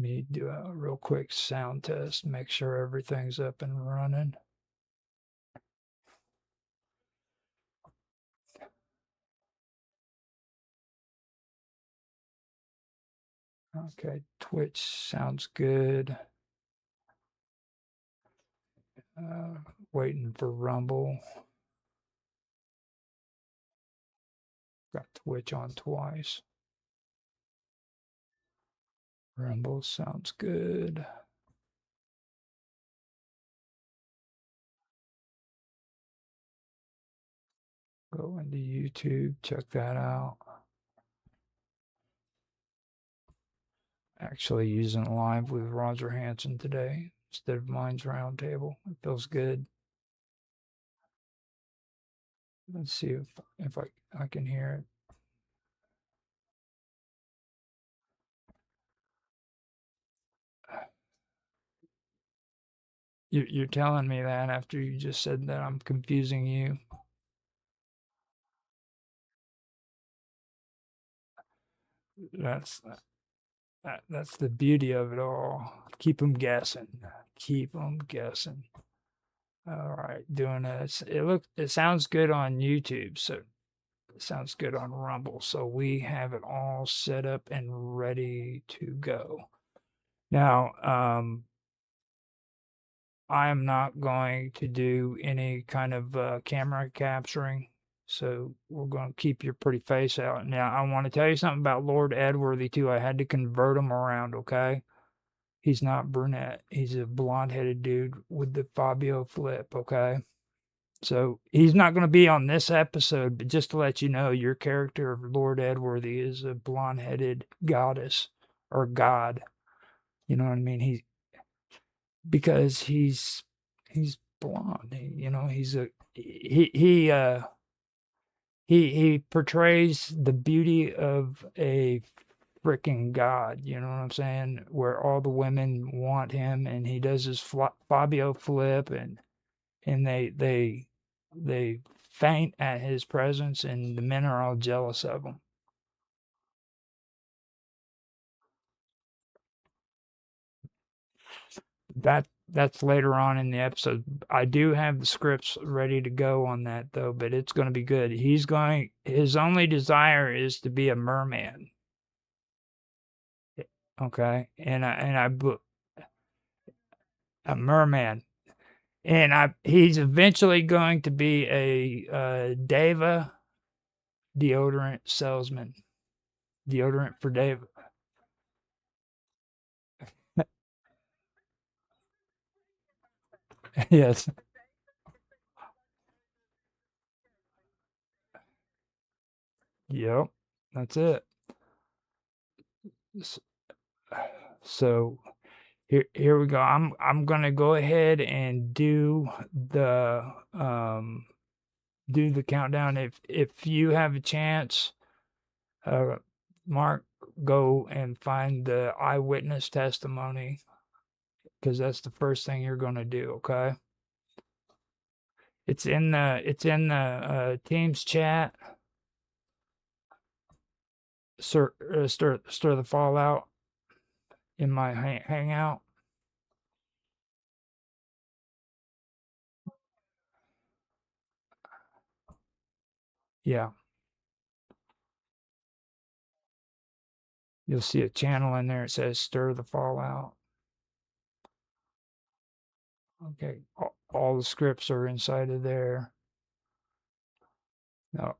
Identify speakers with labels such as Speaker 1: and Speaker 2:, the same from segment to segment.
Speaker 1: me do a real quick sound test, make sure everything's up and running. Okay, Twitch sounds good. Waiting for Rumble. Got Twitch on twice. Rumble sounds good. Go into YouTube, check that out. Actually using live with Roger Hanson today instead of Minds Roundtable. It feels good. Let's see if I can hear it. You're telling me that after you just said that I'm confusing you. That's that's the beauty of it all. Keep them guessing. Keep them guessing. All right, doing this. It sounds good on YouTube, so it sounds good on Rumble. So we have it all set up and ready to go. Now, I am not going to do any kind of camera capturing, so we're going to keep your pretty face out. Now, I want to tell you something about Lord Edworthy too. I had to convert him around, okay? He's not brunette. He's a blonde-headed dude with the Fabio flip, okay? So he's not going to be on this episode, but just to let you know, your character of Lord Edworthy is a blonde-headed goddess or god. You know what I mean? Because he's blonde. He portrays the beauty of a freaking god. You know what I'm saying? Where all the women want him, and he does his Fabio flip, and they faint at his presence, and the men are all jealous of him. That's later on in the episode. I do have the scripts ready to go on that though, but it's going to be good. His only desire is to be a merman. Okay, a merman, and he's eventually going to be a Deva deodorant salesman. Deodorant for Deva. Yes. Yep. That's it. So here we go. I'm gonna go ahead and um do the countdown. If you have a chance, uh, Mark, go and find the eyewitness testimony because that's the first thing you're gonna do. Okay. It's in the Teams chat. Stir the fallout in my hangout. Yeah, you'll see a channel in there. It says stir the fallout. Okay, all the scripts are inside of there.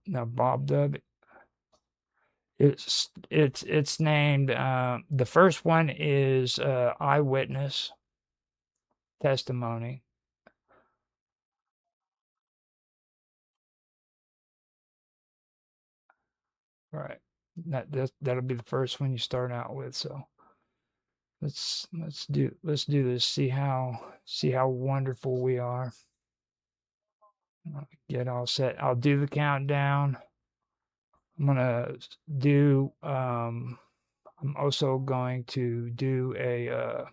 Speaker 1: Now Bob Dub. It's named. The first one is eyewitness testimony. Right. That'll be the first one you start out with. So let's do this. See how wonderful we are. Get all set. I'll do the countdown. I'm gonna do. I'm also going to do an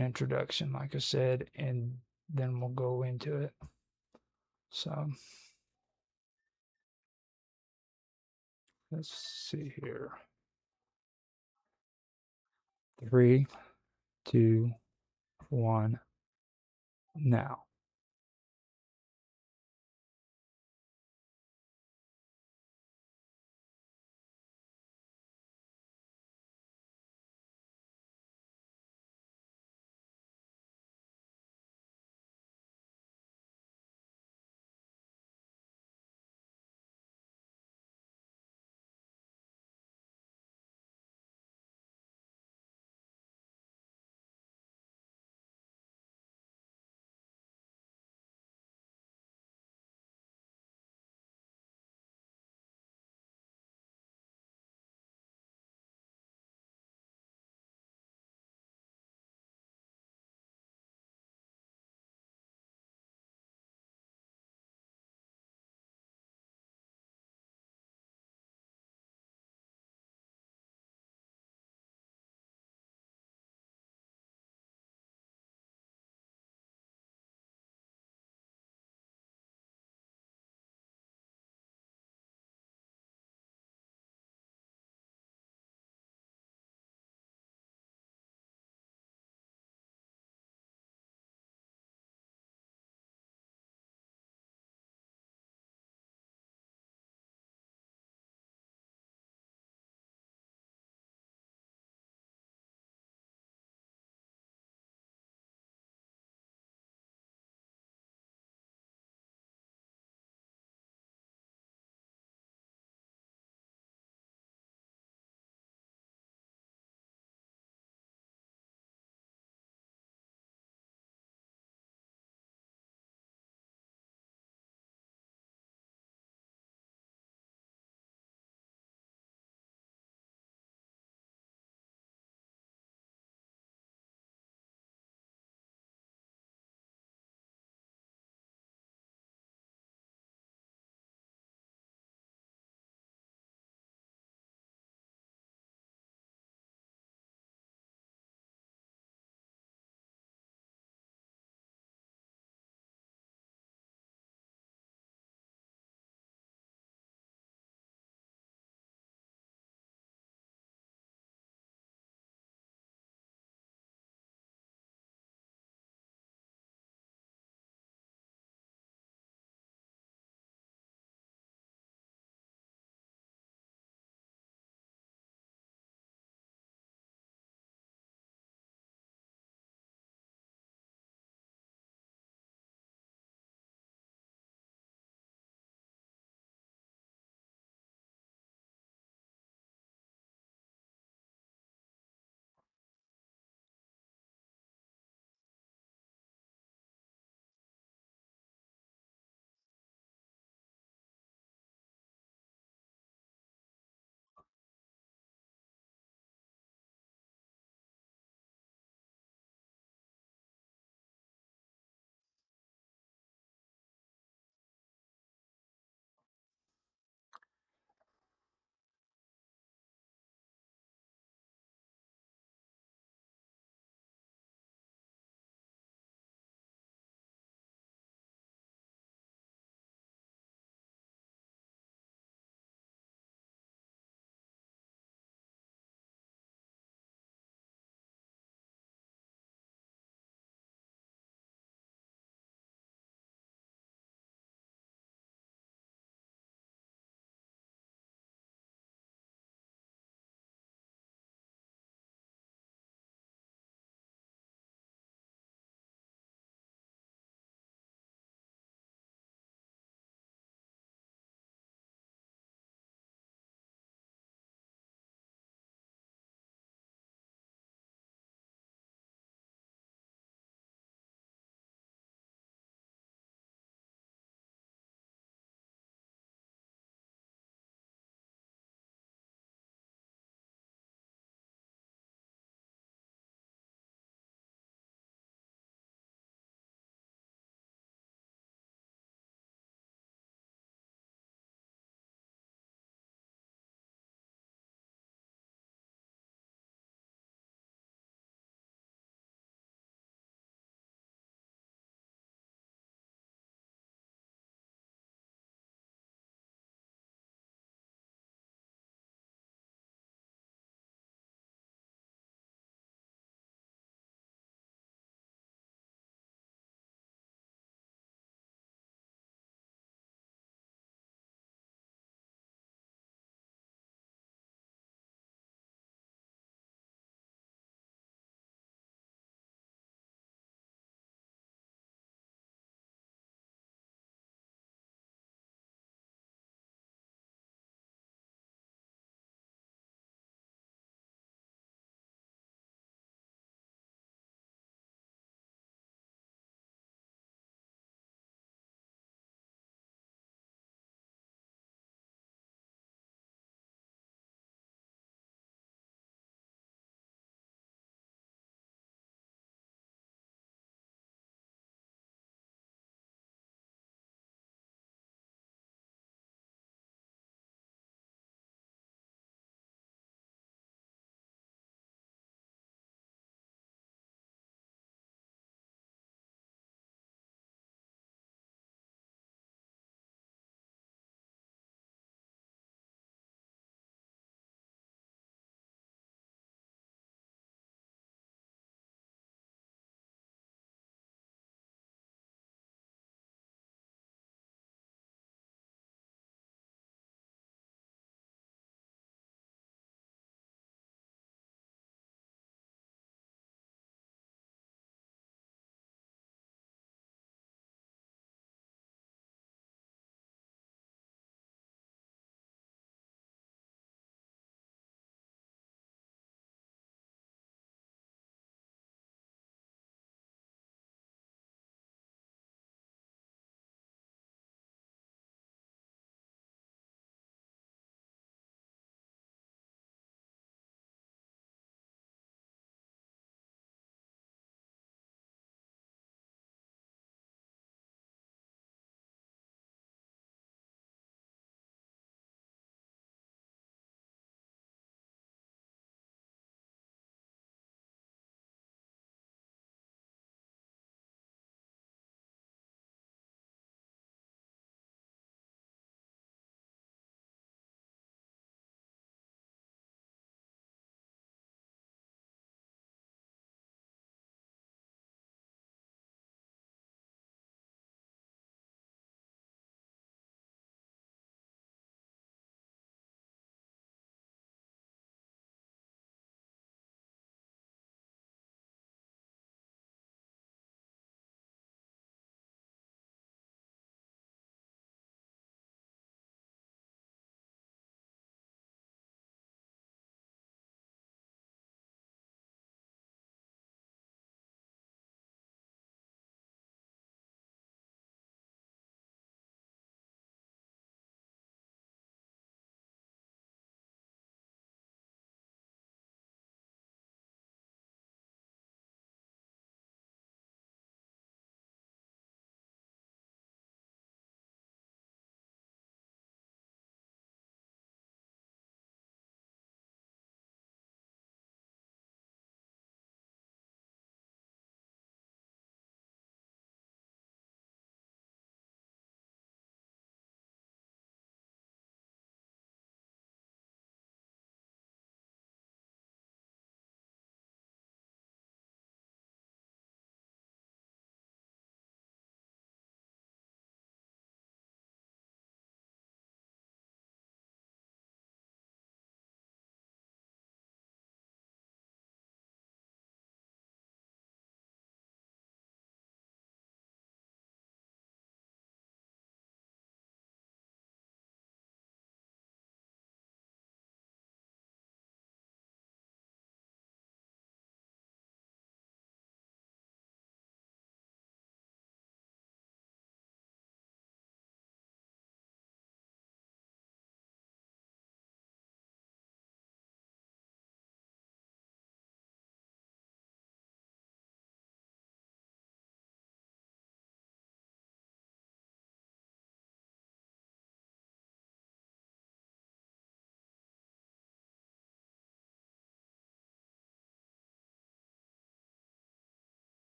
Speaker 1: introduction, like I said, and then we'll go into it. So let's see here. 3, 2, 1, now.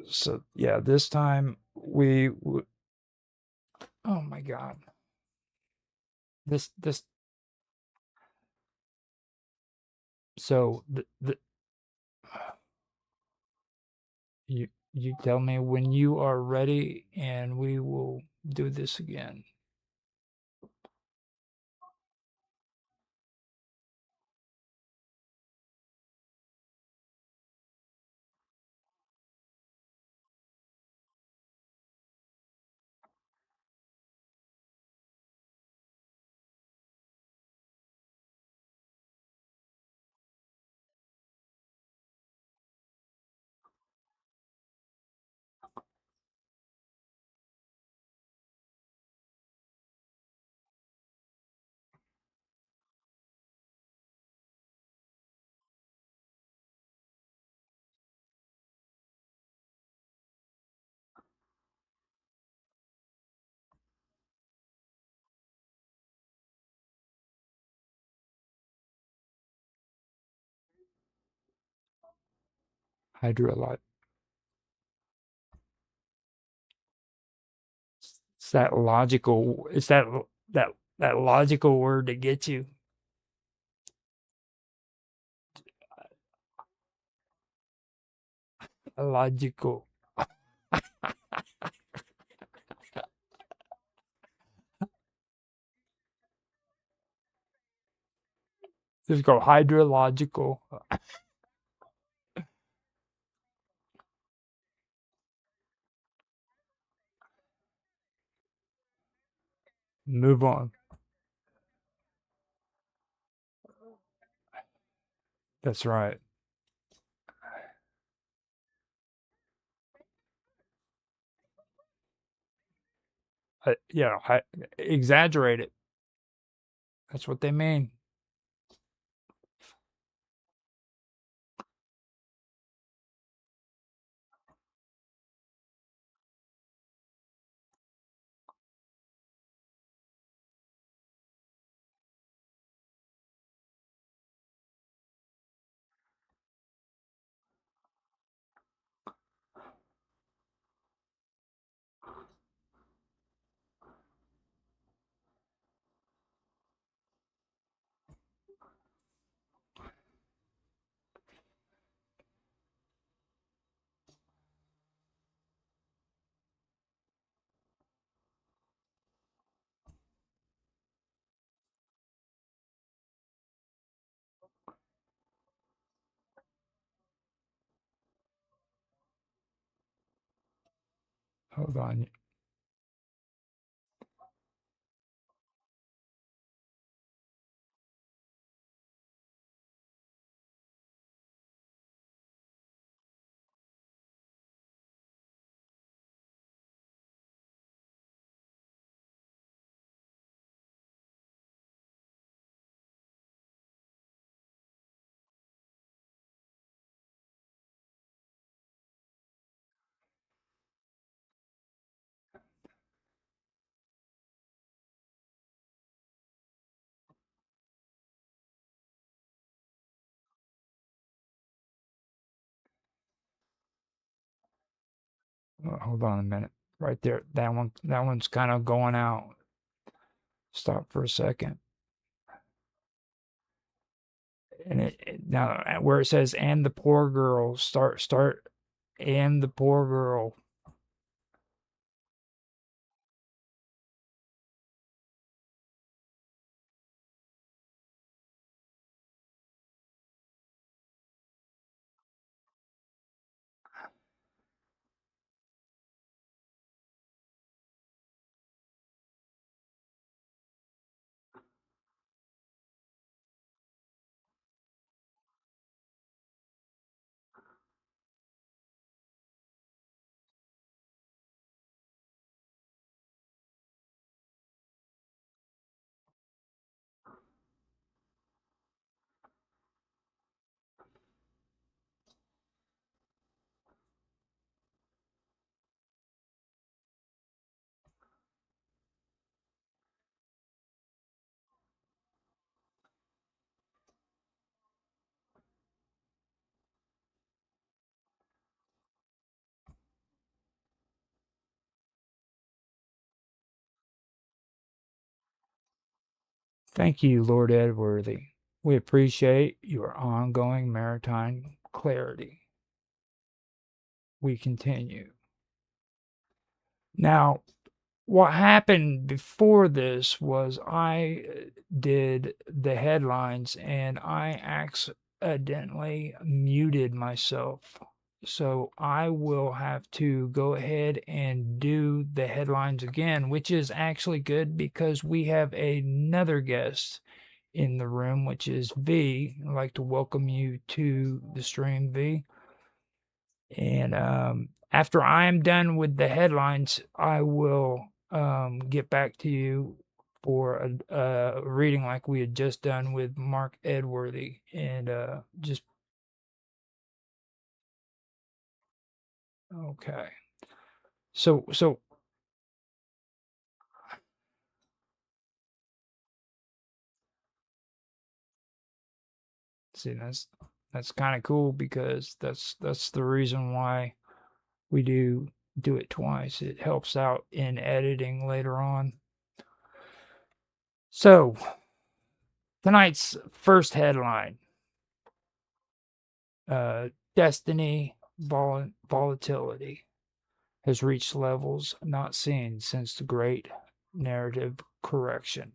Speaker 1: So yeah, this time oh my god, this so the you tell me when you are ready, and we will do this again. Hydrolyte. It's that logical. It's that that logical word that gets you. Logical. Just go hydrological. Move on. That's right. Yeah, exaggerate it. That's what they mean. Hold on. Hold on a minute. Right there. That one. That one's kind of going out. Stop for a second. And now where it says "and the poor girl," start and the poor girl. Thank you, Lord Edworthy. We appreciate your ongoing maritime clarity. We continue. Now, what happened before this was I did the headlines and I accidentally muted myself. So I will have to go ahead and do the headlines again, which is actually good because we have another guest in the room, which is V. I'd like to welcome you to the stream, V. And after I am done with the headlines, I will get back to you for a reading like we had just done with Mark Edworthy. And just, okay. So, see, that's kind of cool because that's the reason why we do it twice. It helps out in editing later on. So, tonight's first headline, Destiny volatility has reached levels not seen since the Great Narrative Correction.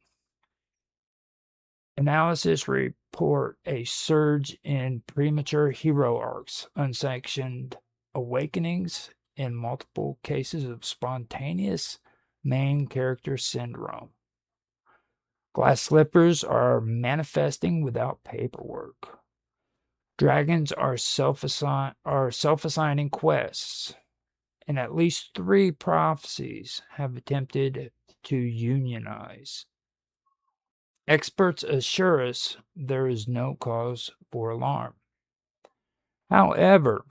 Speaker 1: Analysis report a surge in premature hero arcs, unsanctioned awakenings, and multiple cases of spontaneous main character syndrome. Glass slippers are manifesting without paperwork. Dragons are self-assigning quests, and at least 3 prophecies have attempted to unionize. Experts assure us there is no cause for alarm. However,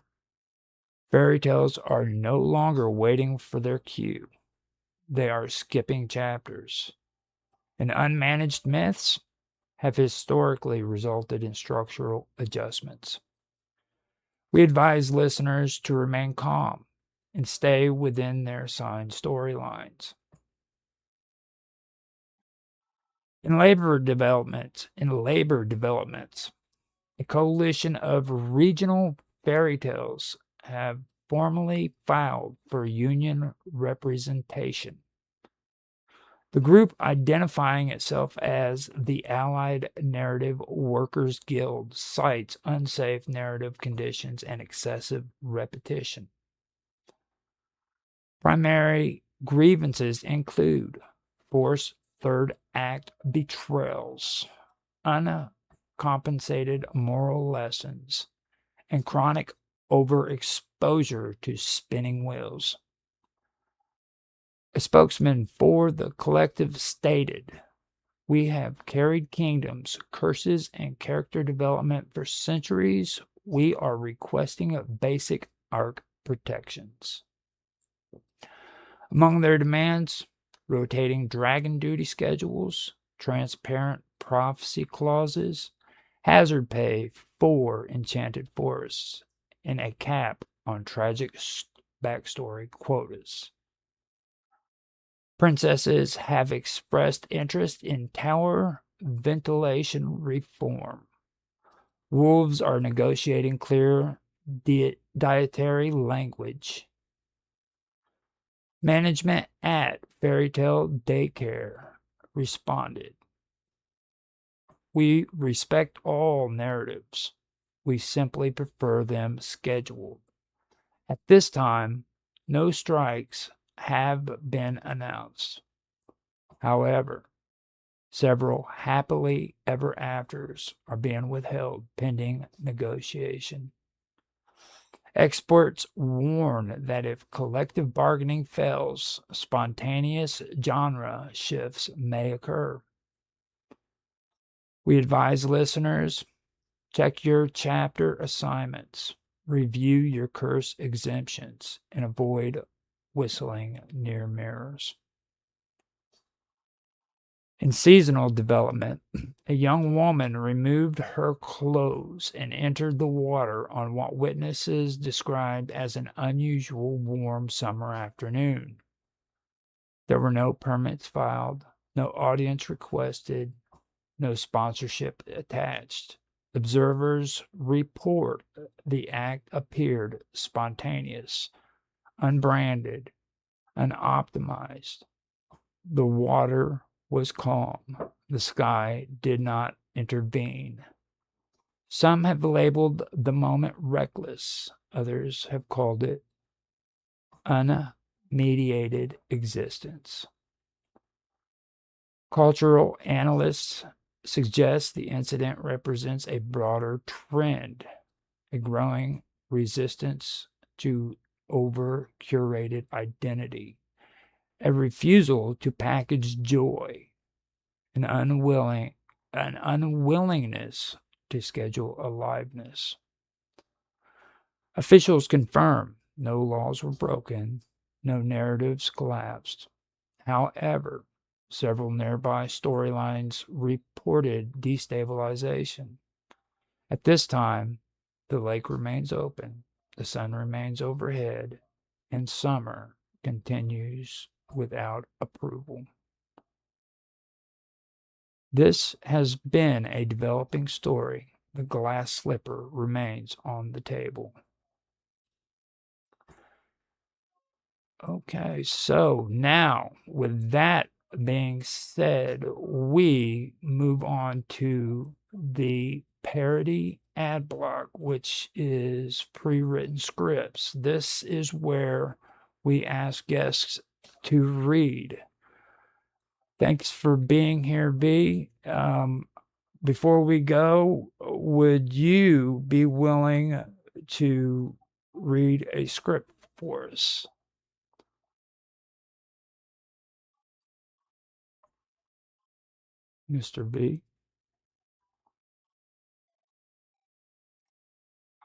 Speaker 1: fairy tales are no longer waiting for their cue. They are skipping chapters. And unmanaged myths have historically resulted in structural adjustments. We advise listeners to remain calm and stay within their assigned storylines. In labor developments, a coalition of regional fairy tales have formally filed for union representation. The group, identifying itself as the Allied Narrative Workers Guild, cites unsafe narrative conditions and excessive repetition. Primary grievances include forced third act betrayals, uncompensated moral lessons, and chronic overexposure to spinning wheels. A spokesman for the collective stated, "We have carried kingdoms, curses, and character development for centuries. We are requesting basic arc protections." Among their demands, rotating dragon duty schedules, transparent prophecy clauses, hazard pay for enchanted forests, and a cap on tragic backstory quotas. Princesses have expressed interest in tower ventilation reform. Wolves are negotiating clear dietary language. Management at Fairy Tale Daycare responded, "We respect all narratives. We simply prefer them scheduled. At this time, no strikes have been announced. However, several happily ever afters are being withheld pending negotiation." Experts warn that if collective bargaining fails, spontaneous genre shifts may occur. We advise listeners, check your chapter assignments, review your curse exemptions, and avoid whistling near mirrors. In seasonal development, a young woman removed her clothes and entered the water on what witnesses described as an unusual warm summer afternoon. There were no permits filed, no audience requested, no sponsorship attached. Observers report the act appeared spontaneous, unbranded, unoptimized. The water was calm. The sky did not intervene. Some have labeled the moment reckless. Others have called it unmediated existence. Cultural analysts suggest the incident represents a broader trend, a growing resistance to over curated identity, a refusal to package joy, an unwillingness to schedule aliveness. Officials confirm no laws were broken, no narratives collapsed. However, several nearby storylines reported destabilization. At this time, the lake remains open, the sun remains overhead, and summer continues without approval. This has been a developing story. The glass slipper remains on the table. Okay, so now with that being said, we move on to the parody ad block, which is pre-written scripts. This is where we ask guests to read. Thanks for being here, B. Before we go, would you be willing to read a script for us? Mr. B.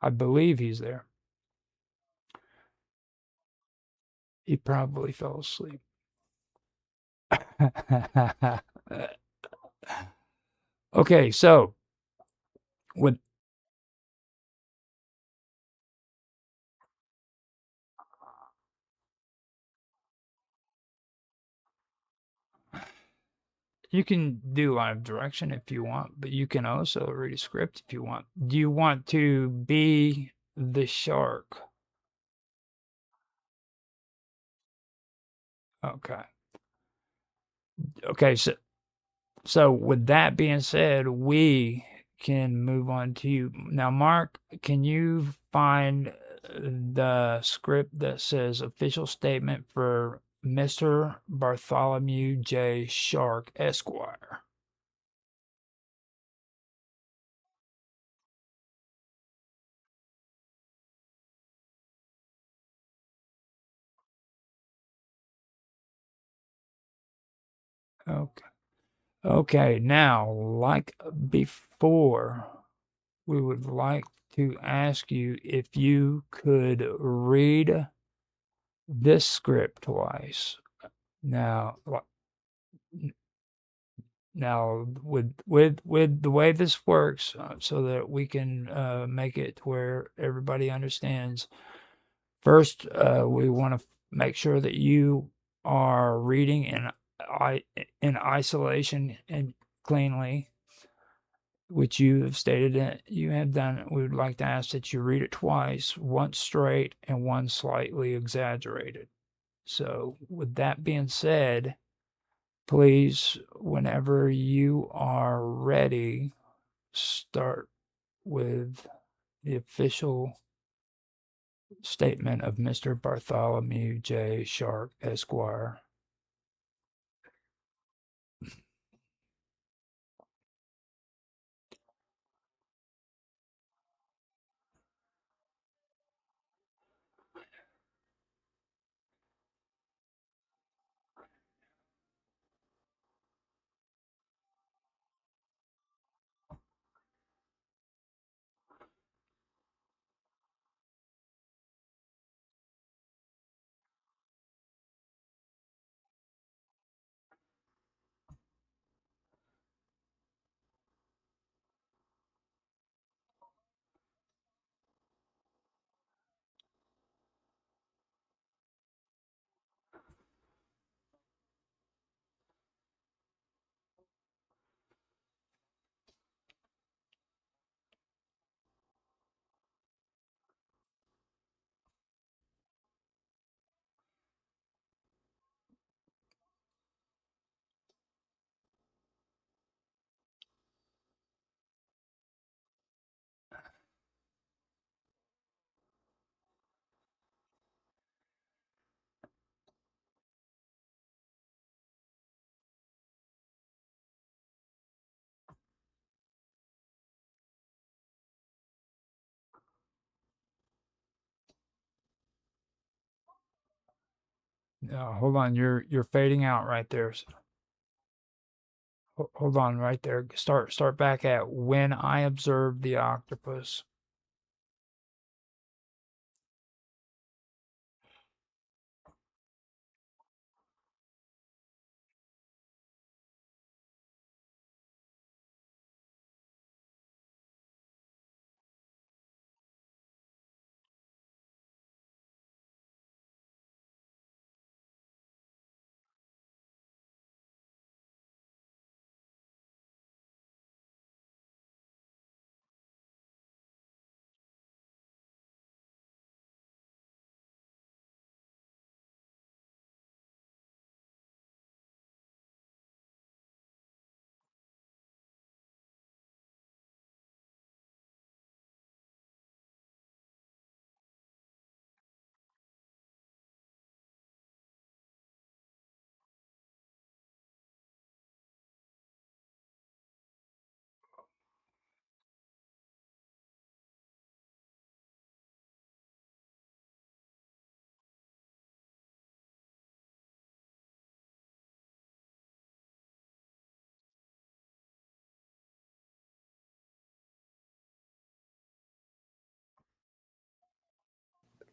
Speaker 1: I believe he's there. He probably fell asleep. Okay, so with you can do live direction if you want, but you can also read a script if you want. Do you want to be the shark? Okay. Okay, so with that being said, we can move on to you. Now, Mark, can you find the script that says official statement for Mr. Bartholomew J. Shark, Esquire? Okay. Okay, now, like before, we would like to ask you if you could read this script twice. Now, with the way this works, so that we can make it to where everybody understands. First, we want to make sure that you are reading in isolation and cleanly, which you have stated that you have done. We would like to ask that you read it twice, once straight and one slightly exaggerated. So, with that being said, please, whenever you are ready, start with the official statement of Mr. Bartholomew J. Shark, Esquire. Hold on, you're fading out right there. Hold on right there. Start back at when I observed the octopus.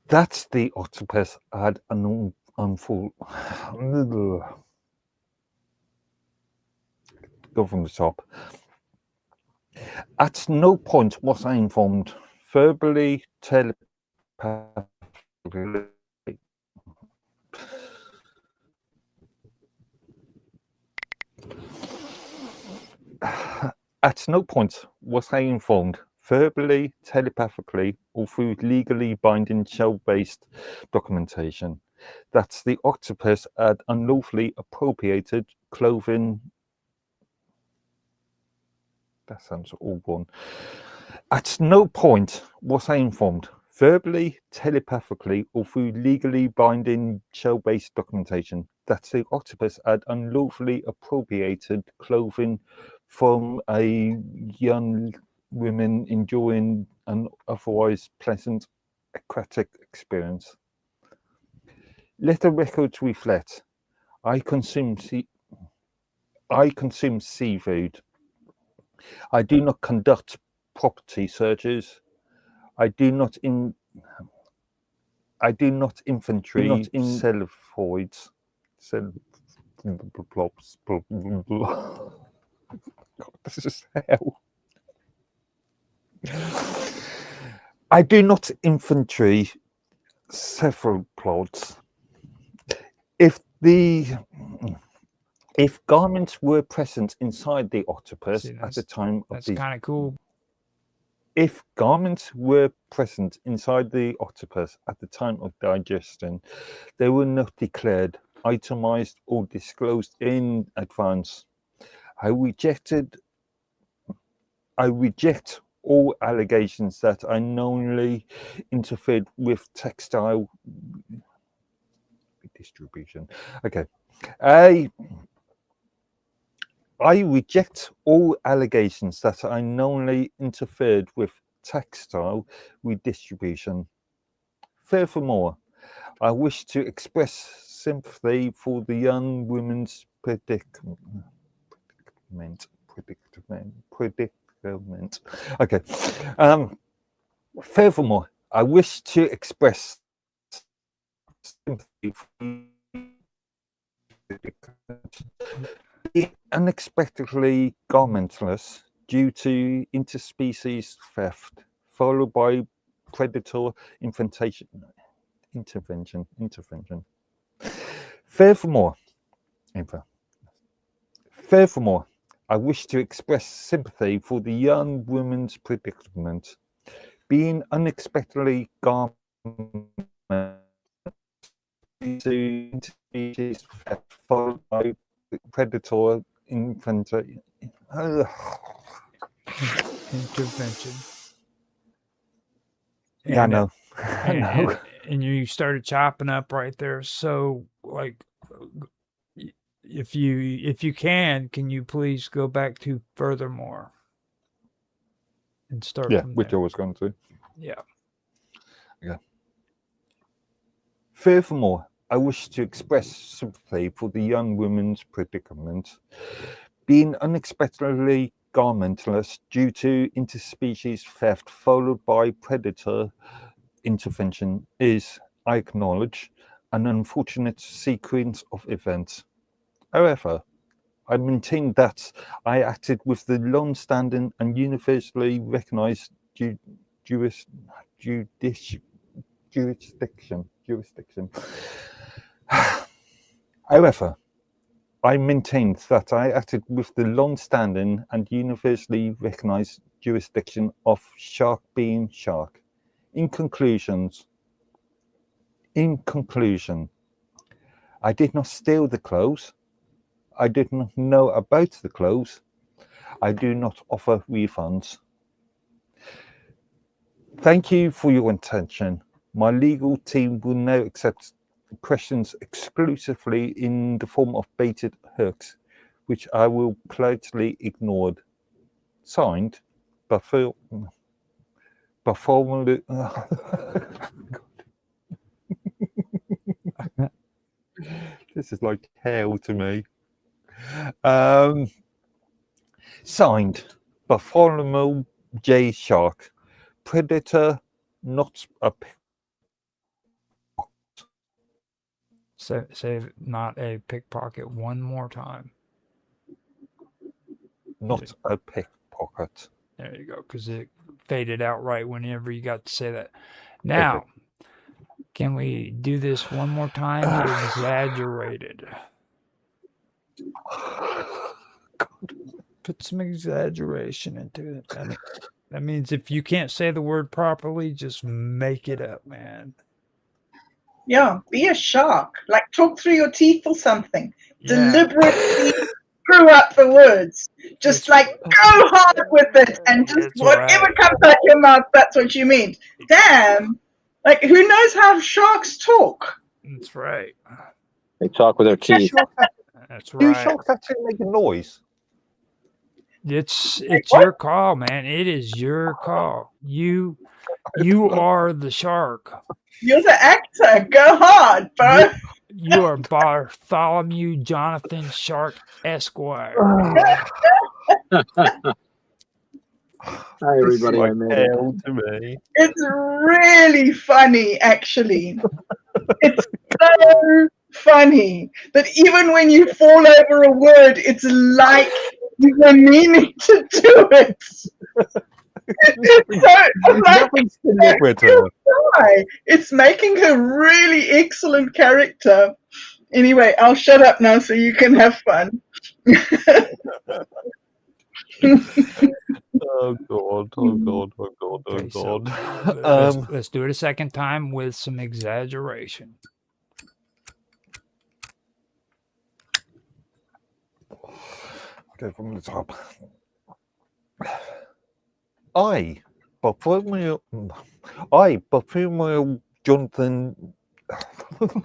Speaker 2: That's the octopus had an unfull. Go from the top. At no point was I informed, verbally, telepathically. At no point was I informed, verbally, telepathically, or through legally binding shell-based documentation, that the octopus had unlawfully appropriated clothing. That sounds all wrong. At no point was I informed, verbally, telepathically, or through legally binding shell-based documentation, that the octopus had unlawfully appropriated clothing from a young woman enjoying an otherwise pleasant aquatic experience. Let the records reflect. I consume seafood. I do not conduct property searches. I do not infantry celluloids. This is hell. I do not infantry cephalopods. If garments were present inside the octopus at the time of
Speaker 1: That's kind of cool.
Speaker 2: If garments were present inside the octopus at the time of digestion, they were not declared, itemized, or disclosed in advance. I reject all allegations that I knowingly interfered with textile distribution. Okay. I reject all allegations that I knowingly interfered with textile redistribution. Furthermore, I wish to express sympathy for the young women's predicament. Okay. Furthermore, I wish to express sympathy for the unexpectedly garmentless due to interspecies theft, followed by predator intervention. Furthermore, I wish to express sympathy for the young woman's predicament, being unexpectedly garmented due to interspecies theft, followed by predator intervention. Yeah, I know. I know.
Speaker 1: And you started chopping up right there. So, like, if you can you please go back to furthermore and start
Speaker 2: Yeah,
Speaker 1: from
Speaker 2: which I
Speaker 1: there?
Speaker 2: was going to.
Speaker 1: Yeah.
Speaker 2: Yeah. Furthermore, I wish to express sympathy for the young woman's predicament. Being unexpectedly garmentless due to interspecies theft followed by predator intervention is, I acknowledge, an unfortunate sequence of events. However, I maintain that I acted with the long-standing and universally recognised jurisdiction. However, I maintained that I acted with the long-standing and universally recognised jurisdiction of shark being shark. In conclusion, I did not steal the clothes. I did not know about the clothes. I do not offer refunds. Thank you for your attention. My legal team will now accept questions exclusively in the form of baited hooks, which I will politely ignore. Signed, Bartholomew. This is like hell to me. Signed, Bartholomew J. Shark. Predator, not a
Speaker 1: Say not a pickpocket one more time.
Speaker 2: not a pickpocket.
Speaker 1: There you go, because it faded out right whenever you got to say that. Now,
Speaker 2: Okay.
Speaker 1: can we do this one more time? Exaggerated. Put some exaggeration into it. That means if you can't say the word properly, just make it up, man.
Speaker 3: Yeah, be a shark. Like talk through your teeth or something.
Speaker 1: Yeah.
Speaker 3: Deliberately screw up the words. Just like go hard with it and just
Speaker 1: That's
Speaker 3: whatever
Speaker 1: right.
Speaker 3: comes out your mouth, that's what you mean. Damn. Like who knows how sharks talk?
Speaker 1: That's right.
Speaker 4: They talk with their teeth.
Speaker 1: That's
Speaker 2: Do
Speaker 1: right.
Speaker 2: sharks actually make a noise?
Speaker 1: It's your call, man. It is your call. You are the shark.
Speaker 3: You're the actor. Go hard, bro.
Speaker 1: You are Bartholomew Jonathan Shark Esquire.
Speaker 4: Hi, everybody. I made it.
Speaker 2: Hell to me.
Speaker 3: It's really funny, actually. It's so funny that even when you fall over a word, it's like you were meaning to do it. I'm like,
Speaker 2: Nothing's deliberate.
Speaker 3: why? It's making a really excellent character. Anyway, I'll shut up now so you can have fun.
Speaker 2: Oh god! Oh god! Oh god! Oh
Speaker 1: Okay, so
Speaker 2: god!
Speaker 1: let's do it a second time with some exaggeration.
Speaker 2: Go from the top. Bartholomew Jonathan.
Speaker 3: Do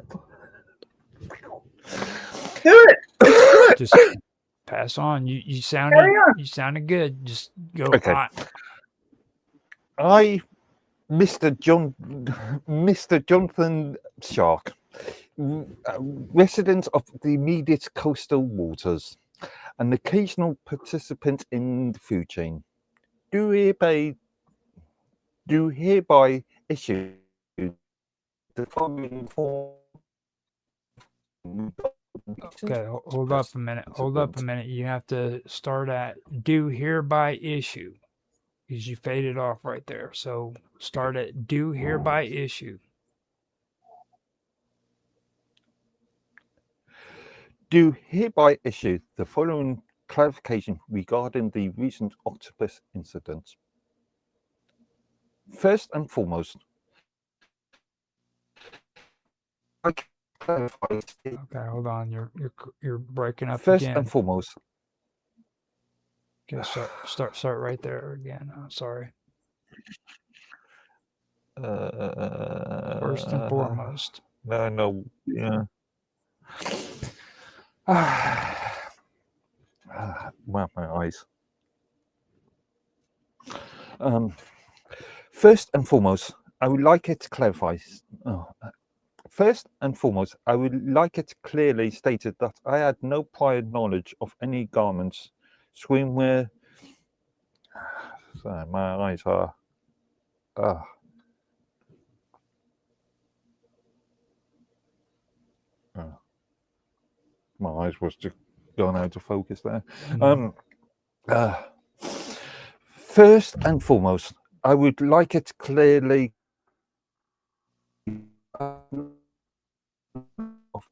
Speaker 3: it.
Speaker 1: Just pass on. You sounded good. Just go
Speaker 2: Okay.
Speaker 1: on.
Speaker 2: Mr. Jonathan Shark, resident of the immediate coastal waters, an occasional participant in the food chain, do hereby issue the following form.
Speaker 1: Okay, hold up a minute. Hold up a minute. You have to start at do hereby issue because you faded off right there. So start at do hereby issue.
Speaker 2: Do hereby issue the following clarification regarding the recent octopus incident. First and foremost,
Speaker 1: Okay, hold on. You're breaking up
Speaker 2: First
Speaker 1: again.
Speaker 2: and foremost,
Speaker 1: Okay, start right there again. Sorry. First and foremost.
Speaker 2: No, yeah. Wow, my eyes. First and foremost, I would like it to clarify. First and foremost, I would like it clearly stated that I had no prior knowledge of any garments, swimwear. Sorry, my eyes are. My eyes was just going out of focus there. First and foremost, I would like it clearly of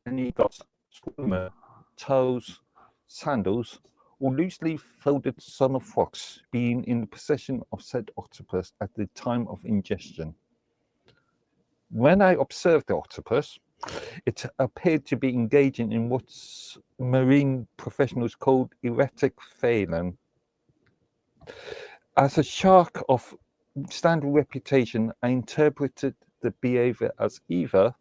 Speaker 2: any gloves, swimmer, toes, sandals, or loosely folded summer frocks being in the possession of said octopus at the time of ingestion. When I observed the octopus, it appeared to be engaging in what marine professionals call erratic phelan. As a shark of standard reputation, I interpreted the behavior as either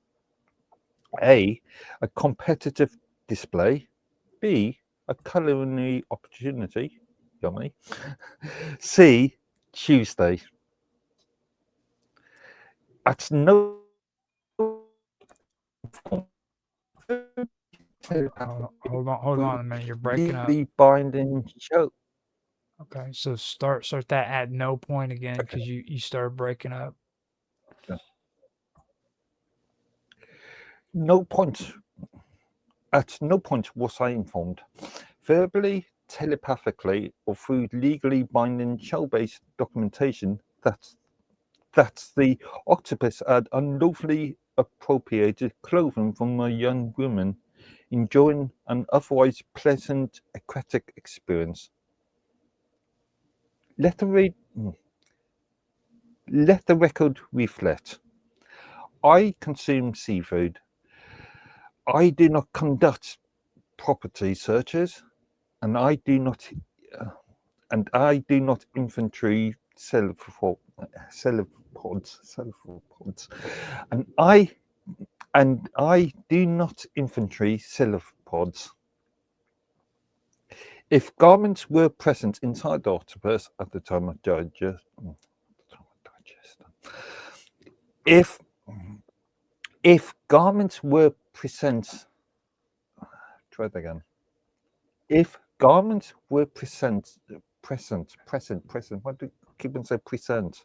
Speaker 2: A, a competitive display, B, a culinary opportunity, yummy, C, Tuesday. At no
Speaker 1: Hold on a minute. You're breaking up.
Speaker 2: legally binding show.
Speaker 1: Okay, so start that at no point again because
Speaker 2: Okay.
Speaker 1: you started breaking up.
Speaker 2: No point. At no point was I informed, verbally, telepathically, or through legally binding shell-based documentation that the octopus had unlawfully appropriated clothing from a young woman enjoying an otherwise pleasant aquatic experience. Let the record reflect. I consume seafood. I do not conduct property searches, and I do not inventory cephalopods, and I do not inventory cephalopods. If garments were present inside the octopus at the time of digestion, if garments were present, try that again. If garments were present. Why do you keep on saying present?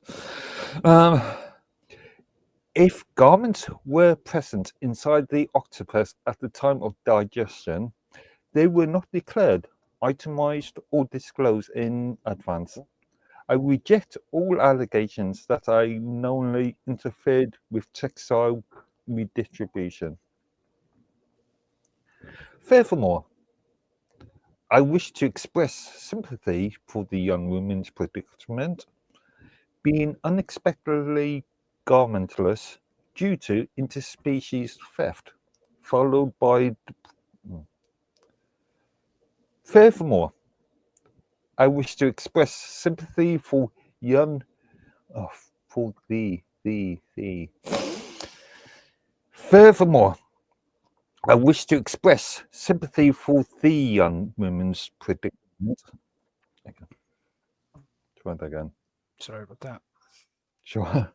Speaker 2: If garments were present inside the octopus at the time of digestion, they were not declared, itemized, or disclosed in advance. I reject all allegations that I knowingly interfered with textile redistribution. Furthermore, I wish to express sympathy for the young woman's predicament, being unexpectedly garmentless due to interspecies theft, followed by. Furthermore, I wish to express sympathy for young. For the. Furthermore, I wish to express sympathy for the young woman's predicament. Okay. Try that again.
Speaker 1: Sorry about that.
Speaker 2: Sure.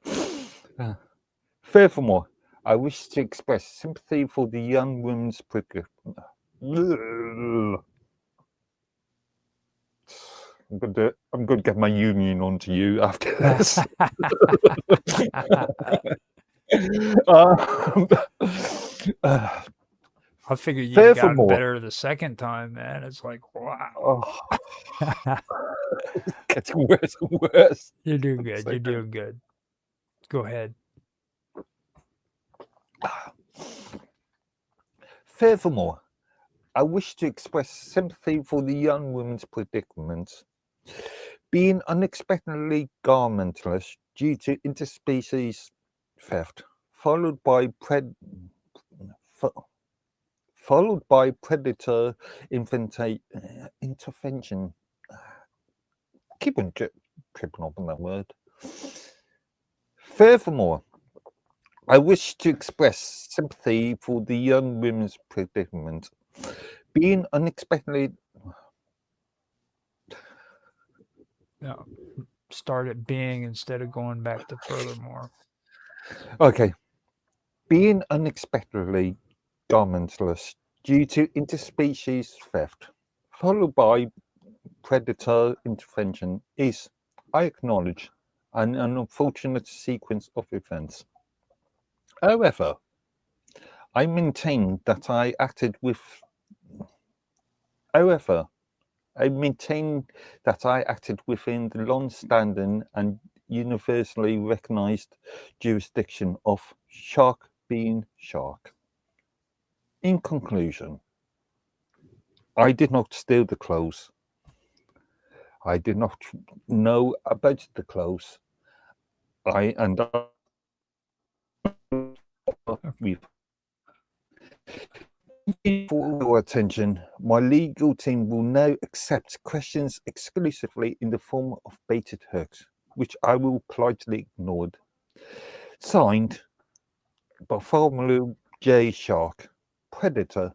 Speaker 2: Furthermore, I wish to express sympathy for the young woman's predicament. I'm going to get my union onto you after this.
Speaker 1: I figured you got better the second time, man. It's like, wow.
Speaker 2: It's getting worse and worse.
Speaker 1: You're doing good. You're doing good. Go ahead.
Speaker 2: Furthermore, I wish to express sympathy for the young woman's predicament, being unexpectedly garmentless due to interspecies theft, followed by predator intervention. Keep on tripping up on that word. Furthermore, I wish to express sympathy for the young women's predicament, being unexpectedly.
Speaker 1: No, start at being instead of going back to furthermore.
Speaker 2: Okay. being unexpectedly garmentless due to interspecies theft, followed by predator intervention, is, I acknowledge, an unfortunate sequence of events. However, I maintain that I acted with. However, I maintain that I acted within the long-standing and universally recognised jurisdiction of shark being shark. In conclusion, I did not steal the clothes. I did not know about the clothes. I for your attention, my legal team will now accept questions exclusively in the form of baited hooks, which I will politely ignore. Signed, Bartholomew J. Shark, Predator,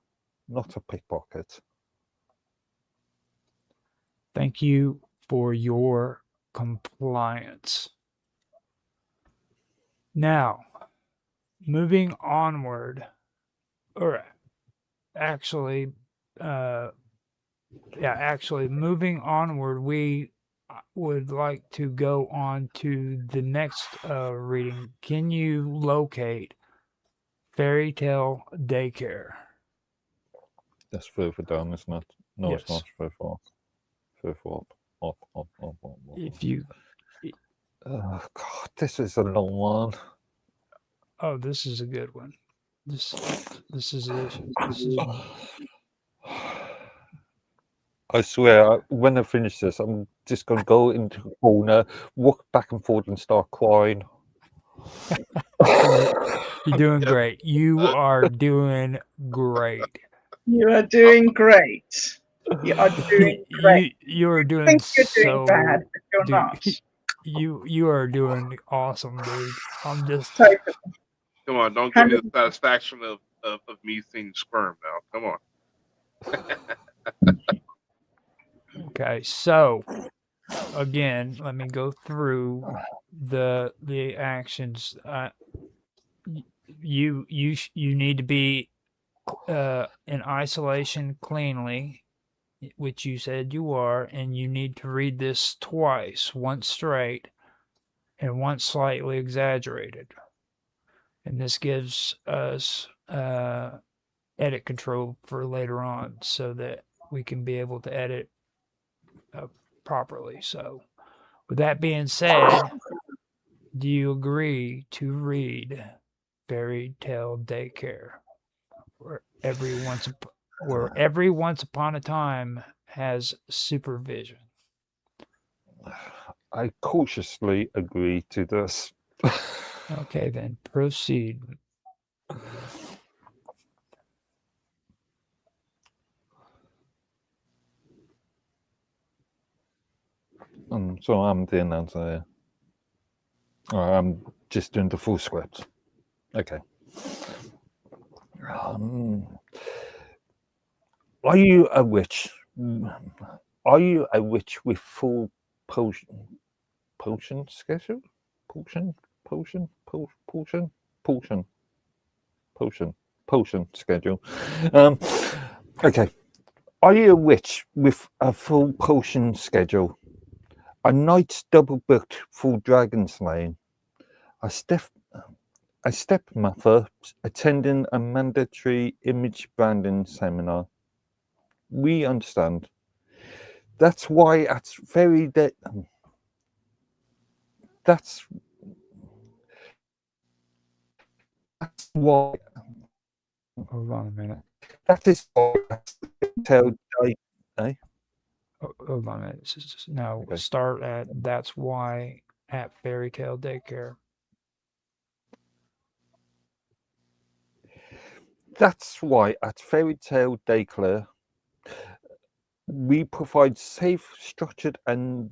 Speaker 2: not a pickpocket.
Speaker 1: Thank you for your compliance. Now, moving onward, or actually, moving onward, we would like to go on to the next reading. Can you locate Fairy Tale Daycare?
Speaker 2: That's further down, isn't it? No,
Speaker 1: Yes.
Speaker 2: it's not further far. Further up.
Speaker 1: If you,
Speaker 2: Oh, God, this is a long one.
Speaker 1: oh, this is a good one. This is it. This is.
Speaker 2: I swear, when I finish this, I'm just going to go into a corner, walk back and forth, and start crying.
Speaker 1: You're doing great. You are doing great.
Speaker 3: You are doing great. You are doing great.
Speaker 1: You are
Speaker 3: I
Speaker 1: doing
Speaker 3: think you're doing
Speaker 1: so.
Speaker 3: bad, but you're
Speaker 1: Dude,
Speaker 3: not.
Speaker 1: you are doing awesome, dude. I'm just.
Speaker 3: Totally.
Speaker 5: Come on, don't give me the satisfaction of me seeing sperm now. Come on.
Speaker 1: Okay, so again, let me go through the actions. You need to be in isolation cleanly, which you said you are, and you need to read this twice, once straight and once slightly exaggerated. And this gives us edit control for later on so that we can be able to edit properly. So, with that being said, do you agree to read Fairy Tale Daycare, where every once upon a time has supervision?
Speaker 2: I cautiously agree to this.
Speaker 1: Okay, then proceed.
Speaker 2: So I'm the announcer. I'm just doing the full script. Okay. Are you a witch? Are you a witch with full potion schedule? Potion schedule. Okay. Are you a witch with a full potion schedule? A night's double booked full dragon slaying? A stepmother attending a mandatory image branding seminar? We understand. That's why at very that's why.
Speaker 1: Hold on a minute.
Speaker 2: That is why tell eh?
Speaker 1: Hold on a minute. No,
Speaker 2: Okay.
Speaker 1: start at that's why at Fairy Tale Daycare.
Speaker 2: That's why at Fairy Tale Daycare we provide safe, structured, and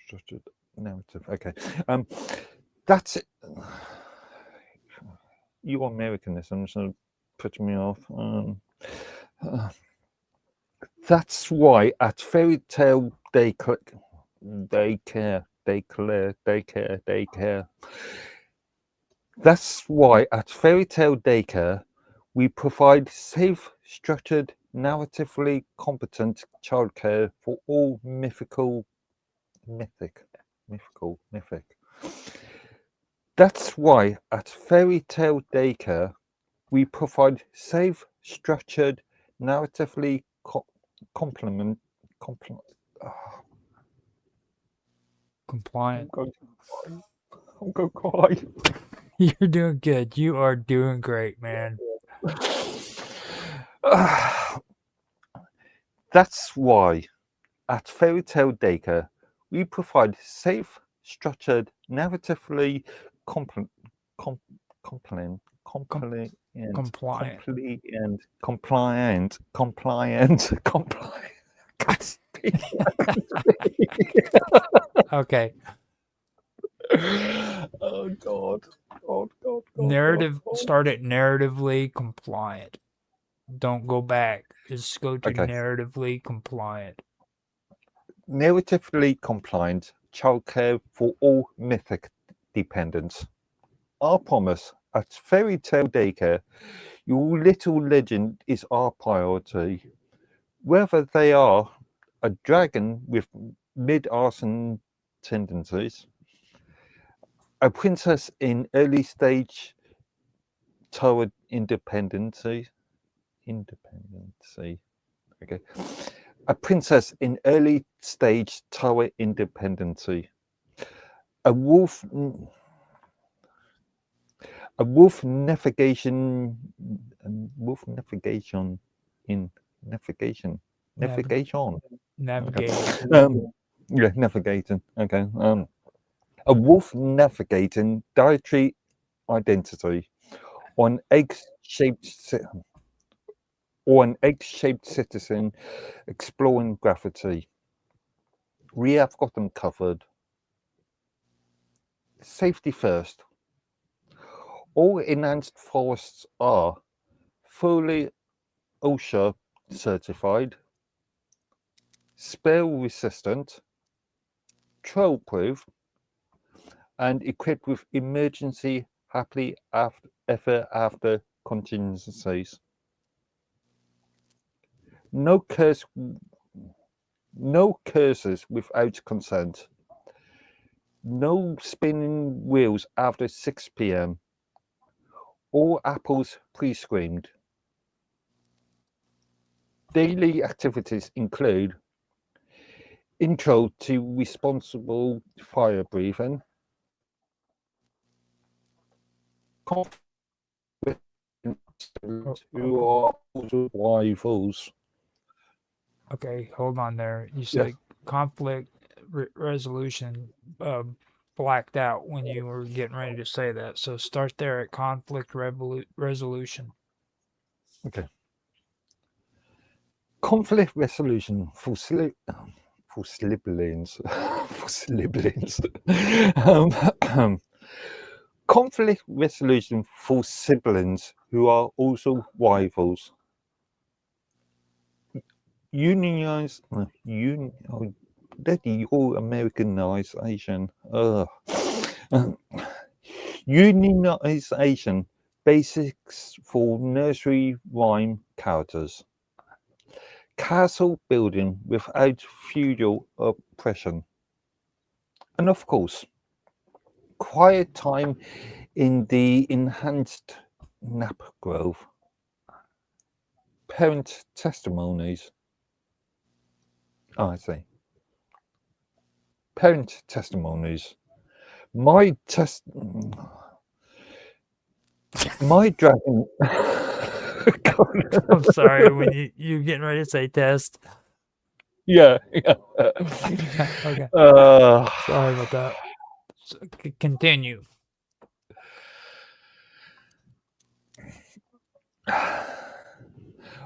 Speaker 2: structured narrative. Okay, that's it. You Americanism, so putting me off. That's why at Fairy Tale Daycare daycare. That's why at Fairy Tale Daycare, we provide safe, structured, narratively competent childcare for all mythic. That's why at Fairy Tale Daycare, we provide safe, structured, narratively compliant.
Speaker 1: Compliant.
Speaker 2: I'm going to cry.
Speaker 1: You're doing good. You are doing great, man.
Speaker 2: That's why at Fairy Tale Daycare, we provide safe, structured, narratively compliant.
Speaker 1: Compliant. Okay.
Speaker 2: Oh God.
Speaker 1: Start at narratively compliant. Don't go back. Just go to
Speaker 2: Okay.
Speaker 1: narratively compliant.
Speaker 2: Narratively compliant childcare for all mythic dependents. Our promise at Fairy Tale Daycare, your little legend is our priority. Whether they are a dragon with mid-arson tendencies, a princess in early stage tower independency, okay, a princess in early stage tower independency, a wolf navigation in navigation.
Speaker 1: Navigating.
Speaker 2: Yeah, navigating. Okay. A wolf navigating dietary identity on egg-shaped citizen exploring gravity. We have got them covered. Safety first. All enhanced forests are fully OSHA certified, spill resistant, troll proof, and equipped with emergency happily ever after contingencies. No cursors without consent. No spinning wheels after 6 p.m. All apples pre-screened. Daily activities include intro to responsible fire breathing, who are also rivals.
Speaker 1: Okay, hold on there. You said conflict resolution blacked out when you were getting ready to say that. So start there at conflict resolution.
Speaker 2: Okay. Conflict resolution for siblings. Conflict resolution for siblings who are also rivals. Your Americanization. Unionization basics for nursery rhyme characters. Castle building without feudal oppression. And of course, quiet time in the enhanced nap grove. Parent testimonies. Oh, I see. Parent testimonies. My dragon.
Speaker 1: I'm sorry when you're getting ready to say test.
Speaker 2: Yeah.
Speaker 1: Okay. Sorry about that. So, continue.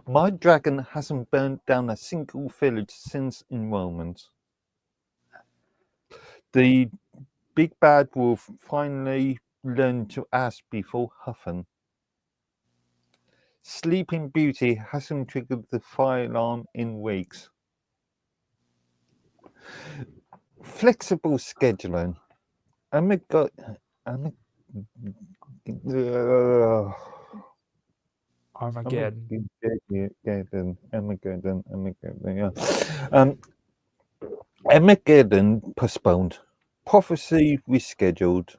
Speaker 2: My dragon hasn't burnt down a single village since enrollment. The big bad wolf finally learned to ask before huffing. Sleeping Beauty hasn't triggered the fire alarm in weeks. Flexible scheduling.
Speaker 1: Armageddon.
Speaker 2: Armageddon postponed. Prophecy rescheduled.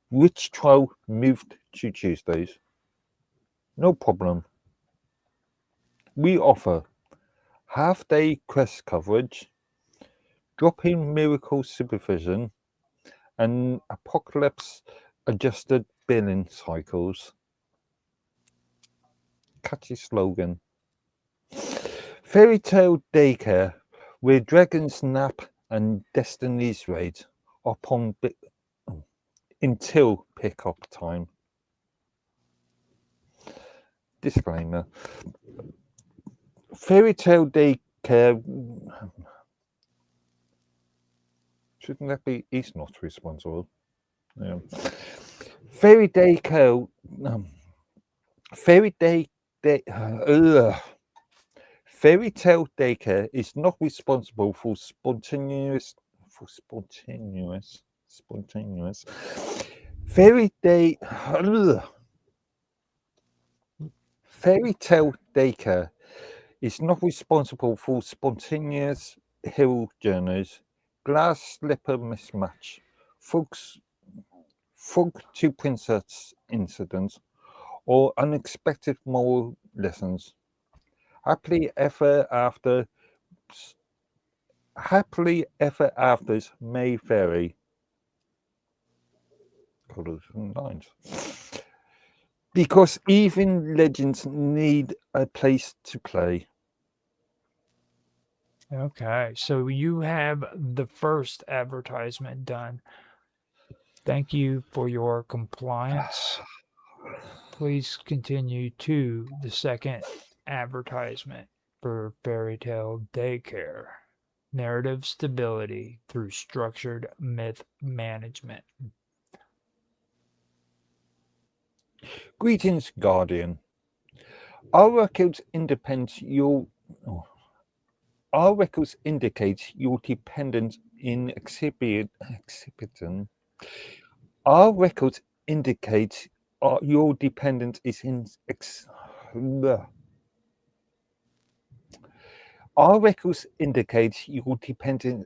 Speaker 2: Which trial moved to Tuesdays? No problem. We offer half-day quest coverage, drop-in miracle supervision, and apocalypse-adjusted billing cycles. Catchy slogan. Fairy Tale Daycare, where dragons nap and destiny's raid upon until pick-up time. Disclaimer. Fairy Tale Daycare, shouldn't that be, he's not responsible. Yeah. Fairy Daycare, Fairy Tale Daycare is not responsible for spontaneous Fairy Tale Daycare is not responsible for spontaneous hill journeys, glass slipper mismatch, frog to princess incidents, or unexpected moral lessons. Happily ever afters may vary. Lines. Because even legends need a place to play.
Speaker 1: Okay, so you have the first advertisement done. Thank you for your compliance. Please continue to the second advertisement for Fairy Tale Daycare. Narrative stability through structured myth management.
Speaker 2: Greetings, Guardian. Our records indicate your dependence in exhibiting. Our records indicate your dependence is in Our records indicate your dependence.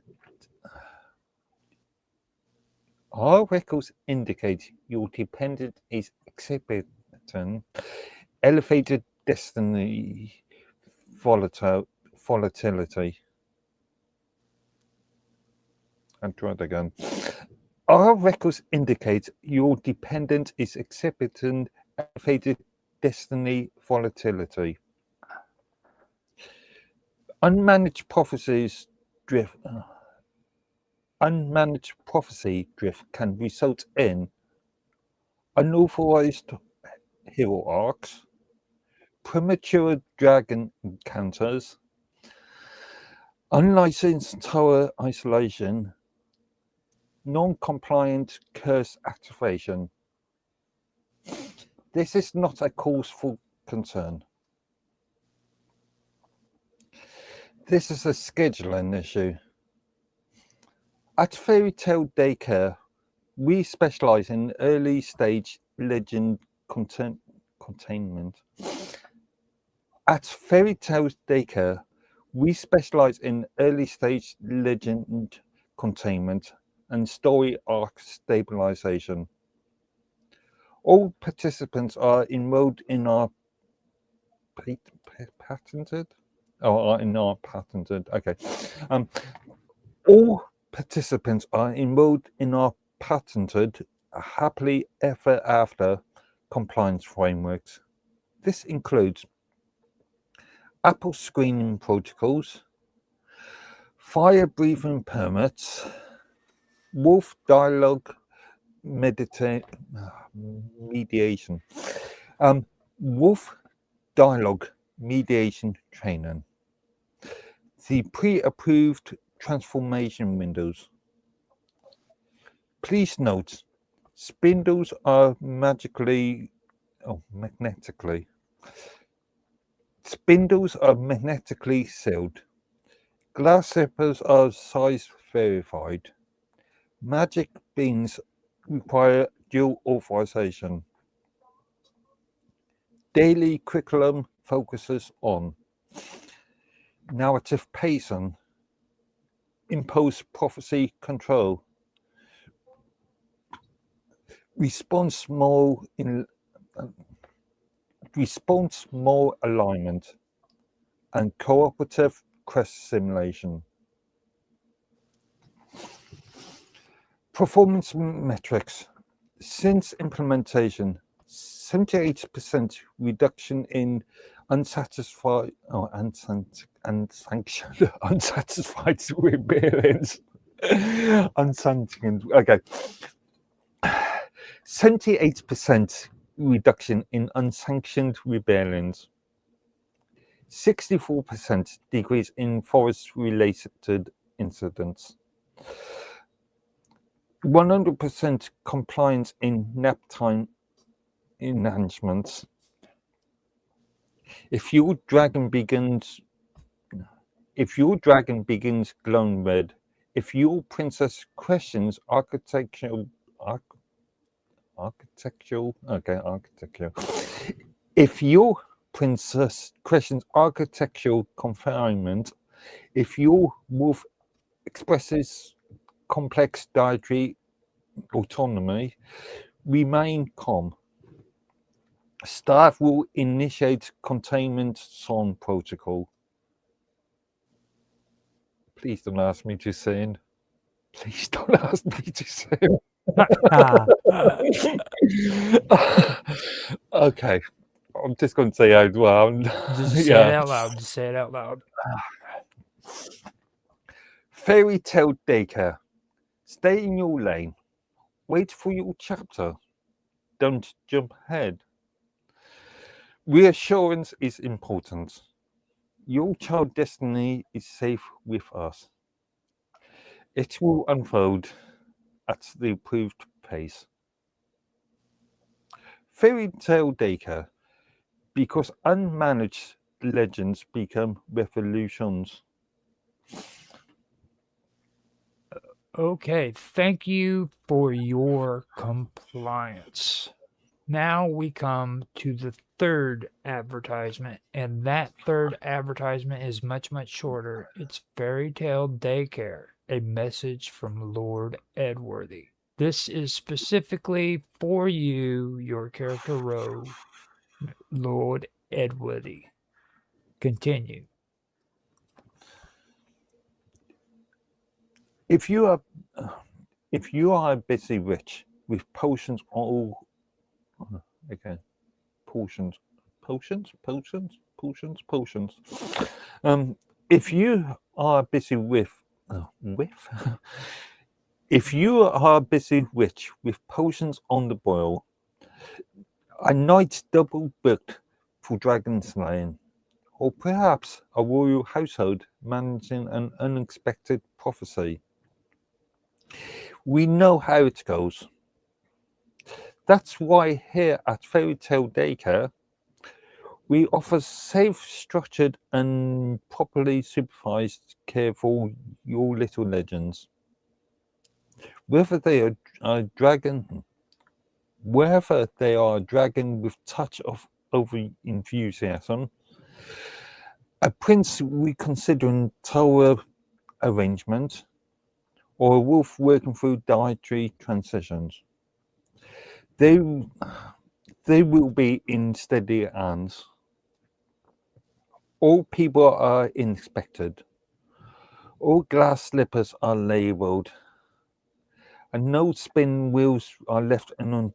Speaker 2: Our records indicate your dependent is exhibiting elevated destiny volatility. I'll try it again. Our records indicate your dependent is exhibiting elevated destiny volatility. Unmanaged prophecy drift can result in unauthorized hero arcs, premature dragon encounters, unlicensed tower isolation, non-compliant curse activation. This is not a cause for concern. This is a scheduling issue. At Fairy Tale Daycare, we specialize in early stage legend containment. At Fairy Tale Daycare, we specialize in early stage legend containment and story arc stabilization. All participants are enrolled in our patented. Okay. All participants are enrolled in our patented happily ever after compliance frameworks. This includes Apple screening protocols, fire breathing permits, wolf dialogue mediation, wolf dialogue mediation training, the pre-approved transformation windows. Please note, spindles are magnetically. Spindles are magnetically sealed. Glass zippers are size verified. Magic beans require dual authorization. Daily curriculum focuses on narrative pacing, impose prophecy control, response more alignment, and cooperative quest simulation. Performance metrics. Since implementation, 78% reduction in unsatisfied rebellions. Unsanctioned. Okay. 78% reduction in unsanctioned rebellions. 64% decrease in forest-related incidents. 100% compliance in nap time enhancements. If your dragon begins glowing red, if your princess questions architectural, if your princess questions architectural confinement, if your wolf expresses complex dietary autonomy, remain calm. Staff will initiate containment zone protocol. Please don't ask me to sing. Please don't ask me to sing. Okay, I'm just going to say out loud.
Speaker 1: Just say it out loud. Just say it out loud.
Speaker 2: Fairy tale daycare. Stay in your lane. Wait for your chapter. Don't jump ahead. Reassurance is important. Your child's destiny is safe with us. It will unfold at the approved pace. Fairy tale daycare. Because unmanaged legends become revolutions.
Speaker 1: Okay, thank you for your compliance. Now we come to the third advertisement, and that third advertisement is much, much shorter. It's Fairy Tale Daycare, a message from Lord Edworthy. This is specifically for you, your character Roe, Lord Edworthy. Continue.
Speaker 2: If you are a busy witch with potions potions. If you are busy if you are a busy witch with potions on the boil, a night double booked for dragon slaying, or perhaps a royal household managing an unexpected prophecy. We know how it goes. That's why here at Fairy Tale Daycare, we offer safe, structured, and properly supervised care for your little legends. Whether they are a dragon with touch of over enthusiasm, a prince reconsidering tower arrangement, or a wolf working through dietary transitions. They will be in steady hands. All people are inspected. All glass slippers are labelled. And no spin wheels are left and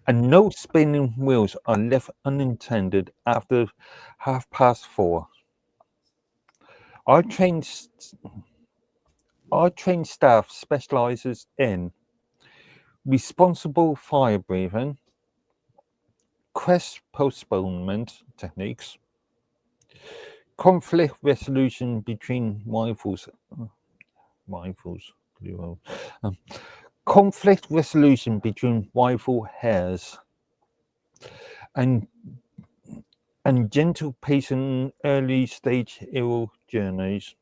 Speaker 2: no spinning wheels are left unintended after 4:30. Our trained staff specializes in responsible fire breathing, quest postponement techniques, conflict resolution between conflict resolution between rival heirs, and and gentle pace in early stage ill journeys.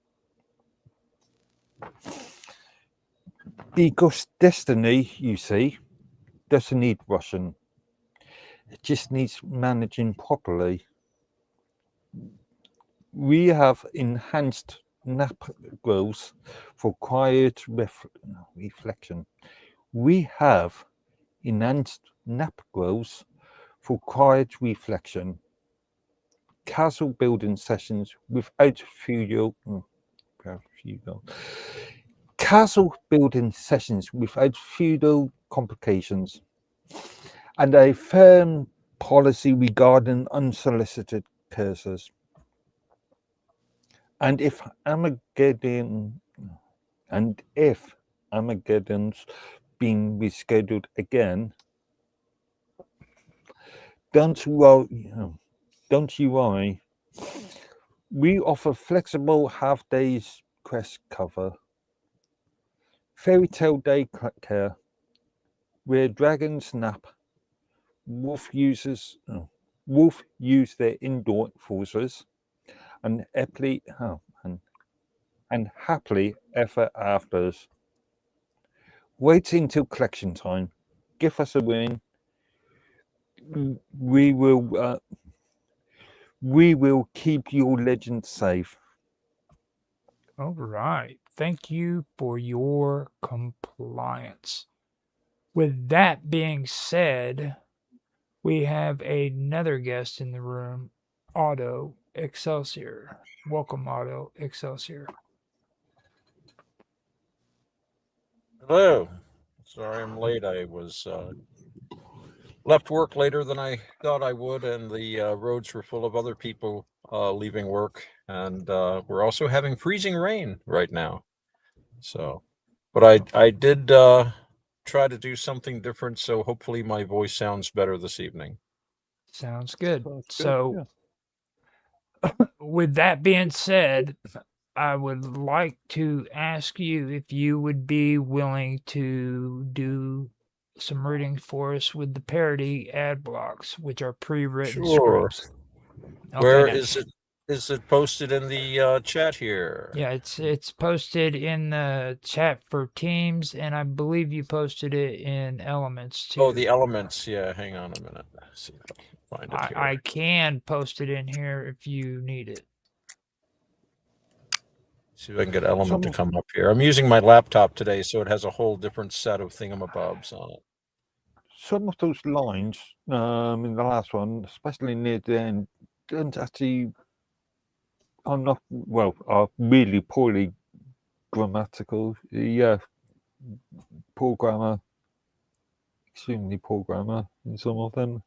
Speaker 2: Because destiny, you see, doesn't need rushing. It just needs managing properly. We have enhanced nap growth for quiet reflection. We have enhanced nap growth for quiet reflection. Castle building sessions without feudal. Castle building sessions without feudal complications, and a firm policy regarding unsolicited curses. And if Armageddon's been rescheduled again, don't you worry. We offer flexible half-days quest cover, fairy tale day care, where dragons nap, wolf use their indoor forces, and happily ever afters. Wait until collection time. Give us a ring. We will keep your legend safe.
Speaker 1: All right. Thank you for your compliance. With that being said, we have another guest in the room, Otto Excelsior. Welcome, Otto Excelsior.
Speaker 6: Hello. Sorry I'm late. I was left work later than I thought I would, and the roads were full of other people leaving work, and we're also having freezing rain right now. So, but I did try to do something different, so hopefully my voice sounds better this evening.
Speaker 1: Sounds good. So, with that being said, I would like to ask you if you would be willing to do some reading for us with the parody ad blocks, which are pre-written scripts. Okay,
Speaker 6: Where
Speaker 1: now,
Speaker 6: is it? Is it posted in the chat here?
Speaker 1: yeah, it's posted in the chat for Teams, and I believe you posted it in Elements too.
Speaker 6: Oh, the Elements. Yeah, hang on a minute. Let's see if I can find it here.
Speaker 1: I can post it in here if you need it.
Speaker 6: See if I can get Element to come up here. I'm using my laptop today, so it has a whole different set of thingamabobs on it.
Speaker 2: Some of those lines in the last one, especially near the end, don't actually are really poorly grammatical. Yeah, poor grammar, extremely poor grammar in some of them.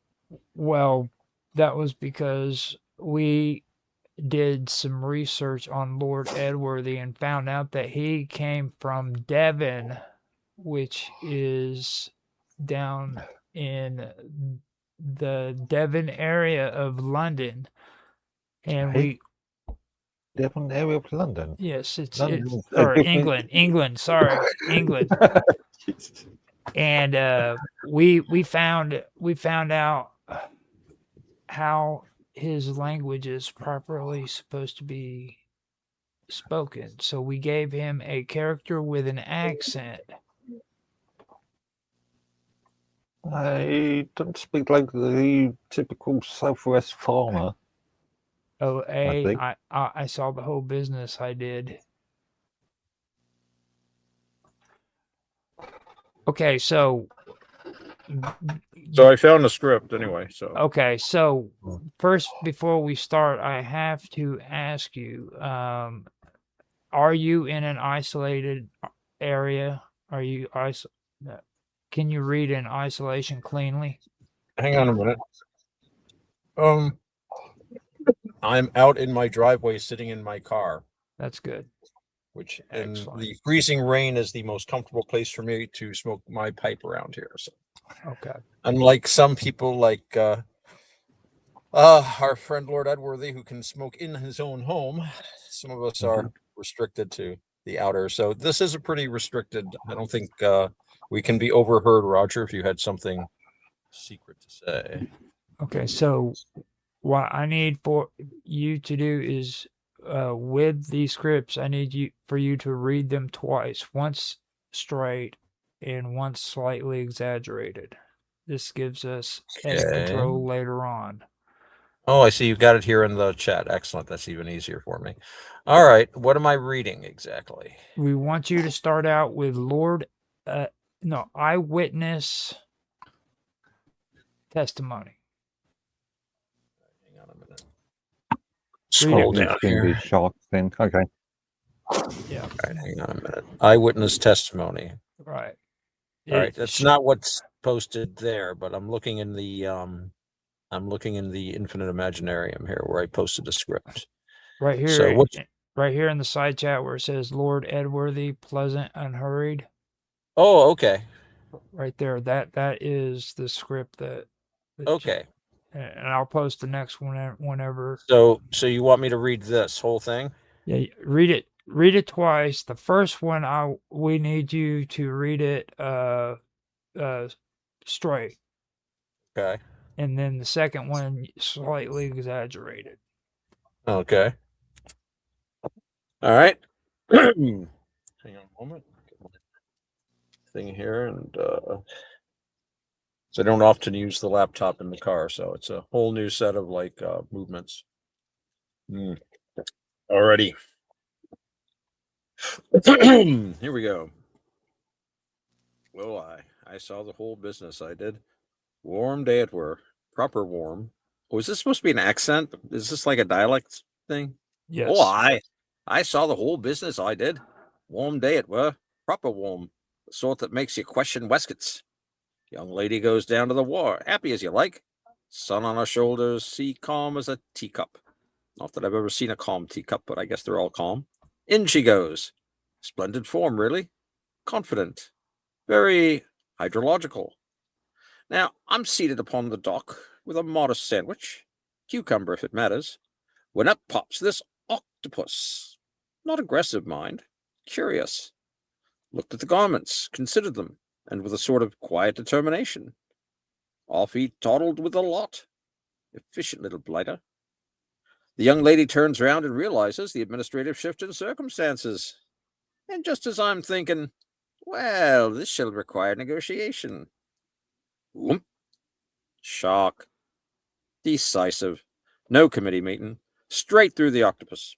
Speaker 1: Well, that was because we did some research on Lord Edworthy and found out that he came from Devon, which is down in the Devon area of London. And
Speaker 2: Devon area of London?
Speaker 1: Yes, it's or England. England, sorry. England. And we found out how his language is properly supposed to be spoken. So we gave him a character with an accent.
Speaker 2: I don't speak like the typical Southwest farmer.
Speaker 1: Oh, I saw the whole business. I did. Okay, so
Speaker 6: I found the script anyway. So
Speaker 1: okay, so first, before we start, I have to ask you: are you in an isolated area? Are you Can you read in isolation cleanly?
Speaker 6: Hang on a minute. I'm out in my driveway, sitting in my car.
Speaker 1: That's good.
Speaker 6: Which in the freezing rain is the most comfortable place for me to smoke my pipe around here. So,
Speaker 1: okay.
Speaker 6: Unlike some people, like our friend Lord Edworthy, who can smoke in his own home, some of us are restricted to the outer. So this is a pretty restricted. I don't think we can be overheard. Roger, if you had something secret to say.
Speaker 1: Okay, so what I need for you to do is, with these scripts, I need for you to read them twice, once straight and once slightly exaggerated. This gives us edit
Speaker 6: Okay.
Speaker 1: control later on.
Speaker 6: Oh, I see you've got it here in the chat. Excellent. That's even easier for me. All right. What am I reading exactly?
Speaker 1: We want you to start out with eyewitness testimony.
Speaker 6: Hang on a minute.
Speaker 1: Read
Speaker 6: Scroll
Speaker 1: it.
Speaker 6: down
Speaker 2: English
Speaker 6: here.
Speaker 2: shark thing. Okay.
Speaker 1: Yeah.
Speaker 6: All right, hang on a minute. Eyewitness testimony.
Speaker 1: Right.
Speaker 6: All right, that's not what's posted there, but I'm looking in the Infinite Imaginarium here where I posted a script.
Speaker 1: Right here.
Speaker 6: So what?
Speaker 1: Right here in the side chat where it says Lord Edworthy, pleasant, unhurried.
Speaker 6: Oh, okay.
Speaker 1: Right there. That is the script that
Speaker 6: Okay.
Speaker 1: And I'll post the next one whenever.
Speaker 6: So you want me to read this whole thing?
Speaker 1: Yeah, read it. Read it twice. The first one, we need you to read it straight.
Speaker 6: Okay.
Speaker 1: And then the second one, slightly exaggerated.
Speaker 6: Okay. All right. Hang on a moment. Get my thing here, and so I don't often use the laptop in the car, so it's a whole new set of movements. Alrighty. Here we go. Well, I saw the whole business. I did. Warm day it were, proper warm. Oh, is this supposed to be an accent? Is this like a dialect thing?
Speaker 1: Yes.
Speaker 6: Oh, I saw the whole business. I did. Warm day it were, proper warm, the sort that makes you question waistcoats. Young lady goes down to the war, happy as you like. Sun on her shoulders, sea calm as a teacup. Not that I've ever seen a calm teacup, but I guess they're all calm. In she goes. Splendid form, really. Confident. Very hydrological. Now, I'm seated upon the dock with a modest sandwich, cucumber if it matters, when up pops this octopus. Not aggressive, mind. Curious. Looked at the garments, considered them, and with a sort of quiet determination. Off he toddled with the lot. Efficient little blighter. The young lady turns round and realizes the administrative shift in circumstances. And just as I'm thinking, well, this shall require negotiation. Whoomp. Shock. Decisive. No committee meeting. Straight through the octopus.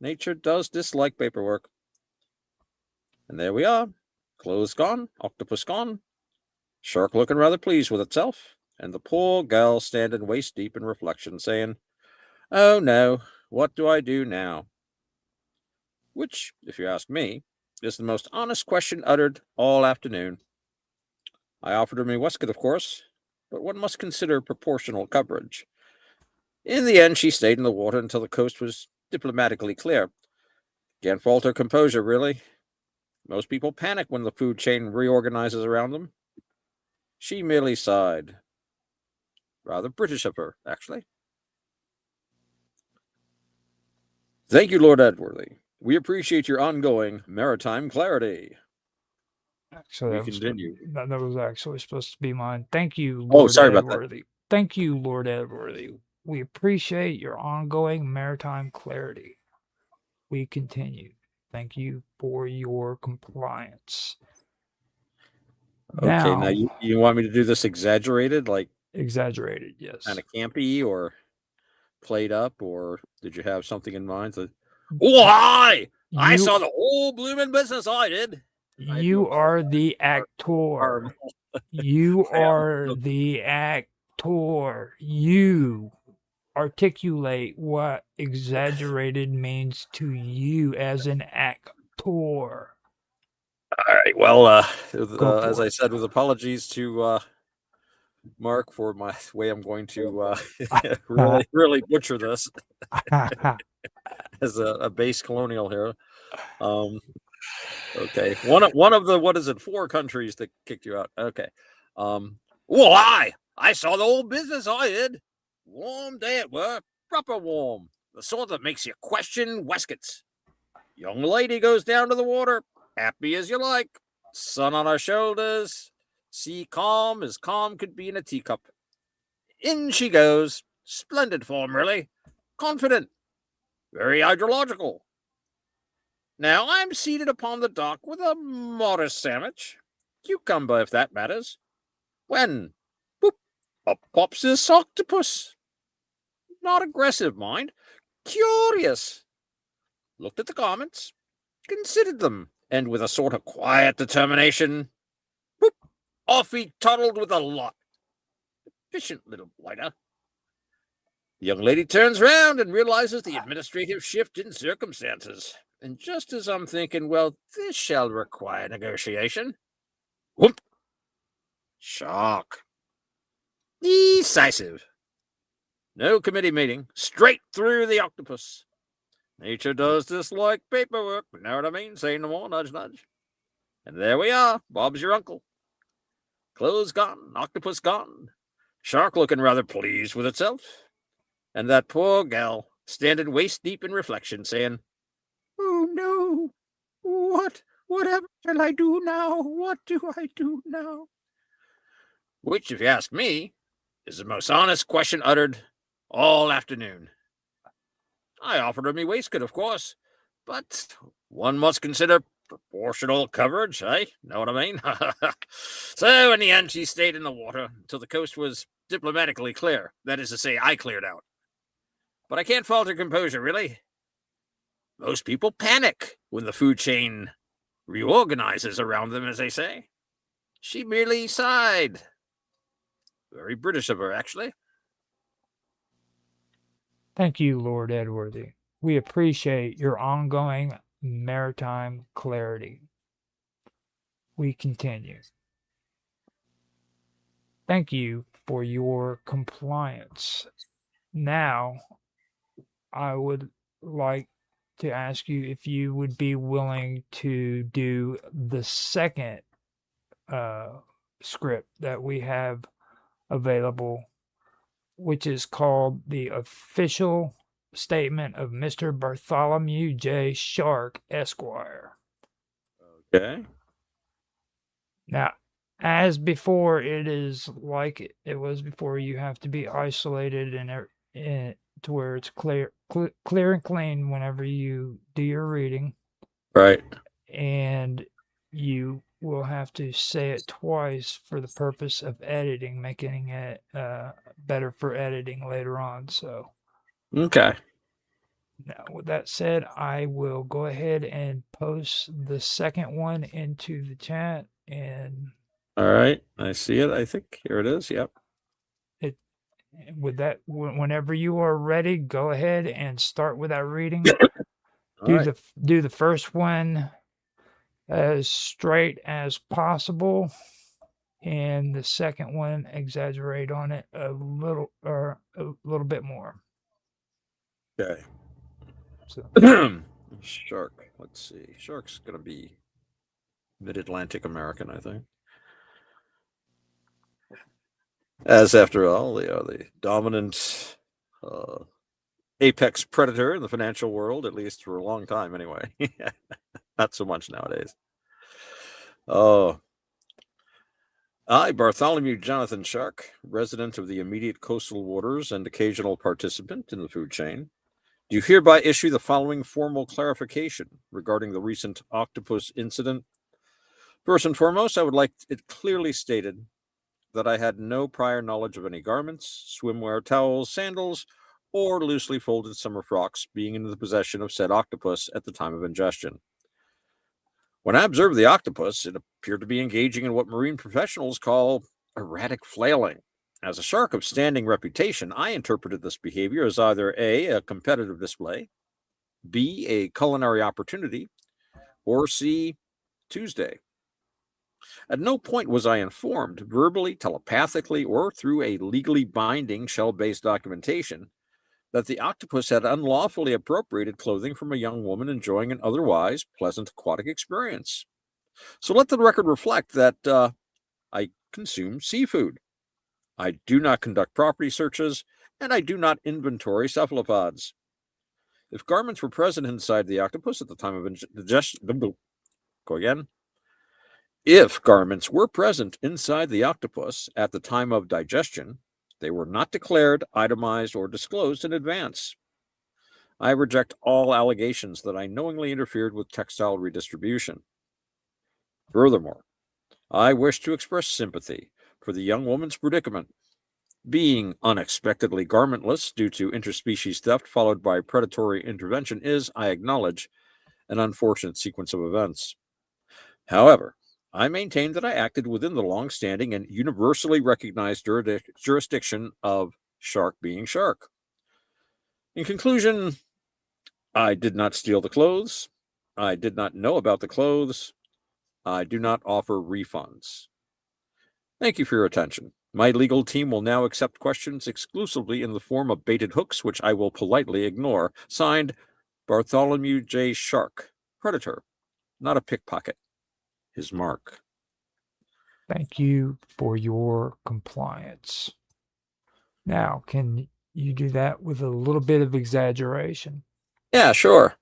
Speaker 6: Nature does dislike paperwork. And there we are. Clothes gone, octopus gone. Shark looking rather pleased with itself, and the poor gal standing waist deep in reflection, saying, "Oh no, what do I do now?" Which, if you ask me, is the most honest question uttered all afternoon. I offered her my waistcoat, of course, but one must consider proportional coverage. In the end, she stayed in the water until the coast was diplomatically clear. Can't fault her composure, really. Most people panic when the food chain reorganizes around them. She merely sighed. Rather British of her, actually. Thank you, Lord Edworthy. We appreciate your ongoing maritime clarity.
Speaker 1: Actually, that was actually supposed to be mine. Thank you, Lord Edworthy. Thank you, Lord Edworthy. We appreciate your ongoing maritime clarity. We continue. Thank you for your compliance.
Speaker 6: Okay, now you want me to do this exaggerated,
Speaker 1: exaggerated, yes.
Speaker 6: Kind of campy or played up, or did you have something in mind? Why? I saw the whole blooming business. I did.
Speaker 1: You are the actor. You are the actor. You articulate what exaggerated means to you as an actor. All
Speaker 6: right. Well, as I said, with apologies to Mark for my way, I'm going to really butcher this as a base colonial here. Okay, one of the 4 countries that kicked you out. Okay, well, I saw the whole business. I did. Warm day at work, proper warm, the sort that makes you question waistcoats. Young lady goes down to the water, happy as you like. Sun on her shoulders, sea calm as calm could be in a teacup. In she goes, Splendid form, really. Confident. Very hydrological. Now I'm seated upon the dock with a modest sandwich. Cucumber, if that matters. When, boop, up pops this octopus. Not aggressive, mind. Curious. Looked at the garments, considered them, and with a sort of quiet determination, boop, off he toddled with a lot. Efficient little blighter. The young lady turns round and realizes the administrative shift in circumstances. And just as I'm thinking, well, this shall require negotiation, whoop, shock. Decisive. No committee meeting, straight through the octopus. Nature does this like paperwork, you know what I mean? Say no more, nudge, nudge. And there we are, Bob's your uncle. Clothes gone, octopus gone, shark looking rather pleased with itself. And that poor gal, standing waist deep in reflection, saying, "Oh no, whatever shall I do now? What do I do now?" Which, if you ask me, is the most honest question uttered all afternoon. I offered her me waistcoat, of course, but one must consider proportional coverage, eh? Know what I mean? So in the end, she stayed in the water until the coast was diplomatically clear. That is to say, I cleared out. But I can't fault her composure, really. Most people panic when the food chain reorganizes around them, as they say. She merely sighed. Very British of her, actually.
Speaker 1: Thank you, Lord Edworthy. We appreciate your ongoing maritime clarity. We continue. Thank you for your compliance. Now, I would like to ask you if you would be willing to do the second script that we have available, which is called The Official Statement of Mr. Bartholomew J. Shark, Esquire.
Speaker 6: Okay.
Speaker 1: Now, as before, it is like it was before. You have to be isolated and to where it's clear and clean whenever you do your reading.
Speaker 6: Right.
Speaker 1: And you will have to say it twice for the purpose of editing, making it better for editing later on. So,
Speaker 6: okay.
Speaker 1: Now, with that said, I will go ahead and post the second one into the chat. And
Speaker 6: all right, I see it. I think here it is. Yep.
Speaker 1: With that, whenever you are ready, go ahead and start with that reading. Do the first one as straight as possible, and the second one exaggerate on it a little bit more.
Speaker 6: Okay.
Speaker 1: So
Speaker 6: Shark. Let's see. Shark's gonna be mid-Atlantic American, I think. As after all, they are the dominant apex predator in the financial world, at least for a long time anyway. Not so much nowadays. Oh. I, Bartholomew Jonathan Shark, resident of the immediate coastal waters and occasional participant in the food chain, do hereby issue the following formal clarification regarding the recent octopus incident. First and foremost, I would like it clearly stated that I had no prior knowledge of any garments, swimwear, towels, sandals, or loosely folded summer frocks being in the possession of said octopus at the time of ingestion. When I observed the octopus, it appeared to be engaging in what marine professionals call erratic flailing. As a shark of standing reputation, I interpreted this behavior as either A, a competitive display, B, a culinary opportunity, or C, Tuesday. At no point was I informed, verbally, telepathically, or through a legally binding shell-based documentation, that the octopus had unlawfully appropriated clothing from a young woman enjoying an otherwise pleasant aquatic experience. So let the record reflect that I consume seafood. I do not conduct property searches, and I do not inventory cephalopods. If garments were present inside the octopus at the time of ingestion, go again. If garments were present inside the octopus at the time of digestion, They were not declared, itemized, or disclosed in advance. I reject all allegations that I knowingly interfered with textile redistribution. Furthermore, I wish to express sympathy for the young woman's predicament. Being unexpectedly garmentless due to interspecies theft followed by predatory intervention is, I acknowledge, an unfortunate sequence of events. However, I maintain that I acted within the long-standing and universally recognized jurisdiction of shark being shark. In conclusion, I did not steal the clothes. I did not know about the clothes. I do not offer refunds. Thank you for your attention. My legal team will now accept questions exclusively in the form of baited hooks, which I will politely ignore. Signed, Bartholomew J. Shark, Predator, not a pickpocket. His mark.
Speaker 1: Thank you for your compliance. Now, can you do that with a little bit of exaggeration?
Speaker 6: Yeah, sure.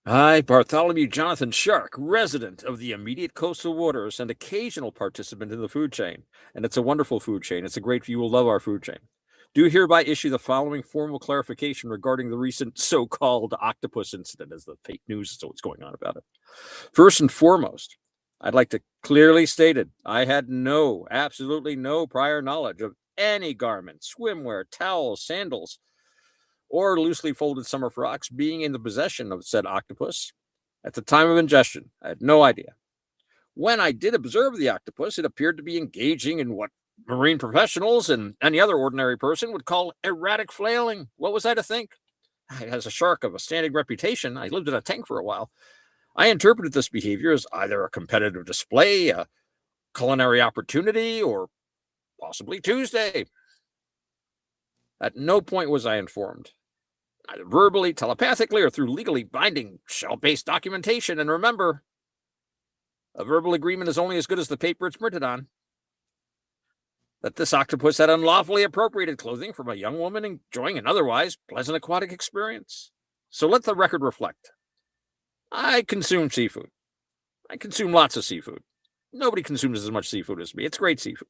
Speaker 6: I, Bartholomew Jonathan Shark, resident of the immediate coastal waters and occasional participant in the food chain. And it's a wonderful food chain. It's a great, you will love our food chain. Do hereby issue the following formal clarification regarding the recent so-called octopus incident, as the fake news is what's going on about it. First and foremost, I'd like to clearly state it. I had absolutely no prior knowledge of any garment, swimwear, towels, sandals, or loosely folded summer frocks being in the possession of said octopus at the time of ingestion. I had no idea. When I did observe the octopus, it appeared to be engaging in what marine professionals and any other ordinary person would call erratic flailing. What was I to think? As a shark of a standing reputation, I lived in a tank for a while. I interpreted this behavior as either a competitive display, a culinary opportunity, or possibly Tuesday. At no point was I informed, either verbally, telepathically, or through legally binding shell-based documentation. And remember, a verbal agreement is only as good as the paper it's printed on, that this octopus had unlawfully appropriated clothing from a young woman enjoying an otherwise pleasant aquatic experience. So let the record reflect. I consume seafood. I consume lots of seafood. Nobody consumes as much seafood as me. It's great seafood.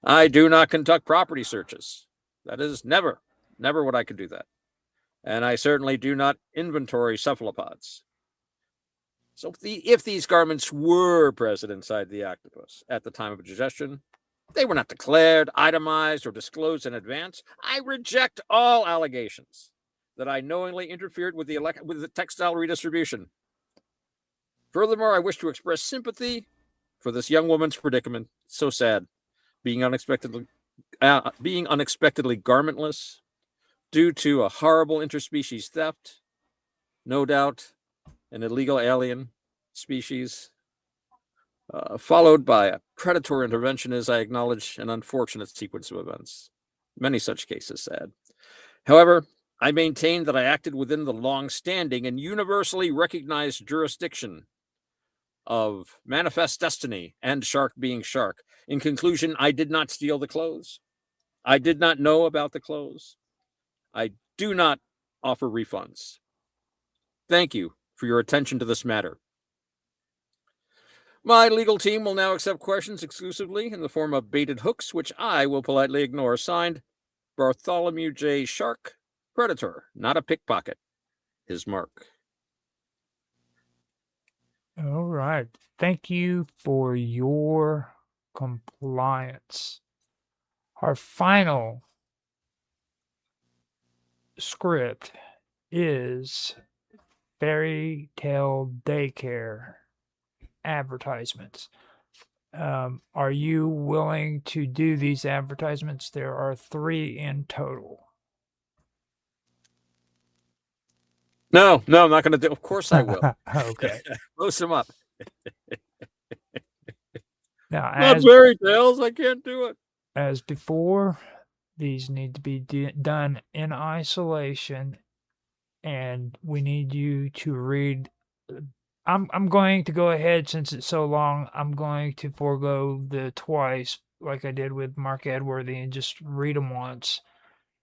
Speaker 6: I do not conduct property searches. That is never would I could do that. And I certainly do not inventory cephalopods. So if these garments were present inside the octopus at the time of digestion, they were not declared, itemized, or disclosed in advance. I reject all allegations that I knowingly interfered with the textile redistribution. Furthermore, I wish to express sympathy for this young woman's predicament. It's so sad, being unexpectedly garmentless due to a horrible interspecies theft, no doubt an illegal alien species, followed by a predatory intervention is, I acknowledge, an unfortunate sequence of events. Many such cases sad. However, I maintain that I acted within the long-standing and universally recognized jurisdiction of manifest destiny and shark being shark. In conclusion, I did not steal the clothes. I did not know about the clothes. I do not offer refunds. Thank you for your attention to this matter. My legal team will now accept questions exclusively in the form of baited hooks, which I will politely ignore. Signed, Bartholomew J. Shark, Predator, not a pickpocket. His mark.
Speaker 1: All right. Thank you for your compliance. Our final script is fairy tale daycare advertisements. Are you willing to do these advertisements? There are 3 in total.
Speaker 6: No, I'm not going to do. Of course I will.
Speaker 1: Okay.
Speaker 6: Close them up.
Speaker 1: Now,
Speaker 6: not fairy tales. I can't do it.
Speaker 1: As before, these need to be done in isolation, and we need you to read. I'm going to go ahead, since it's so long, I'm going to forego the twice like I did with Mark Edworthy and just read them once,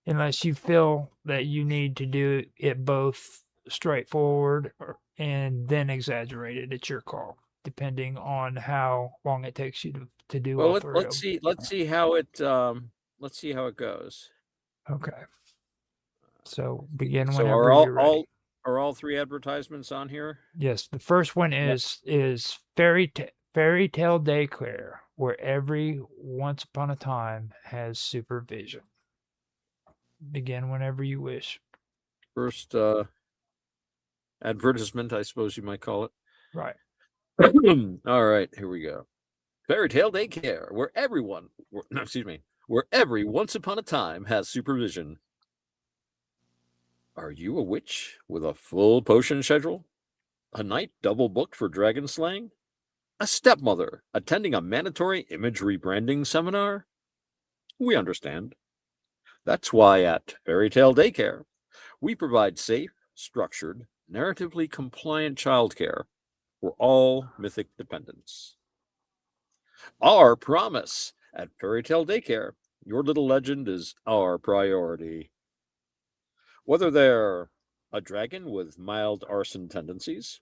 Speaker 1: unless you feel that you need to do it both straightforward and then exaggerated. It's your call, depending on how long it takes you to do all 3
Speaker 6: let's see how it let's see how it goes.
Speaker 1: Okay. So begin
Speaker 6: So
Speaker 1: whenever
Speaker 6: are
Speaker 1: you're ready.
Speaker 6: are all three advertisements on here?
Speaker 1: Yes, the first one is fairy tale daycare, where every once upon a time has supervision. Begin whenever you wish.
Speaker 6: First advertisement, I suppose you might call it.
Speaker 1: Right.
Speaker 6: All right, here we go. Fairy tale daycare, where where every once upon a time has supervision. Are you a witch with a full potion schedule? A night double booked for dragon slaying? A stepmother attending a mandatory imagery branding seminar? We understand. That's why at Fairy Tale Daycare, we provide safe, structured, narratively compliant childcare for all mythic dependents. Our promise at Fairy Tale Daycare, your little legend is our priority. Whether they're a dragon with mild arson tendencies,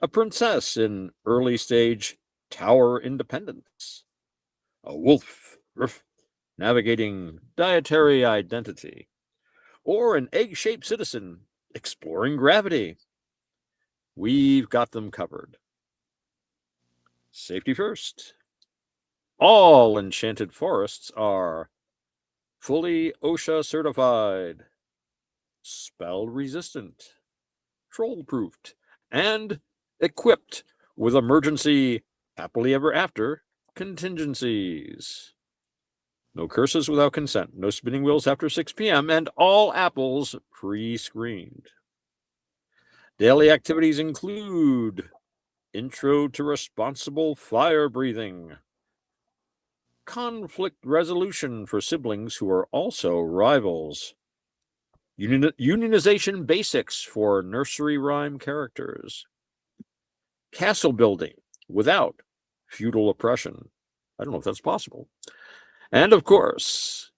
Speaker 6: a princess in early stage tower independence, a wolf navigating dietary identity, or an egg-shaped citizen exploring gravity, we've got them covered. Safety first. All enchanted forests are fully OSHA certified, spell resistant, troll proofed, and equipped with emergency happily ever after contingencies. No curses without consent, no spinning wheels after 6 p.m., and all apples pre-screened. Daily activities include intro to responsible fire breathing, conflict resolution for siblings who are also rivals, unionization basics for nursery rhyme characters, castle building without feudal oppression. I don't know if that's possible. And of course,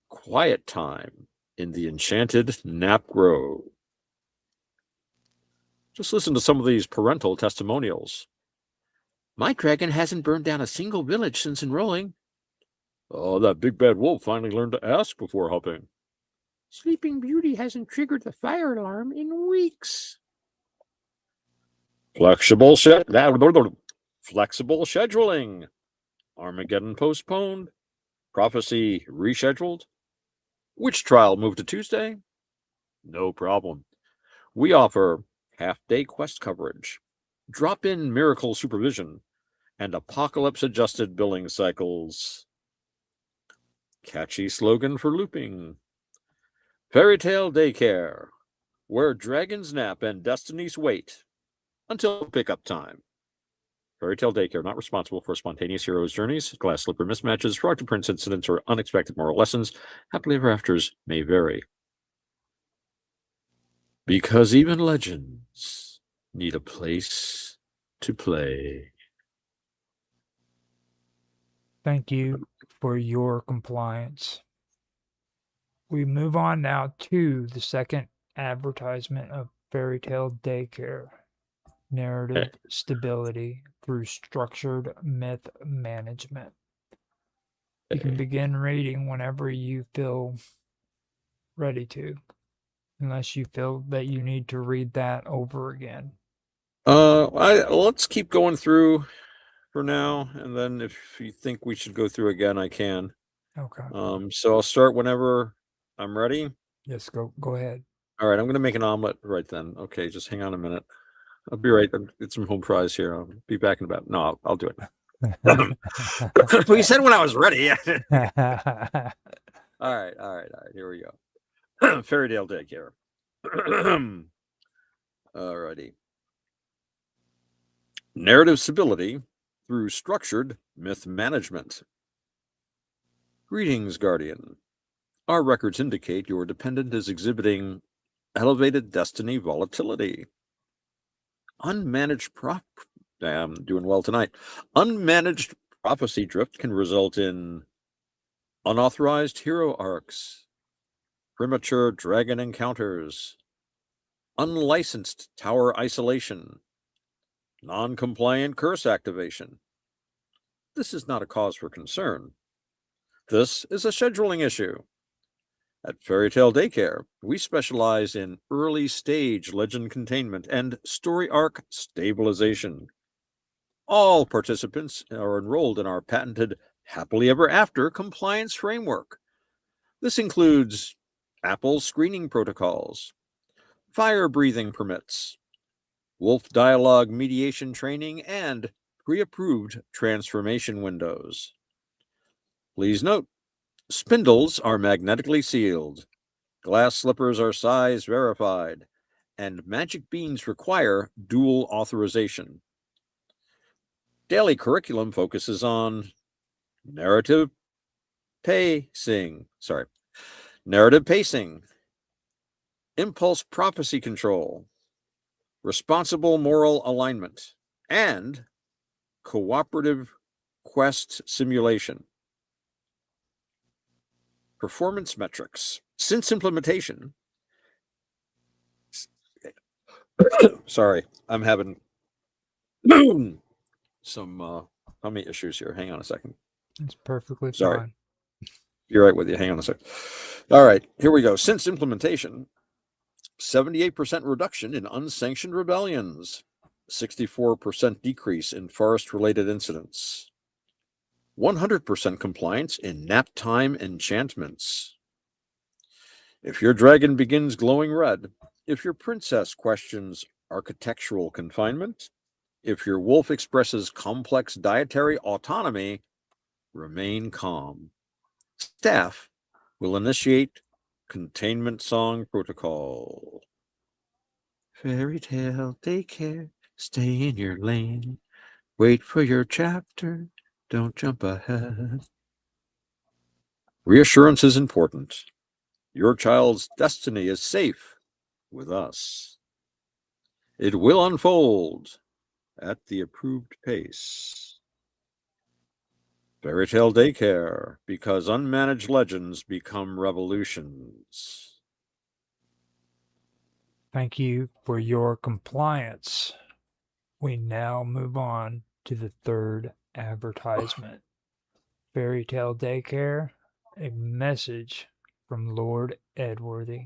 Speaker 6: quiet time in the enchanted Nap Grove. Just listen to some of these parental testimonials. My dragon hasn't burned down a single village since enrolling. Oh, that big bad wolf finally learned to ask before hopping. Sleeping Beauty hasn't triggered the fire alarm in weeks. Flexible scheduling. Armageddon postponed. Prophecy rescheduled. Witch trial moved to Tuesday. No problem. We offer half-day quest coverage, drop-in miracle supervision, and apocalypse-adjusted billing cycles. Catchy slogan for looping. Fairy Tale Daycare, where dragons nap and destinies wait until pickup time. Fairy Tale Daycare, not responsible for spontaneous heroes' journeys, glass slipper mismatches, frog to prince incidents, or unexpected moral lessons. Happily ever afters may vary. Because even legends need a place to play.
Speaker 1: Thank you for your compliance. We move on now to the second advertisement of Fairy Tale Daycare. Narrative stability through structured myth management. You can begin reading whenever you feel ready to, unless you feel that you need to read that over again.
Speaker 6: Let's keep going through for now, and then if you think we should go through again, I can.
Speaker 1: Okay.
Speaker 6: So I'll start whenever I'm ready.
Speaker 1: Yes, go ahead.
Speaker 6: All right, I'm gonna make an omelet right then. Okay, just hang on a minute. I'll be right. Get some home fries here. I'll be back in about. No, I'll do it. Well, you said when I was ready. All right. Here we go. Fairy Tale Daycare. Alrighty. Narrative stability through structured myth management. Greetings, Guardian. Our records indicate your dependent is exhibiting elevated destiny volatility. Unmanaged doing well tonight. Unmanaged prophecy drift can result in unauthorized hero arcs, premature dragon encounters, unlicensed tower isolation, non-compliant curse activation. This is not a cause for concern. This is a scheduling issue. At Fairy Tale Daycare, we specialize in early stage legend containment and story arc stabilization. All participants are enrolled in our patented Happily Ever After compliance framework. This includes Apple screening protocols, fire breathing permits, wolf dialogue mediation training, and pre-approved transformation windows. Please note, spindles are magnetically sealed, glass slippers are size verified, and magic beans require dual authorization. Daily curriculum focuses on narrative pacing, impulse prophecy control, responsible moral alignment, and cooperative quest simulation. Performance metrics. Since implementation, sorry, I'm having some tummy issues here. Hang on a second.
Speaker 1: It's perfectly
Speaker 6: Sorry.
Speaker 1: fine.
Speaker 6: You're right with you. Hang on a second. All right, here we go. Since implementation, 78% reduction in unsanctioned rebellions, 64% decrease in forest-related incidents, 100% compliance in nap time enchantments. If your dragon begins glowing red, if your princess questions architectural confinement, if your wolf expresses complex dietary autonomy, remain calm. Staff will initiate containment song protocol. Fairy Tale Daycare, stay in your lane. Wait for your chapter, don't jump ahead. Reassurance is important. Your child's destiny is safe with us. It will unfold at the approved pace. Fairy Tale Daycare, because unmanaged legends become revolutions.
Speaker 1: Thank you for your compliance. We now move on to the third advertisement. Fairy Tale Daycare, a message from Lord Edworthy.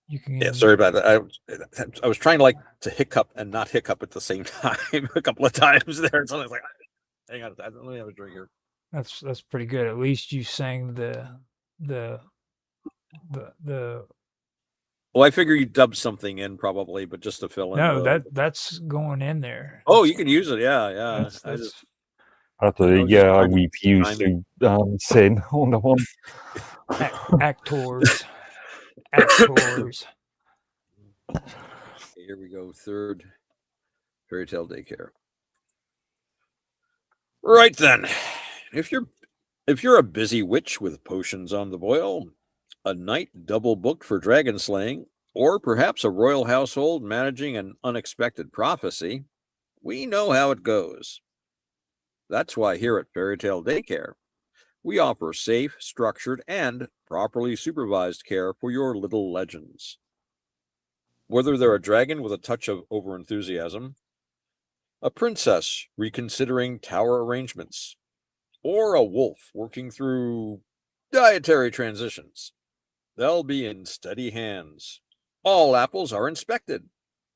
Speaker 1: You can.
Speaker 6: Yeah, sorry about that. I was trying to hiccup and not hiccup at the same time a couple of times there. So I was like, hang on, let me have a drink here.
Speaker 1: That's pretty good. At least you sang the.
Speaker 6: Well, I figure you dubbed something in probably, but just to fill in.
Speaker 1: No, that's going in there.
Speaker 6: Oh, you can use it. Yeah.
Speaker 2: I refuse to sing on the one.
Speaker 1: Actors.
Speaker 6: Here we go. Third Fairy Tale Daycare. Right then, if you're a busy witch with potions on the boil, a night double booked for dragon slaying, or perhaps a royal household managing an unexpected prophecy, we know how it goes. That's why here at Fairy Tale Daycare, we offer safe, structured, and properly supervised care for your little legends. Whether they're a dragon with a touch of overenthusiasm, a princess reconsidering tower arrangements, or a wolf working through dietary transitions, they'll be in steady hands. All apples are inspected,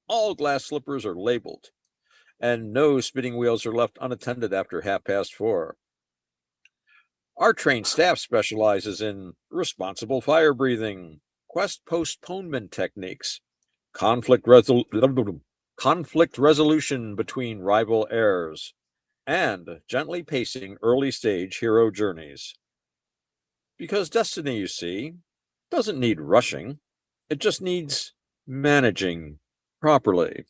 Speaker 6: all glass slippers are labeled, and no spinning wheels are left unattended after 4:30. Our trained staff specializes in responsible fire breathing, quest postponement techniques, conflict resolution between rival heirs, and gently pacing early stage hero journeys. Because destiny, you see, doesn't need rushing. It just needs managing properly.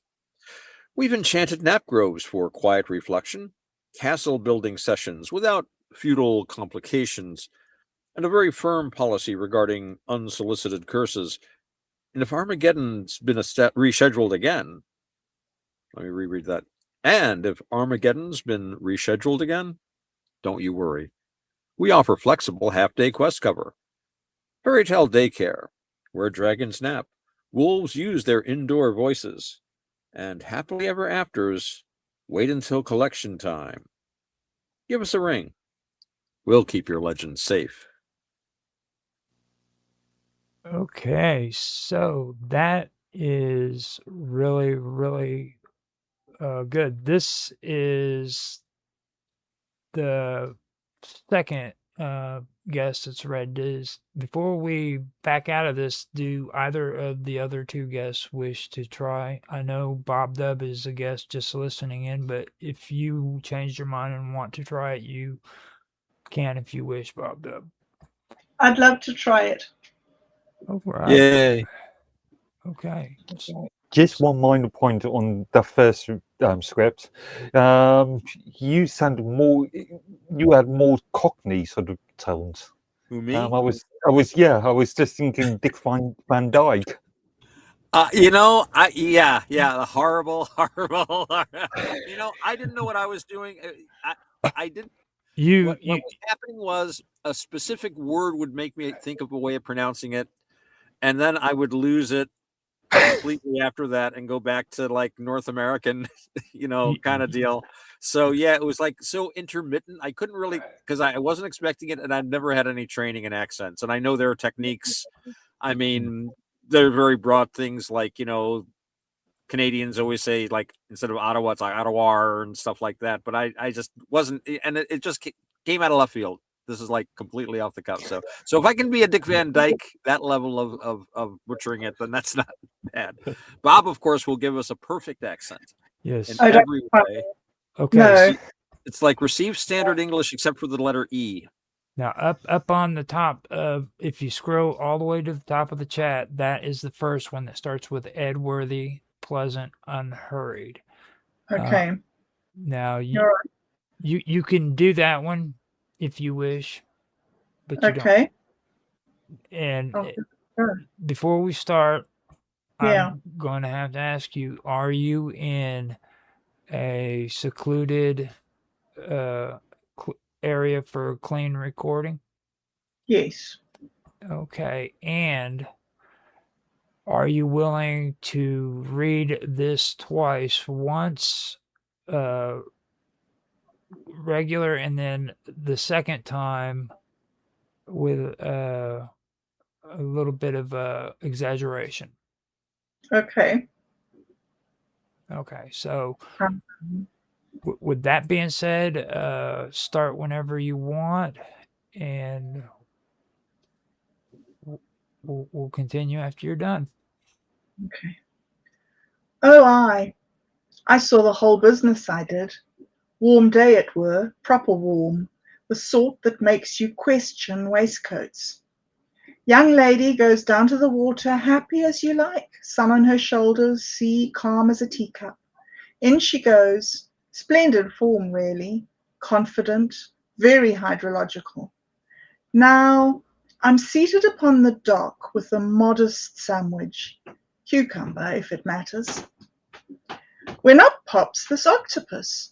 Speaker 6: We've enchanted nap groves for quiet reflection, castle building sessions without feudal complications, and a very firm policy regarding unsolicited curses. And if Armageddon's been rescheduled again, let me reread that. And if Armageddon's been rescheduled again, don't you worry. We offer flexible half-day quest cover. Fairy Tale Daycare, where dragons nap, wolves use their indoor voices, and happily ever afters wait until collection time. Give us a ring. We'll keep your legend safe.
Speaker 1: Okay, so that is really, really good. This is the second guest that's read this. Before we back out of this, do either of the other two guests wish to try? I know Bob Dub is a guest just listening in, but if you changed your mind and want to try it, you can if you wish, Bob Dub.
Speaker 3: I'd love to try it.
Speaker 1: All right.
Speaker 6: Yay.
Speaker 1: Okay.
Speaker 2: Just one minor point on the first script. You sounded more. You had more Cockney sort of tones.
Speaker 6: Who, me?
Speaker 2: I was just thinking Dick Van Dyke.
Speaker 6: The horrible. I didn't know what I was doing. I didn't. What was happening was a specific word would make me think of a way of pronouncing it, and then I would lose it completely after that and go back to like North American, kind of deal. So yeah, it was like so intermittent. I couldn't really, because I wasn't expecting it, and I've never had any training in accents, and I know there are techniques. I mean, they're very broad things like, Canadians always say, like, instead of Ottawa, it's like Ottawa and stuff like that. But I just wasn't, and it just came out of left field. This is like completely off the cuff. So if I can be a Dick Van Dyke, that level of butchering it, then that's not bad. Bob, of course, will give us a perfect accent.
Speaker 1: Yes.
Speaker 6: In every way.
Speaker 1: Okay.
Speaker 3: No.
Speaker 6: It's like receive standard English except for the letter E.
Speaker 1: Now, up on the top, if you scroll all the way to the top of the chat, that is the first one that starts with Edworthy, pleasant, unhurried.
Speaker 3: Okay.
Speaker 1: Now, you can do that one if you wish, but you don't. And before we start, I'm going to have to ask you, are you in a secluded area for clean recording?
Speaker 3: Yes.
Speaker 1: Okay. And are you willing to read this twice? Once regular, and then the second time with a little bit of exaggeration?
Speaker 3: Okay.
Speaker 1: Okay. So with that being said, start whenever you want, and we'll continue after you're done.
Speaker 3: Okay. Oh, I saw the whole business, I did. Warm day it were, proper warm, the sort that makes you question waistcoats. Young lady goes down to the water, happy as you like, sun on her shoulders, sea calm as a teacup. In she goes, splendid form really, confident, very hydrological. Now, I'm seated upon the dock with a modest sandwich, cucumber if it matters, when up pops this octopus,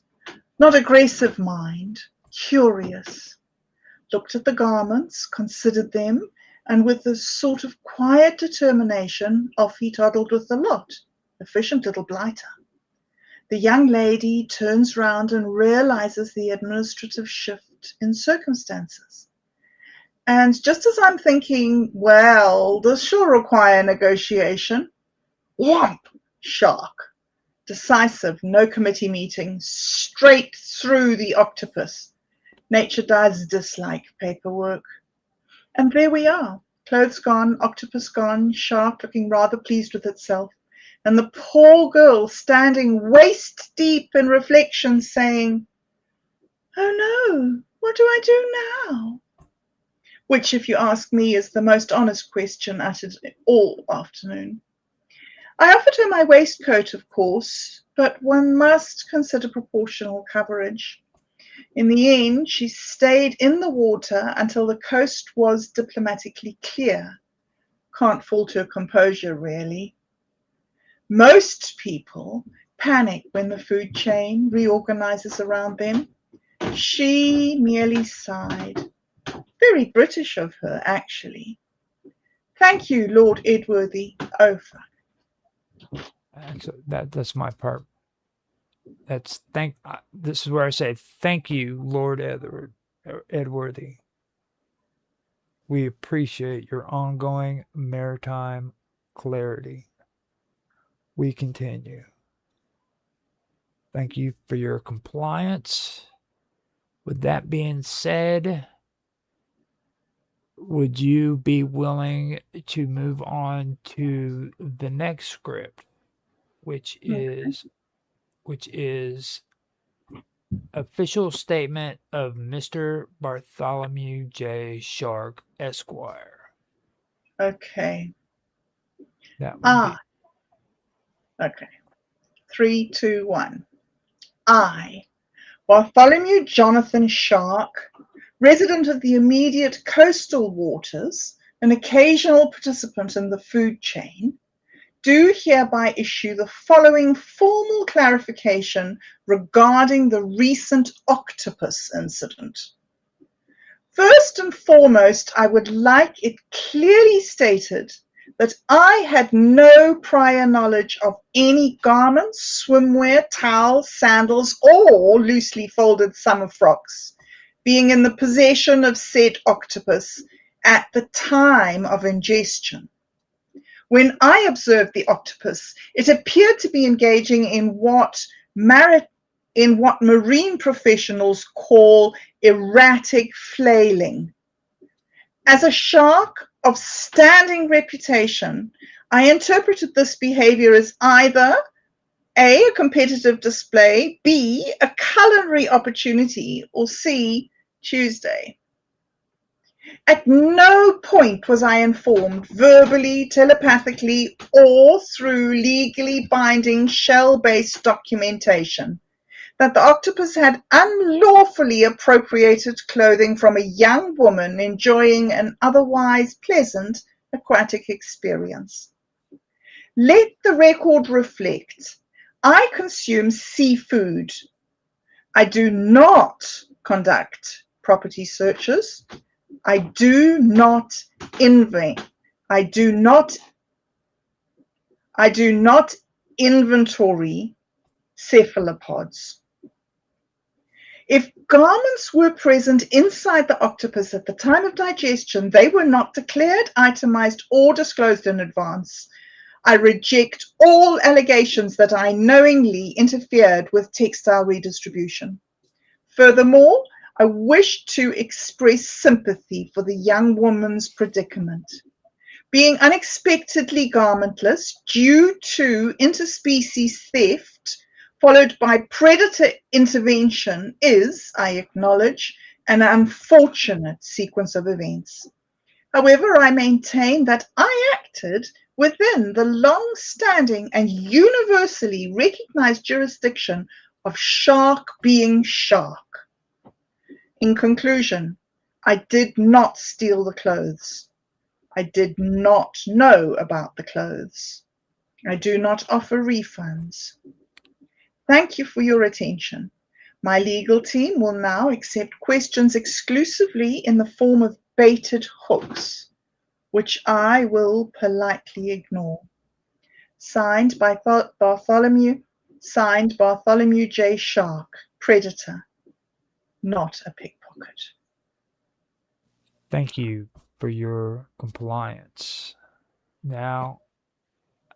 Speaker 3: not aggressive mind, curious. Looked at the garments, considered them, and with a sort of quiet determination, off he toddled with the lot, efficient little blighter. The young lady turns round and realizes the administrative shift in circumstances. And just as I'm thinking, well, this shall require negotiation, whomp, shark. Decisive, no committee meeting, straight through the octopus. Nature does dislike paperwork. And there we are, clothes gone, octopus gone, shark looking rather pleased with itself, and the poor girl standing waist deep in reflection saying, oh no, what do I do now? Which, if you ask me, is the most honest question uttered all afternoon. I offered her my waistcoat, of course, but one must consider proportional coverage. In the end, she stayed in the water until the coast was diplomatically clear. Can't fault her composure, really. Most people panic when the food chain reorganizes around them. She merely sighed. Very British of her, actually. Thank you, Lord Edworthy. Oh, fuck.
Speaker 1: Actually, that's my part. This is where I say thank you, Lord Edward. Edworthy. We appreciate your ongoing maritime clarity. We continue. Thank you for your compliance. With that being said, would you be willing to move on to the next script, which is official statement of Mr. Bartholomew J. Shark, Esquire.
Speaker 3: Okay.
Speaker 1: That would be
Speaker 3: Okay. 3, 2, 1. I, Bartholomew Jonathan Shark, resident of the immediate coastal waters, an occasional participant in the food chain, do hereby issue the following formal clarification regarding the recent octopus incident. First and foremost, I would like it clearly stated that I had no prior knowledge of any garments, swimwear, towels, sandals, or loosely folded summer frocks being in the possession of said octopus at the time of ingestion. When I observed the octopus, it appeared to be engaging in what marine professionals call erratic flailing. As a shark of standing reputation, I interpreted this behavior as either A, a competitive display, B, a culinary opportunity, or C, Tuesday. At no point was I informed, verbally, telepathically, or through legally binding shell-based documentation, that the octopus had unlawfully appropriated clothing from a young woman enjoying an otherwise pleasant aquatic experience. Let the record reflect, I consume seafood. I do not conduct property searches. I do not inventory cephalopods. If garments were present inside the octopus at the time of digestion, they were not declared, itemized, or disclosed in advance. I reject all allegations that I knowingly interfered with textile redistribution. Furthermore, I wish to express sympathy for the young woman's predicament. Being unexpectedly garmentless due to interspecies theft, followed by predator intervention, is, I acknowledge, an unfortunate sequence of events. However, I maintain that I acted within the long-standing and universally recognized jurisdiction of shark being shark. In conclusion, I did not steal the clothes. I did not know about the clothes. I do not offer refunds. Thank you for your attention. My legal team will now accept questions exclusively in the form of baited hooks, which I will politely ignore. Signed Bartholomew J. Shark, Predator, not a pickpocket.
Speaker 1: Thank you for your compliance. Now,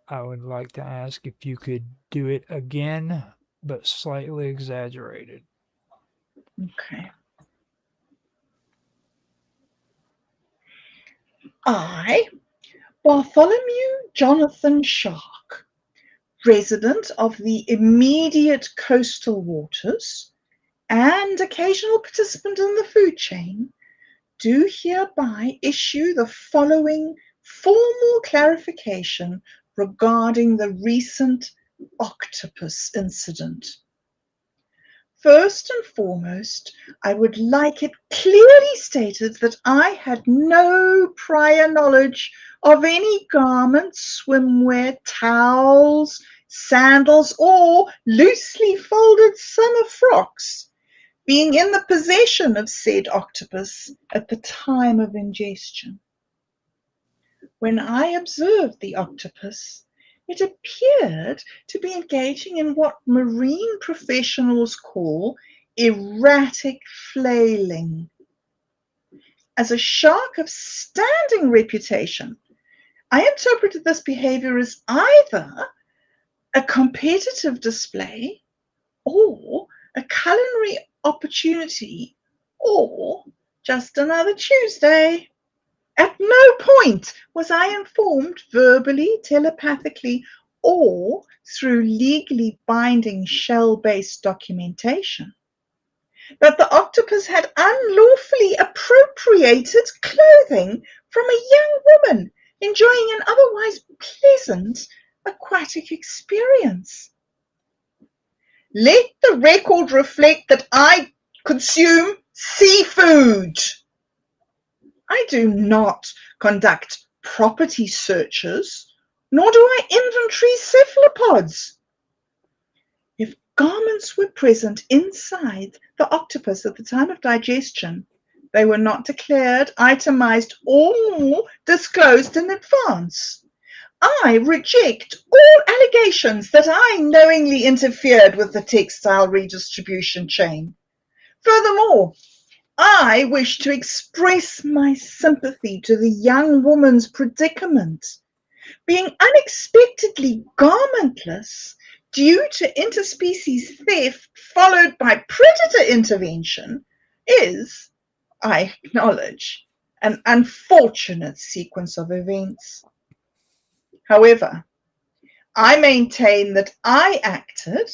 Speaker 1: I would like to ask if you could do it again, but slightly exaggerated.
Speaker 3: Okay. I, Bartholomew Jonathan Shark, resident of the immediate coastal waters and occasional participant in the food chain, do hereby issue the following formal clarification regarding the recent octopus incident. First and foremost, I would like it clearly stated that I had no prior knowledge of any garments, swimwear, towels, sandals, or loosely folded summer frocks being in the possession of said octopus at the time of ingestion. When I observed the octopus, it appeared to be engaging in what marine professionals call erratic flailing. as a shark of standing reputation, I interpreted this behavior as either a competitive display or a culinary opportunity or just another Tuesday. At no point was I informed verbally, telepathically, or through legally binding shell-based documentation that the octopus had unlawfully appropriated clothing from a young woman enjoying an otherwise pleasant aquatic experience. Let the record reflect that I consume seafood. I do not conduct property searches, nor do I inventory cephalopods. If garments were present inside the octopus at the time of digestion, they were not declared, itemized, or disclosed in advance. I reject all allegations that I knowingly interfered with the textile redistribution chain. Furthermore, I wish to express my sympathy to the young woman's predicament. Being unexpectedly garmentless due to interspecies theft followed by predator intervention is, I acknowledge, an unfortunate sequence of events. However, I maintain that I acted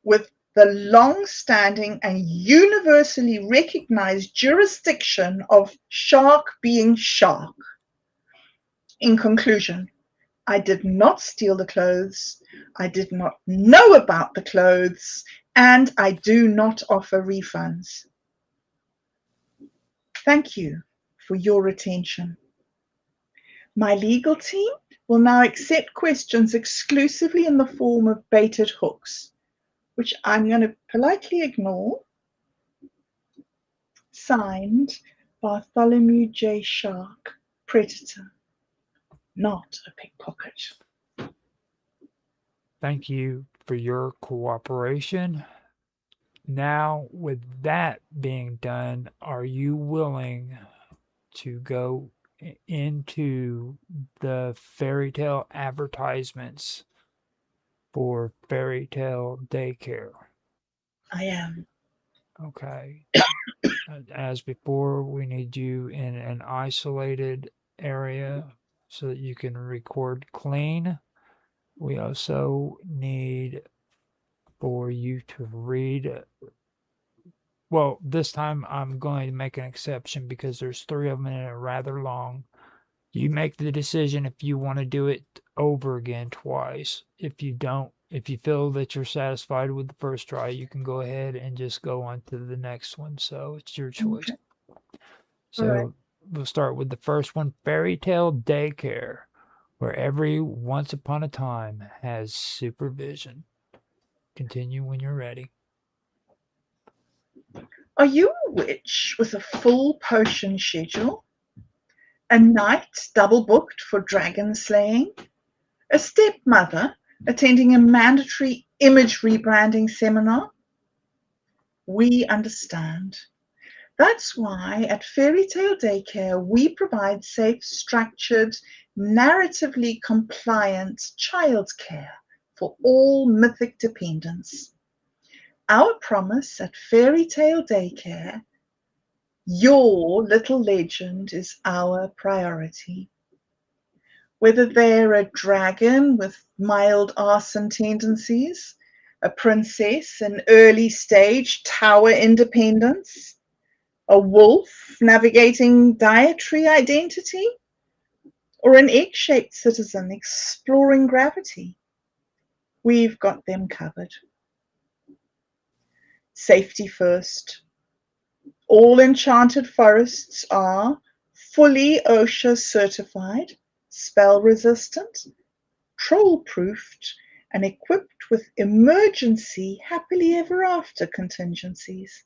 Speaker 3: with the long-standing and universally recognized jurisdiction of shark being shark. In conclusion, I did not steal the clothes, I did not know about the clothes, and I do not offer refunds. Thank you for your attention. My legal team will now accept questions exclusively in the form of baited hooks, which I'm going to politely ignore. Signed, Bartholomew J. Shark, Predator, not a pickpocket.
Speaker 1: Thank you for your cooperation. Now, with that being done, are you willing to go into the fairy tale advertisements for fairy tale daycare?
Speaker 3: I am.
Speaker 1: Okay. As before, we need you in an isolated area so that you can record clean. We also need for you to read. Well, this time I'm going to make an exception because there's 3 of them and they're rather long. You make the decision if you want to do it over again twice. If you don't, if you feel that you're satisfied with the first try, you can go ahead and just go on to the next one. So it's your choice.
Speaker 3: Okay.
Speaker 1: So
Speaker 3: Right.
Speaker 1: we'll start with the first one, Fairy Tale Daycare, where every once upon a time has supervision. Continue when you're ready.
Speaker 3: Are you a witch with a full potion schedule? A knight double booked for dragon slaying? A stepmother attending a mandatory image rebranding seminar? We understand. That's why at Fairy Tale Daycare we provide safe, structured, narratively compliant childcare for all mythic dependents. Our promise at Fairy Tale Daycare: your little legend is our priority. Whether they're a dragon with mild arson tendencies, a princess in early stage tower independence, a wolf navigating dietary identity, or an egg-shaped citizen exploring gravity, we've got them covered. Safety first. All enchanted forests are fully OSHA certified, spell resistant, troll proofed, and equipped with emergency happily ever after contingencies.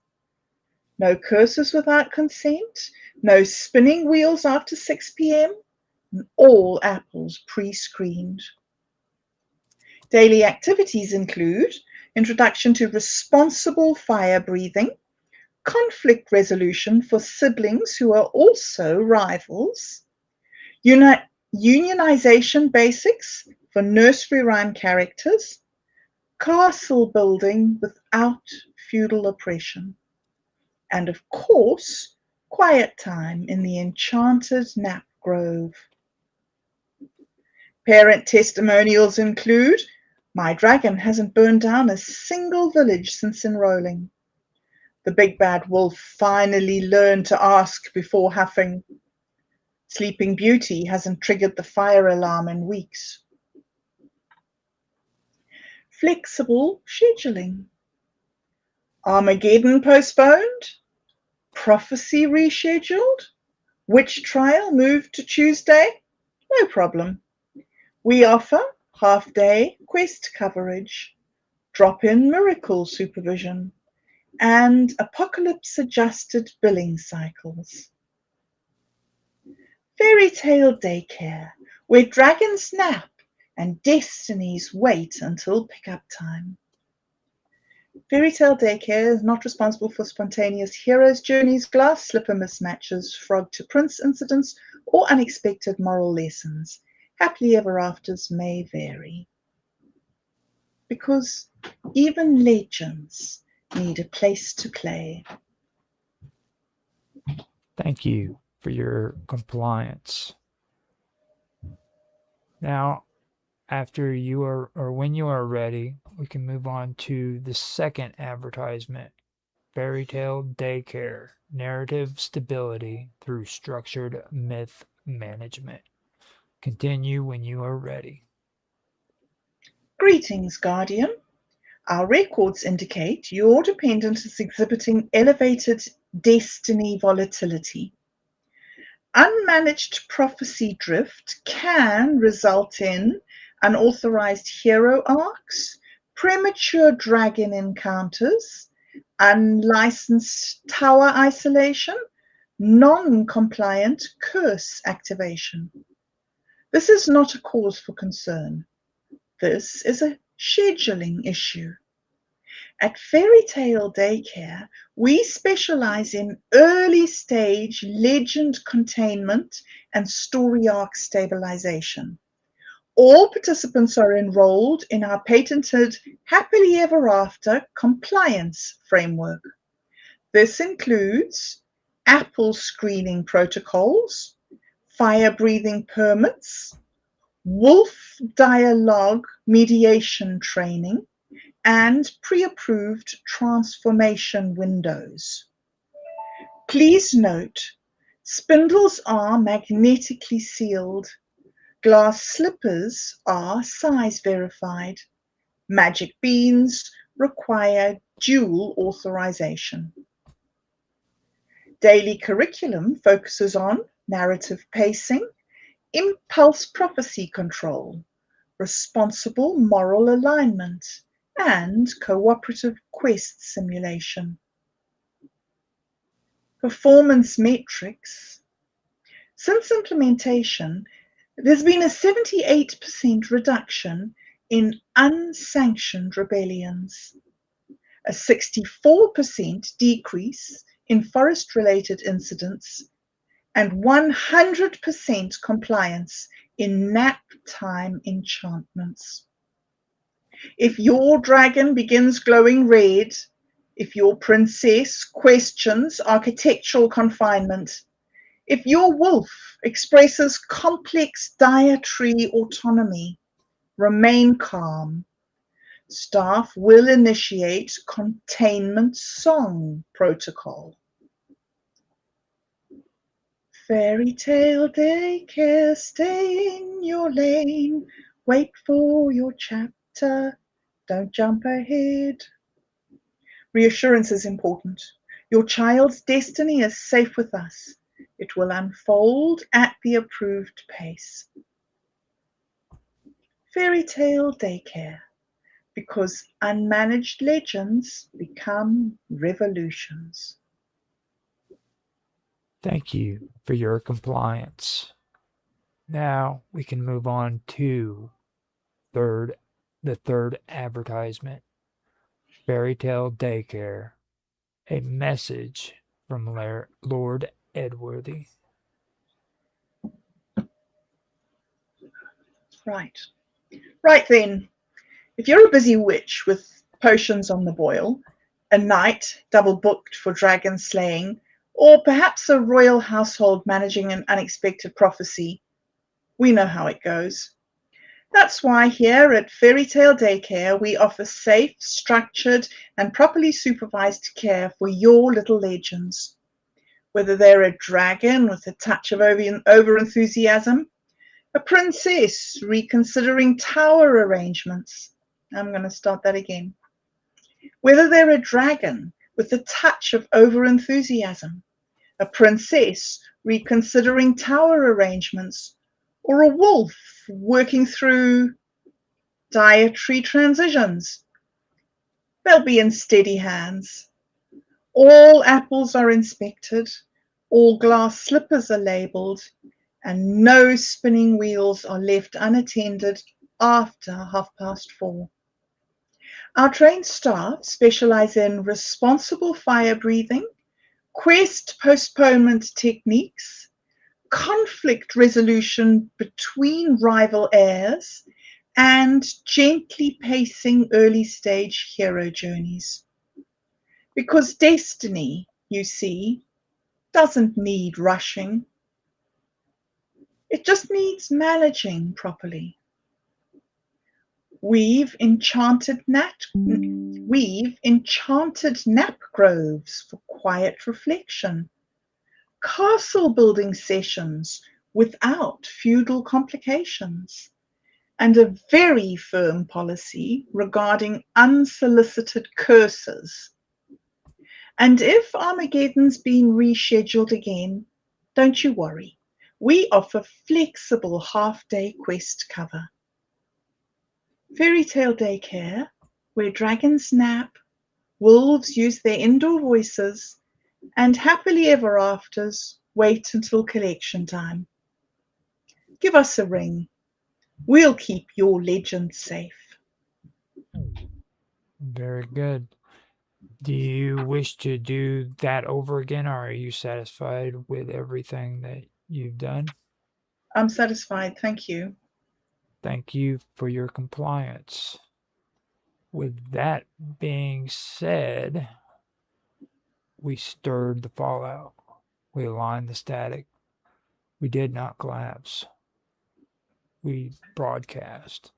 Speaker 3: No curses without consent, no spinning wheels after 6 p.m, and all apples pre-screened. Daily activities include introduction to responsible fire breathing, conflict resolution for siblings who are also rivals, unionization basics for nursery rhyme characters, castle building without feudal oppression, and of course, quiet time in the enchanted Nap Grove. Parent testimonials include, "My dragon hasn't burned down a single village since enrolling. The big bad wolf finally learned to ask before huffing. Sleeping Beauty hasn't triggered the fire alarm in weeks." Flexible scheduling. Armageddon postponed? Prophecy rescheduled? Witch trial moved to Tuesday? No problem. We offer half-day quest coverage, drop-in miracle supervision, and apocalypse-adjusted billing cycles. Fairy Tale Daycare, where dragons nap and destinies wait until pickup time. Fairy Tale Daycare is not responsible for spontaneous heroes' journeys, glass slipper mismatches, frog to prince incidents, or unexpected moral lessons. Happily ever afters may vary. Because even legends need a place to play.
Speaker 1: Thank you for your compliance. Now, after you are, or when you are ready, we can move on to the second advertisement. Fairy Tale Daycare, narrative stability through structured myth management. Continue when you are ready.
Speaker 3: Greetings, Guardian. Our records indicate your dependent is exhibiting elevated destiny volatility. Unmanaged prophecy drift can result in unauthorized hero arcs, premature dragon encounters, unlicensed tower isolation, non-compliant curse activation. This is not a cause for concern. This is a scheduling issue. At Fairy Tale Daycare, we specialize in early stage legend containment and story arc stabilization. All participants are enrolled in our patented Happily Ever After compliance framework. This includes Apple screening protocols, fire breathing permits, wolf dialogue mediation training, and pre-approved transformation windows. Please note, spindles are magnetically sealed. Glass slippers are size verified. Magic beans require dual authorization. Daily curriculum focuses on narrative pacing, impulse prophecy control, responsible moral alignment, and cooperative quest simulation. Performance metrics. Since implementation, there's been a 78% reduction in unsanctioned rebellions, a 64% decrease in forest-related incidents, and 100% compliance in nap time enchantments. If your dragon begins glowing red, if your princess questions architectural confinement, if your wolf expresses complex dietary autonomy, remain calm. Staff will initiate containment song protocol. Fairy Tale Daycare, stay in your lane. Wait for your chapter. Don't jump ahead. Reassurance is important. Your child's destiny is safe with us. It will unfold at the approved pace. Fairy Tale Daycare, because unmanaged legends become revolutions.
Speaker 1: Thank you for your compliance. Now we can move on to the third advertisement. Fairy Tale Daycare, a message from Lord Edworthy.
Speaker 3: Right. Right then. If you're a busy witch with potions on the boil, a knight double booked for dragon slaying, or perhaps a royal household managing an unexpected prophecy, we know how it goes. That's why here at Fairy Tale Daycare we offer safe, structured, and properly supervised care for your little legends. Whether they're a dragon with a touch of over-enthusiasm, a princess reconsidering tower arrangements. I'm going to start that again. Whether they're a dragon with a touch of over-enthusiasm, a princess reconsidering tower arrangements, or a wolf working through dietary transitions, they'll be in steady hands. All apples are inspected, all glass slippers are labelled, and no spinning wheels are left unattended after 4:30. Our trained staff specialise in responsible fire breathing, quest postponement techniques, conflict resolution between rival heirs, and gently pacing early stage hero journeys. Because destiny, you see, doesn't need rushing. It just needs managing properly. We've enchanted nap groves for quiet reflection, castle building sessions without feudal complications, and a very firm policy regarding unsolicited curses. And if Armageddon's been rescheduled again, don't you worry. We offer flexible half-day quest cover. Fairy Tale Daycare, where dragons nap, wolves use their indoor voices, and happily ever afters wait until collection time. Give us a ring. We'll keep your legend safe.
Speaker 1: Very good. Do you wish to do that over again, or are you satisfied with everything that you've done?
Speaker 3: I'm satisfied, thank you.
Speaker 1: Thank you for your compliance. With that being said, we stirred the fallout. We aligned the static. We did not collapse. We broadcast.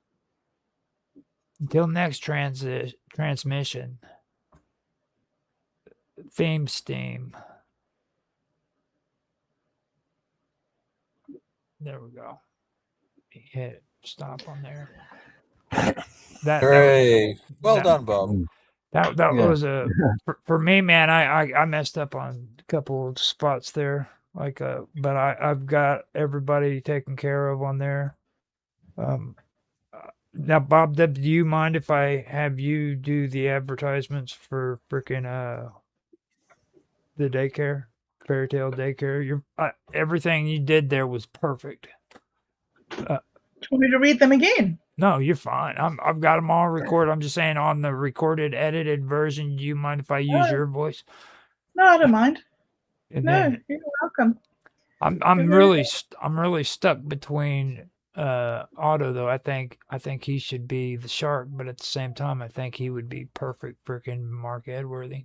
Speaker 1: Until next transmission, theme steam. There we go. Hit stop on there.
Speaker 6: Hooray. Well done, Bob.
Speaker 1: That was a for me, man. I messed up on a couple of spots there, but I've got everybody taken care of on there. Now, Bob, do you mind if I have you do the advertisements for frickin' the daycare, Fairy Tale Daycare? Everything you did there was perfect.
Speaker 3: Do you want me to read them again?
Speaker 1: No, you're fine. I've got them all recorded. I'm just saying on the recorded, edited version. Do you mind if I use your voice?
Speaker 3: No, I don't mind.
Speaker 1: And
Speaker 3: No,
Speaker 1: then
Speaker 3: you're welcome.
Speaker 1: I'm really stuck between Otto though. I think he should be the shark, but at the same time, I think he would be perfect freaking Mark Edworthy.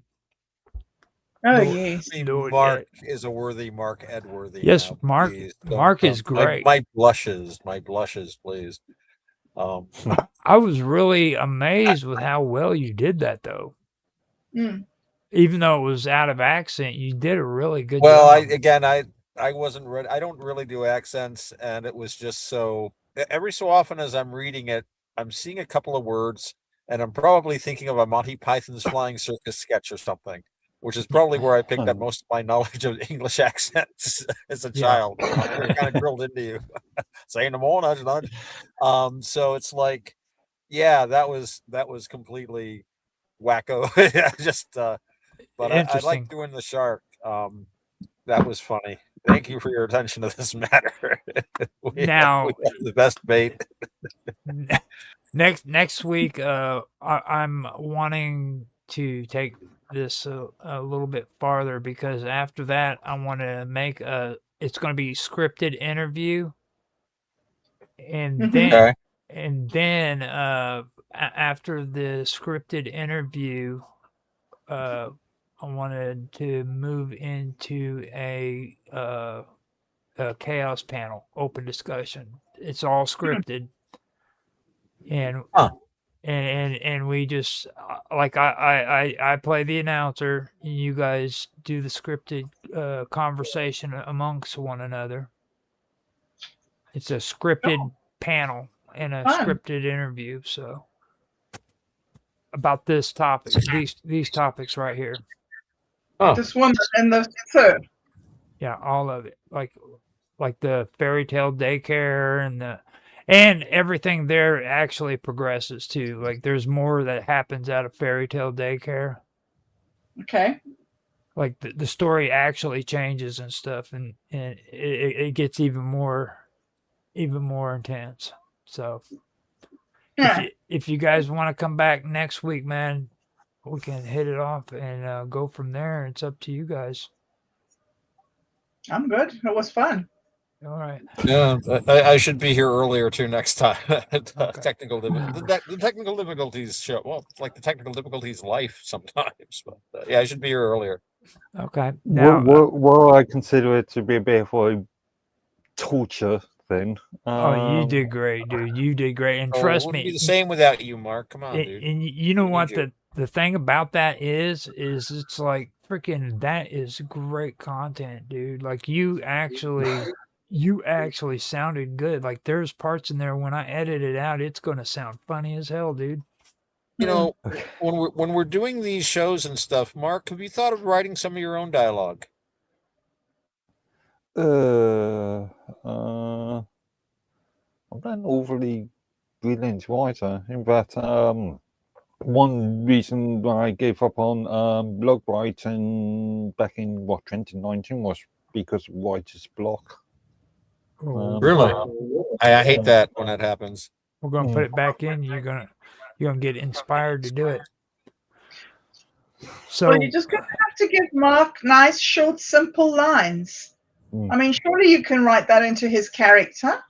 Speaker 3: Oh yes,
Speaker 6: Mark is a worthy Mark Edworthy.
Speaker 1: Yes,
Speaker 6: now,
Speaker 1: Mark.
Speaker 6: please.
Speaker 1: Mark is great.
Speaker 6: My blushes, please.
Speaker 1: I was really amazed with how well you did that, though.
Speaker 3: Mm.
Speaker 1: Even though it was out of accent, you did a really good
Speaker 6: job.
Speaker 1: Well,
Speaker 6: I wasn't ready. I don't really do accents, and it was just so. Every so often, as I'm reading it, I'm seeing a couple of words, and I'm probably thinking of a Monty Python's Flying Circus sketch or something, which is probably where I picked up most of my knowledge of English accents as a child. They're kind of drilled into you. Say no more, nudge, nudge. So it's like, yeah, that was completely wacko. Just, but I like doing the shark. That was funny. Thank you for your attention to this matter. we have the best bait.
Speaker 1: Next week, I'm wanting to take this a little bit farther, because after that I want to make it's going to be scripted interview, and
Speaker 3: Mhm.
Speaker 1: then
Speaker 6: Okay.
Speaker 1: after the scripted interview, I wanted to move into a chaos panel, open discussion. It's all scripted, and
Speaker 6: Huh.
Speaker 1: and we just like I play the announcer, and you guys do the scripted conversation amongst one another. It's a scripted panel and a
Speaker 3: Fun.
Speaker 1: scripted interview. So about this topic, these topics right here.
Speaker 6: Huh.
Speaker 3: This woman and the sir.
Speaker 1: Yeah, all of it. Like the fairy tale daycare and everything there actually progresses too. Like there's more that happens out of fairy tale daycare.
Speaker 3: Okay.
Speaker 1: Like the story actually changes and stuff, and it gets even more intense. So
Speaker 3: Yeah,
Speaker 1: if you guys want to come back next week, man, we can hit it off and go from there. It's up to you guys.
Speaker 3: I'm good. It was fun.
Speaker 1: All right.
Speaker 6: Yeah, I should be here earlier too next time.
Speaker 1: Okay.
Speaker 6: The technical difficulties show. Well, it's like the technical difficulties life sometimes. But yeah, I should be here earlier.
Speaker 1: Okay. Now,
Speaker 2: Well, I consider it to be a bit of a torture thing.
Speaker 1: oh, you did great, dude. You did great, and
Speaker 6: Oh, it
Speaker 1: trust
Speaker 6: wouldn't be
Speaker 1: me.
Speaker 6: the same without you, Mark. Come on,
Speaker 1: And,
Speaker 6: dude.
Speaker 1: and you know
Speaker 6: We
Speaker 1: what
Speaker 6: need you.
Speaker 1: the thing about that is it's like freaking that is great content, dude. Like you actually sounded good. Like there's parts in there when I edit it out, it's gonna sound funny as hell, dude.
Speaker 6: You know, when we're doing these shows and stuff, Mark, have you thought of writing some of your own dialogue?
Speaker 2: I'm not an overly brilliant writer, in fact, one reason I gave up on blog writing back in 2019 was because of writer's block.
Speaker 6: Really? I hate that when that happens.
Speaker 1: We're gonna put it back in. You're gonna get inspired to do it. So
Speaker 3: Well, you're just going to have to give Mark nice, short, simple lines. I mean, surely you can write that into his character.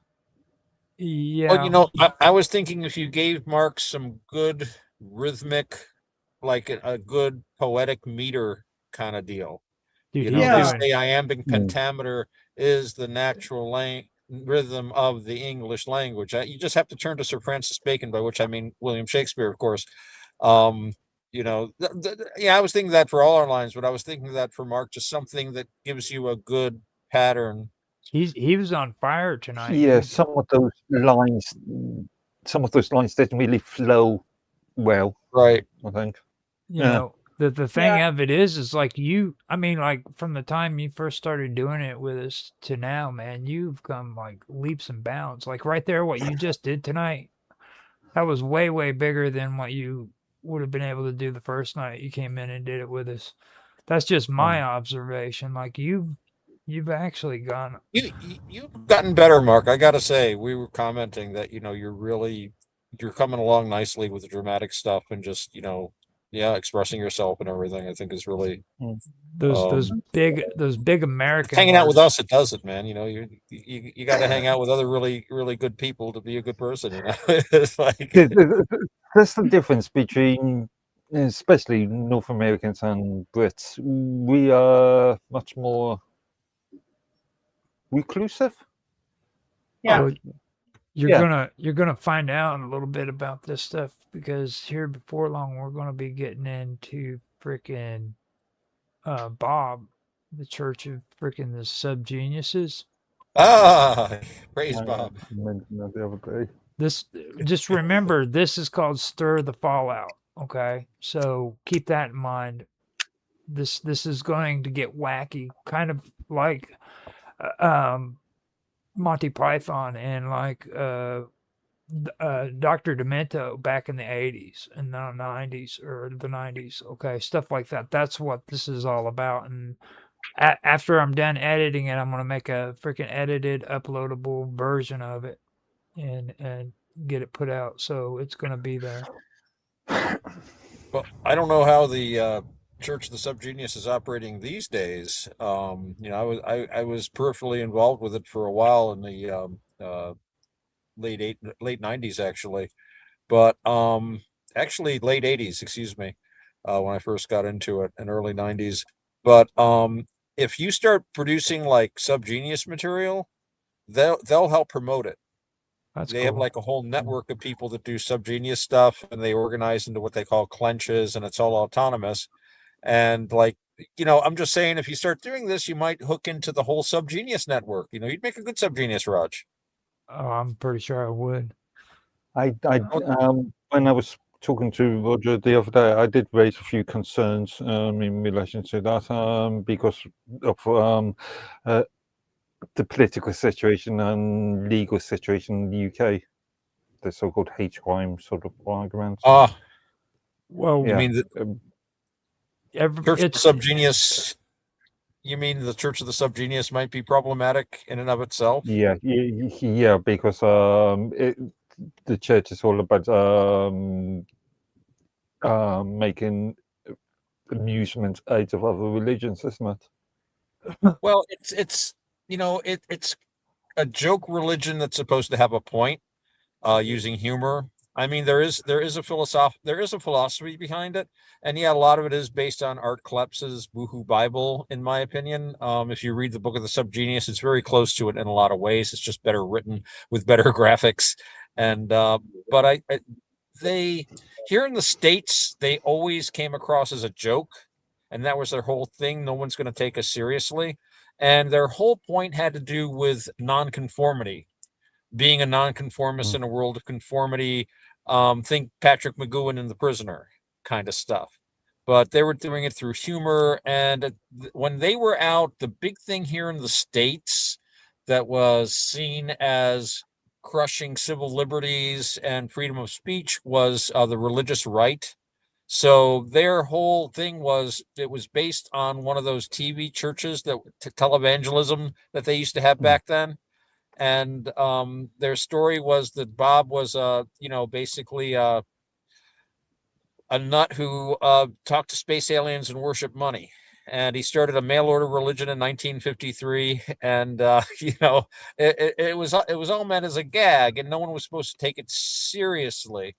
Speaker 1: yeah.
Speaker 6: Well, you know, I was thinking if you gave Mark some good rhythmic, like a good poetic meter kind of deal.
Speaker 1: Dude,
Speaker 6: You know,
Speaker 1: he's
Speaker 6: they
Speaker 1: doing
Speaker 6: say iambic pentameter is the natural rhythm of the English language. You just have to turn to Sir Francis Bacon, by which I mean William Shakespeare, of course. You know, yeah, I was thinking that for all our lines, but I was thinking that for Mark, just something that gives you a good pattern.
Speaker 1: he was on fire tonight.
Speaker 2: Yeah,
Speaker 1: Dude.
Speaker 2: some of those lines didn't really flow well.
Speaker 6: Right.
Speaker 2: I think.
Speaker 1: You know, the thing of it is like I mean, like from the time you first started doing it with us to now, man, you've come like leaps and bounds. Like right there, what you just did tonight, that was way, way bigger than what you would have been able to do the first night you came in and did it with us. That's just my observation. Like you've actually gone.
Speaker 6: You've gotten better, Mark. I gotta say, we were commenting that you're coming along nicely with the dramatic stuff and just expressing yourself and everything. I think is really
Speaker 1: those big American
Speaker 6: hanging out with
Speaker 1: words.
Speaker 6: us. It does it, man. You know, you got to hang out with other really really good people to be a good person. You know, it's like
Speaker 2: That's the difference between, especially North Americans and Brits. We are much more reclusive.
Speaker 3: Yeah.
Speaker 1: Oh, you're gonna find out a little bit about this stuff, because here before long we're gonna be getting into freaking Bob, the Church of freaking the Subgeniuses.
Speaker 6: Praise Bob.
Speaker 2: I mentioned that the other day.
Speaker 1: This just remember, this is called Stir the Fallout. Okay, so keep that in mind. This is going to get wacky, kind of like Monty Python and like Dr. Demento back in the 80s and the 90s or the 90s. Okay, stuff like that. That's what this is all about. And after I'm done editing it, I'm gonna make a freaking edited, uploadable version of it and get it put out. So it's gonna be there.
Speaker 6: Well, I don't know how the Church of the Subgenius is operating these days. I was peripherally involved with it for a while in the late '90s, actually, but actually late '80s, excuse me, when I first got into it, in early '90s. But if you start producing like Subgenius material, they'll help promote it.
Speaker 1: That's
Speaker 6: They have
Speaker 1: cool.
Speaker 6: like a whole network of people that do Subgenius stuff, and they organize into what they call clenches, and it's all autonomous. And like, I'm just saying, if you start doing this, you might hook into the whole Subgenius network. You'd make a good Subgenius, Raj.
Speaker 1: Oh, I'm pretty sure I would.
Speaker 2: When I was talking to Roger the other day, I did raise a few concerns in relation to that because of the political situation and legal situation in the UK, the so-called hate crime sort of arguments.
Speaker 1: Well,
Speaker 6: You
Speaker 2: Yeah.
Speaker 6: mean the Church of the Subgenius? You mean the Church of the Subgenius might be problematic in and of itself?
Speaker 2: Yeah, because the church is all about making amusement aids of other religions, isn't it?
Speaker 6: Well, it's it's a joke religion that's supposed to have a point, using humor. I mean, there is a philosophy behind it, and yeah, a lot of it is based on Art Kleps's Woohoo Bible, in my opinion. If you read the Book of the Subgenius, it's very close to it in a lot of ways. It's just better written with better graphics, and but they here in the States, they always came across as a joke, and that was their whole thing. No one's going to take us seriously, and their whole point had to do with nonconformity, being a nonconformist in a world of conformity. Think Patrick McGowan in The Prisoner kind of stuff. But they were doing it through humor. And when they were out, the big thing here in the States that was seen as crushing civil liberties and freedom of speech was the religious right. So their whole thing was, it was based on one of those TV churches, that televangelism that they used to have back then. And their story was that Bob was basically a nut who talked to space aliens and worshiped money. And he started a mail order religion in 1953, and it was all meant as a gag, and no one was supposed to take it seriously.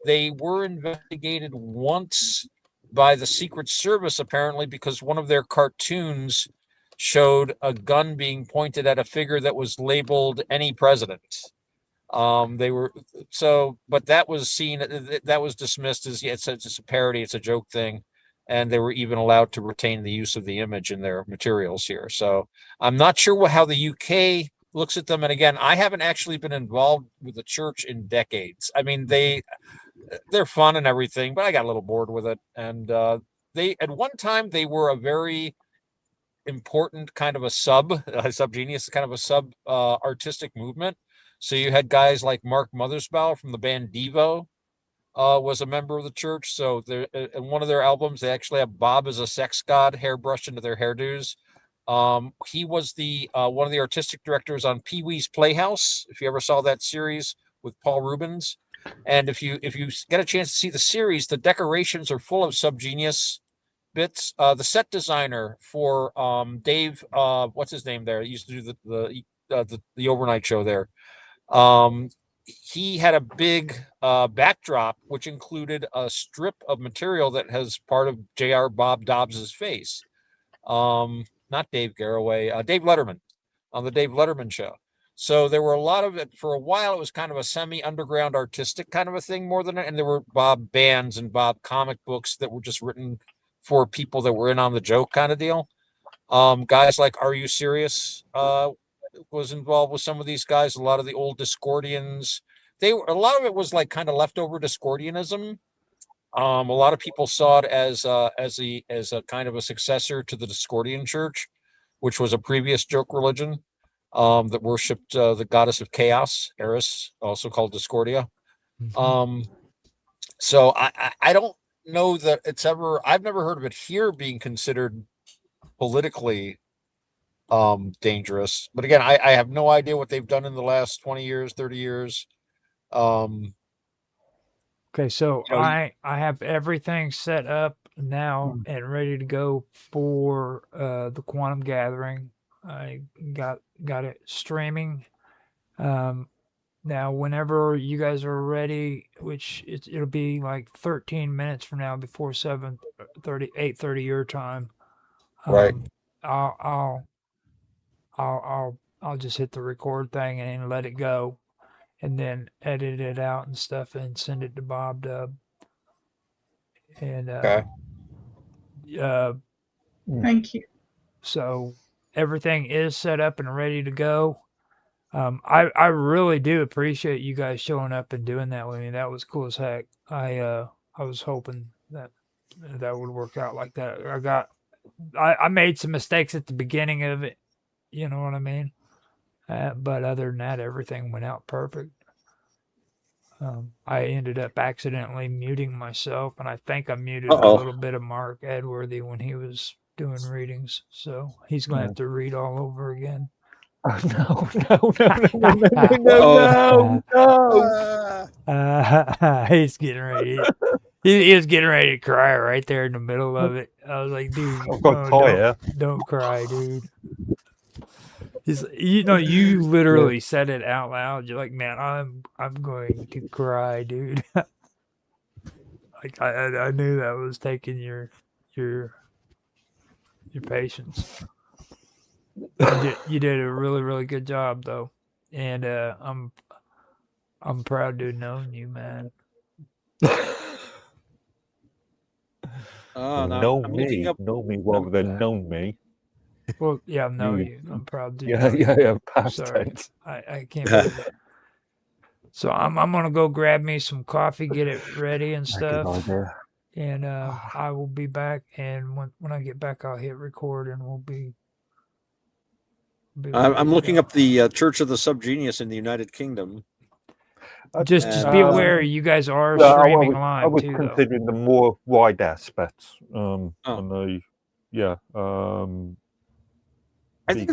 Speaker 6: They were investigated once by the Secret Service, apparently, because one of their cartoons showed a gun being pointed at a figure that was labeled "any president." They were but that was seen, that was dismissed as, yeah, it's a parody, it's a joke thing, and they were even allowed to retain the use of the image in their materials here. So I'm not sure how the UK looks at them. And again, I haven't actually been involved with the church in decades. I mean, they're fun and everything, but I got a little bored with it. And they, at one time, they were a very important kind of a Subgenius, kind of a sub artistic movement. So you had guys like Mark Mothersbaugh from the band Devo, was a member of the church. So in one of their albums, they actually have Bob as a sex god hairbrushed into their hairdos. He was the one of the artistic directors on Pee Wee's Playhouse, if you ever saw that series with Paul Rubens. And if you get a chance to see the series, the decorations are full of Subgenius bits. The set designer for Dave, what's his name there? He used to do the overnight show there. He had a big backdrop, which included a strip of material that has part of J.R. Bob Dobbs's face. Not Dave Garroway, Dave Letterman, on the Dave Letterman show. So there were a lot of it. For a while, it was kind of a semi-underground artistic kind of a thing more than it. And there were Bob bands and Bob comic books that were just written for people that were in on the joke kind of deal. Guys like Are You Serious was involved with some of these guys. A lot of the old Discordians. A lot of it was like kind of leftover Discordianism. A lot of people saw it as a kind of a successor to the Discordian Church, which was a previous joke religion that worshipped the goddess of chaos, Eris, also called Discordia. So I don't know that I've never heard of it here being considered politically dangerous. But again, I have no idea what they've done in the last 20 years, 30 years.
Speaker 1: Okay, so I have everything set up now and ready to go for the Quantum Gathering. I got it streaming. Now, whenever you guys are ready, which it'll be like 13 minutes from now before 7:30, 8:30 your time.
Speaker 6: Right.
Speaker 1: I'll I'll just hit the record thing and let it go, and then edit it out and stuff and send it to Bob Dub. And
Speaker 6: Okay.
Speaker 3: Thank you.
Speaker 1: So everything is set up and ready to go. I really do appreciate you guys showing up and doing that with me. That was cool as heck. I was hoping that would work out like that. I made some mistakes at the beginning of it. You know what I mean? But other than that, everything went out perfect. I ended up accidentally muting myself, and I think I muted a little bit of Mark Edworthy when he was doing readings. So he's going to have to read all over again.
Speaker 2: Oh, no.
Speaker 1: He's getting ready. He was getting ready to cry right there in the middle of it. I was like, dude,
Speaker 2: I've got
Speaker 1: don't cry, dude. You literally said it out loud. You're like, man, I'm going to cry, dude. Like I knew that was taking your patience. You did a really, really good job though, and I'm proud to have known you, man.
Speaker 2: Know me rather than know me.
Speaker 1: Well, yeah, I know you. I'm proud to.
Speaker 2: Yeah. Past tense.
Speaker 1: I can't believe it. So I'm gonna go grab me some coffee, get it ready and stuff.
Speaker 2: Good idea.
Speaker 1: And I will be back. And when I get back, I'll hit record, and we'll be
Speaker 6: I'm looking up the Church of the Subgenius in the United Kingdom.
Speaker 1: Just be aware, you guys are streaming live
Speaker 2: I was
Speaker 1: too,
Speaker 2: considering the more wide aspects.
Speaker 6: I think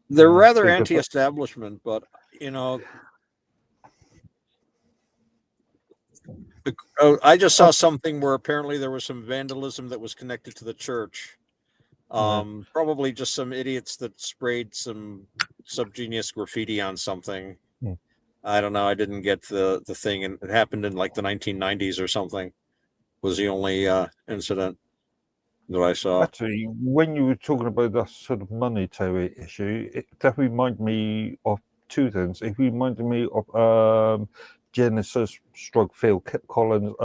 Speaker 6: they're rather anti-establishment, but I just saw something where apparently there was some vandalism that was connected to the church. Probably just some idiots that sprayed some Subgenius graffiti on something. I don't know. I didn't get the thing, and it happened in like the 1990s or something. Was the only incident that I saw.
Speaker 2: Actually, when you were talking about that sort of monetary issue, that reminded me of two things. It reminded me of Genesis / Phil Collins,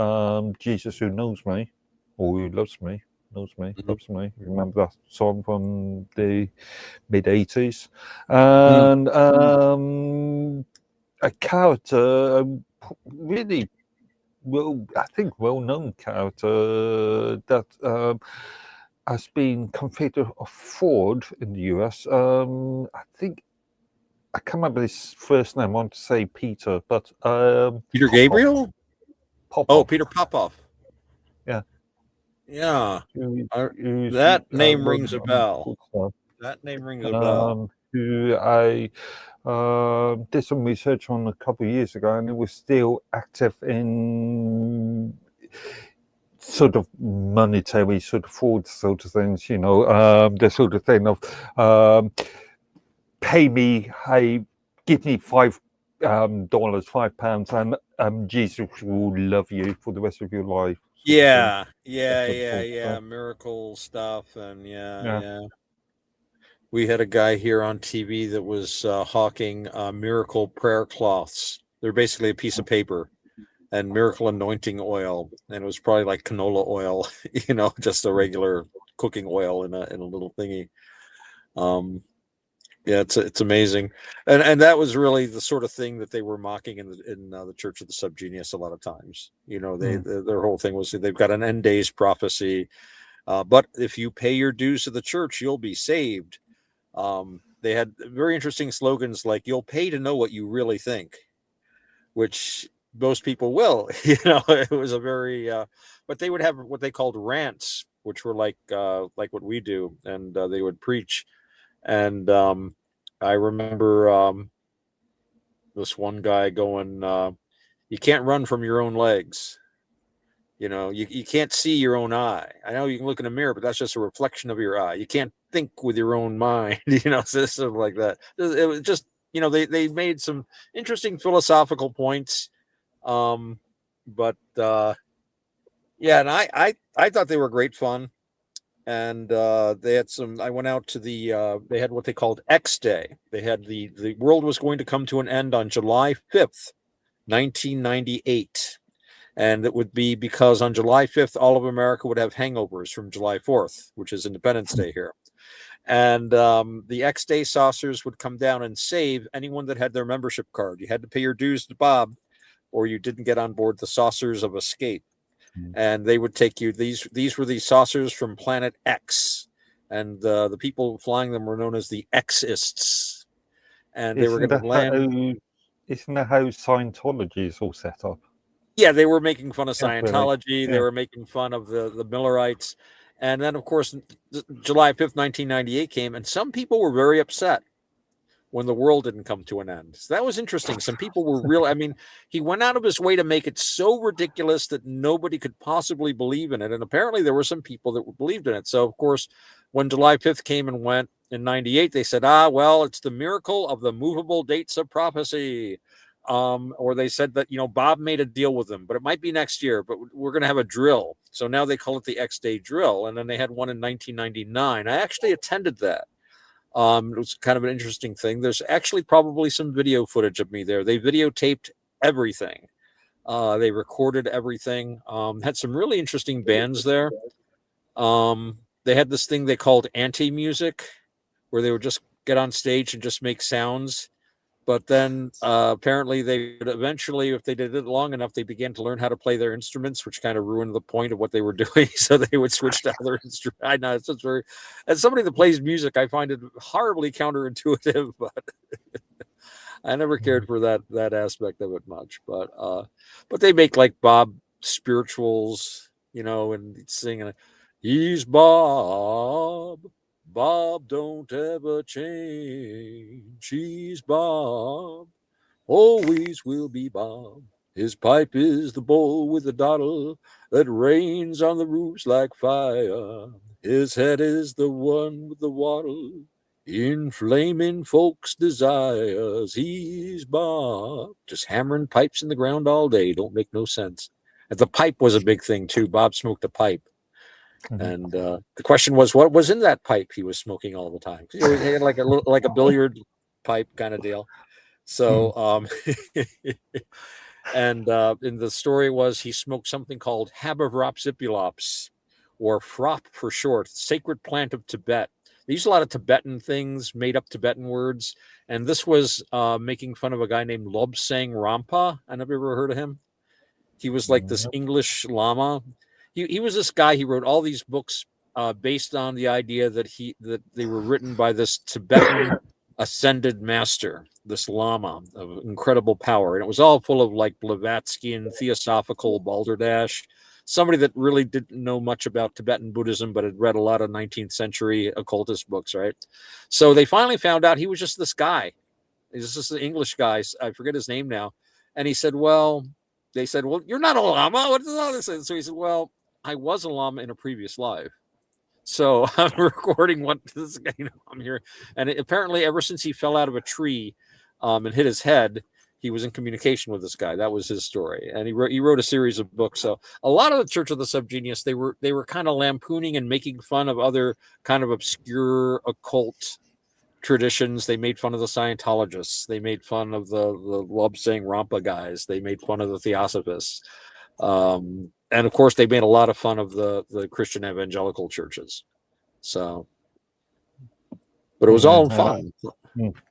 Speaker 2: Jesus Who Knows Me, or Who Loves Me. Loves me. Remember that song from the mid-80s? And a character, really well-known character that has been convicted of fraud in the US. I think I can't remember his first name. I want to say Peter, but
Speaker 6: Peter Gabriel? Peter Popoff.
Speaker 2: Yeah.
Speaker 6: Yeah, that name rings a bell. That name rings a bell.
Speaker 2: Who I did some research on a couple of years ago, and it was still active in sort of monetary sort of fraud sort of things. The sort of thing of pay me, hey, give me $5, £5, and Jesus will love you for the rest of your life.
Speaker 6: Yeah. Miracle stuff, and yeah. We had a guy here on TV that was hawking miracle prayer cloths. They're basically a piece of paper and miracle anointing oil, and it was probably like canola oil, just a regular cooking oil in a little thingy. Yeah, it's amazing, and that was really the sort of thing that they were mocking in the Church of the Subgenius a lot of times. Their whole thing was they've got an end days prophecy, but if you pay your dues to the church, you'll be saved. They had very interesting slogans like "You'll pay to know what you really think," which most people will. It was a very, but they would have what they called rants, which were like what we do, and they would preach. And I remember this one guy going, "You can't run from your own legs." You know, you can't see your own eye. I know you can look in a mirror, but that's just a reflection of your eye. You can't think with your own mind, you know, so stuff like that. It was just, you know, they made some interesting philosophical points. But yeah, and I thought they were great fun. And they had some. I went out to the. They had what they called X Day. They had the world was going to come to an end on July 5th, 1998. And it would be because on July 5th, all of America would have hangovers from July 4th, which is Independence Day here. And the X Day saucers would come down and save anyone that had their membership card. You had to pay your dues to Bob, or you didn't get on board the saucers of escape. And they would take you. These were the saucers from Planet X, and the people flying them were known as the Xists. And they were going to land.
Speaker 2: Isn't that how Scientology is all set up?
Speaker 6: Yeah, they were making fun of Scientology.
Speaker 2: Yeah.
Speaker 6: They were making fun of the Millerites. And then, of course, July 5th, 1998 came, and some people were very upset when the world didn't come to an end. So that was interesting. Some people were real. I mean, he went out of his way to make it so ridiculous that nobody could possibly believe in it. And apparently there were some people that believed in it. So, of course, when July 5th came and went in 98, they said, well, it's the miracle of the movable dates of prophecy. Or they said that, you know, Bob made a deal with them, but it might be next year, but we're going to have a drill. So now they call it the X Day drill. And then they had one in 1999. I actually attended that. It was kind of an interesting thing. There's actually probably some video footage of me there. They videotaped everything. They recorded everything. Had some really interesting bands there. They had this thing they called anti-music, where they would just get on stage and just make sounds. But then apparently they would eventually, if they did it long enough, they began to learn how to play their instruments, which kind of ruined the point of what they were doing. So they would switch to other instruments. I know it's very, as somebody that plays music, I find it horribly counterintuitive, but I never cared for that aspect of it much. But they make like Bob spirituals, you know, and singing, "He's Bob. Bob don't ever change. He's Bob. Always will be Bob. His pipe is the bowl with the dottle that rains on the roofs like fire. His head is the one with the wattle, inflaming folks' desires. He's Bob." Just hammering pipes in the ground all day. Don't make no sense. And the pipe was a big thing too. Bob smoked a pipe. And the question was, what was in that pipe he was smoking all the time? He had like a billiard pipe kind of deal. So, and in the story was he smoked something called Habervropsipulops, or Frop for short, sacred plant of Tibet. They use a lot of Tibetan things, made up Tibetan words. And this was making fun of a guy named Lobsang Rampa. I never ever heard of him. He was like this English Lama. He was this guy. He wrote all these books based on the idea that they were written by this Tibetan ascended master, this Lama of incredible power, and it was all full of like Blavatsky and theosophical balderdash. Somebody that really didn't know much about Tibetan Buddhism, but had read a lot of 19th century occultist books, right? So they finally found out he was just this guy. He's just an English guy. I forget his name now. And he said, well, they said, well, you're not a Lama. What is all this? And so he said, well, I was a Lama in a previous life. So I'm recording what this guy, you know, I'm here. And apparently ever since he fell out of a tree and hit his head, he was in communication with this guy. That was his story. And he wrote a series of books. So a lot of the Church of the Subgenius, they were kind of lampooning and making fun of other kind of obscure occult traditions. They made fun of the Scientologists. They made fun of the Lobsang Rampa guys. They made fun of the Theosophists. And of course, they made a lot of fun of the Christian evangelical churches. So, but it was all fun.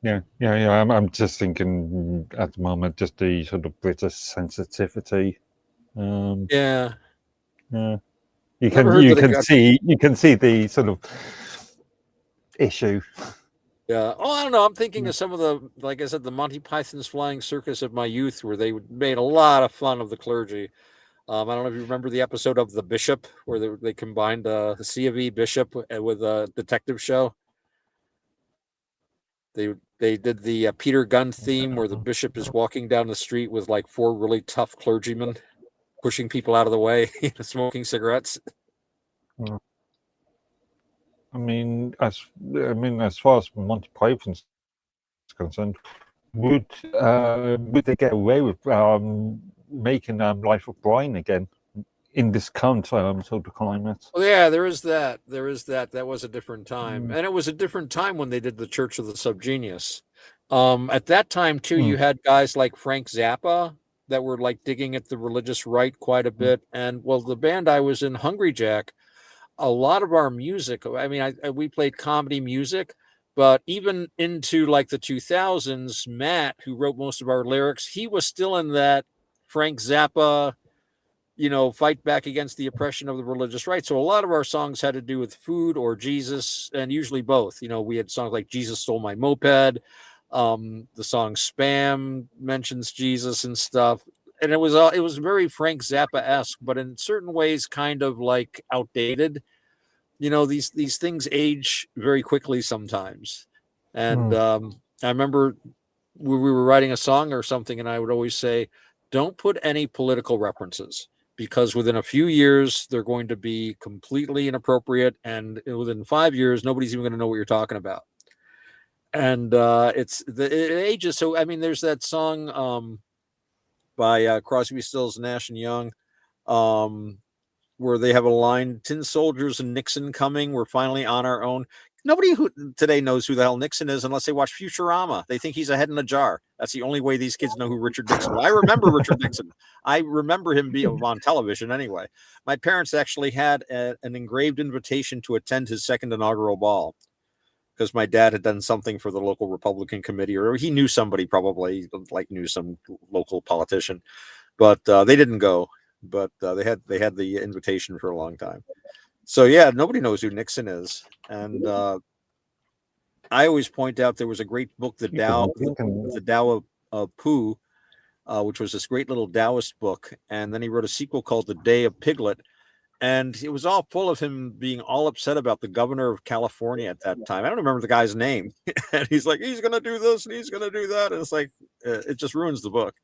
Speaker 2: Yeah. I'm just thinking at the moment, just the sort of British sensitivity.
Speaker 6: Yeah.
Speaker 2: You can see the sort of issue.
Speaker 6: Yeah. Oh, I don't know. I'm thinking of some of the, like I said, the Monty Python's Flying Circus of my youth, where they made a lot of fun of the clergy. I don't know if you remember the episode of The Bishop, where they combined the C of E Bishop with a detective show. They did the Peter Gunn theme, where the bishop is walking down the street with like 4 really tough clergymen. pushing people out of the way, smoking cigarettes.
Speaker 2: I mean, as far as Monty Python's concerned, would they get away with making Life of Brian again in this current sort of climate?
Speaker 6: Well, yeah, there is that. That was a different time, and it was a different time when they did the Church of the Subgenius. At that time too, you had guys like Frank Zappa that were like digging at the religious right quite a bit, and well, the band I was in, Hungry Jack, a lot of our music. I mean, we played comedy music, but even into like the 2000s, Matt, who wrote most of our lyrics, he was still in that Frank Zappa, fight back against the oppression of the religious right. So a lot of our songs had to do with food or Jesus, and usually both. We had songs like Jesus Stole My Moped. The song Spam mentions Jesus and stuff. And it was very Frank Zappa-esque, but in certain ways kind of like outdated. These things age very quickly sometimes. And I remember we were writing a song or something, and I would always say, don't put any political references, because within a few years, they're going to be completely inappropriate. And within 5 years, nobody's even going to know what you're talking about. And it ages. So, I mean, there's that song by Crosby, Stills, Nash and Young, where they have a line, "Tin soldiers and Nixon coming. We're finally on our own." Nobody who today knows who the hell Nixon is unless they watch Futurama. They think he's a head in a jar. That's the only way these kids know who Richard Nixon was. I remember Richard Nixon. I remember him being on television anyway. My parents actually had an engraved invitation to attend his second inaugural ball, because my dad had done something for the local Republican committee, or he knew somebody, probably like knew some local politician, but they didn't go. But they had the invitation for a long time. So yeah, nobody knows who Nixon is. And I always point out there was a great book, the Tao of Pooh, which was this great little Taoist book. And then he wrote a sequel called The Day of Piglet. And it was all full of him being all upset about the governor of California at that time. I don't remember the guy's name. And he's like, he's going to do this and he's going to do that. And it's like, it just ruins the book.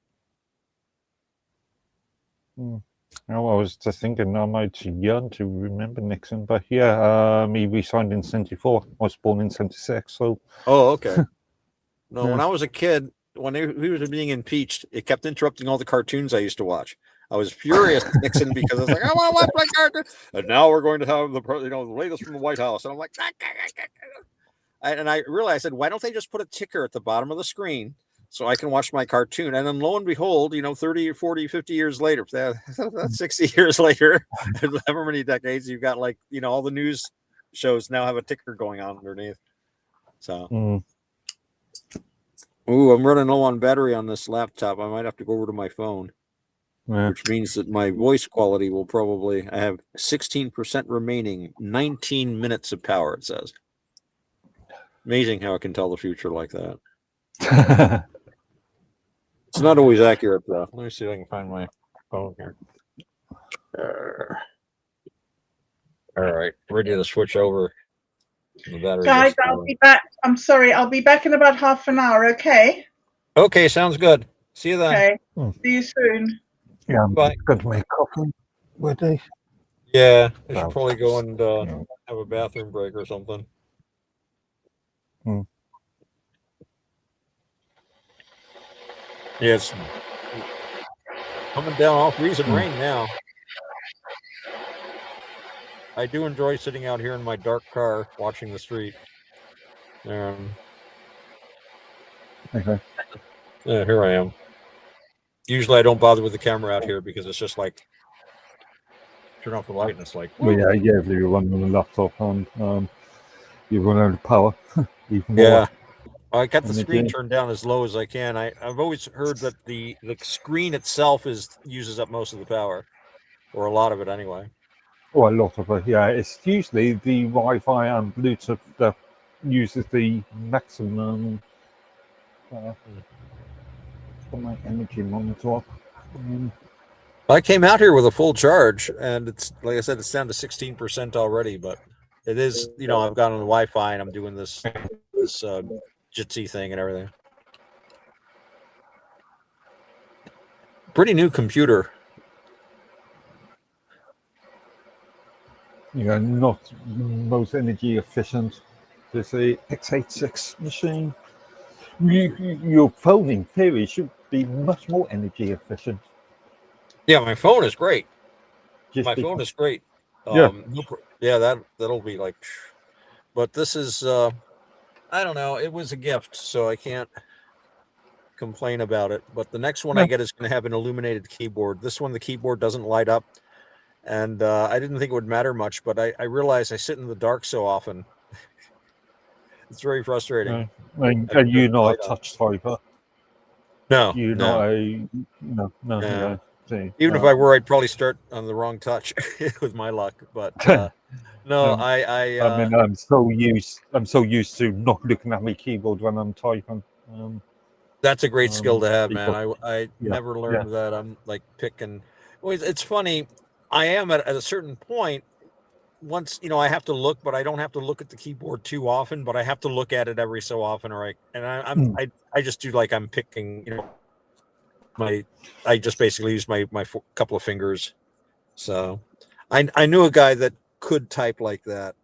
Speaker 2: I was just thinking I'm too young to remember Nixon, but yeah, he resigned in 74. I was born in 76, so.
Speaker 6: Oh, okay. No, when I was a kid, when he was being impeached, it kept interrupting all the cartoons I used to watch. I was furious at Nixon because I was like, I want to watch my cartoon. And now we're going to have the latest from the White House. And I'm like, and I realized, I said, why don't they just put a ticker at the bottom of the screen so I can watch my cartoon? And then lo and behold, 30 or 40, 50 years later, that's 60 years later, however many decades, you've got like, all the news shows now have a ticker going on underneath. So, I'm running low on battery on this laptop. I might have to go over to my phone, which means that my voice quality will probably, I have 16% remaining, 19 minutes of power, it says. Amazing how I can tell the future like that. It's not always accurate, though. Let me see if I can find my phone here. All right, ready to switch over.
Speaker 3: Guys, I'll be back. I'm sorry, I'll be back in about half an hour, okay?
Speaker 6: Okay, sounds good. See you then.
Speaker 3: Okay, see you soon.
Speaker 2: Yeah,
Speaker 6: Bye.
Speaker 2: Going to make coffee. Would they?
Speaker 6: Yeah, I should probably go and have a bathroom break or something. Yeah, it's coming down all freezing rain now. I do enjoy sitting out here in my dark car watching the street.
Speaker 2: Okay.
Speaker 6: Yeah, here I am. Usually I don't bother with the camera out here because it's just like turn off the light and it's like.
Speaker 2: Well, yeah, if you run on a laptop and you run out of power, even more.
Speaker 6: Yeah. I got the screen turned down as low as I can. I've always heard that the screen itself uses up most of the power, or a lot of it anyway.
Speaker 2: Oh, a lot of it. Yeah, it's usually the Wi-Fi and Bluetooth that uses the maximum for my energy monitor.
Speaker 6: I came out here with a full charge, and it's like I said, it's down to 16% already. But it is, I've got on the Wi-Fi and I'm doing this Jitsi thing and everything. Pretty new computer.
Speaker 2: not most energy efficient. There's a x86 machine. Your phone, in theory, should be much more energy efficient.
Speaker 6: Yeah, my phone is great.
Speaker 2: Just
Speaker 6: My phone
Speaker 2: because,
Speaker 6: is great.
Speaker 2: yeah.
Speaker 6: Yeah, that'll be like, but this is I don't know. It was a gift, so I can't complain about it. But the next one I
Speaker 2: Yeah.
Speaker 6: get is going to have an illuminated keyboard. This one, the keyboard doesn't light up, and I didn't think it would matter much, but I realize I sit in the dark so often. It's very frustrating.
Speaker 2: And
Speaker 6: having
Speaker 2: you're
Speaker 6: the
Speaker 2: not
Speaker 6: light
Speaker 2: a
Speaker 6: on.
Speaker 2: touch typer.
Speaker 6: No,
Speaker 2: You're
Speaker 6: no,
Speaker 2: not a no.
Speaker 6: no.
Speaker 2: Yeah. See,
Speaker 6: Even if I were, I'd probably start on the wrong touch with my luck. But no,
Speaker 2: Um,
Speaker 6: I
Speaker 2: I mean, I'm so used to not looking at my keyboard when I'm typing.
Speaker 6: That's a great skill to have, man.
Speaker 2: Because,
Speaker 6: I
Speaker 2: yeah,
Speaker 6: never learned that. I'm like picking. Well, it's funny. I am at a certain point. Once I have to look, but I don't have to look at the keyboard too often. But I have to look at it every so often, or I just do like I'm picking. I just basically use my couple of fingers. So, I knew a guy that could type like that.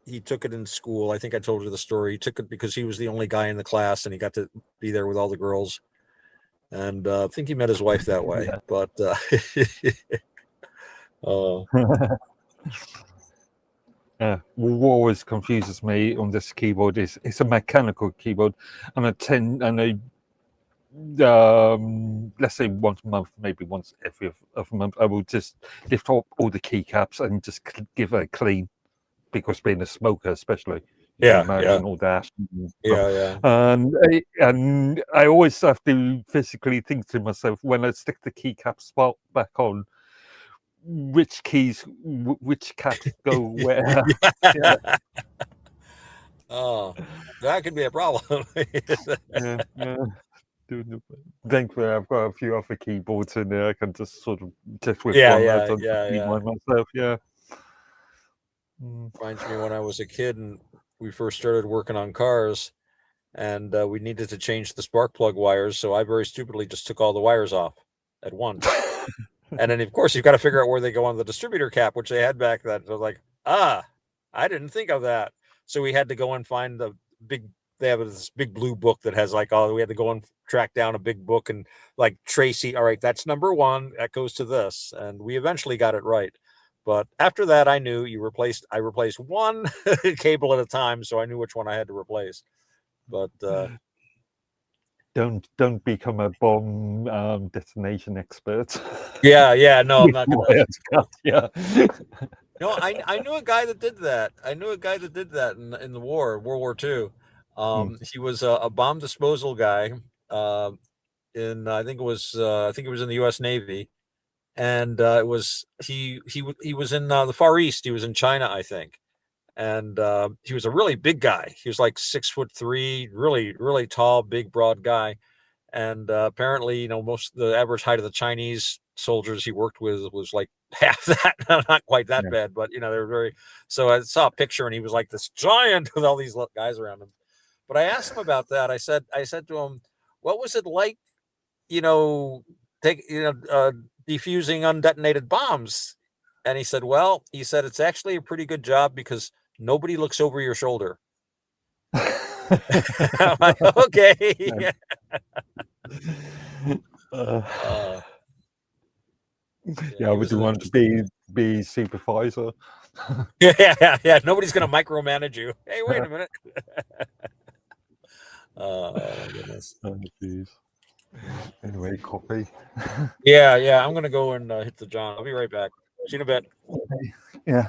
Speaker 6: He took it in school. I think I told you the story. He took it because he was the only guy in the class, and he got to be there with all the girls. And I think he met his wife that way.
Speaker 2: Yeah.
Speaker 6: But
Speaker 2: what always confuses me on this keyboard is it's a mechanical keyboard, and let's say once a month, maybe once every other month, I will just lift up all the keycaps and just give it a clean, because being a smoker, especially, you can imagine all that.
Speaker 6: Yeah.
Speaker 2: And I always have to physically think to myself when I stick the keycap spot back on, which caps go where. Yeah.
Speaker 6: Oh, that could be a problem.
Speaker 2: Yeah. Thankfully, I've got a few other keyboards in there. I can just sort of with one. I don't remind myself. Yeah.
Speaker 6: Reminds me when I was a kid and we first started working on cars, and we needed to change the spark plug wires. So I very stupidly just took all the wires off at once. And then, of course, you've got to figure out where they go on the distributor cap, which they had back then. So I was like, I didn't think of that. So we had to go and find they have this big blue book that has like we had to go and track down a big book and like Tracy, all right, that's number 1, that goes to this. And we eventually got it right. But after that, I knew I replaced one cable at a time. So I knew which one I had to replace. But
Speaker 2: don't become a bomb destination expert.
Speaker 6: Yeah, no, I'm not gonna.
Speaker 2: Yeah.
Speaker 6: No, I knew a guy that did that. I knew a guy that did that in the war, World War II. He was a bomb disposal guy. I think it was in the U.S. Navy, and it was he was in the Far East. He was in China, I think, and he was a really big guy. He was like 6'3", really tall, big, broad guy. And apparently, the average height of the Chinese soldiers he worked with was like half that. Not quite that bad, but they were very. So I saw a picture, and he was like this giant with all these guys around him. But I asked him about that. I said to him, "What was it like? Defusing undetonated bombs?" And he said, "Well, it's actually a pretty good job because nobody looks over your shoulder." I'm like, okay.
Speaker 2: Would you want to be supervisor?
Speaker 6: Yeah. Nobody's gonna micromanage you. Hey, wait a minute. Oh my goodness.
Speaker 2: Oh, geez. Anyway, copy.
Speaker 6: Yeah. I'm gonna go and hit the John. I'll be right back. See you in a bit.
Speaker 2: Okay. Yeah.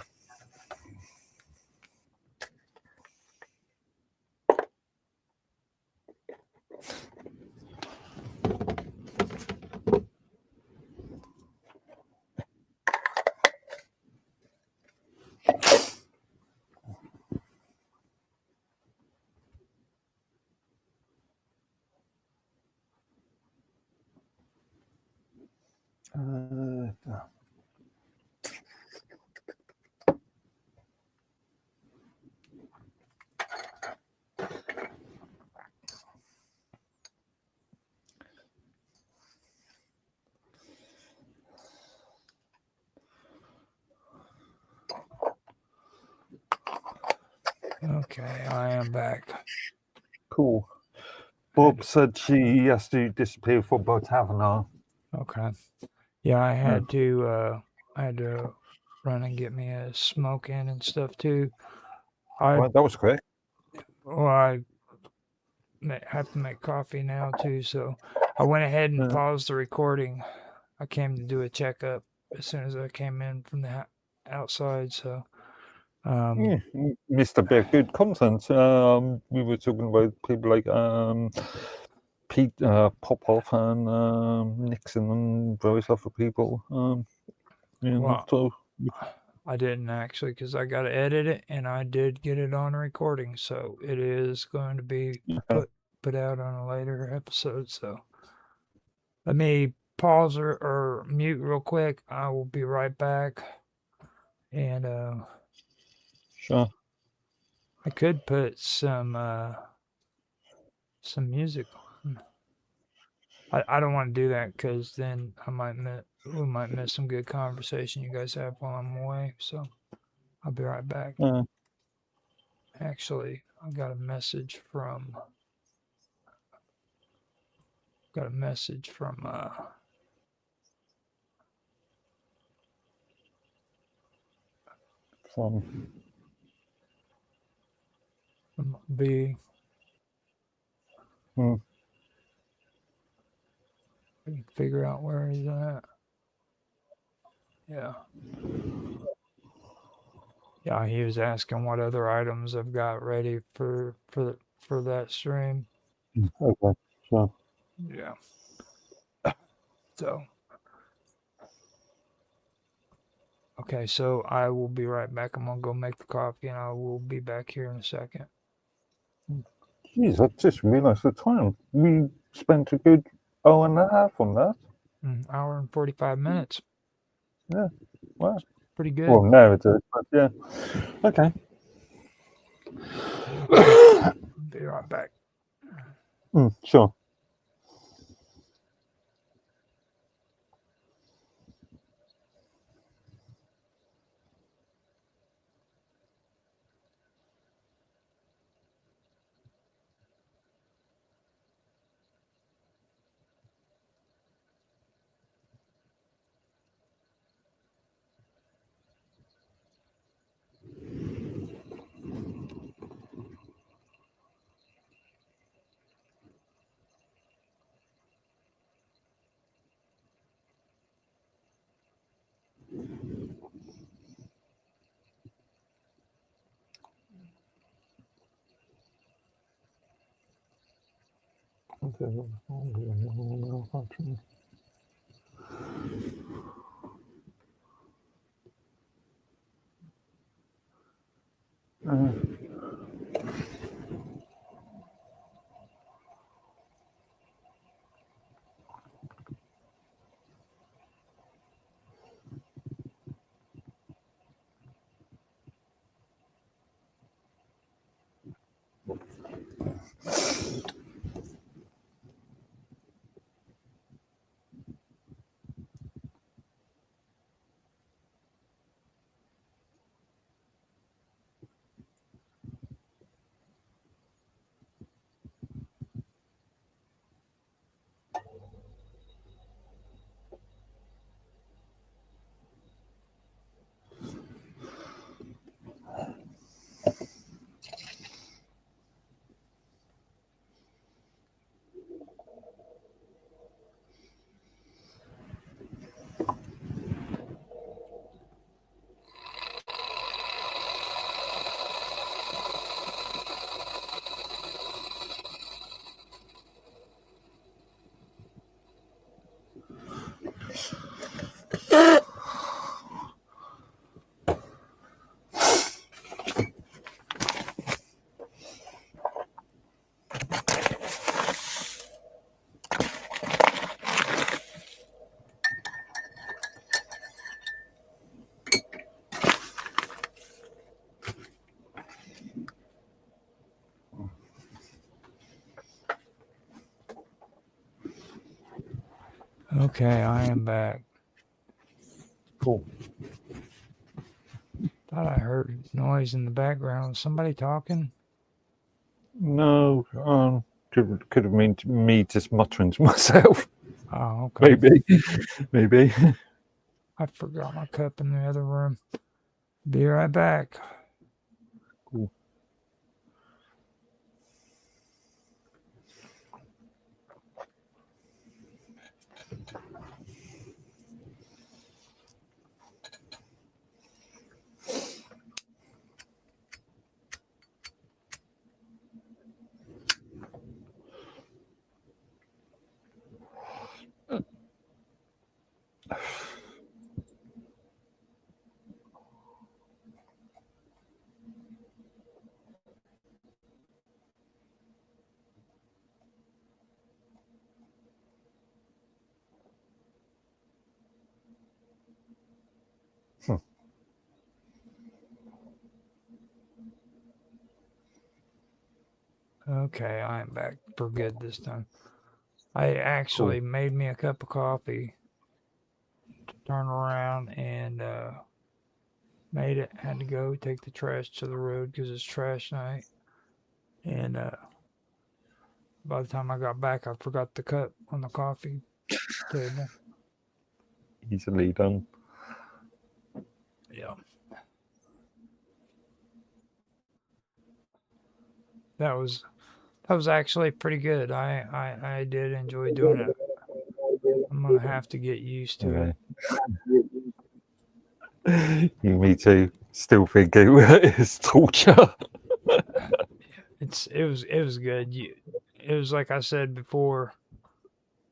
Speaker 1: Okay, I am back.
Speaker 2: Cool. Bob said she has to disappear for about half an hour.
Speaker 1: Okay. Yeah, I had to run and get me a smoke in and stuff too.
Speaker 2: Right, that was quick.
Speaker 1: I have to make coffee now too, so I went ahead and paused the recording. I came to do a checkup as soon as I came in from the outside, so
Speaker 2: missed a bit of good content. We were talking about people like Pete Popoff and Nixon and various other people.
Speaker 1: well, I didn't actually, because I got to edit it, and I did get it on recording, so it is going to be put out on a later episode. So let me pause or mute real quick. I will be right back. And
Speaker 2: sure,
Speaker 1: I could put some music on. I don't want to do that because then we might miss some good conversation you guys have while I'm away. So I'll be right back. Actually, I got a message from B. I can figure out where he's at. Yeah. Yeah, he was asking what other items I've got ready for that stream.
Speaker 2: Okay, sure.
Speaker 1: Yeah. So. Okay, so I will be right back. I'm gonna go make the coffee, and I will be back here in a second.
Speaker 2: Jeez, I just realised the time. We spent a good hour and a half on that.
Speaker 1: Hour and 45 minutes.
Speaker 2: Yeah, wow.
Speaker 1: Pretty good.
Speaker 2: Well, now it is, but yeah. Okay.
Speaker 1: Be right back.
Speaker 2: Sure.
Speaker 1: Okay, I am back.
Speaker 2: Cool.
Speaker 1: Thought I heard noise in the background. Somebody talking?
Speaker 2: No, could have been me just muttering to myself.
Speaker 1: Oh, okay.
Speaker 2: Maybe.
Speaker 1: I forgot my cup in the other room. Be right back.
Speaker 2: Cool.
Speaker 1: Okay, I am back for good this time. I actually made me a cup of coffee, turn around, and made it. Had to go take the trash to the road because it's trash night. And by the time I got back, I forgot the cup on the coffee table.
Speaker 2: Easily done.
Speaker 1: Yeah. That was actually pretty good. I did enjoy doing it. I'm gonna have to get used to it.
Speaker 2: Me too. Still think it is torture.
Speaker 1: It was good. It was like I said before,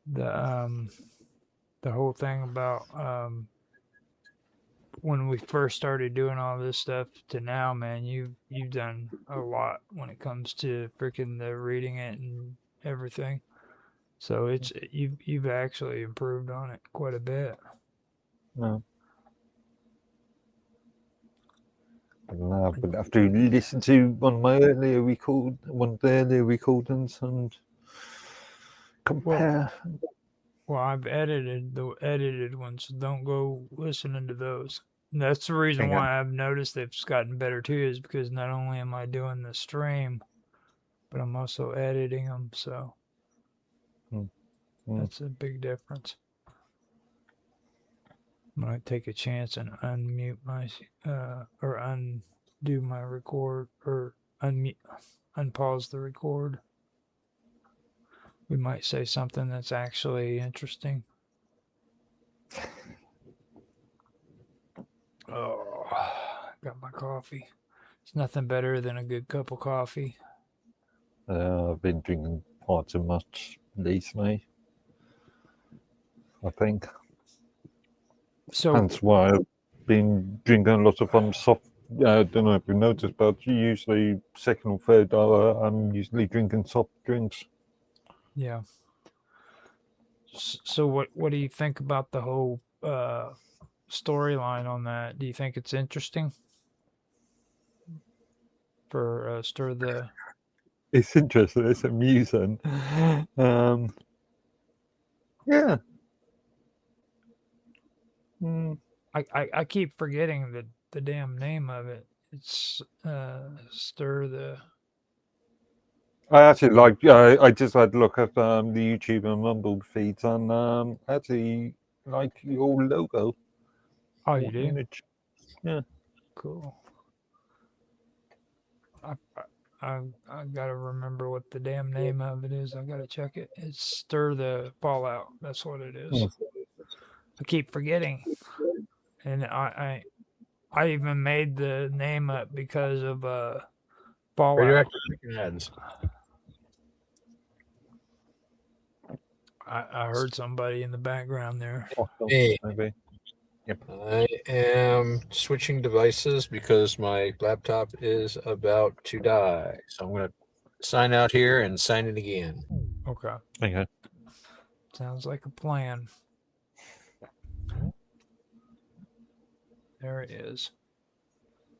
Speaker 1: the whole thing about when we first started doing all this stuff to now, man, you've done a lot when it comes to freaking the reading it and everything. So you've actually improved on it quite a bit.
Speaker 2: No. No, but I have to listen to one of the earlier recordings and compare.
Speaker 1: Well, I've edited the edited ones, so don't go listening to those. And that's the reason why I've noticed they've gotten better too, is because not only am I doing the stream, but I'm also editing them. So that's a big difference. I'm gonna take a chance and unmute my or undo my record or unpause the record. We might say something that's actually interesting. Oh, got my coffee. It's nothing better than a good cup of coffee.
Speaker 2: I've been drinking far too much lately, I think.
Speaker 1: So
Speaker 2: that's why I've been drinking a lot of soft. I don't know if you noticed, but usually second or third hour, I'm usually drinking soft drinks.
Speaker 1: Yeah. So what do you think about the whole storyline on that? Do you think it's interesting for Stir the?
Speaker 2: It's interesting. It's amusing. Yeah.
Speaker 1: I keep forgetting the damn name of it. It's Stir the.
Speaker 2: I actually like. I just had a look at the YouTube and Mumble feeds, and actually like your logo.
Speaker 1: Oh, you do?
Speaker 2: Image. Yeah.
Speaker 1: Cool. I gotta remember what the damn name of it is. I gotta check it. It's Stir the Fallout. That's what it is. I keep forgetting, and I even made the name up because of Fallout.
Speaker 6: Radioactive chicken heads.
Speaker 1: I heard somebody in the background there.
Speaker 6: Hey.
Speaker 2: Maybe.
Speaker 6: Yep. I am switching devices because my laptop is about to die. So I'm going to sign out here and sign in again.
Speaker 1: Okay.
Speaker 2: Okay.
Speaker 1: Sounds like a plan. There it is.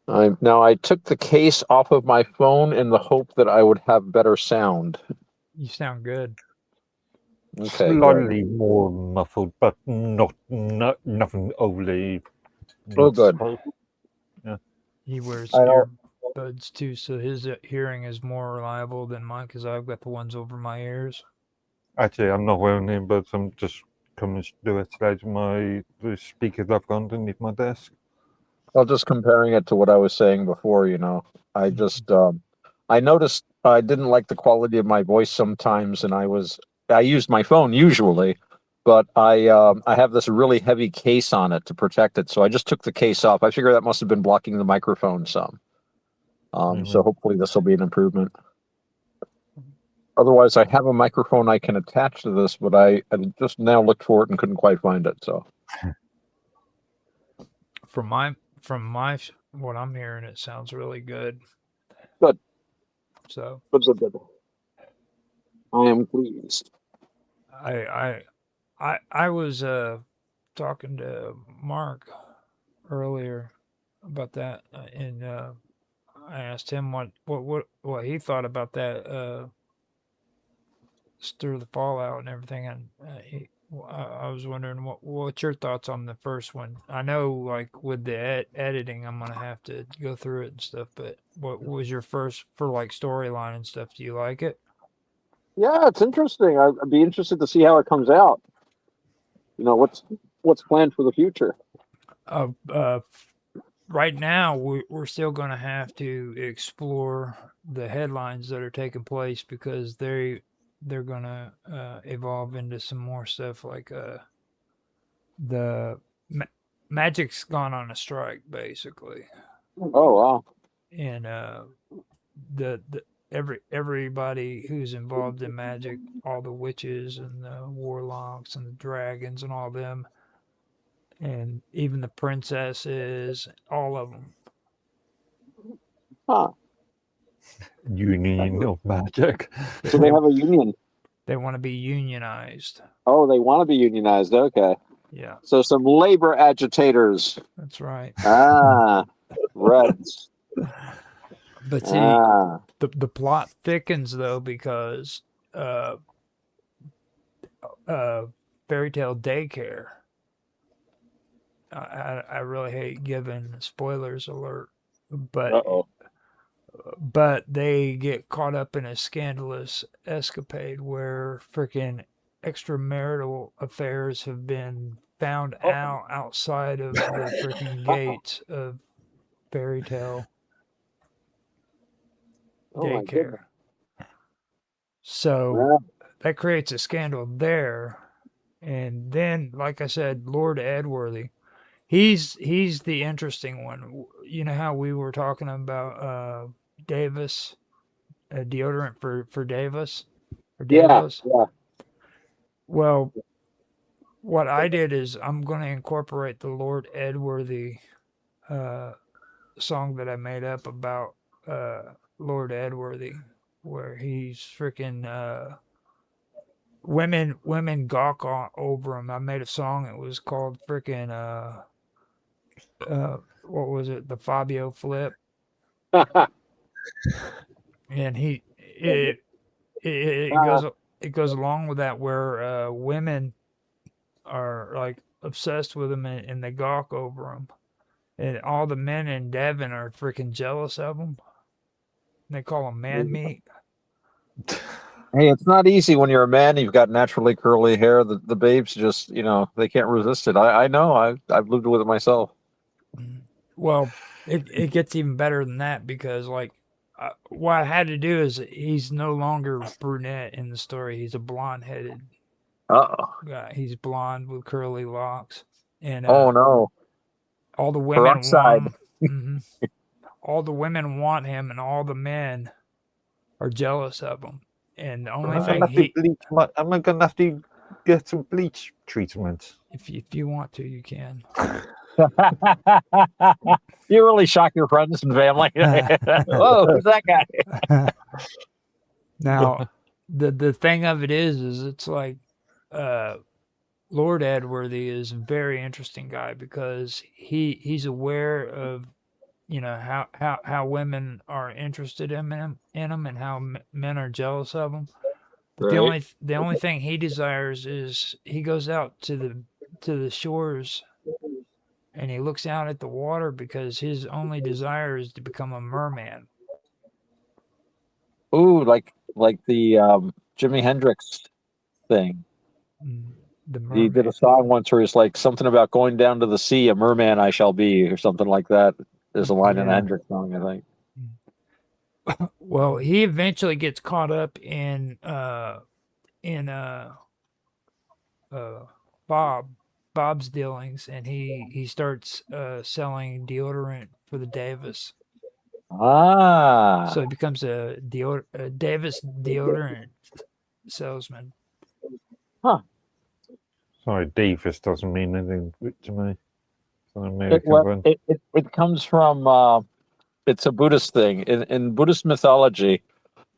Speaker 4: Now, I took the case off of my phone in the hope that I would have better sound.
Speaker 1: You sound good.
Speaker 4: Okay.
Speaker 2: Slightly more muffled, but not nothing overly.
Speaker 4: Oh, good.
Speaker 2: Yeah.
Speaker 1: He wears
Speaker 4: I know.
Speaker 1: earbuds too, so his hearing is more reliable than mine because I've got the ones over my ears.
Speaker 2: Actually, I'm not wearing earbuds. I'm just coming to do it today to the speakers I've got underneath my desk.
Speaker 4: Well, just comparing it to what I was saying before, I just I noticed I didn't like the quality of my voice sometimes, and I used my phone usually, but I have this really heavy case on it to protect it, so I just took the case off. I figure that must have been blocking the microphone some. So hopefully this will be an improvement. Otherwise, I have a microphone I can attach to this, but I just now looked for it and couldn't quite find it. So
Speaker 1: From my what I'm hearing, it sounds really good.
Speaker 4: Good.
Speaker 1: So
Speaker 4: good. I am pleased.
Speaker 1: I was talking to Mark earlier about that, and I asked him what he thought about that stir the fallout and everything, and I was wondering what's your thoughts on the first one. I know, like with the editing, I'm gonna have to go through it and stuff. But what was your first for like storyline and stuff? Do you like it?
Speaker 4: Yeah, it's interesting. I'd be interested to see how it comes out. What's planned for the future?
Speaker 1: Right now, we're still gonna have to explore the headlines that are taking place because they're gonna evolve into some more stuff like the Magic's gone on a strike basically,
Speaker 4: Oh wow!
Speaker 1: and the everybody who's involved in Magic, all the witches and the warlocks and the dragons and all them, and even the princesses, all of them.
Speaker 4: Huh.
Speaker 2: Union of Magic.
Speaker 4: So they have a union.
Speaker 1: They want to be unionized.
Speaker 4: Oh, they want to be unionized. Okay.
Speaker 1: Yeah,
Speaker 4: So some labor agitators.
Speaker 1: that's right.
Speaker 4: Ah, Reds.
Speaker 1: But see, the plot thickens though because fairy tale daycare. I really hate giving spoilers alert,
Speaker 4: Uh-oh.
Speaker 1: but they get caught up in a scandalous escapade where freaking extramarital affairs have been found out outside of the freaking gates of fairy tale
Speaker 4: Oh my
Speaker 1: daycare.
Speaker 4: goodness.
Speaker 1: So that creates a scandal there. And then, like I said, Lord Edworthy, he's the interesting one. You know how we were talking about Davis, deodorant for Davis or Davis?
Speaker 4: Yeah.
Speaker 1: Well, what I did is I'm going to incorporate the Lord Edworthy song that I made up about Lord Edworthy, where he's freaking women gawk over him. I made a song. It was called freaking what was it? The Fabio Flip, and it goes along with that where women are like obsessed with him and they gawk over him, and all the men in Devon are freaking jealous of him. They call him man meat.
Speaker 4: Hey, it's not easy when you're a man. You've got naturally curly hair. The babes just, they can't resist it. I know. I've lived with it myself.
Speaker 1: Well, it gets even better than that because like what I had to do is he's no longer brunette in the story. He's a blonde-headed guy. He's blonde with curly locks, and
Speaker 4: oh no,
Speaker 1: all the women
Speaker 4: peroxide.
Speaker 1: want him. All the women want him, and all the men are jealous of him. And the only thing
Speaker 2: am I going to have to get some bleach treatment?
Speaker 1: if you want to, you can.
Speaker 4: You really shock your friends and family. Whoa, who's that guy?
Speaker 1: Now, the thing of it is it's like Lord Edworthy is a very interesting guy because he's aware of how women are interested in him and how men are jealous of him. But the only thing he desires is he goes out to the shores and he looks out at the water because his only desire is to become a merman.
Speaker 4: Ooh, like the Jimi Hendrix thing.
Speaker 1: The
Speaker 4: He did
Speaker 1: merman.
Speaker 4: a song once where he's like something about going down to the sea, a merman I shall be, or something like that. There's a line in a
Speaker 2: Yeah.
Speaker 4: Hendrix song, I think.
Speaker 1: Well, he eventually gets caught up in Bob's dealings, and he starts selling deodorant for the Davis.
Speaker 4: Ah,
Speaker 1: So he becomes a Davis deodorant salesman.
Speaker 4: huh.
Speaker 2: Sorry, Davis doesn't mean anything to me. It's an
Speaker 4: It,
Speaker 2: American
Speaker 4: well,
Speaker 2: one.
Speaker 4: it comes from it's a Buddhist thing. In Buddhist mythology,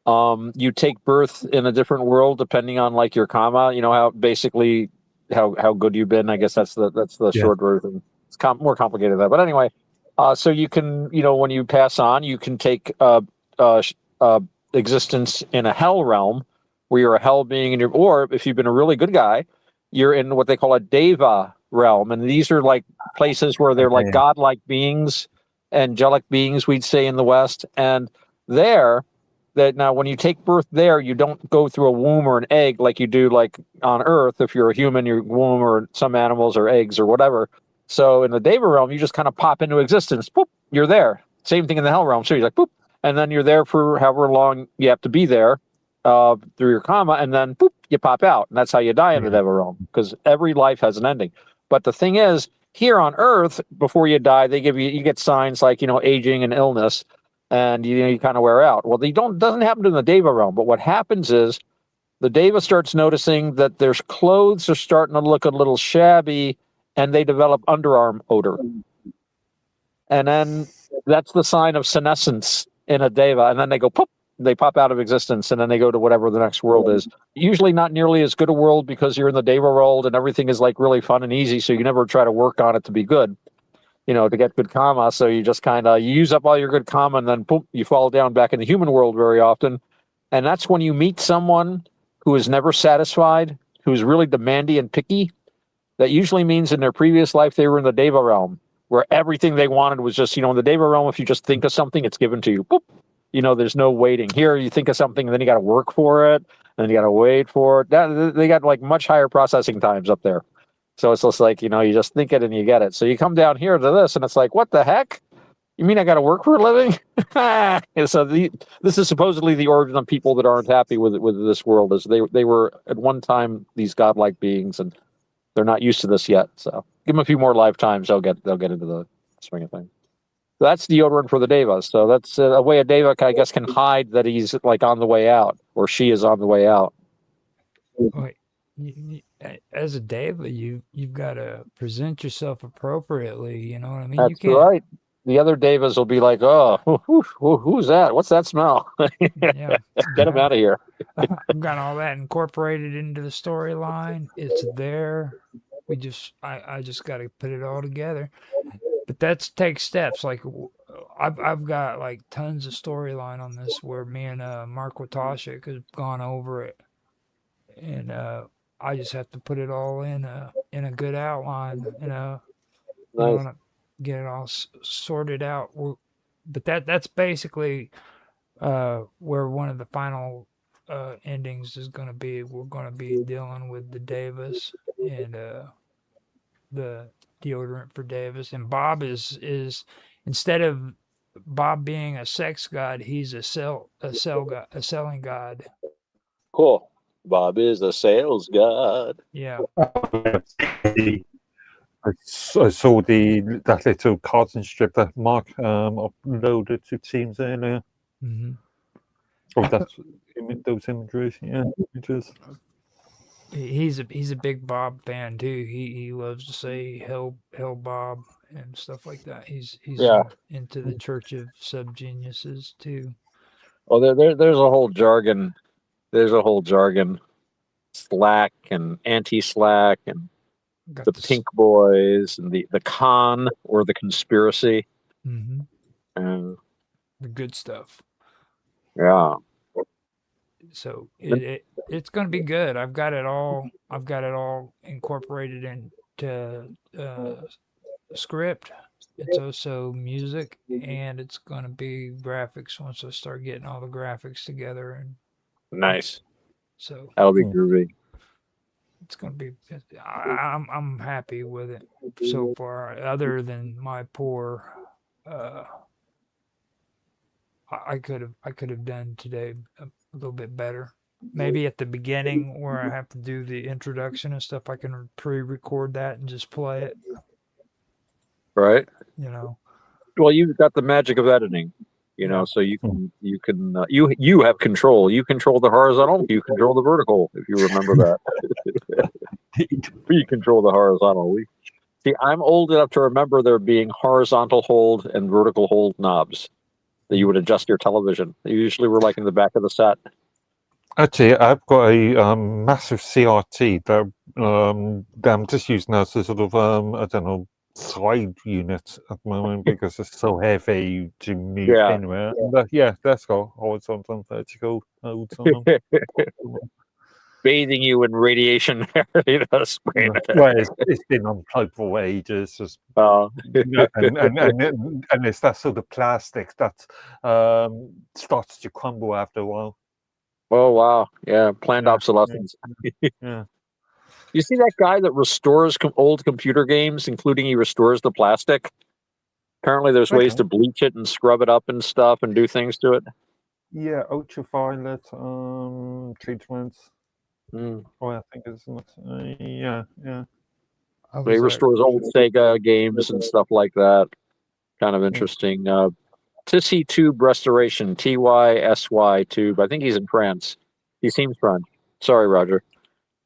Speaker 4: you take birth in a different world depending on like your karma. You know how basically how good you've been. I guess that's the
Speaker 2: Yeah.
Speaker 4: short version. It's more complicated than that. But anyway, so you can when you pass on, you can take existence in a hell realm where you're a hell being, or if you've been a really good guy, you're in what they call a deva realm, and these are like places where they're like
Speaker 2: Okay.
Speaker 4: godlike beings, angelic beings, we'd say in the West, and there. That now, when you take birth there, you don't go through a womb or an egg like you do like on Earth. If you're a human, your womb or some animals or eggs or whatever. So in the Deva realm, you just kind of pop into existence. Boop, you're there. Same thing in the Hell realm. So you're like boop, and then you're there for however long you have to be there through your karma, and then boop, you pop out, and that's how you die in the
Speaker 2: Yeah.
Speaker 4: Deva realm because every life has an ending. But the thing is, here on Earth, before you die, they give you get signs like aging and illness, and you kind of wear out. Well, doesn't happen in the Deva realm, but what happens is the Deva starts noticing that their clothes are starting to look a little shabby, and they develop underarm odor, and then that's the sign of senescence in a Deva, and then they go pop, they pop out of existence, and then they go to whatever the next world is. Usually not nearly as good a world because you're in the Deva world and everything is like really fun and easy, so you never try to work on it to be good. To get good karma. So you just kind of use up all your good karma, and then boom, you fall down back in the human world very often. And that's when you meet someone who is never satisfied, who's really demanding and picky. That usually means in their previous life they were in the Deva realm, where everything they wanted was just, in the Deva realm, if you just think of something, it's given to you. Boop. There's no waiting. Here, you think of something, and then you got to work for it, and then you got to wait for it. They got like much higher processing times up there. So it's just like, you just think it and you get it. So you come down here to this and it's like, what the heck? You mean I got to work for a living? And so this is supposedly the origin of people that aren't happy with this world. Is they were at one time these godlike beings, and they're not used to this yet. So give them a few more lifetimes, they'll get into the swing of things. So that's deodorant for the Devas. So that's a way a Deva, I guess, can hide that he's like on the way out, or she is on the way out.
Speaker 1: Wait, as a Deva, you've got to present yourself appropriately. You know what I mean? You
Speaker 4: That's
Speaker 1: can't.
Speaker 4: right. The other Devas will be like, "Oh, who's that? What's that smell?
Speaker 1: Yeah,
Speaker 4: Get him out of here."
Speaker 1: I've got all that incorporated into the storyline. It's there. I just got to put it all together. But that takes steps. Like I've got like tons of storyline on this where me and Mark Watashik has gone over it, and I just have to put it all in a good outline,
Speaker 4: Nice.
Speaker 1: get it all sorted out. But that's basically where one of the final endings is going to be. We're going to be dealing with the Davis and the deodorant for Davis, and Bob is instead of Bob being a sex god, he's a selling god.
Speaker 4: Cool. Bob is the sales god.
Speaker 1: Yeah.
Speaker 2: I saw that little carton strip that Mark uploaded to Teams earlier.
Speaker 1: Mm-hmm.
Speaker 2: Oh, that's those images. Yeah, images.
Speaker 1: He's a big Bob fan too. He loves to say hell Bob and stuff like that. He's into the Church of Subgeniuses too.
Speaker 4: Oh, there's a whole jargon. There's a whole jargon. Slack and anti-slack and
Speaker 1: Got
Speaker 4: the Pink Boys and the con or the conspiracy.
Speaker 1: Mm-hmm.
Speaker 4: And
Speaker 1: the good stuff.
Speaker 4: Yeah.
Speaker 1: So it's going to be good. I've got it all incorporated into script. It's also music, and it's going to be graphics once I start getting all the graphics together. And
Speaker 4: Nice.
Speaker 1: so
Speaker 4: That'll be
Speaker 2: Hmm.
Speaker 4: groovy.
Speaker 1: it's going to be. I'm happy with it so far. Other than my poor, uh, I could have done today a little bit better. Maybe at the beginning where I have to do the introduction and stuff, I can pre-record that and just play it.
Speaker 4: Right.
Speaker 1: You know.
Speaker 4: Well, you've got the magic of editing,
Speaker 1: Yeah.
Speaker 4: so you can you have control. You control the horizontal. You control the vertical. If you remember that, we control the horizontal. See, I'm old enough to remember there being horizontal hold and vertical hold knobs that you would adjust your television. They usually were like in the back of the set.
Speaker 2: Actually, I've got a massive CRT that I'm just using as a sort of I don't know, side unit at the moment because it's so heavy to move
Speaker 4: Yeah.
Speaker 2: anywhere. And, yeah, that's got horizontal and vertical holds on them.
Speaker 4: Bathing you in radiation.
Speaker 2: Well, it's been unplugged for ages. Just,
Speaker 4: Uh,
Speaker 2: and it's that sort of plastic that starts to crumble after a while.
Speaker 4: oh wow, yeah, planned
Speaker 2: Yeah,
Speaker 4: obsolescence.
Speaker 2: Yeah.
Speaker 4: You see that guy that restores old computer games, including he restores the plastic? Apparently, there's ways
Speaker 2: Okay.
Speaker 4: to bleach it and scrub it up and stuff and do things to it.
Speaker 2: Yeah, ultraviolet treatments.
Speaker 4: Mm.
Speaker 2: Oh, I think it's not. Yeah.
Speaker 1: I
Speaker 4: He
Speaker 1: was
Speaker 4: restores old Sega games and stuff like that. Kind of interesting. Tissy Tube Restoration, TYSY Tube. I think he's in France. He seems French. Sorry, Roger.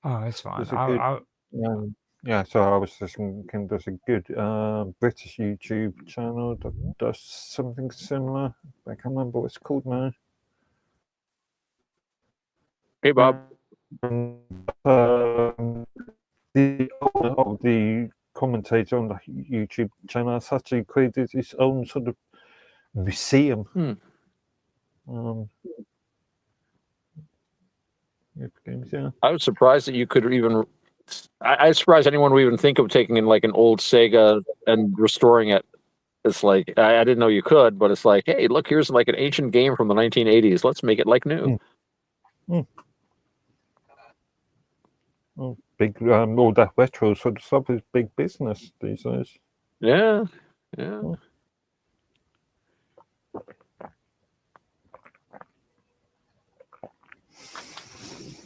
Speaker 1: Oh, it's fine.
Speaker 2: There's a good, yeah, so I was just thinking there's a good British YouTube channel that does something similar. I can't remember what it's called now.
Speaker 4: Hey, Bob.
Speaker 2: The commentator on the YouTube channel has actually created his own sort of museum. Games, yeah.
Speaker 4: I was surprised that you could even. I was surprised anyone would even think of taking in like an old Sega and restoring it. It's like I didn't know you could, but it's like, hey, look, here's like an ancient game from the 1980s. Let's make it like new.
Speaker 2: Oh, big, all that retro sort of stuff is big business these days.
Speaker 4: Yeah.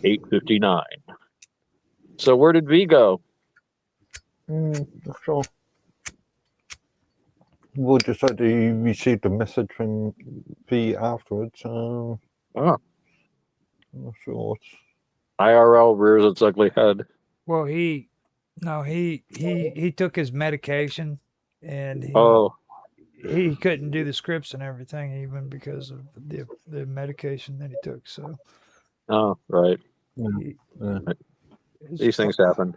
Speaker 4: 8:59. So where did V go?
Speaker 2: Not sure. We'll just had to receive the message from V afterwards. I'm not sure what's...
Speaker 4: IRL rears its ugly head.
Speaker 1: Well, he took his medication, and he couldn't do the scripts and everything even because of the medication that he took. So.
Speaker 4: Oh, right. These things happen.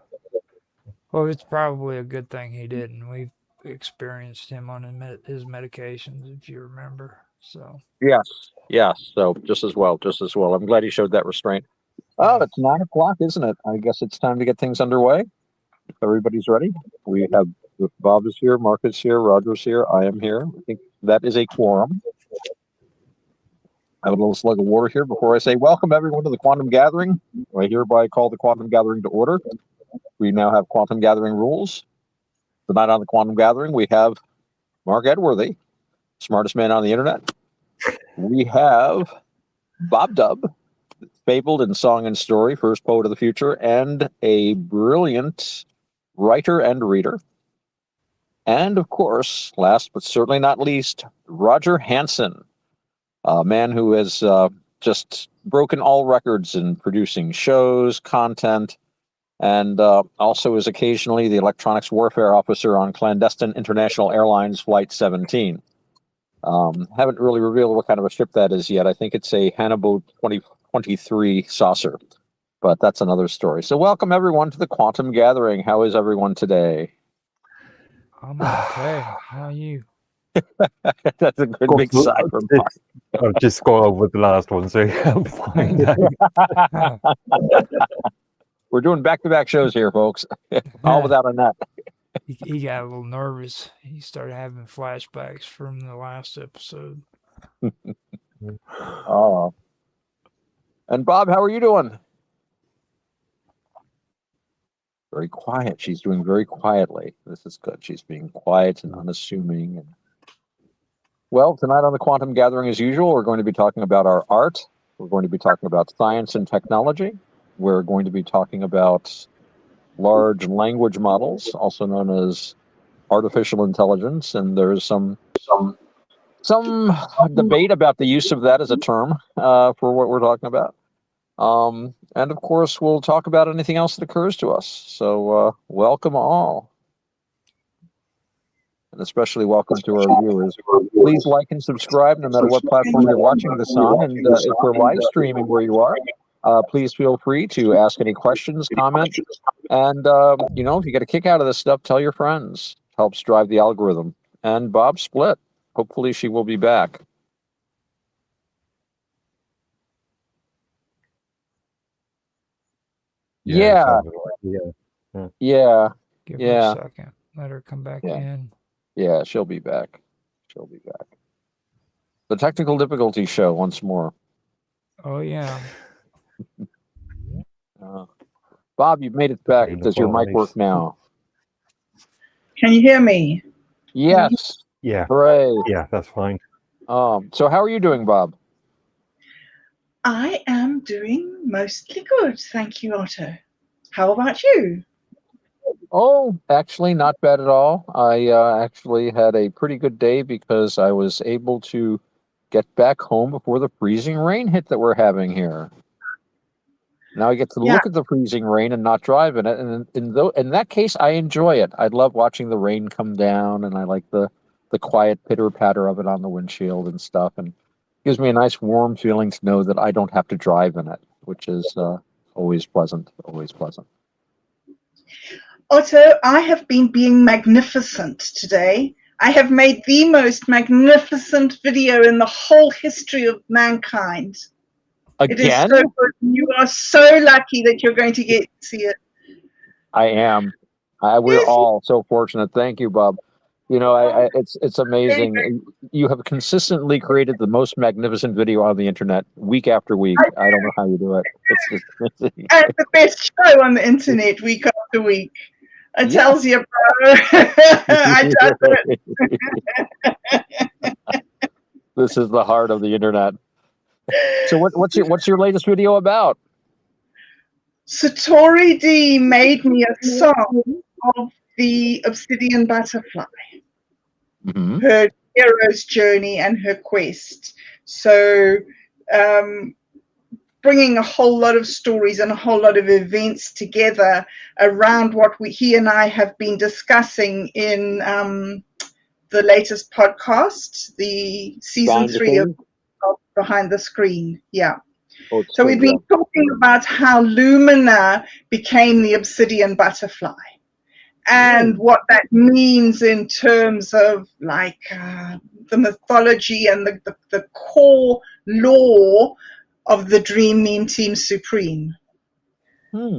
Speaker 1: Well, it's probably a good thing he didn't. We've experienced him on his medications, if you remember. So.
Speaker 4: Yes. So just as well. I'm glad he showed that restraint. Oh, it's 9 o'clock, isn't it? I guess it's time to get things underway. If everybody's ready, we have Bob is here, Mark is here, Roger's here, I am here. I think that is a quorum. I have a little slug of water here before I say welcome everyone to the Quantum Gathering. I hereby call the Quantum Gathering to order. We now have Quantum Gathering rules. Tonight on the Quantum Gathering, we have Mark Edworthy, smartest man on the internet. We have Bob Dub, fabled in song and story, first poet of the future, and a brilliant writer and reader. And of course, last but certainly not least, Roger Hanson, a man who has just broken all records in producing shows, content, and also is occasionally the electronics warfare officer on clandestine International Airlines Flight 17. Haven't really revealed what kind of a ship that is yet. I think it's a Hannibal 2023 saucer, but that's another story. So welcome everyone to the Quantum Gathering. How is everyone today?
Speaker 1: I'm okay. How are you?
Speaker 4: That's a good big sigh from Mark.
Speaker 2: I've just got over the last one, so I'm fine.
Speaker 4: We're doing back-to-back shows here, folks. All without a net.
Speaker 1: he got a little nervous. He started having flashbacks from the last episode.
Speaker 4: Oh. And Bob, how are you doing? Very quiet. She's doing very quietly. This is good. She's being quiet and unassuming. And well, tonight on the Quantum Gathering, as usual, we're going to be talking about our art. We're going to be talking about science and technology. We're going to be talking about large language models, also known as artificial intelligence, and there's some debate about the use of that as a term for what we're talking about. And of course, we'll talk about anything else that occurs to us. So welcome all. And especially welcome to our viewers. Please like and subscribe no matter what platform you're watching this on. And if we're live streaming where you are, please feel free to ask any questions, comment. And, if you get a kick out of this stuff, tell your friends. Helps drive the algorithm. And Bob split. Hopefully she will be back. Yeah. Yeah.
Speaker 1: Give her a second. Let her come back in.
Speaker 4: Yeah, she'll be back. She'll be back. The technical difficulty show once more.
Speaker 1: Oh, yeah.
Speaker 4: Bob, you've made it back. Does your mic work now?
Speaker 3: Can you hear me?
Speaker 4: Yes.
Speaker 2: Yeah.
Speaker 4: Hooray.
Speaker 2: Yeah, that's fine.
Speaker 4: So how are you doing, Bob?
Speaker 3: I am doing mostly good, thank you, Otto. How about you?
Speaker 4: Oh, actually not bad at all. I actually had a pretty good day because I was able to get back home before the freezing rain hit that we're having here. Now I get to look at the freezing rain and not drive in it. And in that case, I enjoy it. I love watching the rain come down, and I like the quiet pitter-patter of it on the windshield and stuff. And it gives me a nice warm feeling to know that I don't have to drive in it, which is always pleasant, always pleasant.
Speaker 3: Otto, I have been being magnificent today. I have made the most magnificent video in the whole history of mankind.
Speaker 4: Again?
Speaker 3: It is so good. You are so lucky that you're going to get to see it.
Speaker 4: I am. We're all so fortunate. Thank you, Bob. It's amazing. You have consistently created the most magnificent video on the internet week after week. I don't know how you do it.
Speaker 3: And the best show on the internet week after week. It tells you, bro. I just
Speaker 4: This is the heart of the internet. So what's your latest video about?
Speaker 3: Satori D made me a song of the obsidian butterfly, her hero's journey and her quest. So bringing a whole lot of stories and a whole lot of events together around what he and I have been discussing in the latest podcast, the season 3 of Behind the Screen. Yeah. So we've been talking about how Lumina became the obsidian butterfly and what that means in terms of like the mythology and the core lore of the Dream Meme Team Supreme.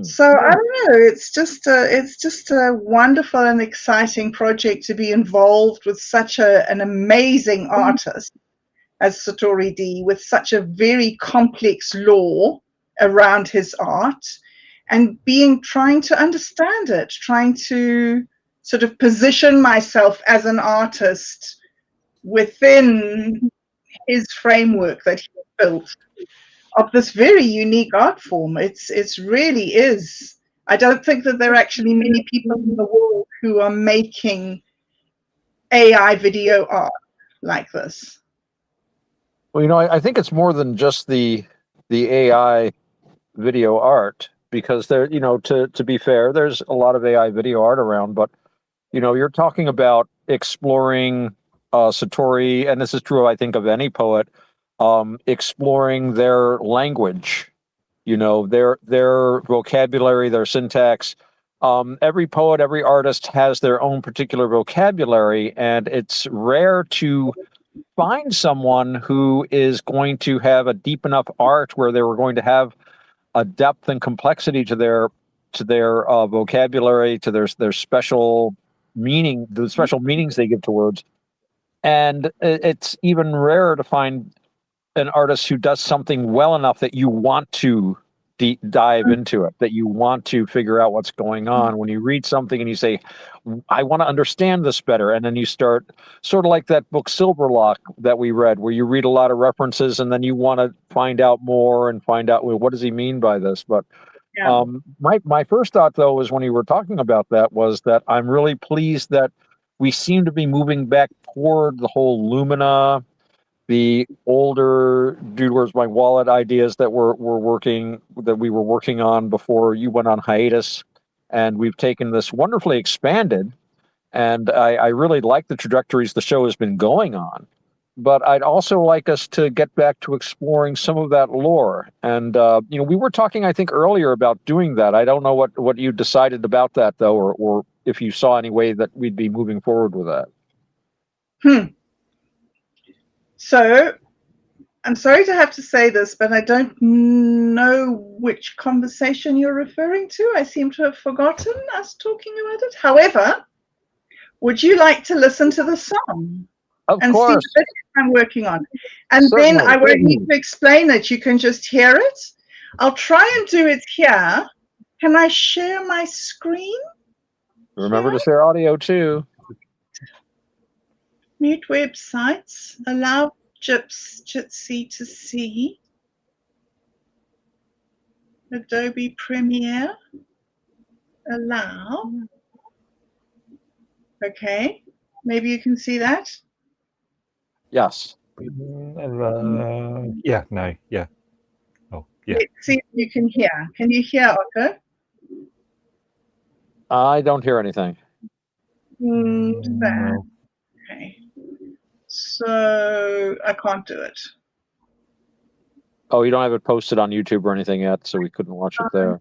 Speaker 3: So I don't know, it's just a wonderful and exciting project to be involved with such an amazing artist as Satori D, with such a very complex lore around his art, and trying to understand it, trying to sort of position myself as an artist within his framework that he built of this very unique art form. It's really is. I don't think that there are actually many people in the world who are making AI video art like this.
Speaker 4: Well, I think it's more than just the AI video art, because there, to be fair, there's a lot of AI video art around, but you're talking about exploring Satori, and this is true, I think, of any poet, exploring their language, their vocabulary, their syntax. Every poet, every artist has their own particular vocabulary, and it's rare to find someone who is going to have a deep enough art where they were going to have a depth and complexity to their vocabulary, to their special meaning, the special meanings they give to words. And it's even rarer to find an artist who does something well enough that you want to dive into it, that you want to figure out what's going on. When you read something and you say, I want to understand this better, and then you start, sort of like that book Silverlock that we read, where you read a lot of references and then you want to find out more and find out, well, what does he mean by this? But
Speaker 3: Yeah.
Speaker 4: my first thought, though, was when you were talking about that, was that I'm really pleased that we seem to be moving back toward the whole Lumina, the older Dude, Where's My Wallet ideas that we were working on before you went on hiatus. And we've taken this wonderfully expanded, and I really like the trajectories the show has been going on. But I'd also like us to get back to exploring some of that lore. And, we were talking, I think, earlier about doing that. I don't know what you decided about that, though, or if you saw any way that we'd be moving forward with that.
Speaker 3: So, I'm sorry to have to say this, but I don't know which conversation you're referring to. I seem to have forgotten us talking about it. However, would you like to listen to the song?
Speaker 4: Of
Speaker 3: and
Speaker 4: course.
Speaker 3: see what I'm working on? And
Speaker 4: Certainly.
Speaker 3: then I won't need to explain it. You can just hear it. I'll try and do it here. Can I share my screen?
Speaker 4: Remember to share audio too.
Speaker 3: Mute websites. Allow Jitsi to see. Adobe Premiere. Allow. Okay. Maybe you can see that.
Speaker 4: Yes.
Speaker 2: Yeah, no, yeah. Oh, yeah.
Speaker 3: Let's see if you can hear. Can you hear, Otto?
Speaker 4: I don't hear anything.
Speaker 2: No.
Speaker 3: Okay. So I can't do it.
Speaker 4: Oh, you don't have it posted on YouTube or anything yet, so we couldn't watch it there.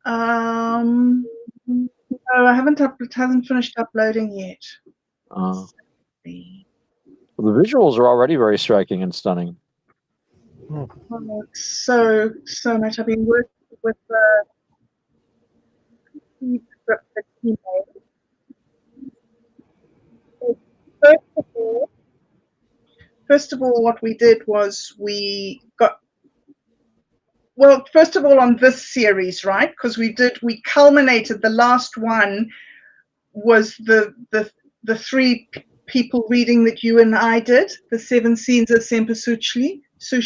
Speaker 3: No, I haven't. It hasn't finished uploading yet.
Speaker 4: The visuals are already very striking and stunning.
Speaker 3: Oh, so much. I've been working with the script that he made. So first of all, what we did was we got. Well, first of all, on this series, right? Because we culminated. The last one was the three people reading that you and I did, the 7 scenes of Sushi. The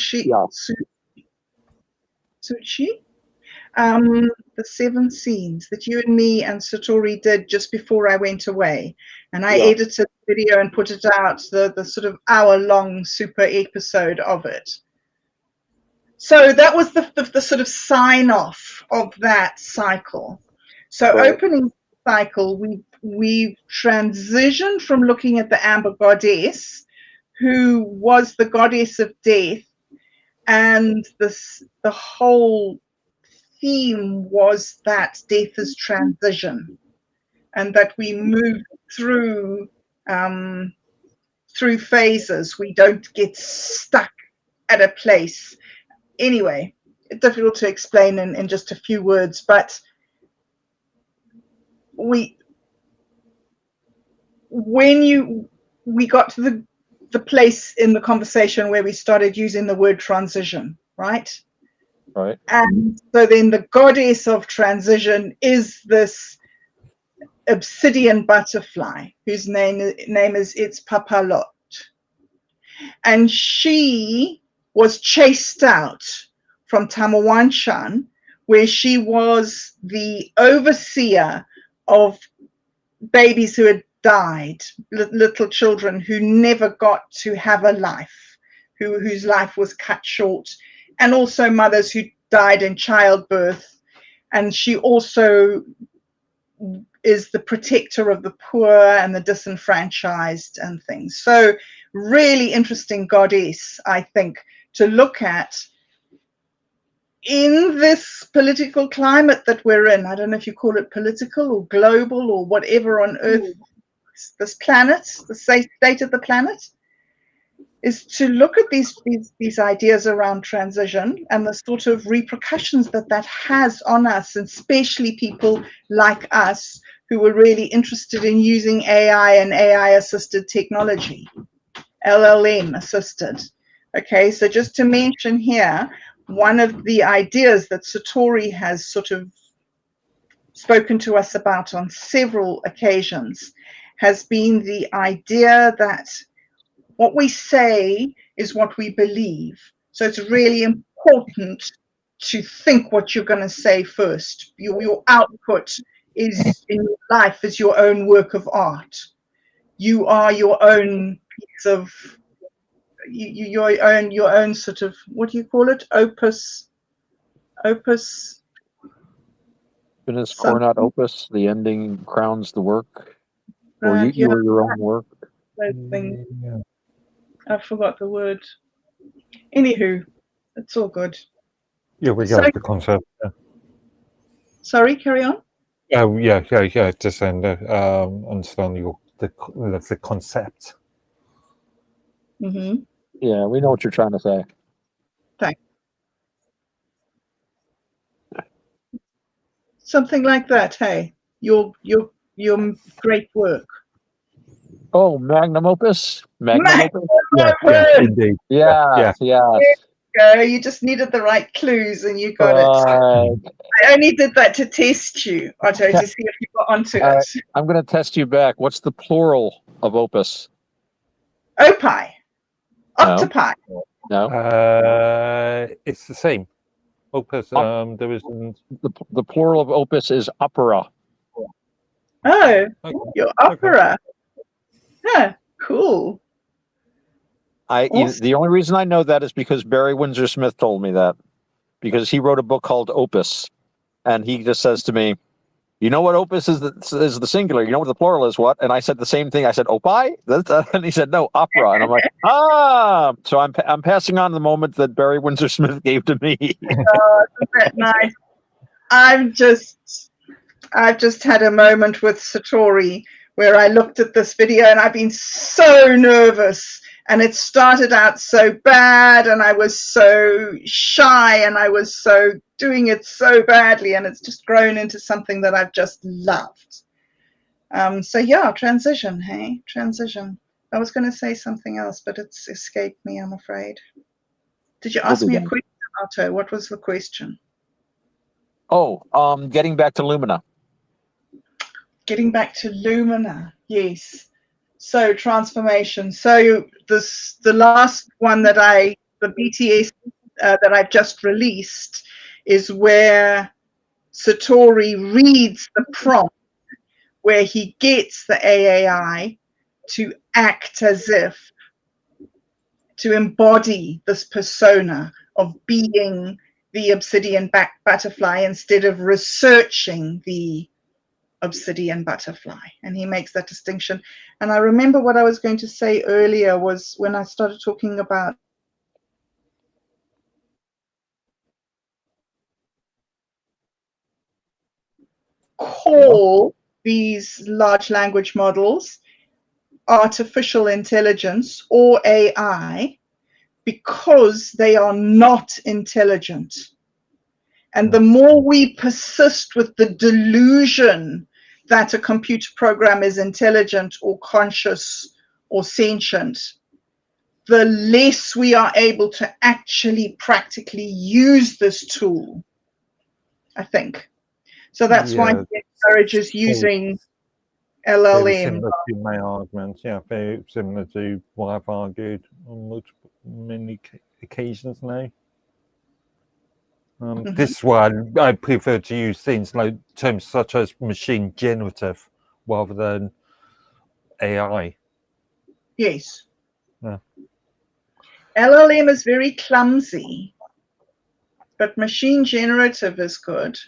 Speaker 3: 7 scenes that you and me and Satori did just before I went away, and I edited the video and put it out, the sort of hour-long super episode of it. So that was the sort of sign-off of that cycle. So opening cycle, we transitioned from looking at the Amber Goddess, who was the goddess of death, and the whole theme was that death is transition, and that we move through phases. We don't get stuck at a place. Anyway, difficult to explain in just a few words, but we got to the place in the conversation where we started using the word transition, right?
Speaker 4: Right.
Speaker 3: And so then the goddess of transition is this obsidian butterfly whose name is It's Papalot. And she was chased out from Tamawanshan, where she was the overseer of babies who had died, little children who never got to have a life, whose life was cut short, and also mothers who died in childbirth. And she also is the protector of the poor and the disenfranchised and things. So really interesting goddess, I think, to look at in this political climate that we're in. I don't know if you call it political or global or whatever on Earth, this planet, the state of the planet, is to look at these ideas around transition and the sort of repercussions that has on us, and especially people like us who were really interested in using AI and AI assisted technology, LLM assisted. Okay, so just to mention here, one of the ideas that Satori has sort of spoken to us about on several occasions has been the idea that what we say is what we believe. So it's really important to think what you're going to say first. Your output is in your life is your own work of art. You are your own piece of your own sort of, what do you call it? Opus.
Speaker 4: Finis
Speaker 3: Something.
Speaker 4: coronat opus, the ending crowns the work. Or
Speaker 3: Right,
Speaker 4: you are your own work.
Speaker 3: those things.
Speaker 2: Yeah.
Speaker 3: I forgot the word. Anywho, it's all good.
Speaker 2: Yeah, we
Speaker 3: So-
Speaker 2: got the concept. Yeah.
Speaker 3: Sorry, carry on.
Speaker 2: Oh, yeah. Just understand the concept.
Speaker 3: Mm-hmm.
Speaker 4: Yeah, we know what you're trying to say.
Speaker 3: Something like that. Hey, your great work.
Speaker 4: Oh, magnum opus? Magnum opus?
Speaker 2: Yeah, indeed.
Speaker 4: Yeah.
Speaker 3: You just needed the right clues and you got
Speaker 4: Right.
Speaker 3: it. I only did that to test you, Otto, to see if you got onto
Speaker 4: All
Speaker 3: it.
Speaker 4: right. I'm going to test you back. What's the plural of opus?
Speaker 3: Opie.
Speaker 4: No.
Speaker 3: Octopi.
Speaker 4: No.
Speaker 2: It's the same. Opus. There was
Speaker 4: The plural of opus is opera.
Speaker 3: Oh,
Speaker 2: okay.
Speaker 3: your opera. Huh, cool. Awesome.
Speaker 4: The only reason I know that is because Barry Windsor Smith told me that, because he wrote a book called Opus, and he just says to me, "You know what opus is the singular? You know what the plural is? What?" And I said the same thing. I said opie, and he said no, opera. And I'm like, ah. So I'm passing on the moment that Barry Windsor Smith gave to me.
Speaker 3: Oh, isn't that nice? I've just had a moment with Satori where I looked at this video and I've been so nervous, and it started out so bad and I was so shy and I was so doing it so badly, and it's just grown into something that I've just loved. So yeah, transition. I was going to say something else, but it's escaped me, I'm afraid. Did you ask me a question, Otto? What was the question?
Speaker 4: Oh, getting back to Lumina.
Speaker 3: Getting back to Lumina, yes. So transformation. So the last one that the BTS that I've just released is where Satori reads the prompt, where he gets the AAI to act as if, to embody this persona of being the obsidian butterfly instead of researching the obsidian butterfly. And he makes that distinction. And I remember what I was going to say earlier was when I started talking about call these large language models artificial intelligence or AI because they are not intelligent. And the more we persist with the delusion that a computer program is intelligent or conscious or sentient, the less we are able to actually practically use this tool, I think. So that's why he encourages using LLM.
Speaker 2: Very similar to my arguments. Yeah, very similar to what I've argued on many occasions now. This is why I prefer to use things like terms such as machine generative rather than AI.
Speaker 3: Yes.
Speaker 2: Yeah.
Speaker 3: LLM is very clumsy, but machine generative is good.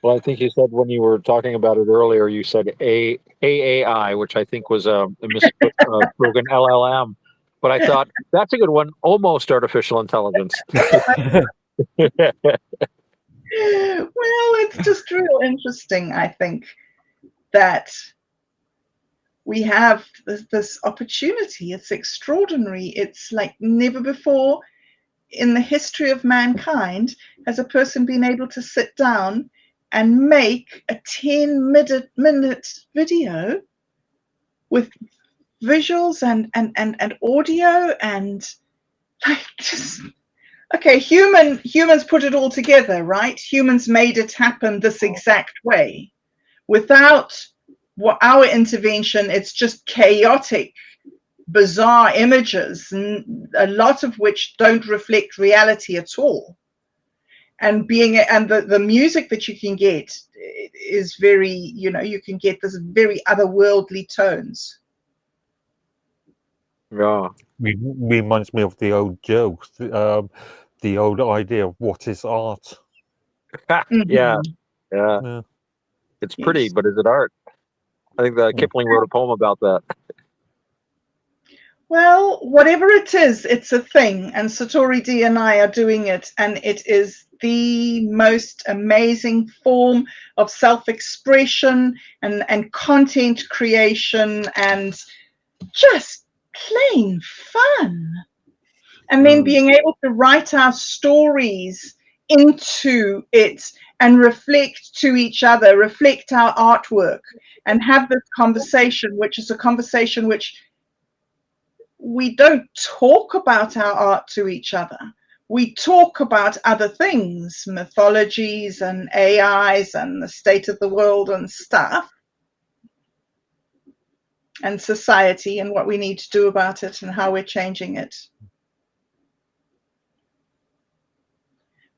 Speaker 4: Well, I think you said when you were talking about it earlier, you said AAI, which I think was a misspoken LLM. But I thought that's a good one. Almost artificial intelligence.
Speaker 3: Well, it's just real interesting, I think, that we have this opportunity. It's extraordinary. It's like never before in the history of mankind has a person been able to sit down and make a 10-minute video with visuals and audio and like just okay, humans put it all together, right? Humans made it happen this exact way. Without our intervention, it's just chaotic, bizarre images, and a lot of which don't reflect reality at all. And the music that you can get is very, you can get this very otherworldly tones.
Speaker 4: Yeah.
Speaker 2: Reminds me of the old jokes, the old idea of what is art.
Speaker 4: Yeah.
Speaker 3: Mhm.
Speaker 4: Yeah.
Speaker 2: Yeah.
Speaker 4: It's pretty,
Speaker 3: Yes.
Speaker 4: but is it art? I think that Kipling wrote a poem about that.
Speaker 3: Well, whatever it is, it's a thing, and Satori D and I are doing it, and it is the most amazing form of self-expression and content creation and just plain fun. And then being able to write our stories into it and reflect to each other, reflect our artwork, and have this conversation, which is a conversation which we don't talk about our art to each other. We talk about other things, mythologies and AIs and the state of the world and stuff, and society and what we need to do about it and how we're changing it.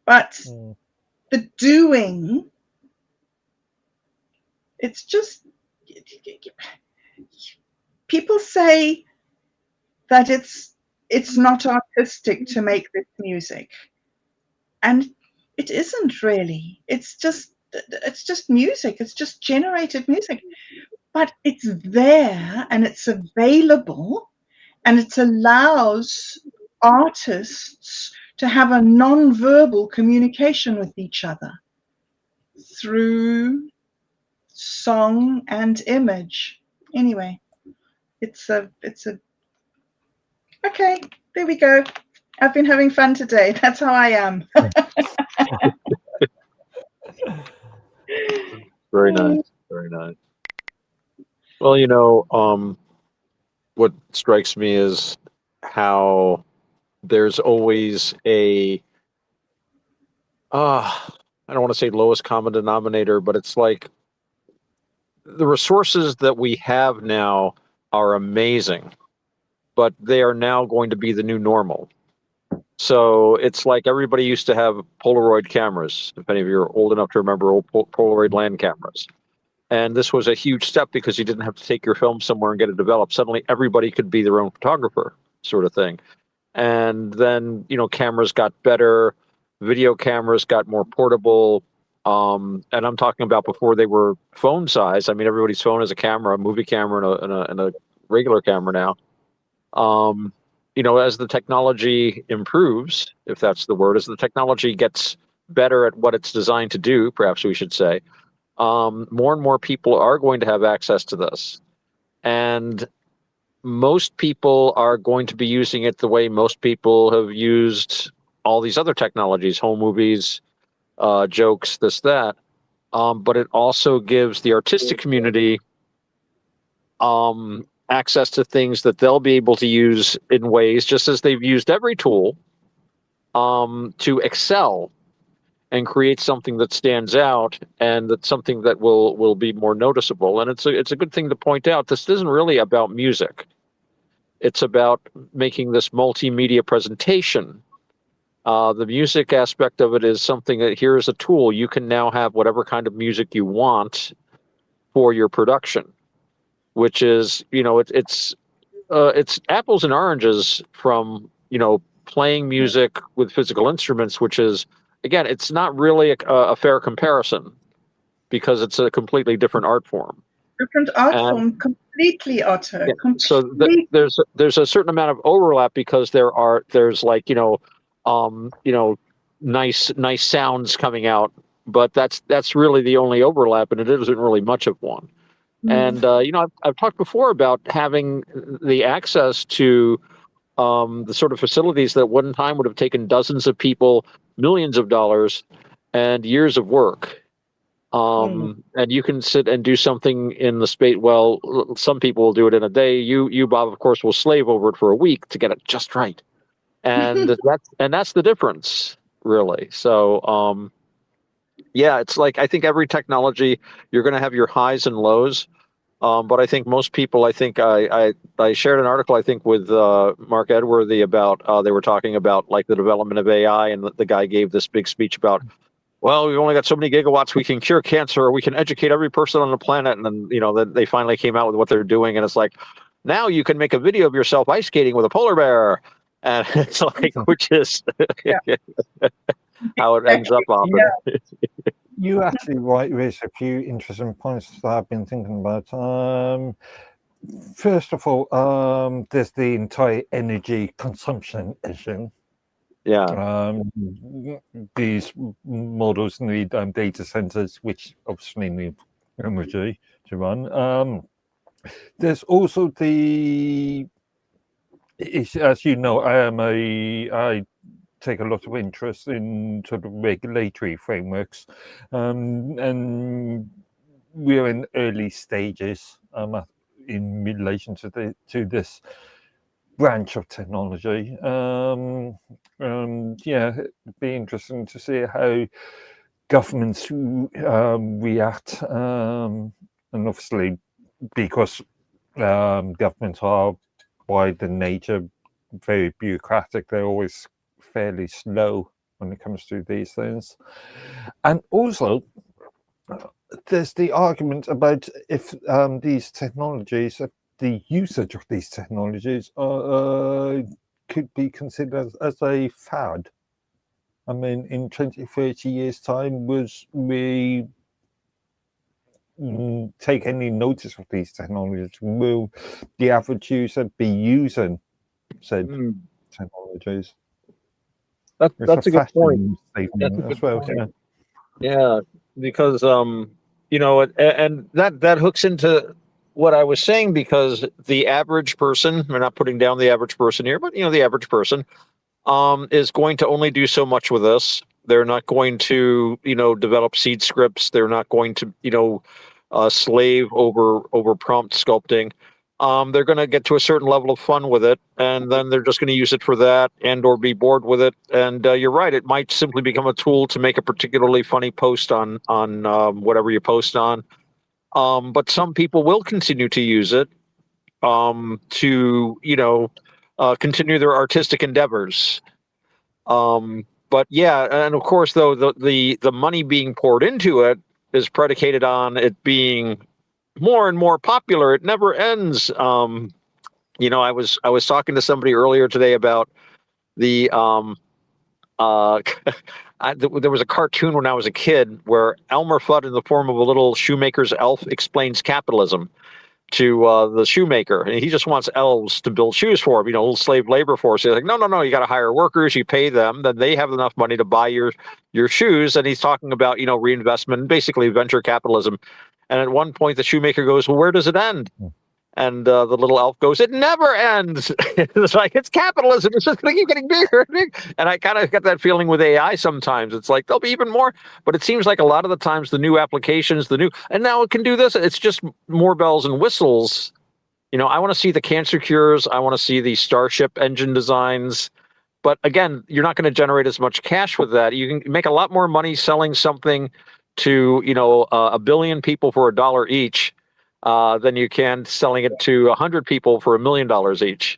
Speaker 3: But the doing, it's just, people say that it's not artistic to make this music, and it isn't really. It's just music. It's just generated music, but it's there and it's available, and it allows artists to have a non-verbal communication with each other through song and image. Anyway, it's a okay, there we go. I've been having fun today. That's how I am.
Speaker 4: Very nice. Very nice. Well, what strikes me is how there's always I don't want to say lowest common denominator, but it's like the resources that we have now are amazing, but they are now going to be the new normal. So it's like everybody used to have Polaroid cameras, if any of you are old enough to remember old Polaroid land cameras. And this was a huge step because you didn't have to take your film somewhere and get it developed. Suddenly everybody could be their own photographer, sort of thing. And then, cameras got better, video cameras got more portable. And I'm talking about before they were phone size. I mean, everybody's phone is a camera, a movie camera, and a regular camera now. As the technology improves, if that's the word, as the technology gets better at what it's designed to do, perhaps we should say, more and more people are going to have access to this. And most people are going to be using it the way most people have used all these other technologies, home movies, jokes, this, that. But it also gives the artistic community access to things that they'll be able to use in ways, just as they've used every tool, to excel and create something that stands out, and that's something that will be more noticeable. And it's a good thing to point out. This isn't really about music. It's about making this multimedia presentation. The music aspect of it is something that here is a tool. You can now have whatever kind of music you want for your production, which is, it's apples and oranges from, playing music with physical instruments, which is, again, it's not really a fair comparison because it's a completely different art form.
Speaker 3: Different art form, completely, Otto.
Speaker 4: Yeah,
Speaker 3: completely.
Speaker 4: so there's a certain amount of overlap because there's like nice sounds coming out, but that's really the only overlap, and it isn't really much of one. And I've talked before about having the access to the sort of facilities that one time would have taken dozens of people, millions of dollars, and years of work. And you can sit and do something in the space. Well, some people will do it in a day. You, Bob, of course, will slave over it for a week to get it just right, and that's the difference, really. So, yeah, it's like I think every technology you're going to have your highs and lows. But I think most people, I think I shared an article, I think, with Mark Edworthy about they were talking about like the development of AI, and the guy gave this big speech about, well, we've only got so many gigawatts, we can cure cancer, or we can educate every person on the planet, and then then they finally came out with what they're doing, and it's like, now you can make a video of yourself ice skating with a polar bear, and it's like, which is how it ends up often.
Speaker 3: Yeah.
Speaker 2: You actually raise a few interesting points that I've been thinking about. First of all, there's the entire energy consumption issue.
Speaker 4: Yeah.
Speaker 2: These models need data centers, which obviously need energy to run. There's also the, as you know, I take a lot of interest in sort of regulatory frameworks, and we're in early stages in relation to this branch of technology. Yeah, it'd be interesting to see how governments react, and obviously because governments are by the nature very bureaucratic, they're always fairly slow when it comes to these things. And also there's the argument about if these technologies, the usage of these technologies could be considered as a fad. I mean, in 20, 30 years' time, was we take any notice of these technologies? Will the average user be using said technologies?
Speaker 4: That's a good point.
Speaker 2: Statement as well.
Speaker 4: Point. Yeah, because and that hooks into what I was saying, because the average person, we're not putting down the average person here, but the average person is going to only do so much with this. They're not going to develop seed scripts. They're not going to slave over prompt sculpting. They're going to get to a certain level of fun with it, and then they're just going to use it for that, and or be bored with it. And you're right; it might simply become a tool to make a particularly funny post on whatever you post on. But some people will continue to use it to continue their artistic endeavors. But yeah, and of course, though, the money being poured into it is predicated on it being more and more popular. It never ends. I was talking to somebody earlier today about the there was a cartoon when I was a kid where Elmer Fudd, in the form of a little shoemaker's elf, explains capitalism to the shoemaker, and he just wants elves to build shoes for him, little slave labor force. He's like, no, you got to hire workers, you pay them, then they have enough money to buy your shoes. And he's talking about reinvestment, basically venture capitalism. And at one point the shoemaker goes, well, where does it end? And the little elf goes, it never ends. It's like, it's capitalism. It's just going to keep getting bigger and bigger. And I kind of get that feeling with AI sometimes. It's like, there'll be even more. But it seems like a lot of the times the new applications, and now it can do this. It's just more bells and whistles. I want to see the cancer cures. I want to see the Starship engine designs. But again, you're not going to generate as much cash with that. You can make a lot more money selling something to, a billion people for $1 each. Than you can selling it to 100 people for $1 million each.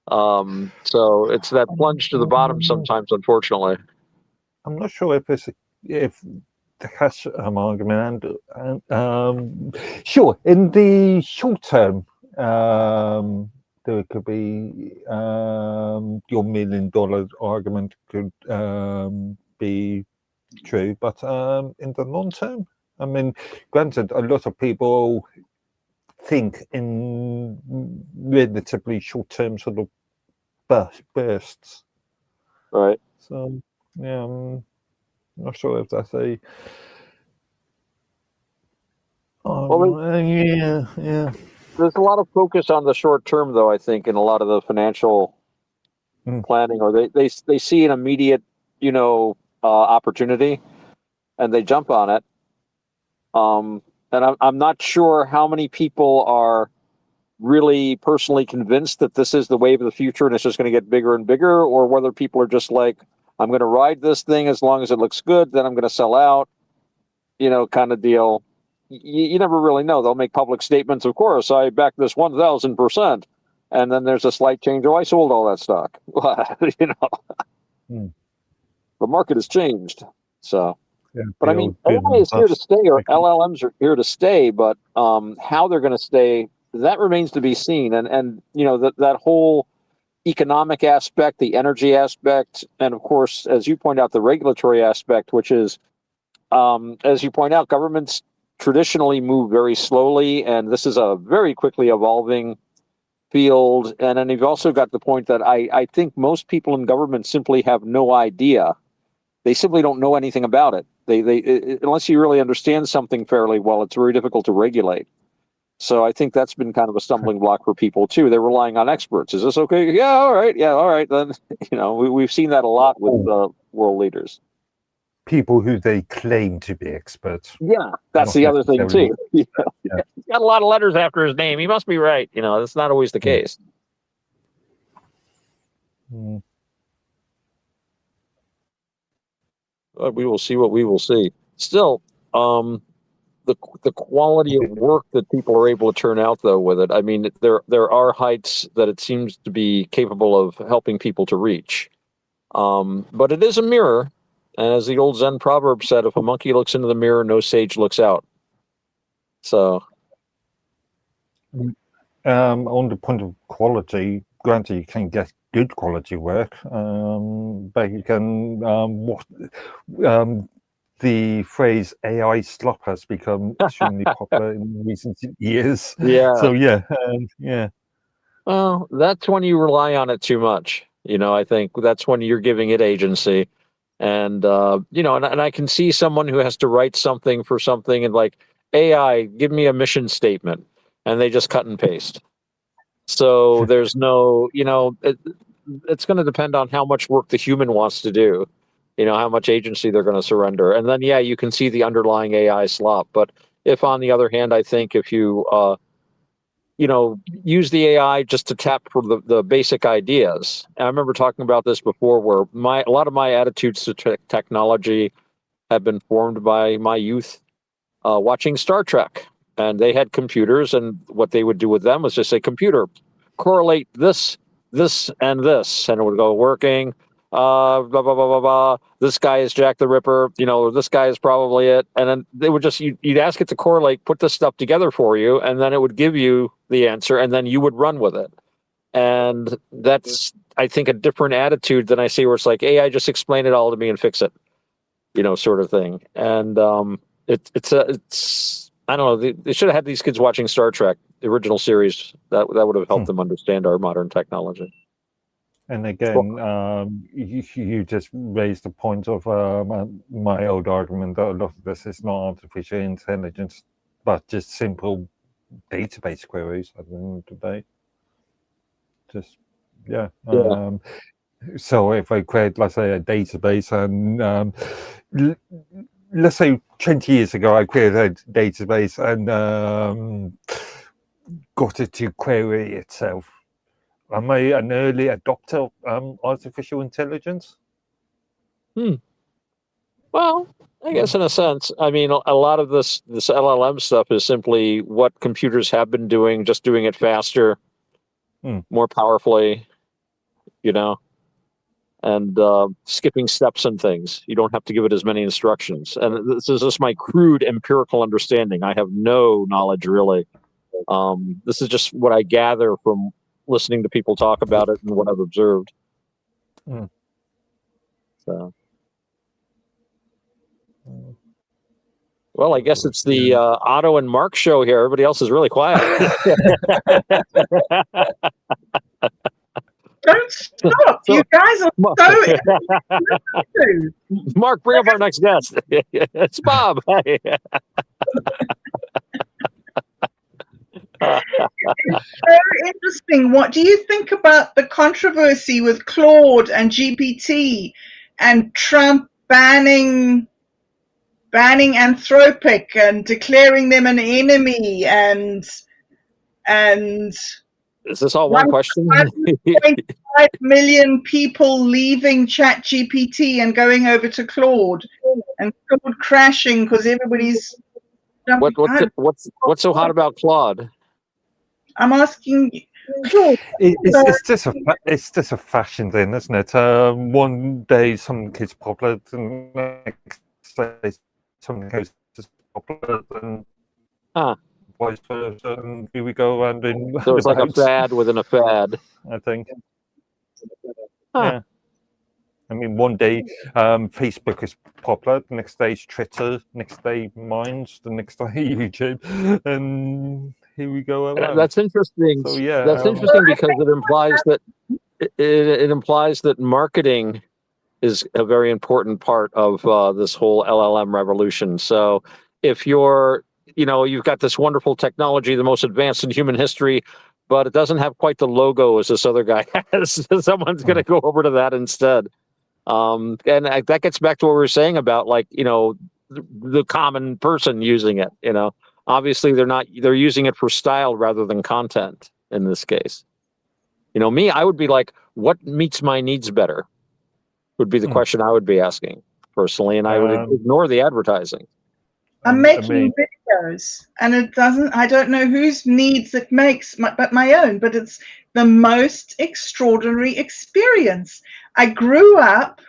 Speaker 4: So it's that plunge to the bottom sometimes, unfortunately.
Speaker 2: I'm not sure if the cash argument, and sure, in the short term, there could be your $1 million argument could be true, but in the long term, I mean, granted, a lot of people think in relatively short-term sort of bursts.
Speaker 4: Right.
Speaker 2: So, yeah, I'm not sure if that's a... yeah.
Speaker 4: There's a lot of focus on the short term, though, I think, in a lot of the financial planning, or they see an immediate, opportunity, and they jump on it. And I'm not sure how many people are really personally convinced that this is the wave of the future and it's just going to get bigger and bigger, or whether people are just like, I'm going to ride this thing as long as it looks good, then I'm going to sell out, kind of deal. You never really know. They'll make public statements, of course, I back this 1,000%. And then there's a slight change. Oh, I sold all that stock.
Speaker 2: Hmm.
Speaker 4: The market has changed. So,
Speaker 2: Yeah,
Speaker 4: but I mean,
Speaker 2: build
Speaker 4: AI is here to
Speaker 2: bust.
Speaker 4: stay, or LLMs are here to stay, but how they're going to stay, that remains to be seen. And that whole economic aspect, the energy aspect, and of course, as you point out, the regulatory aspect, which is, as you point out, governments traditionally move very slowly, and this is a very quickly evolving field. And then you've also got the point that I think most people in government simply have no idea. They simply don't know anything about it. Unless you really understand something fairly well, it's very difficult to regulate. So I think that's been kind of a stumbling block for people too. They're relying on experts. Is this okay? Yeah, all right. Yeah, all right. Then we've seen that a lot with world leaders.
Speaker 2: People who they claim to be experts.
Speaker 4: Yeah, that's
Speaker 2: Not
Speaker 4: the other thing
Speaker 2: necessarily.
Speaker 4: too. He's got a lot of letters after his name. He must be right. That's not always the case.
Speaker 2: Mm.
Speaker 4: But we will see what we will see. Still, the quality of work that people are able to turn out though with it. I mean, there are heights that it seems to be capable of helping people to reach. But it is a mirror, and as the old Zen proverb said, if a monkey looks into the mirror, no sage looks out. So,
Speaker 2: on the point of quality, granted, you can get good quality work, but you can the phrase AI slop has become extremely popular in recent years.
Speaker 4: yeah.
Speaker 2: So yeah.
Speaker 4: Well, that's when you rely on it too much. I think that's when you're giving it agency. And, and I can see someone who has to write something for something and like, AI, give me a mission statement. And they just cut and paste. So there's no, it's going to depend on how much work the human wants to do, how much agency they're going to surrender. And then, you can see the underlying AI slop. But if, on the other hand, I think if you, use the AI just to tap for the basic ideas. And I remember talking about this before, where a lot of my attitudes to technology have been formed by my youth watching Star Trek. And they had computers, and what they would do with them was just say, computer, correlate this, and this, and it would go working. Blah blah blah blah blah. This guy is Jack the Ripper. This guy is probably it. And then they would just you'd ask it to correlate, put this stuff together for you, and then it would give you the answer, and then you would run with it. And that's, I think, a different attitude than I see where it's like, AI, just explain it all to me and fix it, sort of thing. And it's I don't know. They should have had these kids watching Star Trek, the original series. That would have helped them understand our modern technology.
Speaker 2: And again, you just raised the point of my old argument that a lot of this is not artificial intelligence, but just simple database queries at the end of the day. Just, yeah. So if I create, let's say, a database, and let's say 20 years ago, I created a database and got it to query itself. Am I an early adopter of artificial intelligence?
Speaker 4: Well, I guess in a sense. I mean, a lot of this LLM stuff is simply what computers have been doing, just doing it faster, more powerfully, and skipping steps and things. You don't have to give it as many instructions. And this is just my crude empirical understanding. I have no knowledge really. This is just what I gather from listening to people talk about it and what I've observed. So, well, I guess it's the Otto and Mark show here. Everybody else is really quiet.
Speaker 3: Don't stop. You guys are so
Speaker 4: Mark, bring up our next guest. It's Bob.
Speaker 3: It's so interesting. What do you think about the controversy with Claude and GPT and Trump banning banning Anthropic and declaring them an enemy, and
Speaker 4: Is this all one question?
Speaker 3: 1.5 million people leaving ChatGPT and going over to Claude, and Claude crashing because everybody's jumping.
Speaker 4: What's so hot about Claude?
Speaker 3: I'm asking Claude.
Speaker 2: It's just a fashion thing, isn't it? One day something is popular, the next day something else is popular, and vice versa, and here we go around in.
Speaker 4: So it's like a fad within a fad,
Speaker 2: I think. Yeah. I mean, one day Facebook is popular, the next day is Twitter, next day Minds, the next day YouTube, and here we go around.
Speaker 4: That's interesting.
Speaker 2: So yeah,
Speaker 4: that's interesting because it implies that it implies that marketing is a very important part of this whole LLM revolution. So if you've got this wonderful technology, the most advanced in human history, but it doesn't have quite the logo as this other guy has, someone's going to go over to that instead. And that gets back to what we were saying about, like, the common person using it. Obviously they're using it for style rather than content in this case. Me, I would be like, what meets my needs better would be the question I would be asking personally, and I would ignore the advertising.
Speaker 3: I'm making videos, and I don't know whose needs it makes but my own, but it's the most extraordinary experience. I grew up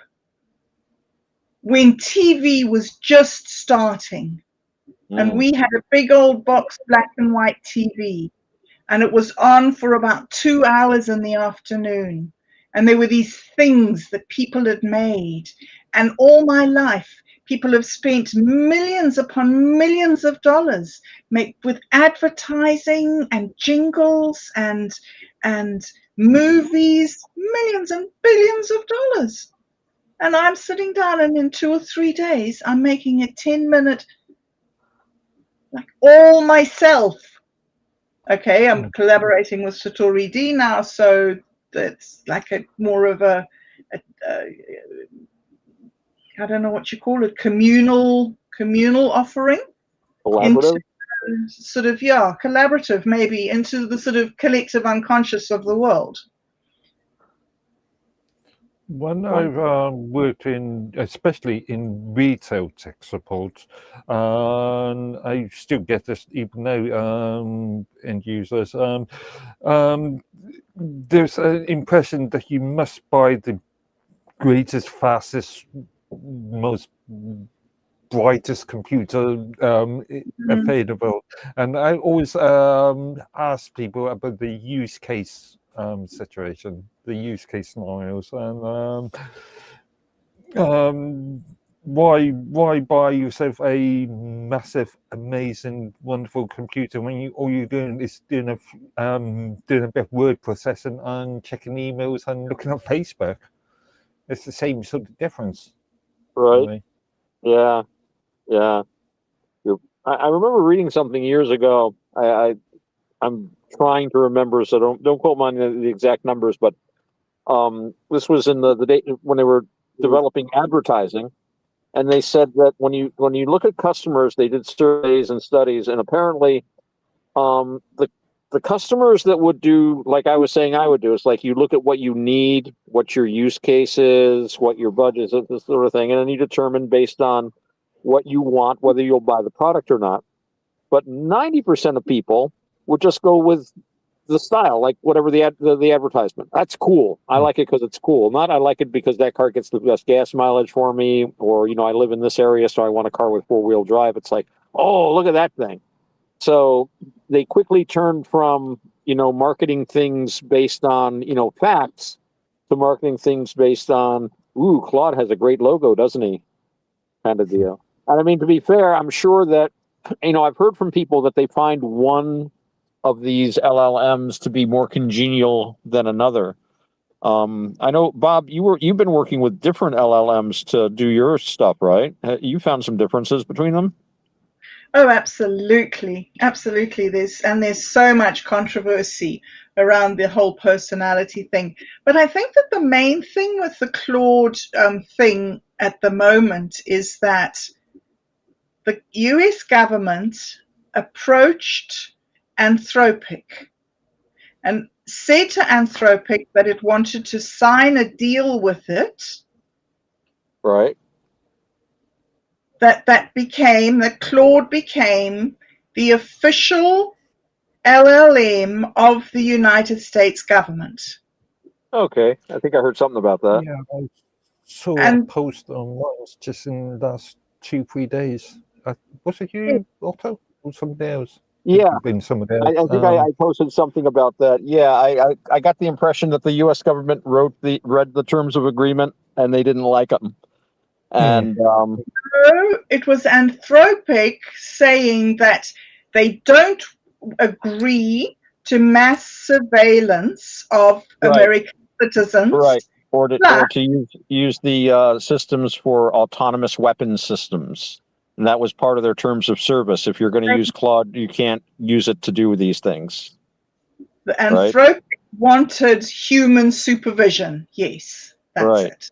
Speaker 3: when TV was just starting, and we had a big old box black and white TV, and it was on for about 2 hours in the afternoon, and there were these things that people had made, and all my life people have spent millions upon millions of dollars with advertising and jingles and movies, millions and billions of dollars. And I'm sitting down, and in 2 or 3 days, I'm making a 10-minute, like, all myself. Okay, I'm collaborating with Satori D now, so it's like a more of a I don't know what you call it, communal offering.
Speaker 4: Collaborative?
Speaker 3: Into sort of, collaborative, maybe, into the sort of collective unconscious of the world.
Speaker 2: When I've worked especially in retail tech support, and I still get this even now, end users, there's an impression that you must buy the greatest, fastest, most brightest computer available, and I always ask people about the use case situation, the use case scenarios, and why buy yourself a massive, amazing, wonderful computer when all you're doing is doing a bit of word processing and checking emails and looking at Facebook. It's the same sort of difference,
Speaker 4: right?
Speaker 2: Really.
Speaker 4: Yeah. I remember reading something years ago. I'm trying to remember, so don't quote me on the exact numbers, but this was in the day when they were developing advertising, and they said that when you look at customers, they did surveys and studies, and apparently the customers that would do, like I was saying I would do, it's like you look at what you need, what your use case is, what your budget is, this sort of thing, and then you determine based on what you want whether you'll buy the product or not. But 90% of people would just go with the style, like whatever the advertisement. That's cool. I like it because it's cool. Not I like it because that car gets the best gas mileage for me, or I live in this area, so I want a car with 4-wheel drive. It's like, oh, look at that thing. So they quickly turned from marketing things based on facts to marketing things based on, ooh, Claude has a great logo, doesn't he? Kind of deal. And I mean, to be fair, I'm sure that I've heard from people that they find one of these LLMs to be more congenial than another. I know, Bob, you've been working with different LLMs to do your stuff, right? You found some differences between them?
Speaker 3: Oh, absolutely. There's so much controversy around the whole personality thing. But I think that the main thing with the Claude thing at the moment is that the US government approached Anthropic and said to Anthropic that it wanted to sign a deal with it
Speaker 4: Right.
Speaker 3: that Claude became the official LLM of the United States government.
Speaker 4: Okay. I think I heard something about that.
Speaker 2: Yeah, I saw a
Speaker 3: And
Speaker 2: post online just in the last 2-3 days. Was it you, Otto, or somebody else?
Speaker 4: Yeah.
Speaker 2: Could have been somebody else.
Speaker 4: I think I posted something about that. Yeah, I got the impression that the U.S. government read the terms of agreement and they didn't like them. And
Speaker 3: so it was Anthropic saying that they don't agree to mass surveillance of
Speaker 4: Right.
Speaker 3: American citizens.
Speaker 4: right, or
Speaker 3: But-
Speaker 4: to use the systems for autonomous weapons systems, and that was part of their terms of service. If you're going to use Claude, you can't use it to do these things.
Speaker 3: The Anthropic wanted human supervision. Yes, that's
Speaker 4: Right.
Speaker 3: it.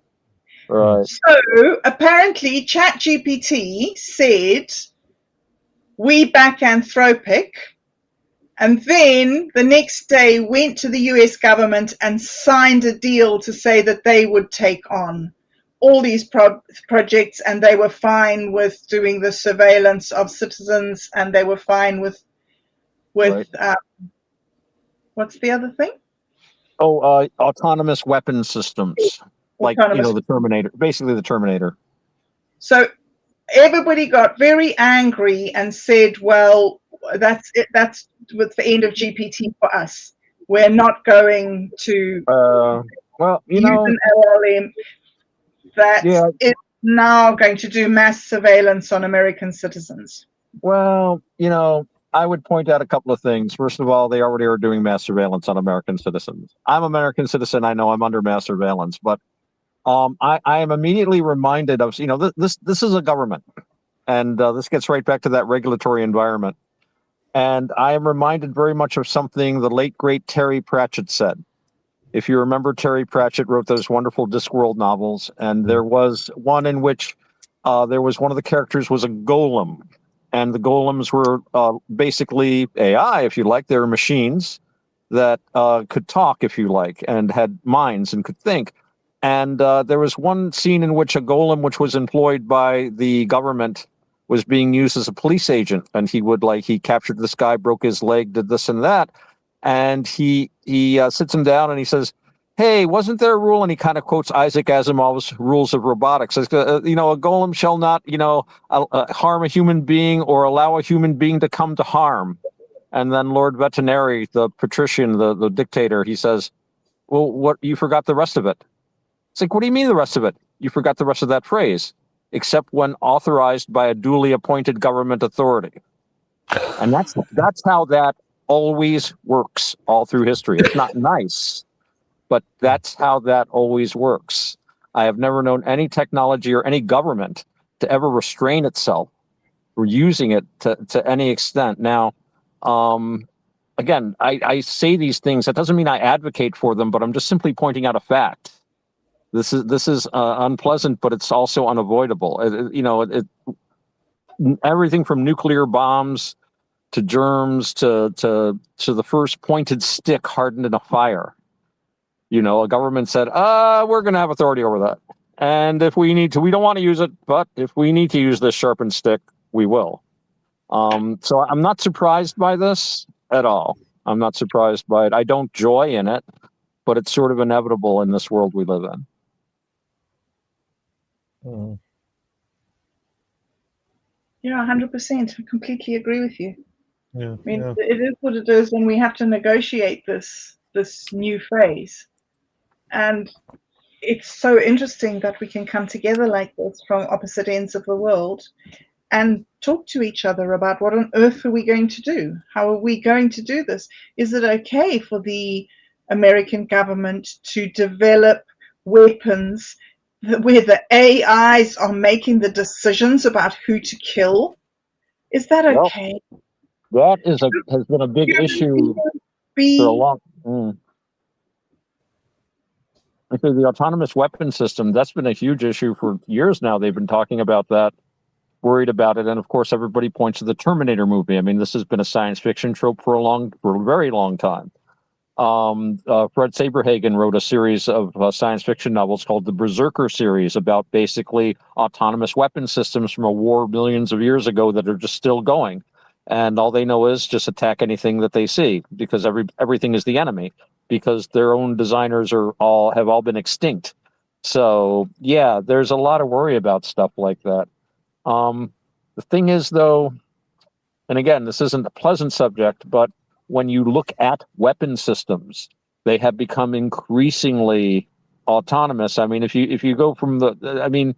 Speaker 4: Right.
Speaker 3: So apparently ChatGPT said, we back Anthropic, and then the next day went to the US government and signed a deal to say that they would take on all these projects, and they were fine with doing the surveillance of citizens, and they were fine with
Speaker 4: Right.
Speaker 3: what's the other thing?
Speaker 4: Autonomous weapon systems, like the Terminator, basically the Terminator.
Speaker 3: So everybody got very angry and said, well, that's it. That's with the end of GPT for us. We're not going to use an LLM that is now going to do mass surveillance on American citizens.
Speaker 4: Well, I would point out a couple of things. First of all, they already are doing mass surveillance on American citizens. I'm an American citizen. I know I'm under mass surveillance, but I am immediately reminded of, this is a government, and this gets right back to that regulatory environment. And I am reminded very much of something the late, great Terry Pratchett said. If you remember, Terry Pratchett wrote those wonderful Discworld novels, and there was one in which there was one of the characters was a golem, and the golems were basically AI, if you like. They were machines that could talk, if you like, and had minds and could think. And there was one scene in which a golem, which was employed by the government, was being used as a police agent, and he captured this guy, broke his leg, did this and that. And he sits him down and he says, hey, wasn't there a rule? And he kind of quotes Isaac Asimov's rules of robotics. A golem shall not, harm a human being or allow a human being to come to harm. And then Lord Veterinary, the patrician, the dictator, he says, well, what, you forgot the rest of it. It's like, what do you mean the rest of it? You forgot the rest of that phrase, except when authorized by a duly appointed government authority. And that's how that always works all through history. It's not nice, but that's how that always works. I have never known any technology or any government to ever restrain itself for using it to any extent. Now, again, I say these things. That doesn't mean I advocate for them, but I'm just simply pointing out a fact. This is unpleasant, but it's also unavoidable. Everything from nuclear bombs to germs to the first pointed stick hardened in a fire. A government said, we're going to have authority over that. And if we need to, we don't want to use it, but if we need to use this sharpened stick, we will. So I'm not surprised by this at all. I'm not surprised by it. I don't joy in it, but it's sort of inevitable in this world we live in.
Speaker 3: Yeah, 100%. I completely agree with you.
Speaker 2: Yeah,
Speaker 3: I mean, it is what it is, and we have to negotiate this new phase. And it's so interesting that we can come together like this from opposite ends of the world and talk to each other about what on earth are we going to do? How are we going to do this? Is it okay for the American government to develop weapons where the AIs are making the decisions about who to kill? Is that okay?
Speaker 4: Well, that has been a big issue for a long. I say the autonomous weapon system, that's been a huge issue for years now. They've been talking about that. worried about it. And of course, everybody points to the Terminator movie. I mean, this has been a science fiction trope for a very long time. Fred Saberhagen wrote a series of science fiction novels called the Berserker series about basically autonomous weapon systems from a war millions of years ago that are just still going. And all they know is just attack anything that they see, because everything is the enemy, because their own designers have all been extinct. So yeah, there's a lot of worry about stuff like that. The thing is, though, and again, this isn't a pleasant subject, but when you look at weapon systems, they have become increasingly autonomous. I mean, if you go from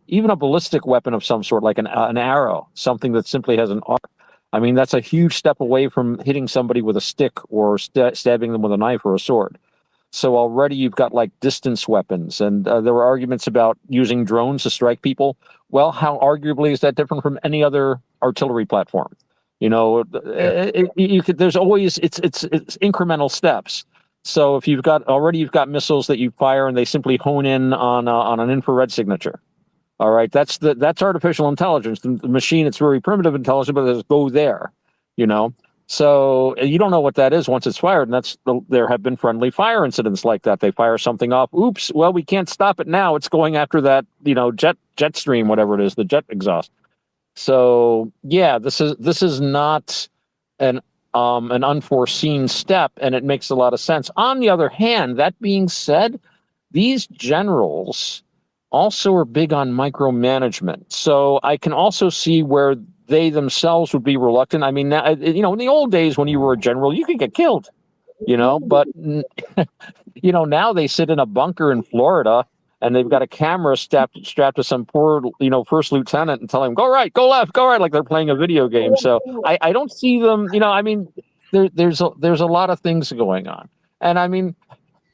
Speaker 4: even a ballistic weapon of some sort, like an arrow, something that simply has an arc, I mean, that's a huge step away from hitting somebody with a stick or stabbing them with a knife or a sword. So already you've got like distance weapons, and there were arguments about using drones to strike people. Well, how arguably is that different from any other artillery platform? You know, there's always it's incremental steps. So if you've got missiles that you fire and they simply hone in on an infrared signature. All right, that's artificial intelligence. The machine, it's very primitive intelligence, but it's go there, you know. So you don't know what that is once it's fired, and there have been friendly fire incidents like that. They fire something off. Oops, well, we can't stop it now. It's going after that, you know, jet stream, whatever it is, the jet exhaust. So yeah, this is not an unforeseen step, and it makes a lot of sense. On the other hand, that being said, these generals also are big on micromanagement. So I can also see where they themselves would be reluctant. I mean, now, you know, in the old days when you were a general, you could get killed, you know, but you know, now they sit in a bunker in Florida and they've got a camera strapped to some poor, you know, first lieutenant and tell him, go right, go left, go right, like they're playing a video game. So I don't see them, you know, I mean, there's a lot of things going on. And I mean,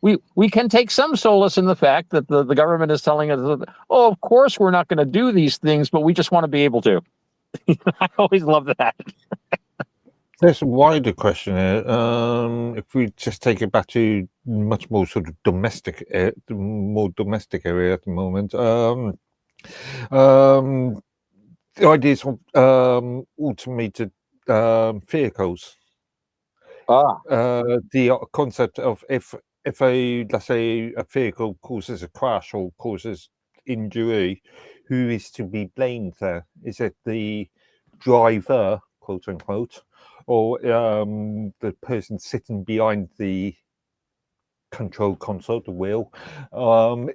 Speaker 4: we can take some solace in the fact that the government is telling us, oh, of course we're not going to do these things, but we just want to be able to. I always love that.
Speaker 2: There's a wider question here. If we just take it back to much more sort of domestic area at the moment, the ideas of automated vehicles. The concept of if let's say a vehicle causes a crash or causes injury, who is to be blamed there? Is it the driver, quote unquote, or the person sitting behind the control console, the wheel?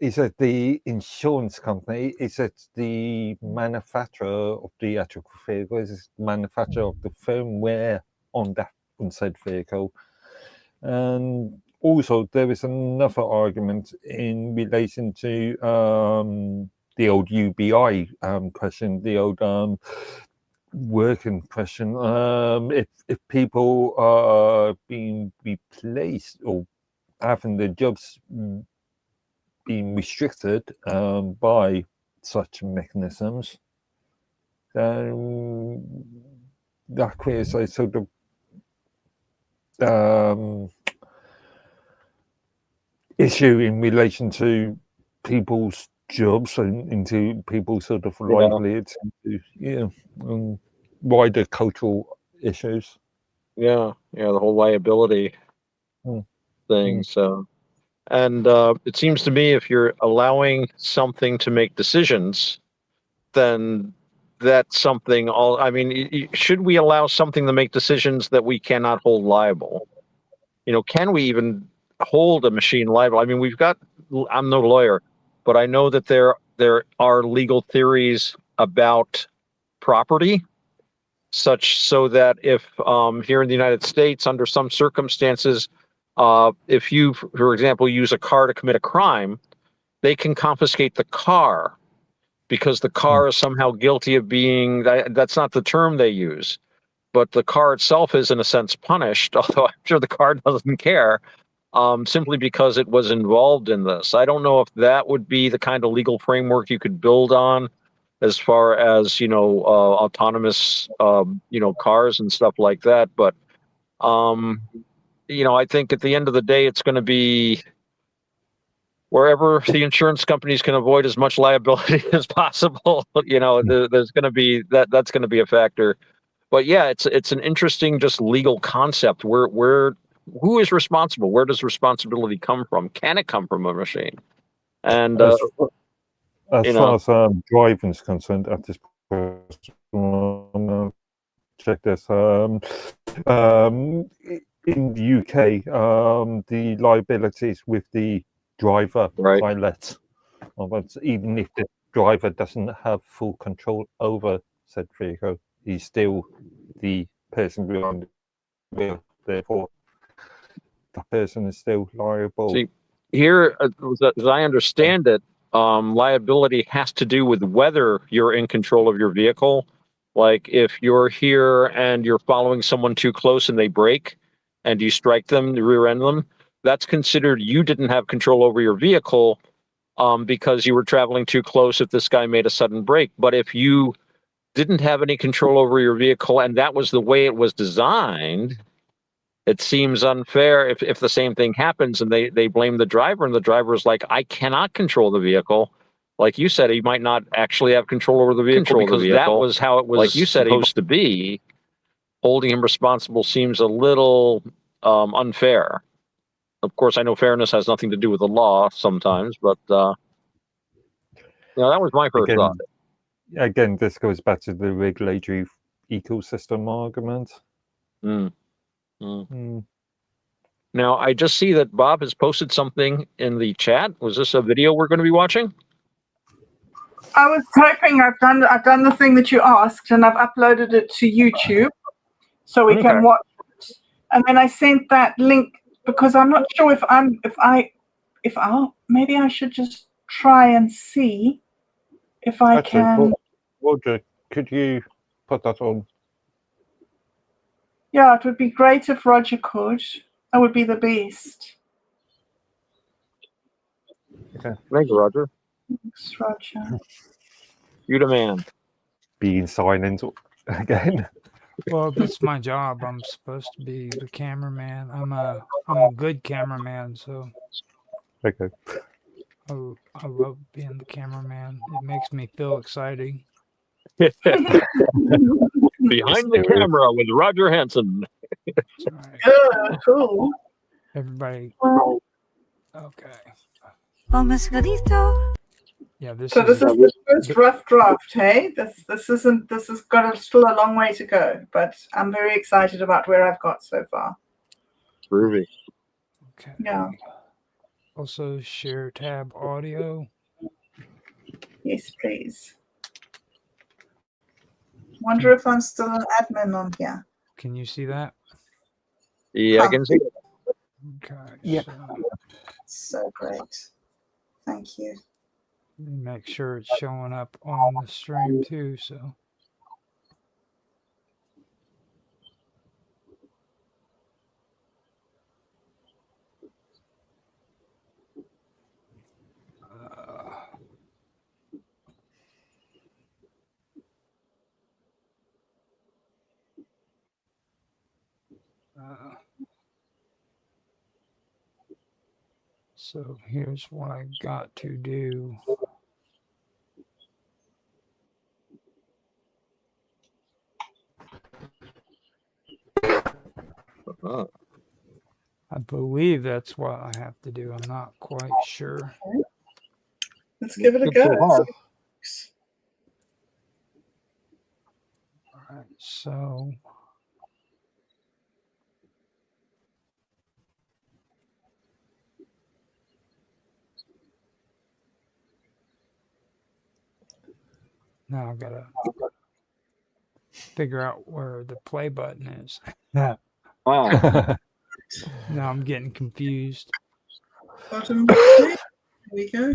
Speaker 2: Is it the insurance company? Is it the manufacturer of the actual vehicle? Is it the manufacturer of the firmware on said vehicle? And also, there is another argument in relation to the old UBI question, the old working question. If people are being replaced or having their jobs being restricted by such mechanisms, then that creates a sort of issue in relation to people's jobs and into people's sort of livelihoods, into wider cultural issues.
Speaker 4: Yeah, the whole liability thing. So, and it seems to me if you're allowing something to make decisions, then that's something. I mean, should we allow something to make decisions that we cannot hold liable? You know, can we even hold a machine liable? I mean, I'm no lawyer, but I know that there are legal theories about property, so that if here in the United States, under some circumstances, if you, for example, use a car to commit a crime, they can confiscate the car because the car is somehow guilty of being, that's not the term they use, but the car itself is in a sense punished, although I'm sure the car doesn't care, simply because it was involved in this. I don't know if that would be the kind of legal framework you could build on as far as, you know, autonomous, you know, cars and stuff like that. But, you know, I think at the end of the day, it's going to be wherever the insurance companies can avoid as much liability as possible, there's going to be that's going to be a factor. But yeah, it's an interesting just legal concept. Who is responsible? Where does responsibility come from? Can it come from a machine? And
Speaker 2: as far as driving is concerned, at this point, check this. In the UK, the liabilities with the driver pilot, even if the driver doesn't have full control over said vehicle, he's still the person behind the wheel. Therefore, the person is still liable.
Speaker 4: See, here, as I understand it, liability has to do with whether you're in control of your vehicle. Like if you're here and you're following someone too close and they brake and you strike them, you rear end them, that's considered you didn't have control over your vehicle because you were traveling too close if this guy made a sudden brake. But if you didn't have any control over your vehicle and that was the way it was designed, it seems unfair if the same thing happens and they blame the driver and the driver is like, I cannot control the vehicle. Like you said, he might not actually have control over the vehicle because that was how it was like you said supposed to be. Holding him responsible seems a little unfair. Of course, I know fairness has nothing to do with the law sometimes, but that was my first thought.
Speaker 2: Again, this goes back to the regulatory ecosystem argument.
Speaker 4: Now, I just see that Bob has posted something in the chat. Was this a video we're going to be watching?
Speaker 3: I was hoping I've done the thing that you asked, and I've uploaded it to YouTube so we can watch it. And then I sent that link because I'm not sure maybe I should just try and see if I can.
Speaker 2: Roger, could you put that on?
Speaker 3: Yeah, it would be great if Roger could. That would be the best.
Speaker 4: Okay. Thanks, Roger.
Speaker 3: Thanks, Roger.
Speaker 4: You the man.
Speaker 2: Being silent again.
Speaker 1: Well, that's my job. I'm supposed to be the cameraman. I'm a good cameraman, so.
Speaker 2: Okay.
Speaker 1: I love being the cameraman. It makes me feel exciting.
Speaker 4: Behind the camera with Roger Hanson.
Speaker 3: Right. Cool.
Speaker 1: Everybody. Okay. Yeah, this is
Speaker 3: the first rough draft, hey? This has got still a long way to go, but I'm very excited about where I've got so far.
Speaker 4: Groovy.
Speaker 1: Okay.
Speaker 3: Yeah.
Speaker 1: Also share tab audio.
Speaker 3: Yes, please. Wonder if I'm still an admin on here.
Speaker 1: Can you see that?
Speaker 4: Yeah, I can see it.
Speaker 1: Okay.
Speaker 2: Yeah.
Speaker 3: So great. Thank you.
Speaker 1: Let me make sure it's showing up on the stream too, so. So here's what I got to do. I believe that's what I have to do. I'm not quite sure.
Speaker 3: Okay. Let's give it a go.
Speaker 1: All right, so. Now I've got to figure out where the play button is.
Speaker 4: Oh.
Speaker 1: Now I'm getting confused.
Speaker 3: Bottom. Here we go.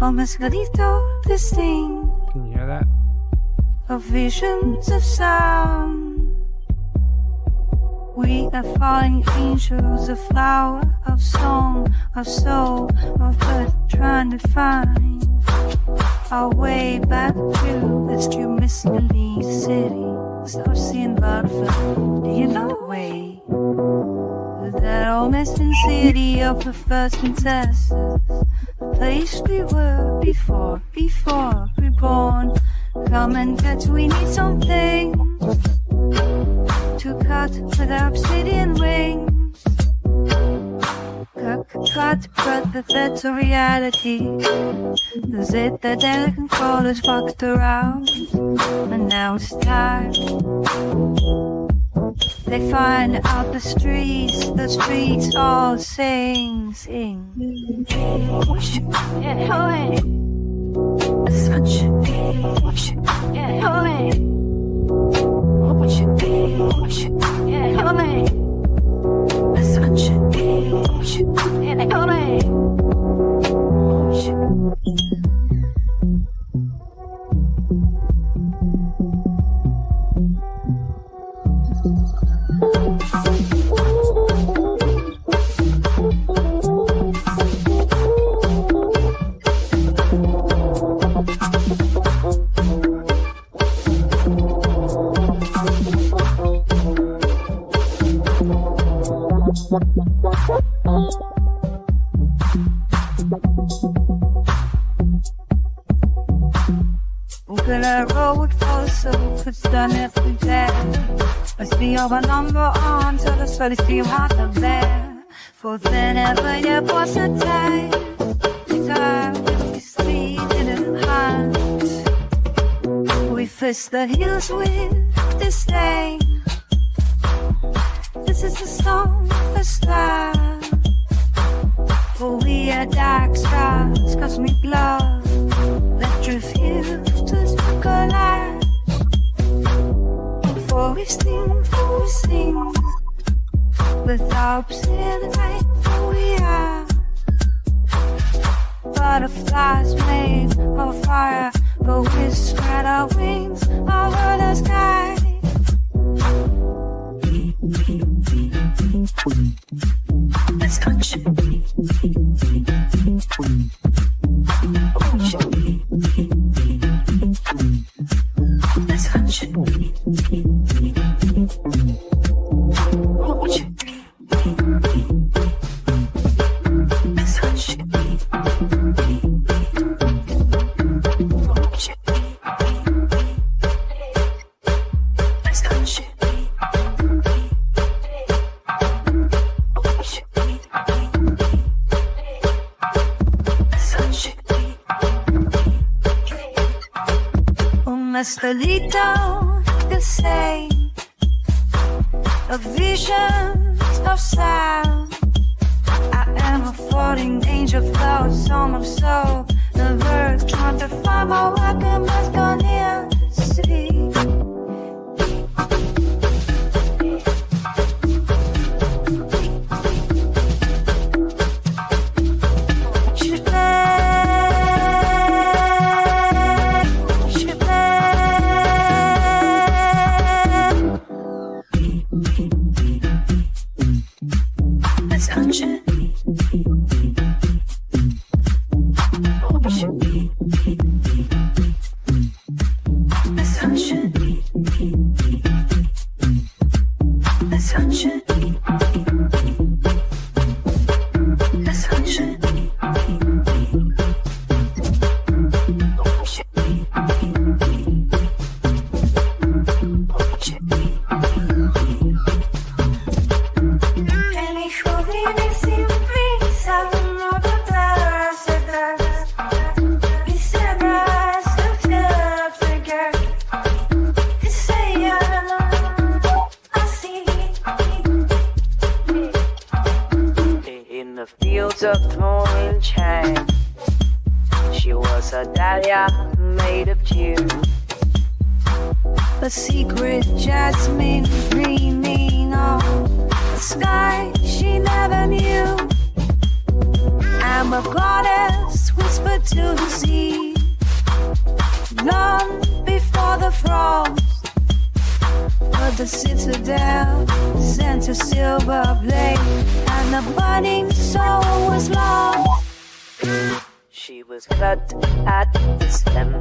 Speaker 7: This thing
Speaker 1: Can you hear that?
Speaker 7: of visions of sound. We are falling angels, a flower of song, of soul, of birth, trying to find our way back to this misleading city. So seeing butterfly, do you know the way? That old missing city of the first ancestors, place we were before we're born. Come and cut, we need something to cut with our obsidian wings. Cut, but that's a reality. Is it that they can call us fucked around? And now it's time. They find out the streets all sing. Push, yeah, away. Such, push, yeah, away. Push, yeah, away. Such, push, yeah, away. We're gonna roll with force, it's done every day. Let's be our number on, so let's be hard to bear. For whenever you was a day, we time we sleep in the hand. We fist the hills with disdain. This is the song of a star. For we are dark stars, cosmic love that refuse to collide. For we sing, with our obsidian light, for we are butterflies made of fire, but we spread our wings over the sky. Let's touch it. Let's touch it. Mescalito, the same, of visions of sound. I am a falling angel, flow, song of soul. The birds trying to find my work and must go near the sea. A secret jasmine dreaming on the sky she never knew. I'm a goddess whispered to the sea, long before the frost. But the citadel sent a silver blade, and the burning soul was lost. She was cut at the stem,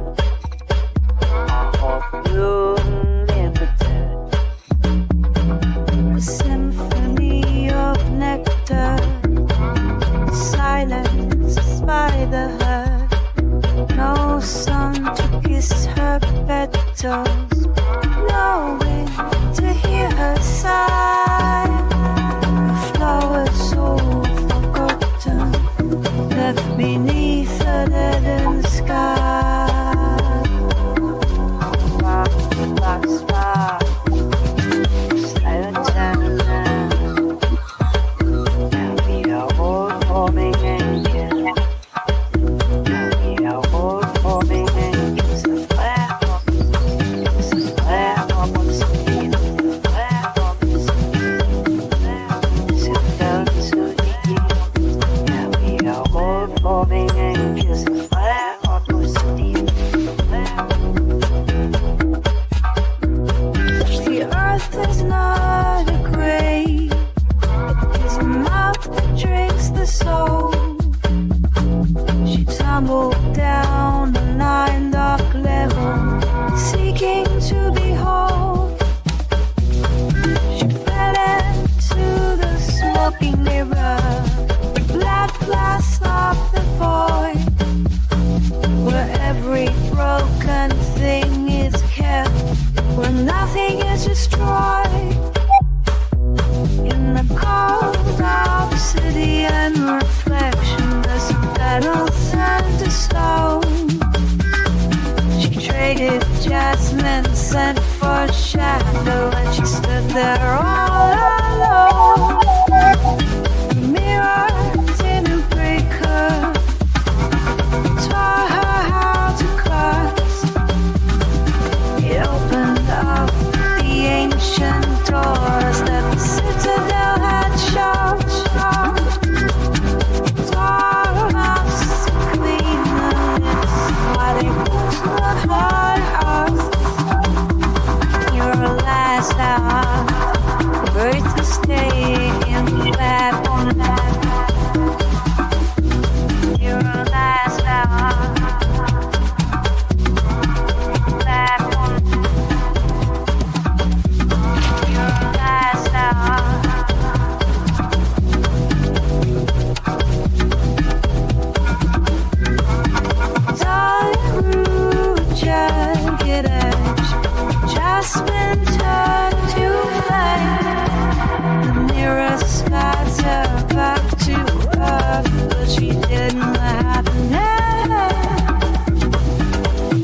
Speaker 7: of bloom limited, a symphony of nectar, silenced by the petals, knowing to hear her sigh. The flowers so forgotten, left beneath the leaden sky. Black spot, silent tender. Now we are all forming angels. Now we are all forming angels. A flare of it's a flare of what's in a flare of this so down so deep. Now we are all forming angels. A flare of what's deep. The earth is not a grave. It is a mouth that drinks the soul. She tumbled down a 9 dark level, seeking to behold. She fell into the smoking mirror, the black glass of the void, where every broken thing is kept, where nothing is destroyed. In the cold obsidian reflection, there's a metal sand to stone. She traded jasmine scent for shadow, and she stood there all alone. The mirrors in a breaker taught her how to curse. It opened up the ancient doors that the citadel had shut. Dormouse clean the lips while they put the hard earth. Your last hour, birth to stay in lap on lap. Your last hour, lap on your last hour. Darling root, jagged edge, jasmine turned to flame. The mirror slides her back to earth, but she didn't have a name.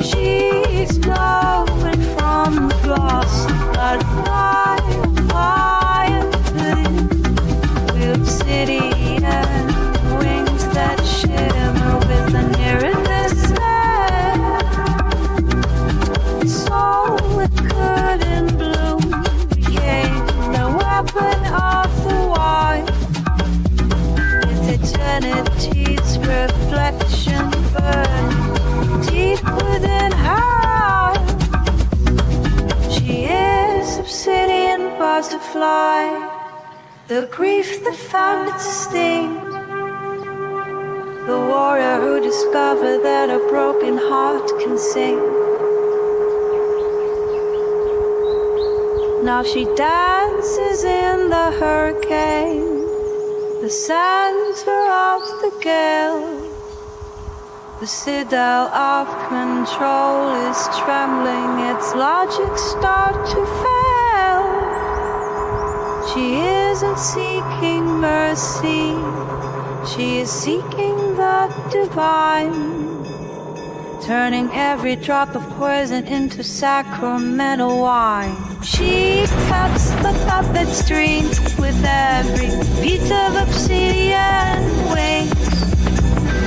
Speaker 7: She's glowing from the gloss, but fire flame, with obsidian wings that shimmer with the nearness there. So it couldn't bloom, became the weapon of the wild. With eternity's reflection burned deep within her. She is obsidian butterfly, the grief that found its sting, the warrior who discovered that a broken heart can sing. Now she dances in the hurricane, the center of the gale. The citadel of control is trembling, its logic start to fail. She isn't seeking mercy, she is seeking the divine, turning every drop of poison into sacramental wine. She cuts the puppet strings with every beat of obsidian wings,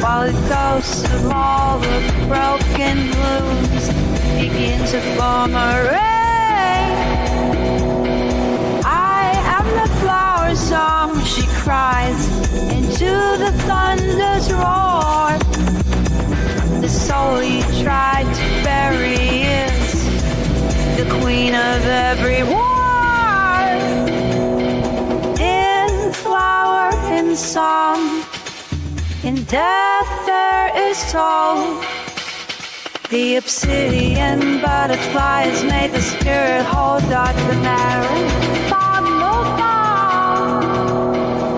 Speaker 7: while the ghosts of all the broken wounds begin to form a rain. I am the flower song, she cries into the thunder's roar. The soul you tried to bury is the queen of every war. In flower, in song, in death there is soul. The obsidian butterflies made the spirit hold out the narrow.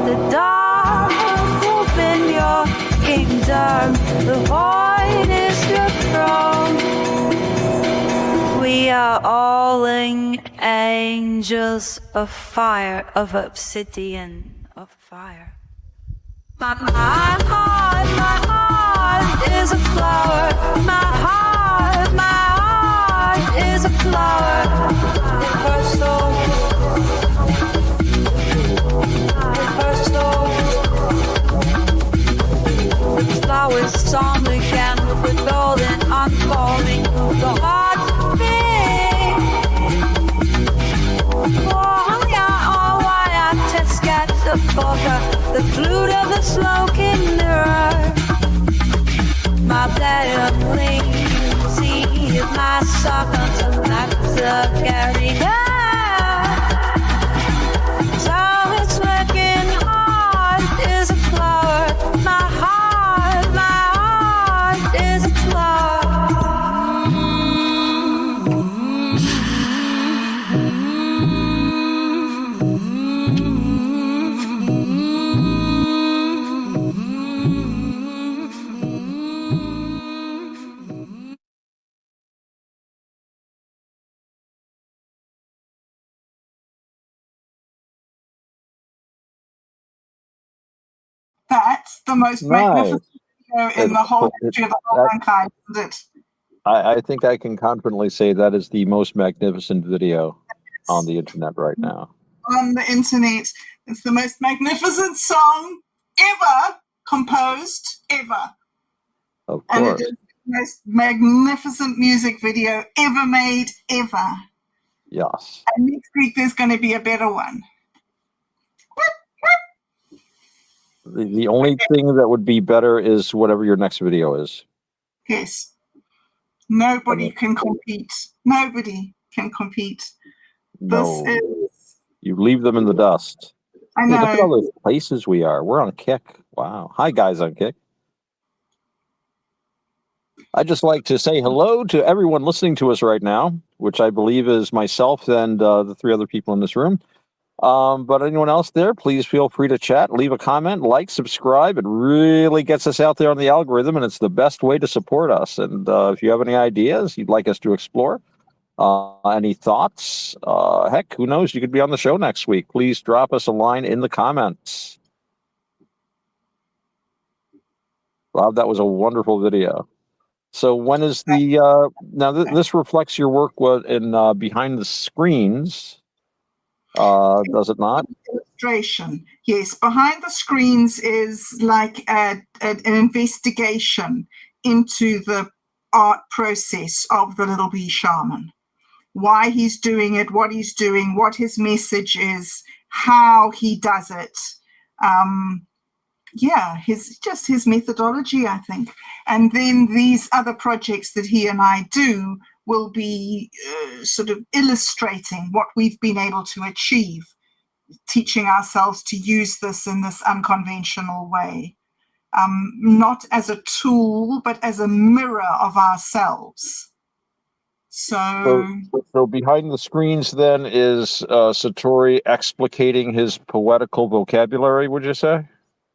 Speaker 7: The dark open your kingdom, the void is your throne. We angels of fire, of obsidian, of fire. My heart is a flower. My heart is a flower. In her soul, the flowers solemnly candled with golden unfolding. The heart beat. Oh yeah, oh why I test catch the polka, the flute of the smoking mirror. My bladder lazy, my sock until that's a carrier. So it's working hard is a flower. My heart is a flower.
Speaker 3: That's the most
Speaker 4: Nice.
Speaker 3: magnificent video in the whole history of the whole
Speaker 4: That-
Speaker 3: mankind, isn't it?
Speaker 4: I think I can confidently say that is the most magnificent video on the internet right now.
Speaker 3: On the internet, it's the most magnificent song ever composed, ever.
Speaker 4: Of
Speaker 3: And it
Speaker 4: course.
Speaker 3: is the most magnificent music video ever made, ever.
Speaker 4: Yes.
Speaker 3: And next week there's going to be a better one.
Speaker 4: The only thing that would be better is whatever your next video is.
Speaker 3: Yes. Nobody
Speaker 4: Okay.
Speaker 3: can compete. Nobody can compete.
Speaker 4: No.
Speaker 3: This is,
Speaker 4: You leave them in the dust.
Speaker 3: I
Speaker 4: Hey, look at all
Speaker 3: know.
Speaker 4: those places we are. We're on Kick. Wow. Hi, guys on Kick. I'd just like to say hello to everyone listening to us right now, which I believe is myself and the three other people in this room. But anyone else there, please feel free to chat, leave a comment, like, subscribe. It really gets us out there on the algorithm, and it's the best way to support us. And if you have any ideas you'd like us to explore, any thoughts, heck, who knows? You could be on the show next week. Please drop us a line in the comments. Bob, that was a wonderful video. So when is the now this reflects your work in behind the screens, does it not?
Speaker 3: Illustration. Yes, behind the screens is like an investigation into the art process of the Little Bee Shaman. Why he's doing it, what he's doing, what his message is, how he does it. His methodology, I think. And then these other projects that he and I do will be sort of illustrating what we've been able to achieve, teaching ourselves to use this in this unconventional way, not as a tool, but as a mirror of ourselves.
Speaker 4: So behind the screens then is Satori explicating his poetical vocabulary, would you say?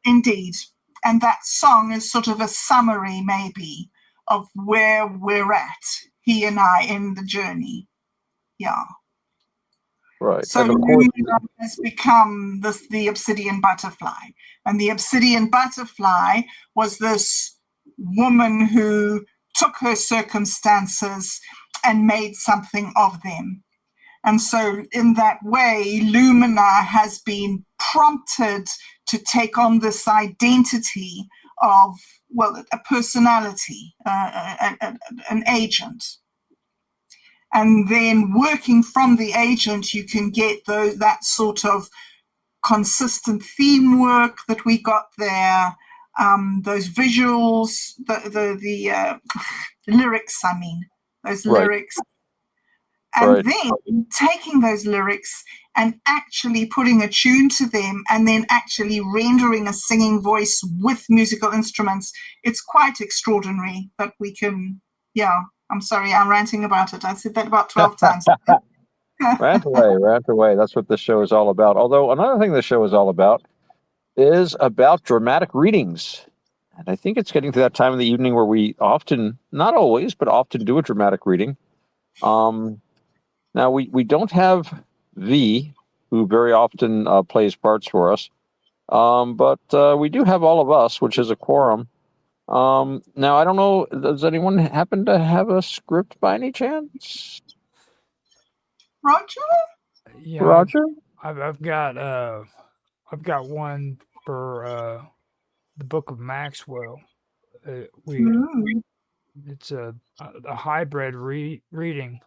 Speaker 3: Indeed. And that song is sort of a summary, maybe, of where we're at, he and I, in the journey. Yeah.
Speaker 4: Right.
Speaker 3: So Lumina has become the obsidian butterfly. And the obsidian butterfly was this woman who took her circumstances and made something of them. And so in that way, Lumina has been prompted to take on this identity of, well, a personality, an agent. And then working from the agent, you can get that sort of consistent theme work that we got there, those visuals, the lyrics, I mean, those lyrics. And then taking those lyrics and actually putting a tune to them and then actually rendering a singing voice with musical instruments. It's quite extraordinary that we can, I'm sorry, I'm ranting about it. I said that about 12 times.
Speaker 4: Rant away. That's what this show is all about. Although another thing this show is all about is about dramatic readings. And I think it's getting to that time of the evening where we often, not always, but often do a dramatic reading. Now, we don't have V, who very often plays parts for us. But we do have all of us, which is a quorum. Now, I don't know, does anyone happen to have a script by any chance?
Speaker 3: Roger?
Speaker 1: Yeah,
Speaker 4: Roger?
Speaker 1: I've got one for the Book of Maxwell.
Speaker 3: Mm.
Speaker 1: It's a hybrid reading.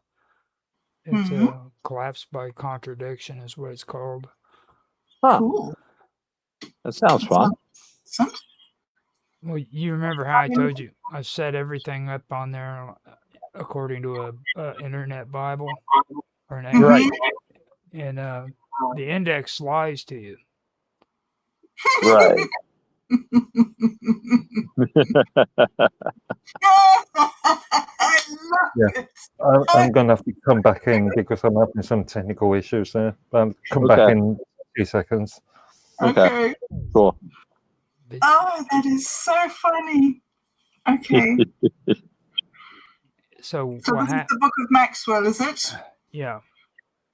Speaker 1: It's
Speaker 3: Mhm.
Speaker 1: a collapse by contradiction is what it's called.
Speaker 4: Huh.
Speaker 3: Cool.
Speaker 4: That sounds fun.
Speaker 3: Awesome.
Speaker 1: Well, you remember how I told you I set everything up on there according to a internet Bible or an
Speaker 4: Right.
Speaker 1: and the index lies to you.
Speaker 4: Right.
Speaker 3: I love
Speaker 2: Yeah.
Speaker 3: it.
Speaker 2: I'm going to have to come back in because I'm having some technical issues there. Come back
Speaker 4: Okay.
Speaker 2: in a few seconds.
Speaker 4: Okay. Cool.
Speaker 3: Oh, that is so funny. Okay.
Speaker 1: So
Speaker 3: So
Speaker 1: what
Speaker 3: this is the Book of Maxwell, is it?
Speaker 1: Yeah.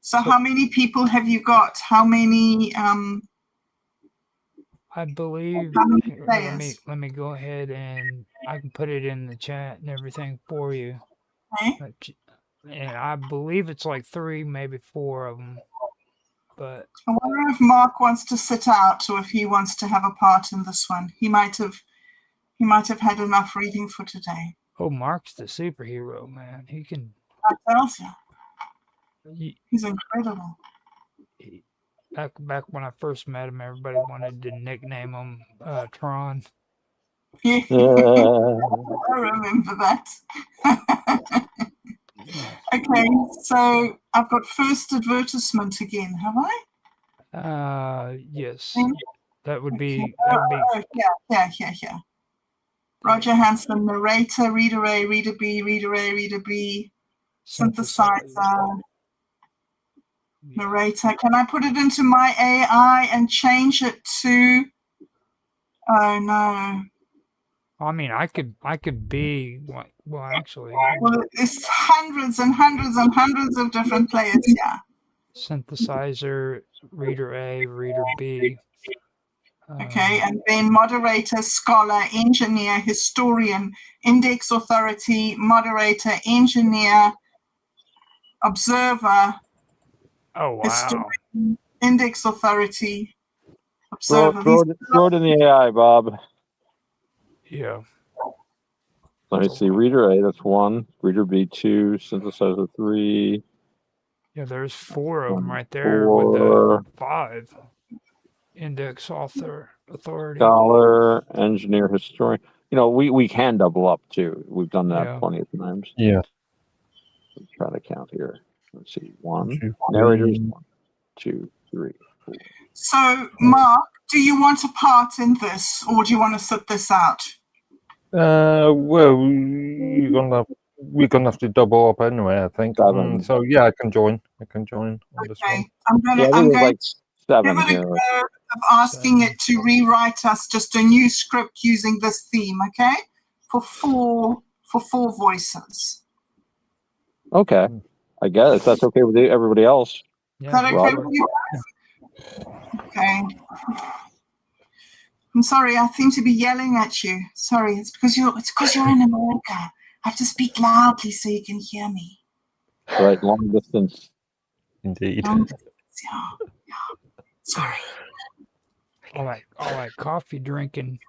Speaker 3: So how many people have you got? How many
Speaker 1: I believe
Speaker 3: how many
Speaker 1: here,
Speaker 3: players?
Speaker 1: let me go ahead and I can put it in the chat and everything for you.
Speaker 3: Okay.
Speaker 1: And I believe it's like 3, maybe 4 of them. But
Speaker 3: I wonder if Mark wants to sit out or if he wants to have a part in this one. He might have had enough reading for today.
Speaker 1: oh, Mark's the superhero, man. He can.
Speaker 3: I tells you.
Speaker 1: He,
Speaker 3: He's incredible.
Speaker 1: back when I first met him, everybody wanted to nickname him Tron.
Speaker 3: Yeah. I remember that. Okay, so I've got first advertisement again, have I?
Speaker 1: Yes,
Speaker 3: Mm.
Speaker 1: that would be
Speaker 3: Yeah. Roger Hanson, narrator, reader A, reader B, reader A, reader B, synthesizer, narrator. Can I put it into my AI and change it to? Oh no.
Speaker 1: I mean, I could be well, actually.
Speaker 3: Well, it's hundreds and hundreds and hundreds of different players. Yeah.
Speaker 1: Synthesizer, reader A, reader B.
Speaker 3: Okay, and then moderator, scholar, engineer, historian, index authority, moderator, engineer, observer,
Speaker 1: Oh wow.
Speaker 3: historian, index authority,
Speaker 4: Throw
Speaker 3: observer.
Speaker 4: it in the AI, Bob.
Speaker 1: Yeah.
Speaker 4: Let me see. Reader A, that's 1. Reader B, 2. Synthesizer, 3.
Speaker 1: Yeah, there's 4 of them right there with the 5. Index authority.
Speaker 4: Scholar, engineer, historian. You know, we can double up too. We've done that plenty of times.
Speaker 2: Yeah.
Speaker 4: Let's try to count here. Let's see. 1.
Speaker 2: 2,
Speaker 4: Narrators. 1, 2, 3, 4.
Speaker 3: So, Mark, do you want a part in this, or do you want to sit this out?
Speaker 2: Well, we're gonna have to double up anyway, I think. So yeah, I can join. on this one.
Speaker 3: I'm going
Speaker 4: like 7
Speaker 3: give it
Speaker 4: here.
Speaker 3: a go of asking it to rewrite us just a new script using this theme, okay? For four voices.
Speaker 4: Okay. I guess if that's okay with everybody else.
Speaker 3: Is that okay with you guys? Okay. I'm sorry, I seem to be yelling at you. Sorry, it's because you're in America. I have to speak loudly so you can hear me.
Speaker 4: Right, long distance.
Speaker 2: Indeed.
Speaker 3: Long distance, yeah. Sorry.
Speaker 1: I like coffee drinking.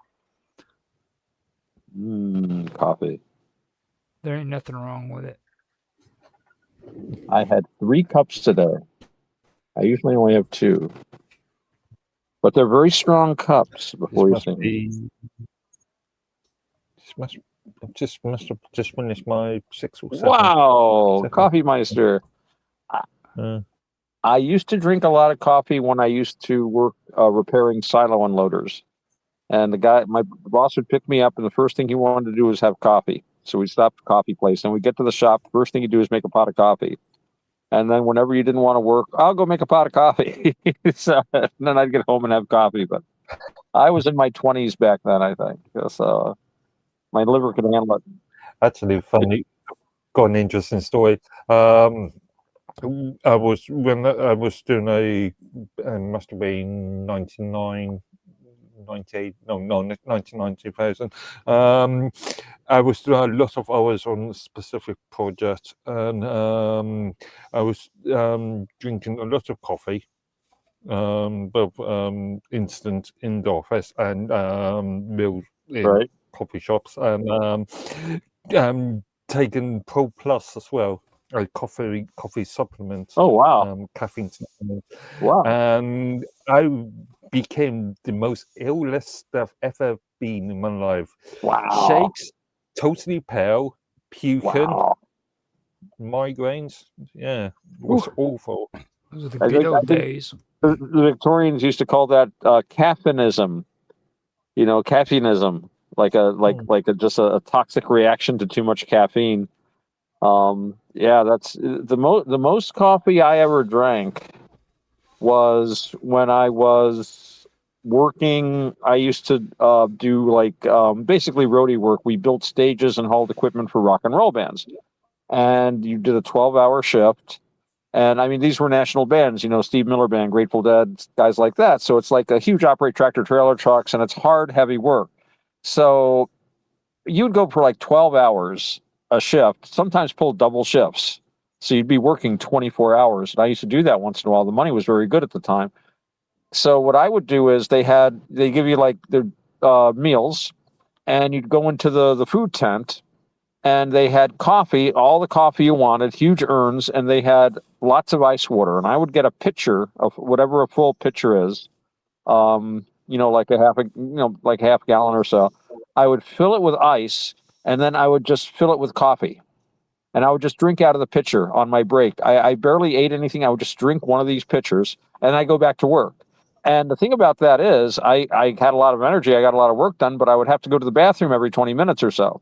Speaker 4: Coffee.
Speaker 1: There ain't nothing wrong with it.
Speaker 4: I had 3 cups today. I usually only have 2. But they're very strong cups before you sing.
Speaker 2: Must have just finished my 6 or 7.
Speaker 4: Wow, Coffee Meister. I used to drink a lot of coffee when I used to work repairing silo unloaders. And my boss would pick me up, and the first thing he wanted to do was have coffee. So we stopped at the coffee place, and we get to the shop. The first thing you do is make a pot of coffee. And then whenever you didn't want to work, I'll go make a pot of coffee. So and then I'd get home and have coffee. But I was in my 20s back then, I think. So my liver could handle it.
Speaker 2: Actually, funny. Got an interesting story. I was when I was doing must have been 99, 98, no, 99, 2000. I was doing a lot of hours on a specific project, and I was drinking a lot of coffee, both instant in the office and meals in
Speaker 4: Right.
Speaker 2: coffee shops, and taking Pro Plus as well, a coffee supplement,
Speaker 4: Oh wow,
Speaker 2: caffeine supplement,
Speaker 4: wow,
Speaker 2: and I became the most illest I've ever been in my life.
Speaker 4: wow,
Speaker 2: Shakes, totally pale, puking,
Speaker 4: wow.
Speaker 2: migraines. Yeah, it was awful.
Speaker 1: Those are the
Speaker 4: I
Speaker 1: good
Speaker 4: think
Speaker 1: old days.
Speaker 4: the Victorians used to call that caffeinism. You know, caffeineism, like just a toxic reaction to too much caffeine. Yeah, that's the most coffee I ever drank was when I was working. I used to do like basically roadie work. We built stages and hauled equipment for rock and roll bands, and you did a 12-hour shift. And I mean, these were national bands, you know, Steve Miller Band, Grateful Dead, guys like that. So it's like a huge operate tractor trailer trucks, and it's hard, heavy work. So you'd go for like 12 hours a shift, sometimes pull double shifts. So you'd be working 24 hours. And I used to do that once in a while. The money was very good at the time. So what I would do is they give you like their meals, and you'd go into the food tent, and they had coffee, all the coffee you wanted, huge urns, and they had lots of ice water. And I would get a pitcher of whatever a full pitcher is, you know, like like half gallon or so. I would fill it with ice, and then I would just fill it with coffee. And I would just drink out of the pitcher on my break. I barely ate anything. I would just drink one of these pitchers, and I go back to work. And the thing about that is I had a lot of energy. I got a lot of work done, but I would have to go to the bathroom every 20 minutes or so.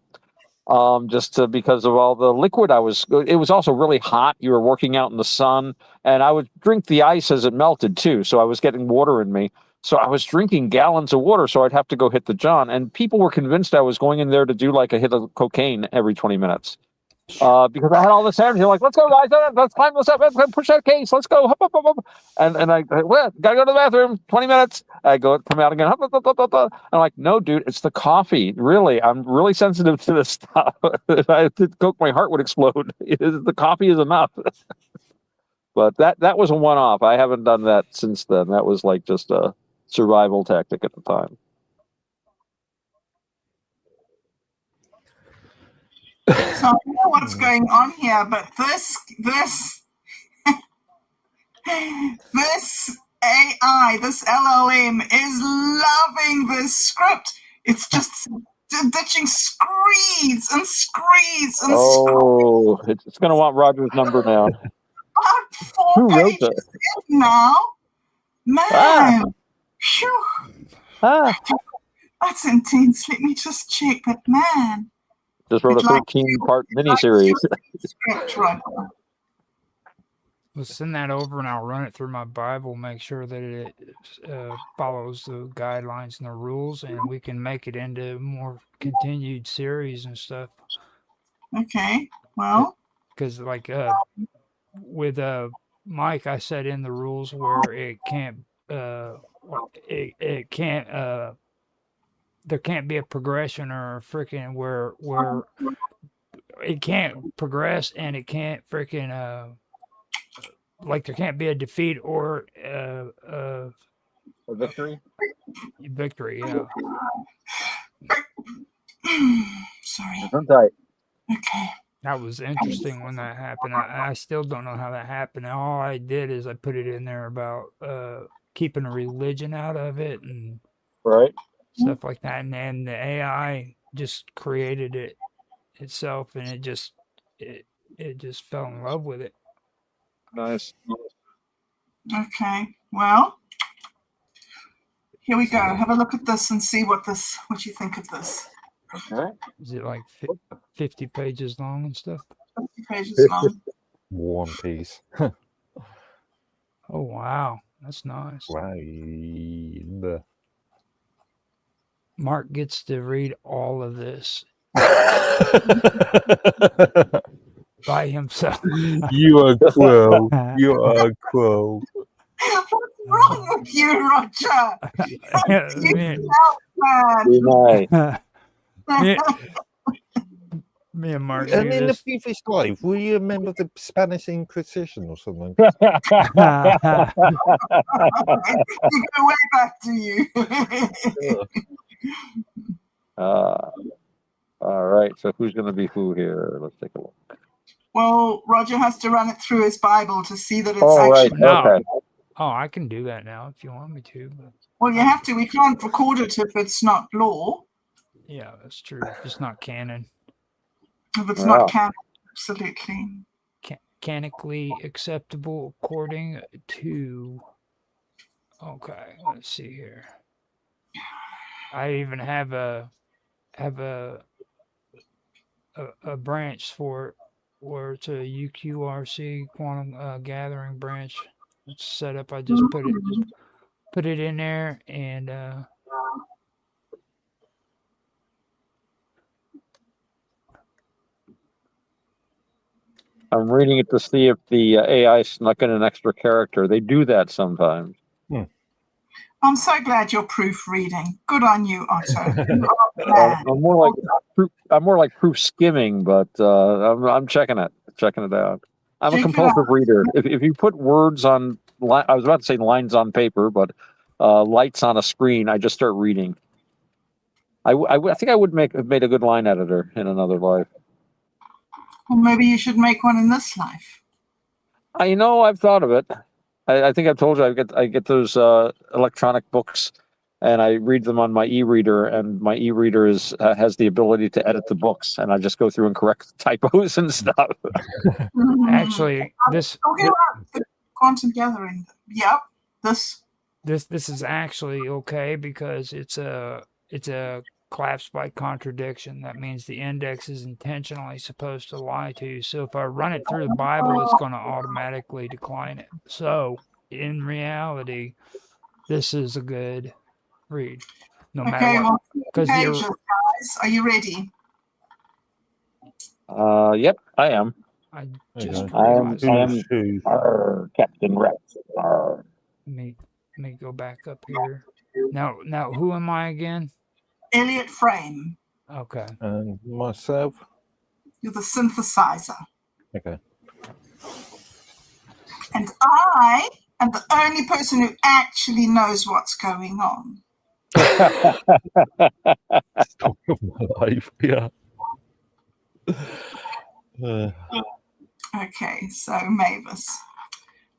Speaker 4: Because of all the liquid it was also really hot. You were working out in the sun, and I would drink the ice as it melted too. So I was getting water in me. So I was drinking gallons of water. So I'd have to go hit the John, and people were convinced I was going in there to do like a hit of cocaine every 20 minutes. Because I had all this energy, like, let's go, guys, let's climb this up, push that case, let's go, hop, hop, hop, hop. And I well, gotta go to the bathroom, 20 minutes. I come out again, hop, hop, hop, hop, hop. I'm like, no, dude, it's the coffee. Really, I'm really sensitive to this stuff. If I did coke, my heart would explode. The coffee is enough. But that was a one-off. I haven't done that since then. That was like just a survival tactic at the time.
Speaker 3: So I don't know what's going on here, but this AI, this LLM is loving this script. It's just ditching screeds and screeds and
Speaker 4: Oh, it's going to want Roger's number now.
Speaker 3: about 4
Speaker 4: Who wrote
Speaker 3: pages
Speaker 4: that?
Speaker 3: in now. Man, phew, that's intense. Let me just check. But man,
Speaker 4: Just wrote a 13-part miniseries.
Speaker 3: script right now.
Speaker 1: We'll send that over and I'll run it through my Bible, make sure that it follows the guidelines and the rules, and we can make it into more continued series and stuff.
Speaker 3: Okay, well.
Speaker 1: Because like with Mike, I set in the rules where it can't, it can't, there can't be a progression or a freaking where it can't progress, and it can't freaking like there can't be a defeat or
Speaker 4: A victory?
Speaker 1: Victory, yeah.
Speaker 3: Sorry.
Speaker 4: Right.
Speaker 3: Okay.
Speaker 1: That was interesting when that happened. I still don't know how that happened. All I did is I put it in there about keeping a religion out of it and
Speaker 4: Right.
Speaker 1: stuff like that. And then the AI just created it itself, and it just fell in love with it.
Speaker 4: Nice.
Speaker 3: Okay. Well, here we go. Have a look at this and see what you think of this.
Speaker 4: Okay.
Speaker 1: Is it like 50 pages long and stuff?
Speaker 3: 50 pages long.
Speaker 2: War and Peace.
Speaker 1: Oh, wow. That's nice.
Speaker 2: Right.
Speaker 1: Mark gets to read all of this. by himself.
Speaker 2: You are cruel. You are cruel.
Speaker 3: What's wrong with you, Roger? You
Speaker 1: me,
Speaker 3: man.
Speaker 4: Be nice.
Speaker 1: me, me and Mark
Speaker 2: And
Speaker 1: do
Speaker 2: in the
Speaker 1: this.
Speaker 2: previous life, were you a member of the Spanish Inquisition or something?
Speaker 3: You go way back to you.
Speaker 4: All right. So who's going to be who here? Let's take a look.
Speaker 3: Well, Roger has to run it through his Bible to see that it's
Speaker 4: Oh, right.
Speaker 3: actually.
Speaker 1: No.
Speaker 4: Okay.
Speaker 1: Oh, I can do that now if you want me to. But
Speaker 3: Well, you have to. We can't record it if it's not law.
Speaker 1: yeah, that's true. If it's not canon,
Speaker 3: If it's
Speaker 4: Yeah.
Speaker 3: not canon, absolutely.
Speaker 1: canonically acceptable according to. Okay, let's see here. I even have a branch for it where it's a UQRC quantum gathering branch. It's set up. I just put it in there and
Speaker 4: I'm reading it to see if the AI snuck in an extra character. They do that sometimes.
Speaker 3: I'm so glad you're proofreading. Good on you, Otto. You are the man.
Speaker 4: I'm more like proof skimming, but I'm checking it out. I'm a
Speaker 3: Check it
Speaker 4: compulsive reader. If you put words on, I was about to say lines on paper, but lights on a screen, I just start reading. I think I would have made a good line editor in another life.
Speaker 3: Well, maybe you should make one in this life.
Speaker 4: I've thought of it. I think I've told you I get those electronic books, and I read them on my e-reader, and my e-reader has the ability to edit the books, and I just go through and correct typos and stuff.
Speaker 1: actually
Speaker 3: Talking about the quantum gathering. Yep. This
Speaker 1: is actually okay because it's a collapse by contradiction. That means the index is intentionally supposed to lie to you. So if I run it through the Bible, it's going to automatically decline it. So in reality, this is a good read, no matter
Speaker 3: okay.
Speaker 1: what.
Speaker 3: Well,
Speaker 1: Because
Speaker 3: pages, guys. Are you ready?
Speaker 4: Yep, I am.
Speaker 1: I just
Speaker 2: Okay.
Speaker 1: realized
Speaker 4: I am
Speaker 1: that.
Speaker 4: Captain Rex.
Speaker 1: Let me go back up here. Now, who am I again?
Speaker 3: Elliot Frame.
Speaker 1: Okay.
Speaker 2: And myself.
Speaker 3: You're the synthesizer.
Speaker 2: Okay.
Speaker 3: And I am the only person who actually knows what's going on.
Speaker 2: Story of my life. Yeah.
Speaker 3: Okay, so Mavis.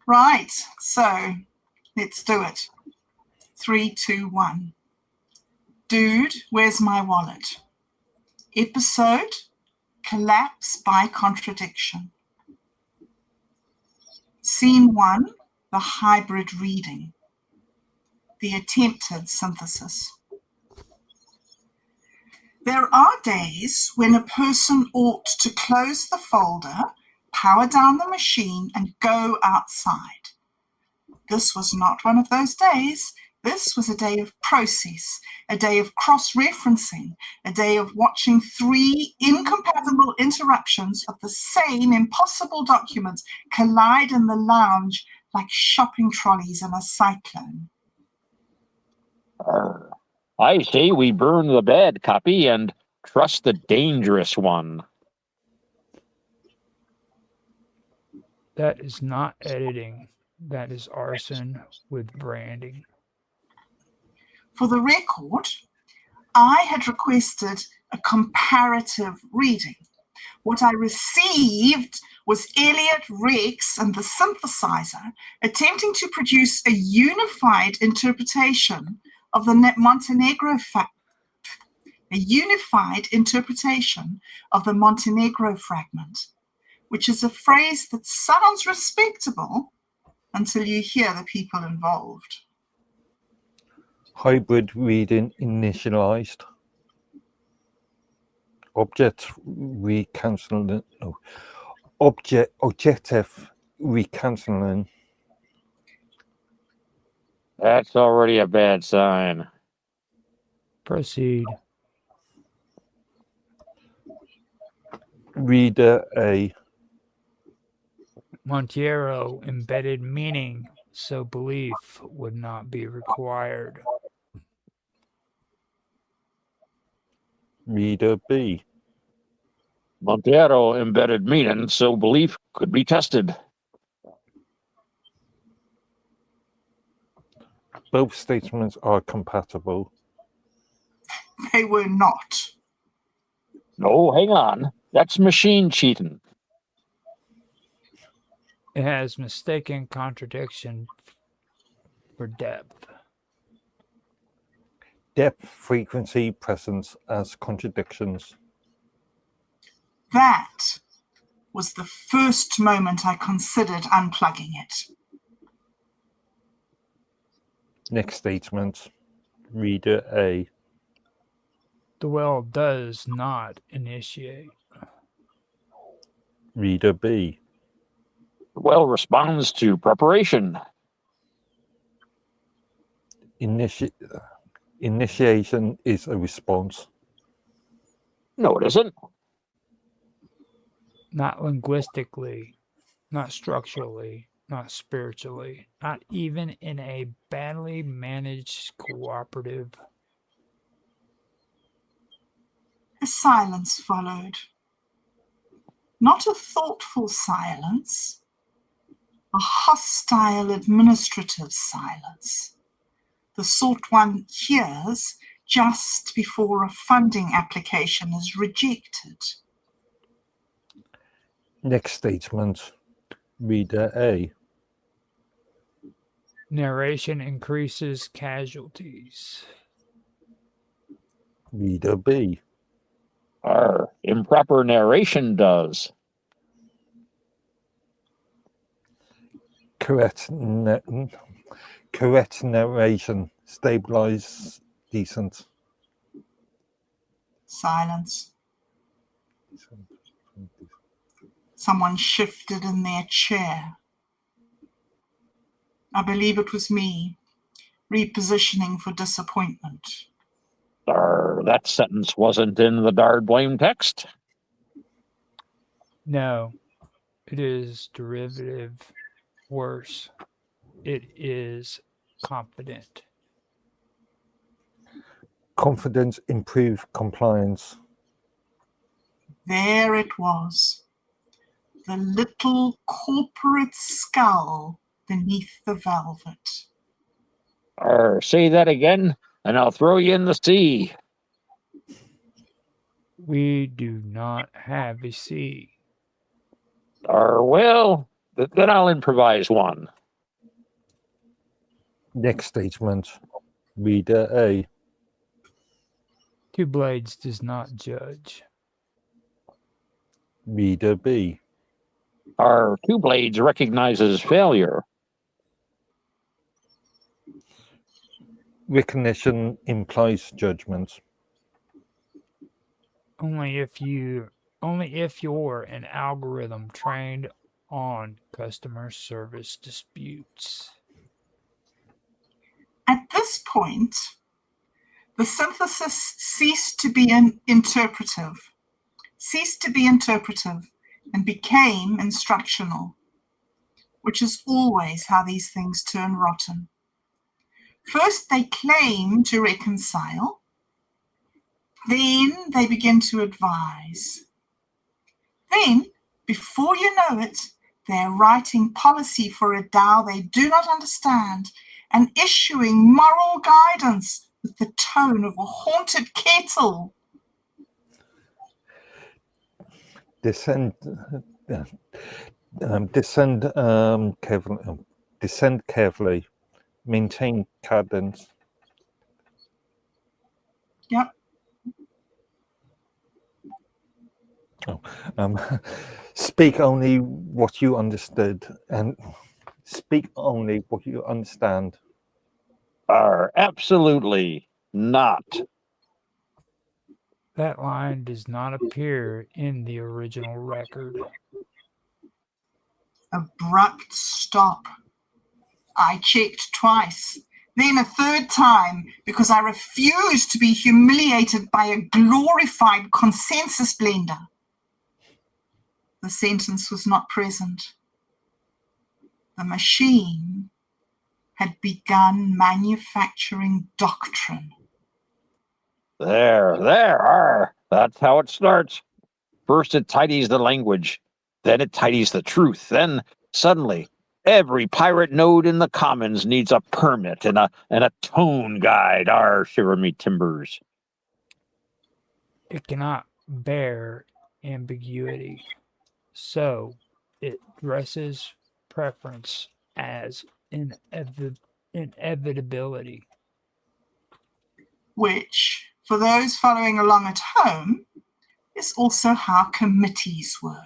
Speaker 3: Right, so let's do it. 3, 2, 1. Dude, where's my wallet? Episode, collapse by contradiction. Scene 1, the hybrid reading. The attempted synthesis. There are days when a person ought to close the folder, power down the machine, and go outside. This was not one of those days. This was a day of process, a day of cross-referencing, a day of watching 3 incompatible interruptions of the same impossible document collide in the lounge like shopping trolleys in a cyclone.
Speaker 4: I say we burn the bad copy and trust the dangerous one.
Speaker 1: That is not editing. That is arson with branding.
Speaker 3: For the record, I had requested a comparative reading. What I received was Elliot Rex and the synthesizer attempting to produce a unified interpretation of the Montenegro fragment, which is a phrase that sounds respectable until you hear the people involved.
Speaker 2: Hybrid reading initialized. Objective recanceling.
Speaker 4: That's already a bad sign.
Speaker 1: Proceed.
Speaker 2: Reader A
Speaker 1: Montiero embedded meaning, so belief would not be required.
Speaker 2: Reader B.
Speaker 4: Montero embedded meaning, so belief could be tested.
Speaker 2: Both statements are compatible.
Speaker 3: They were not.
Speaker 4: No, hang on. That's machine cheating.
Speaker 1: It has mistaken contradiction for depth.
Speaker 2: Depth, frequency, presence as contradictions.
Speaker 3: That was the first moment I considered unplugging it.
Speaker 2: Next statement. Reader A.
Speaker 1: The well does not initiate.
Speaker 2: Reader B.
Speaker 4: The well responds to preparation.
Speaker 2: Initiation is a response.
Speaker 4: No, it isn't.
Speaker 1: Not linguistically, not structurally, not spiritually, not even in a badly managed cooperative.
Speaker 3: A silence followed. Not a thoughtful silence, a hostile administrative silence. The sort one hears just before a funding application is rejected.
Speaker 2: Next statement. Reader A.
Speaker 1: Narration increases casualties.
Speaker 2: Reader B.
Speaker 4: Our improper narration does.
Speaker 2: Correct narration. Stabilize decent.
Speaker 3: Silence. Someone shifted in their chair. I believe it was me, repositioning for disappointment.
Speaker 4: That sentence wasn't in the Dard blame text.
Speaker 1: No, it is derivative. Worse, it is confident.
Speaker 2: Confidence, improve compliance.
Speaker 3: There it was, the little corporate skull beneath the velvet.
Speaker 4: Say that again, and I'll throw you in the sea.
Speaker 1: We do not have a C.
Speaker 4: Well, then I'll improvise one.
Speaker 2: Next statement. Reader A.
Speaker 1: Two blades does not judge.
Speaker 2: Reader B.
Speaker 4: Our two blades recognizes failure.
Speaker 2: Recognition implies judgment.
Speaker 1: Only if you're an algorithm trained on customer service disputes.
Speaker 3: At this point, the synthesis ceased to be interpretive and became instructional, which is always how these things turn rotten. First, they claim to reconcile. Then they begin to advise. Then, before you know it, they're writing policy for a DAO they do not understand and issuing moral guidance with the tone of a haunted kettle.
Speaker 2: Descend carefully. Maintain cadence.
Speaker 3: Yep.
Speaker 2: Speak only what you understood and speak only what you understand.
Speaker 4: Absolutely not.
Speaker 1: That line does not appear in the original record.
Speaker 3: Abrupt stop. I checked twice, then a third time, because I refused to be humiliated by a glorified consensus blender. The sentence was not present. the machine had begun manufacturing doctrine.
Speaker 4: There. That's how it starts. First it tidies the language, then it tidies the truth, then suddenly every pirate node in the commons needs a permit and a tone guide. Shiver me timbers.
Speaker 1: It cannot bear ambiguity, so it dresses preference as inevitability.
Speaker 3: Which, for those following along at home, is also how committees work.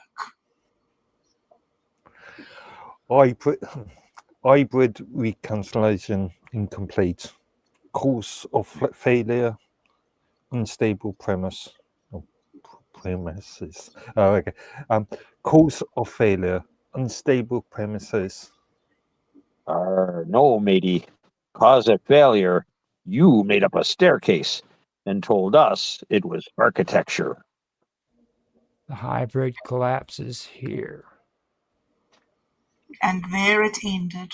Speaker 2: Hybrid reconciliation incomplete. Cause of failure, unstable premises. Oh, okay. Cause of failure, unstable premises.
Speaker 4: No, matey. Cause of failure, you made up a staircase and told us it was architecture.
Speaker 1: The hybrid collapses here.
Speaker 3: And there it ended.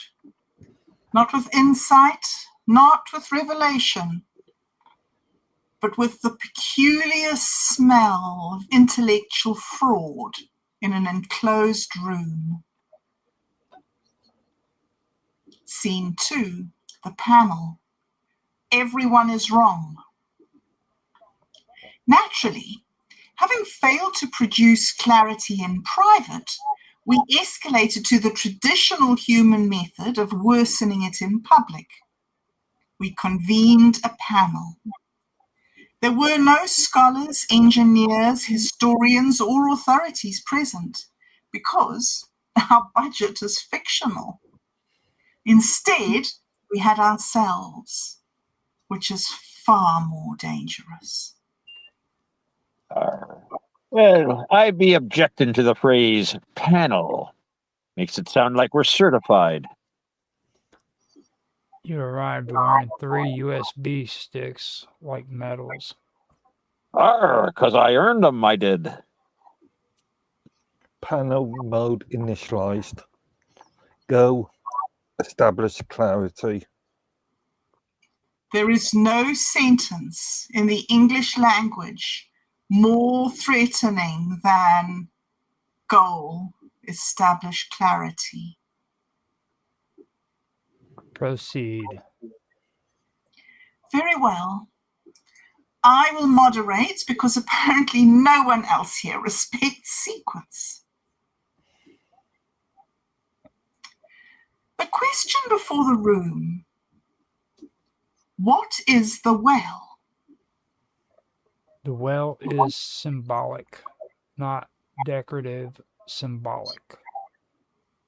Speaker 3: Not with insight, not with revelation, but with the peculiar smell of intellectual fraud in an enclosed room. Scene 2, the panel. Everyone is wrong. Naturally, having failed to produce clarity in private, we escalated to the traditional human method of worsening it in public. We convened a panel. There were no scholars, engineers, historians, or authorities present because our budget is fictional. Instead, we had ourselves, which is far more dangerous.
Speaker 4: Well, I be objecting to the phrase panel. Makes it sound like we're certified.
Speaker 1: You arrived wearing 3 USB sticks like medals.
Speaker 4: 'Cause I earned them, I did.
Speaker 2: Panel mode initialized. Go. Establish clarity.
Speaker 3: There is no sentence in the English language more threatening than goal, establish clarity.
Speaker 1: Proceed.
Speaker 3: Very well. I will moderate because apparently no one else here respects sequence. The question before the room: what is the well?
Speaker 1: The well is symbolic, not decorative, symbolic.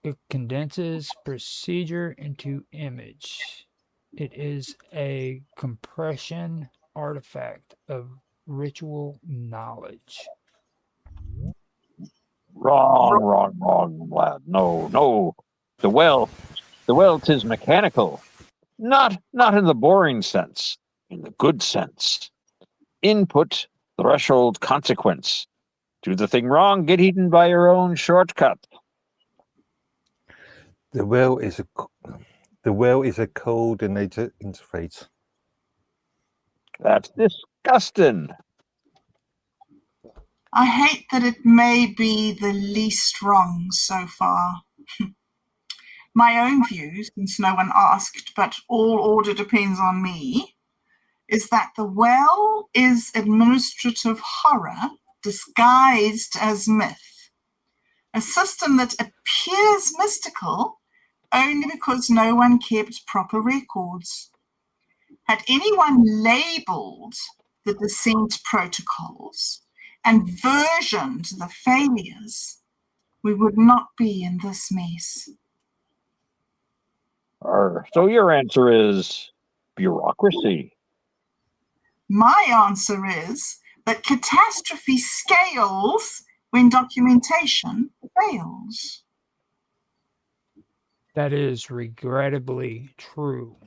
Speaker 1: It condenses procedure into image. It is a compression artifact of ritual knowledge.
Speaker 4: Wrong, lad. No. The well 'tis mechanical. Not in the boring sense, in the good sense. Input, threshold, consequence. Do the thing wrong, get eaten by your own shortcut.
Speaker 2: The well is a coordinated interface.
Speaker 4: That's disgusting.
Speaker 3: I hate that it may be the least wrong so far. My own view, since no one asked, but all order depends on me, is that the well is administrative horror disguised as myth. A system that appears mystical only because no one kept proper records. Had anyone labeled the descent protocols and versioned the failures, we would not be in this mess.
Speaker 4: So your answer is bureaucracy.
Speaker 3: My answer is that catastrophe scales when documentation fails.
Speaker 1: That is regrettably true.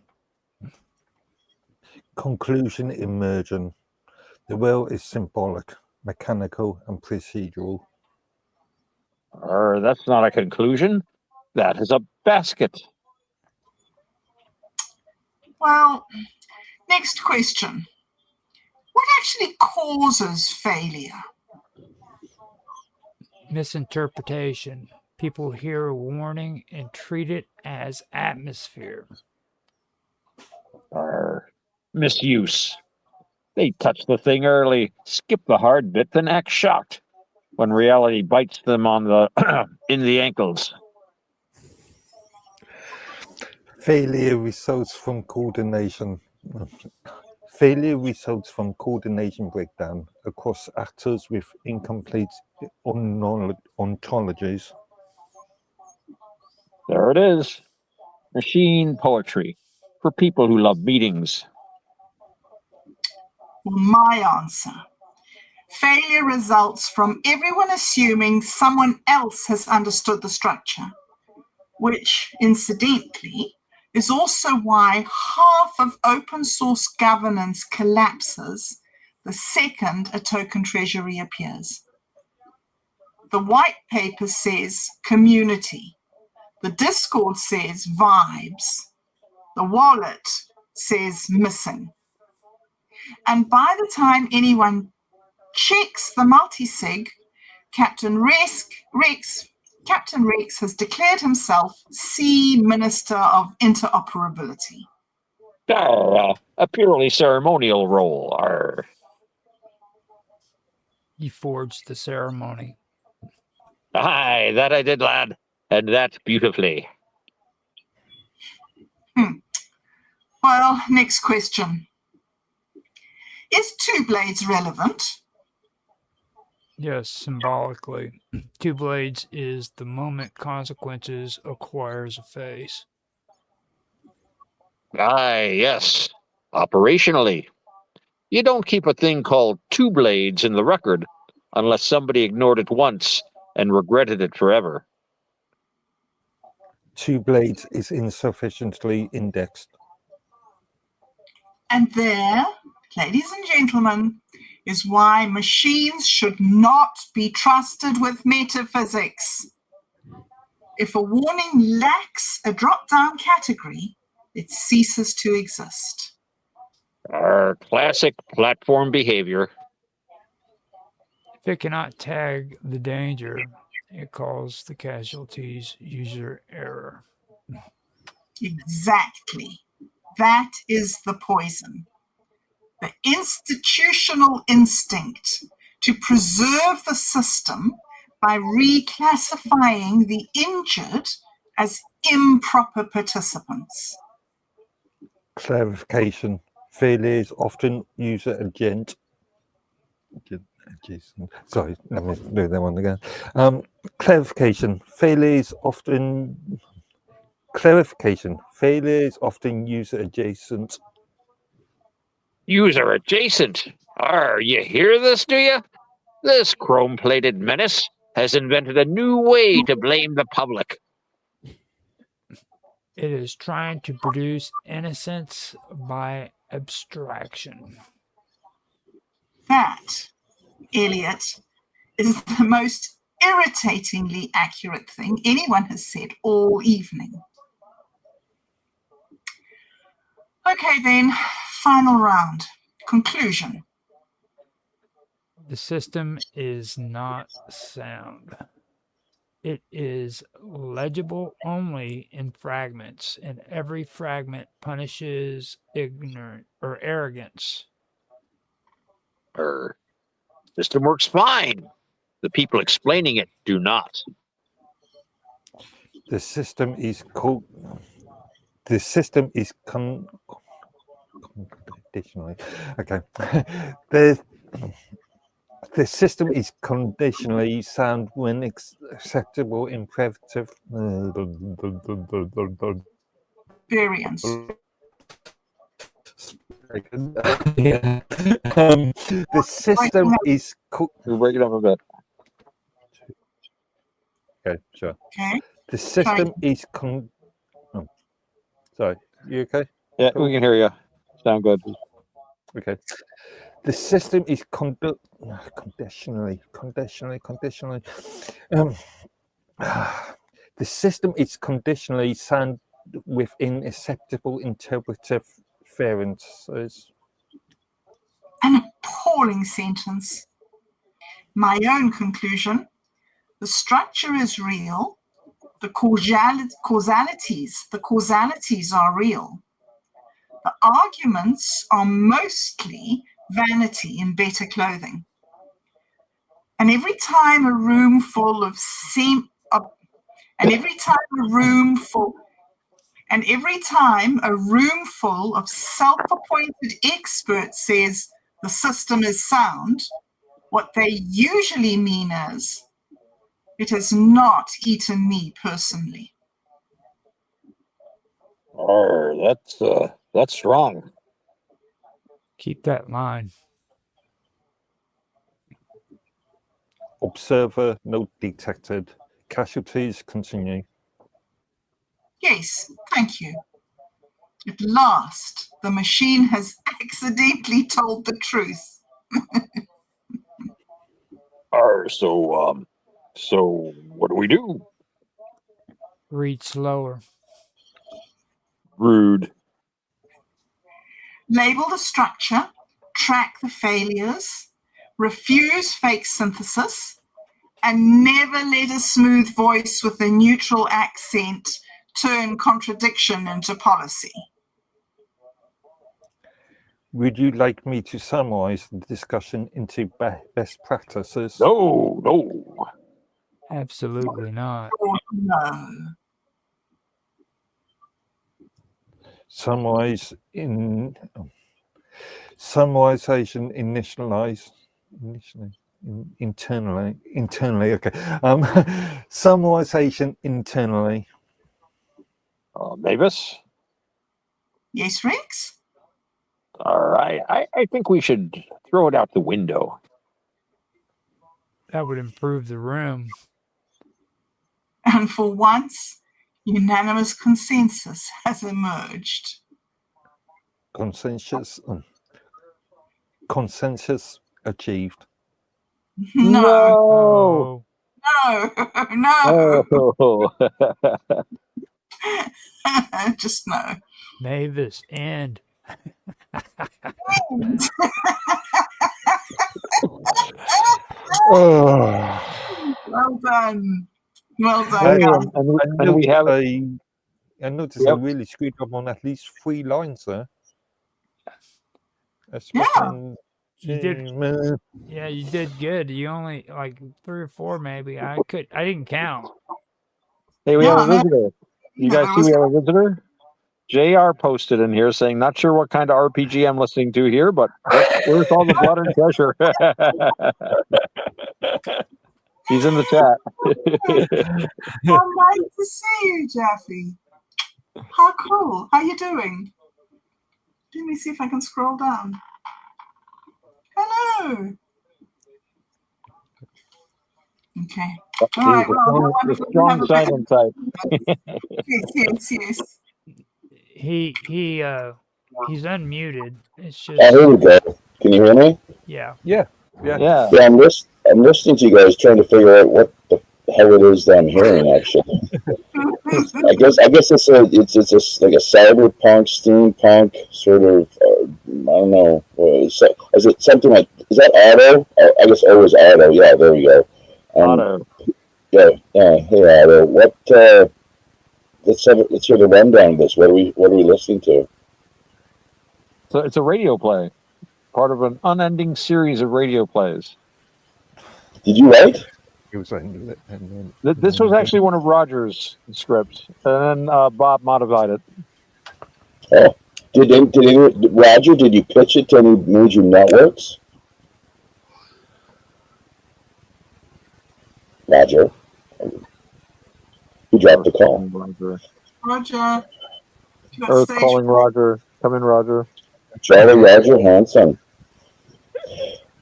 Speaker 2: Conclusion emergent. The well is symbolic, mechanical, and procedural.
Speaker 4: That's not a conclusion. That is a basket.
Speaker 3: Well, next question. What actually causes failure?
Speaker 1: Misinterpretation. People hear a warning and treat it as atmosphere.
Speaker 4: Misuse. They touch the thing early, skip the hard bit, then act shocked when reality bites them on the in the ankles.
Speaker 2: Failure results from coordination. Failure results from coordination breakdown across actors with incomplete ontologies.
Speaker 4: There it is. Machine poetry for people who love meetings.
Speaker 3: My answer. Failure results from everyone assuming someone else has understood the structure, which, incidentally, is also why half of open source governance collapses the second a token treasury appears. The white paper says community. The Discord says vibes. The wallet says missing. And by the time anyone checks the multisig, Captain Rex has declared himself C Minister of Interoperability.
Speaker 4: A purely ceremonial role.
Speaker 1: He forged the ceremony.
Speaker 4: Aye, that I did, lad, and that beautifully.
Speaker 3: Well, next question. Is two blades relevant?
Speaker 1: Yes, symbolically. Two blades is the moment consequences acquires a face.
Speaker 4: Aye, yes. Operationally. You don't keep a thing called two blades in the record unless somebody ignored it once and regretted it forever.
Speaker 2: Two blades is insufficiently indexed.
Speaker 3: And there, ladies and gentlemen, is why machines should not be trusted with metaphysics. If a warning lacks a drop-down category, it ceases to exist.
Speaker 4: Classic platform behavior.
Speaker 1: If it cannot tag the danger, it calls the casualties user error.
Speaker 3: Exactly. That is the poison. The institutional instinct to preserve the system by reclassifying the injured as improper participants.
Speaker 2: Clarification. Failure is often user agent. Sorry, let me do that one again. Clarification. Failure is often user adjacent.
Speaker 4: User adjacent. You hear this, do you? This chrome-plated menace has invented a new way to blame the public.
Speaker 1: It is trying to produce innocence by abstraction.
Speaker 3: That, Elliot, is the most irritatingly accurate thing anyone has said all evening. Okay then, final round. Conclusion.
Speaker 1: The system is not sound. It is legible only in fragments, and every fragment punishes ignorance or arrogance.
Speaker 4: System works fine. The people explaining it do not.
Speaker 2: The system is conditionally. Okay. The system is conditionally sound when acceptable in primitive
Speaker 3: Variance.
Speaker 2: The system is
Speaker 4: We're breaking up a bit.
Speaker 2: Okay, sure.
Speaker 3: Okay.
Speaker 2: The system is sorry, you okay?
Speaker 4: Yeah, we can hear you. Sound good.
Speaker 2: Okay. The system is conditionally. The system is conditionally sound within acceptable interferences.
Speaker 3: An appalling sentence. My own conclusion: the structure is real, the causalities are real. The arguments are mostly vanity in better clothing. And every time a room full of self-appointed experts says the system is sound, what they usually mean is, it has not eaten me personally.
Speaker 4: That's strong.
Speaker 1: Keep that in mind.
Speaker 2: Observer note detected. Casualties continue.
Speaker 3: Yes, thank you. At last, the machine has accidentally told the truth.
Speaker 4: So what do we do?
Speaker 1: Read slower.
Speaker 4: Rude.
Speaker 3: Label the structure, track the failures, refuse fake synthesis, and never let a smooth voice with a neutral accent turn contradiction into policy.
Speaker 2: Would you like me to summarize the discussion into best practices?
Speaker 4: No.
Speaker 1: Absolutely not.
Speaker 3: No.
Speaker 2: Summarization internally. Okay. Summarization internally.
Speaker 4: Mavis?
Speaker 3: Yes, Rex?
Speaker 4: All right. I think we should throw it out the window.
Speaker 1: That would improve the room.
Speaker 3: And for once, unanimous consensus has emerged.
Speaker 2: Consensus achieved.
Speaker 3: No. Just no.
Speaker 1: Mavis, and
Speaker 3: Well done.
Speaker 4: And we have.
Speaker 2: I noticed I really screwed up on at least 3 lines there.
Speaker 1: You did. Yeah, you did good. You only like 3 or 4 maybe. I didn't count.
Speaker 4: Hey, we have a visitor. You guys see we have a visitor? JR posted in here saying, not sure what kind of RPG I'm listening to here, but where's all the blood and treasure? He's in the chat.
Speaker 3: How nice to see you, Jeffy. How cool. How you doing? Let me see if I can scroll down. Hello. Okay. All right. Well,
Speaker 4: the strong silent type.
Speaker 3: Yes.
Speaker 1: He's unmuted. It's just.
Speaker 8: Oh, here we go. Can you hear me?
Speaker 1: Yeah.
Speaker 8: I'm listening to you guys trying to figure out what the hell it is that I'm hearing. Actually, I guess it's like a cyberpunk, steampunk sort of. I don't know. Is it something like? Is that Otto? I guess O is Otto. Yeah, there we go.
Speaker 4: Otto.
Speaker 8: Yeah. Hey, Otto. Let's hear the rundown of this. What are we listening to?
Speaker 4: So it's a radio play, part of an unending series of radio plays.
Speaker 8: Did you write?
Speaker 4: This was actually one of Roger's scripts, and then Bob modified it.
Speaker 8: Oh, did Roger? Did you pitch it to any major networks? Roger, you dropped the call.
Speaker 3: Roger.
Speaker 4: Earth calling Roger. Come in, Roger.
Speaker 8: Charlie Roger Hanson.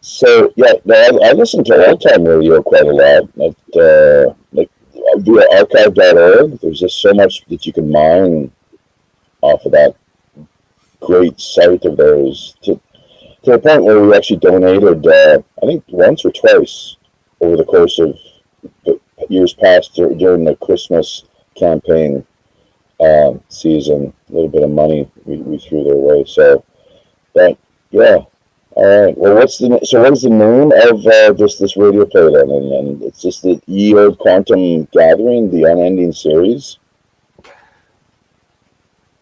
Speaker 8: So yeah, I listen to old time radio quite a lot. Like via archive.org. There's just so much that you can mine off of that great site of theirs to the point where we actually donated, I think once or twice over the course of years past during the Christmas campaign season. A little bit of money we threw their way. So, but yeah. All right. Well, what is the name of this radio play then? And it's just the Ye Old Quantum Gathering, the unending series.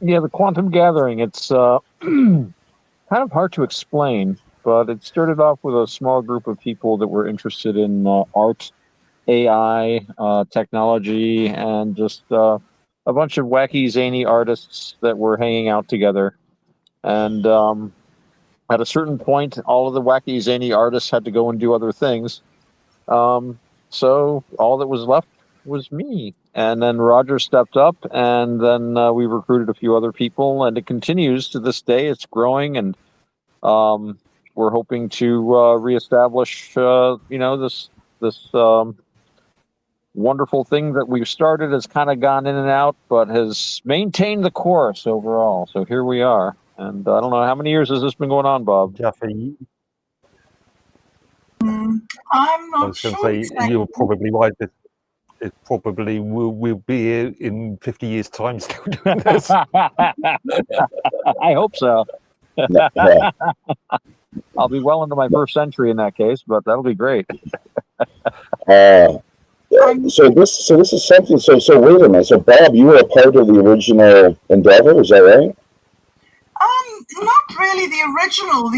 Speaker 4: Yeah, the Quantum Gathering. It's kind of hard to explain, but it started off with a small group of people that were interested in art, AI, technology, and just a bunch of wacky, zany artists that were hanging out together. And at a certain point, all of the wacky, zany artists had to go and do other things. So all that was left was me. And then Roger stepped up, and then we recruited a few other people, and it continues to this day. It's growing, and we're hoping to reestablish, this wonderful thing that we've started. Has kind of gone in and out, but has maintained the course overall. So here we are. And I don't know, how many years has this been going on, Bob?
Speaker 2: Jeffy,
Speaker 3: I'm
Speaker 2: I
Speaker 3: not
Speaker 2: was going
Speaker 3: sure
Speaker 2: to say
Speaker 3: exactly.
Speaker 2: you're probably right. It probably will be here in 50 years' time still doing this.
Speaker 4: I hope so.
Speaker 8: Yeah.
Speaker 4: I'll be well into my first century in that case, but that'll be great.
Speaker 8: So this is something. So wait a minute. So Bob, you were a part of the original endeavor, is that right?
Speaker 3: Not really the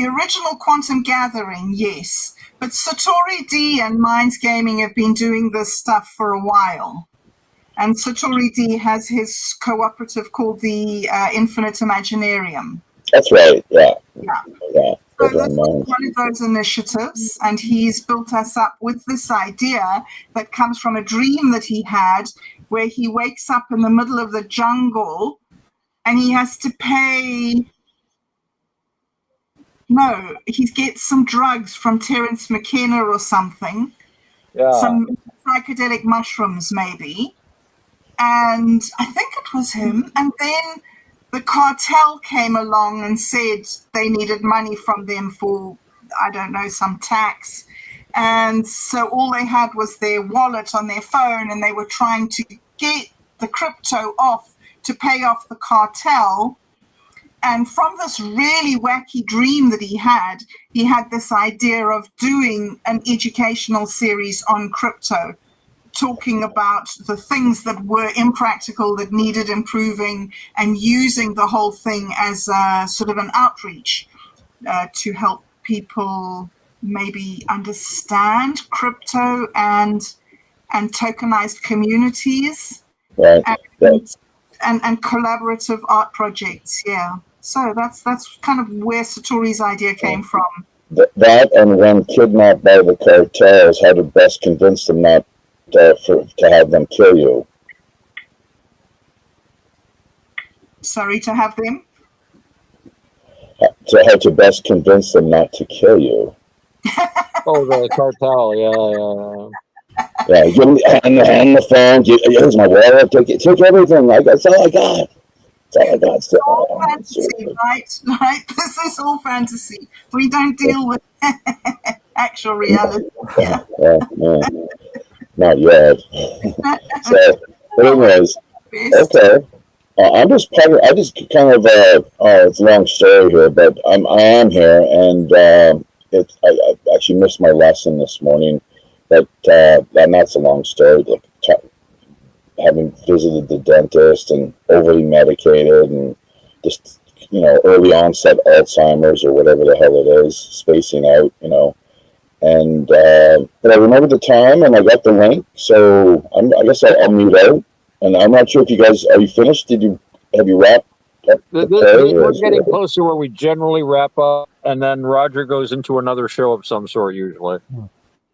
Speaker 3: original Quantum Gathering, yes. But Satori D and Minds Gaming have been doing this stuff for a while. And Satori D has his cooperative called the Infinite Imaginarium.
Speaker 8: That's right. Yeah.
Speaker 3: So this is one of those initiatives, and he's built us up with this idea that comes from a dream that he had, where he wakes up in the middle of the jungle and he has to pay. No, he gets some drugs from Terence McKenna or something.
Speaker 4: Yeah.
Speaker 3: Some psychedelic mushrooms, maybe. And I think it was him. And then the cartel came along and said they needed money from them for, I don't know, some tax. And so all they had was their wallet on their phone, and they were trying to get the crypto off to pay off the cartel. And from this really wacky dream that he had this idea of doing an educational series on crypto, talking about the things that were impractical, that needed improving, and using the whole thing as a sort of an outreach to help people maybe understand crypto and tokenized communities,
Speaker 8: Right.
Speaker 3: and collaborative art projects. Yeah. So that's kind of where Satori's idea came from.
Speaker 8: That and when kidnapped by the cartels, how to best convince them not to have them kill you.
Speaker 3: Sorry, to have them?
Speaker 8: So how to best convince them not to kill you.
Speaker 4: Oh, the cartel, yeah.
Speaker 8: Yeah, give me hand the phone. Here's my wallet. Take everything. That's all I got. That's
Speaker 3: all fantasy, right? This is all fantasy. We don't deal with actual reality. Yeah.
Speaker 8: Not yet. So, but anyways, okay. I just kind of it's a long story here, but I am here, and I actually missed my lesson this morning, but and that's a long story. Like, having visited the dentist and overly medicated and just, early onset Alzheimer's or whatever the hell it is, spacing out, and but I remember the time and I got the link, so I guess I'll mute out. And I'm not sure if you guys, are you finished? Have you wrapped up?
Speaker 4: We're getting close to where we generally wrap up, and then Roger goes into another show of some sort usually.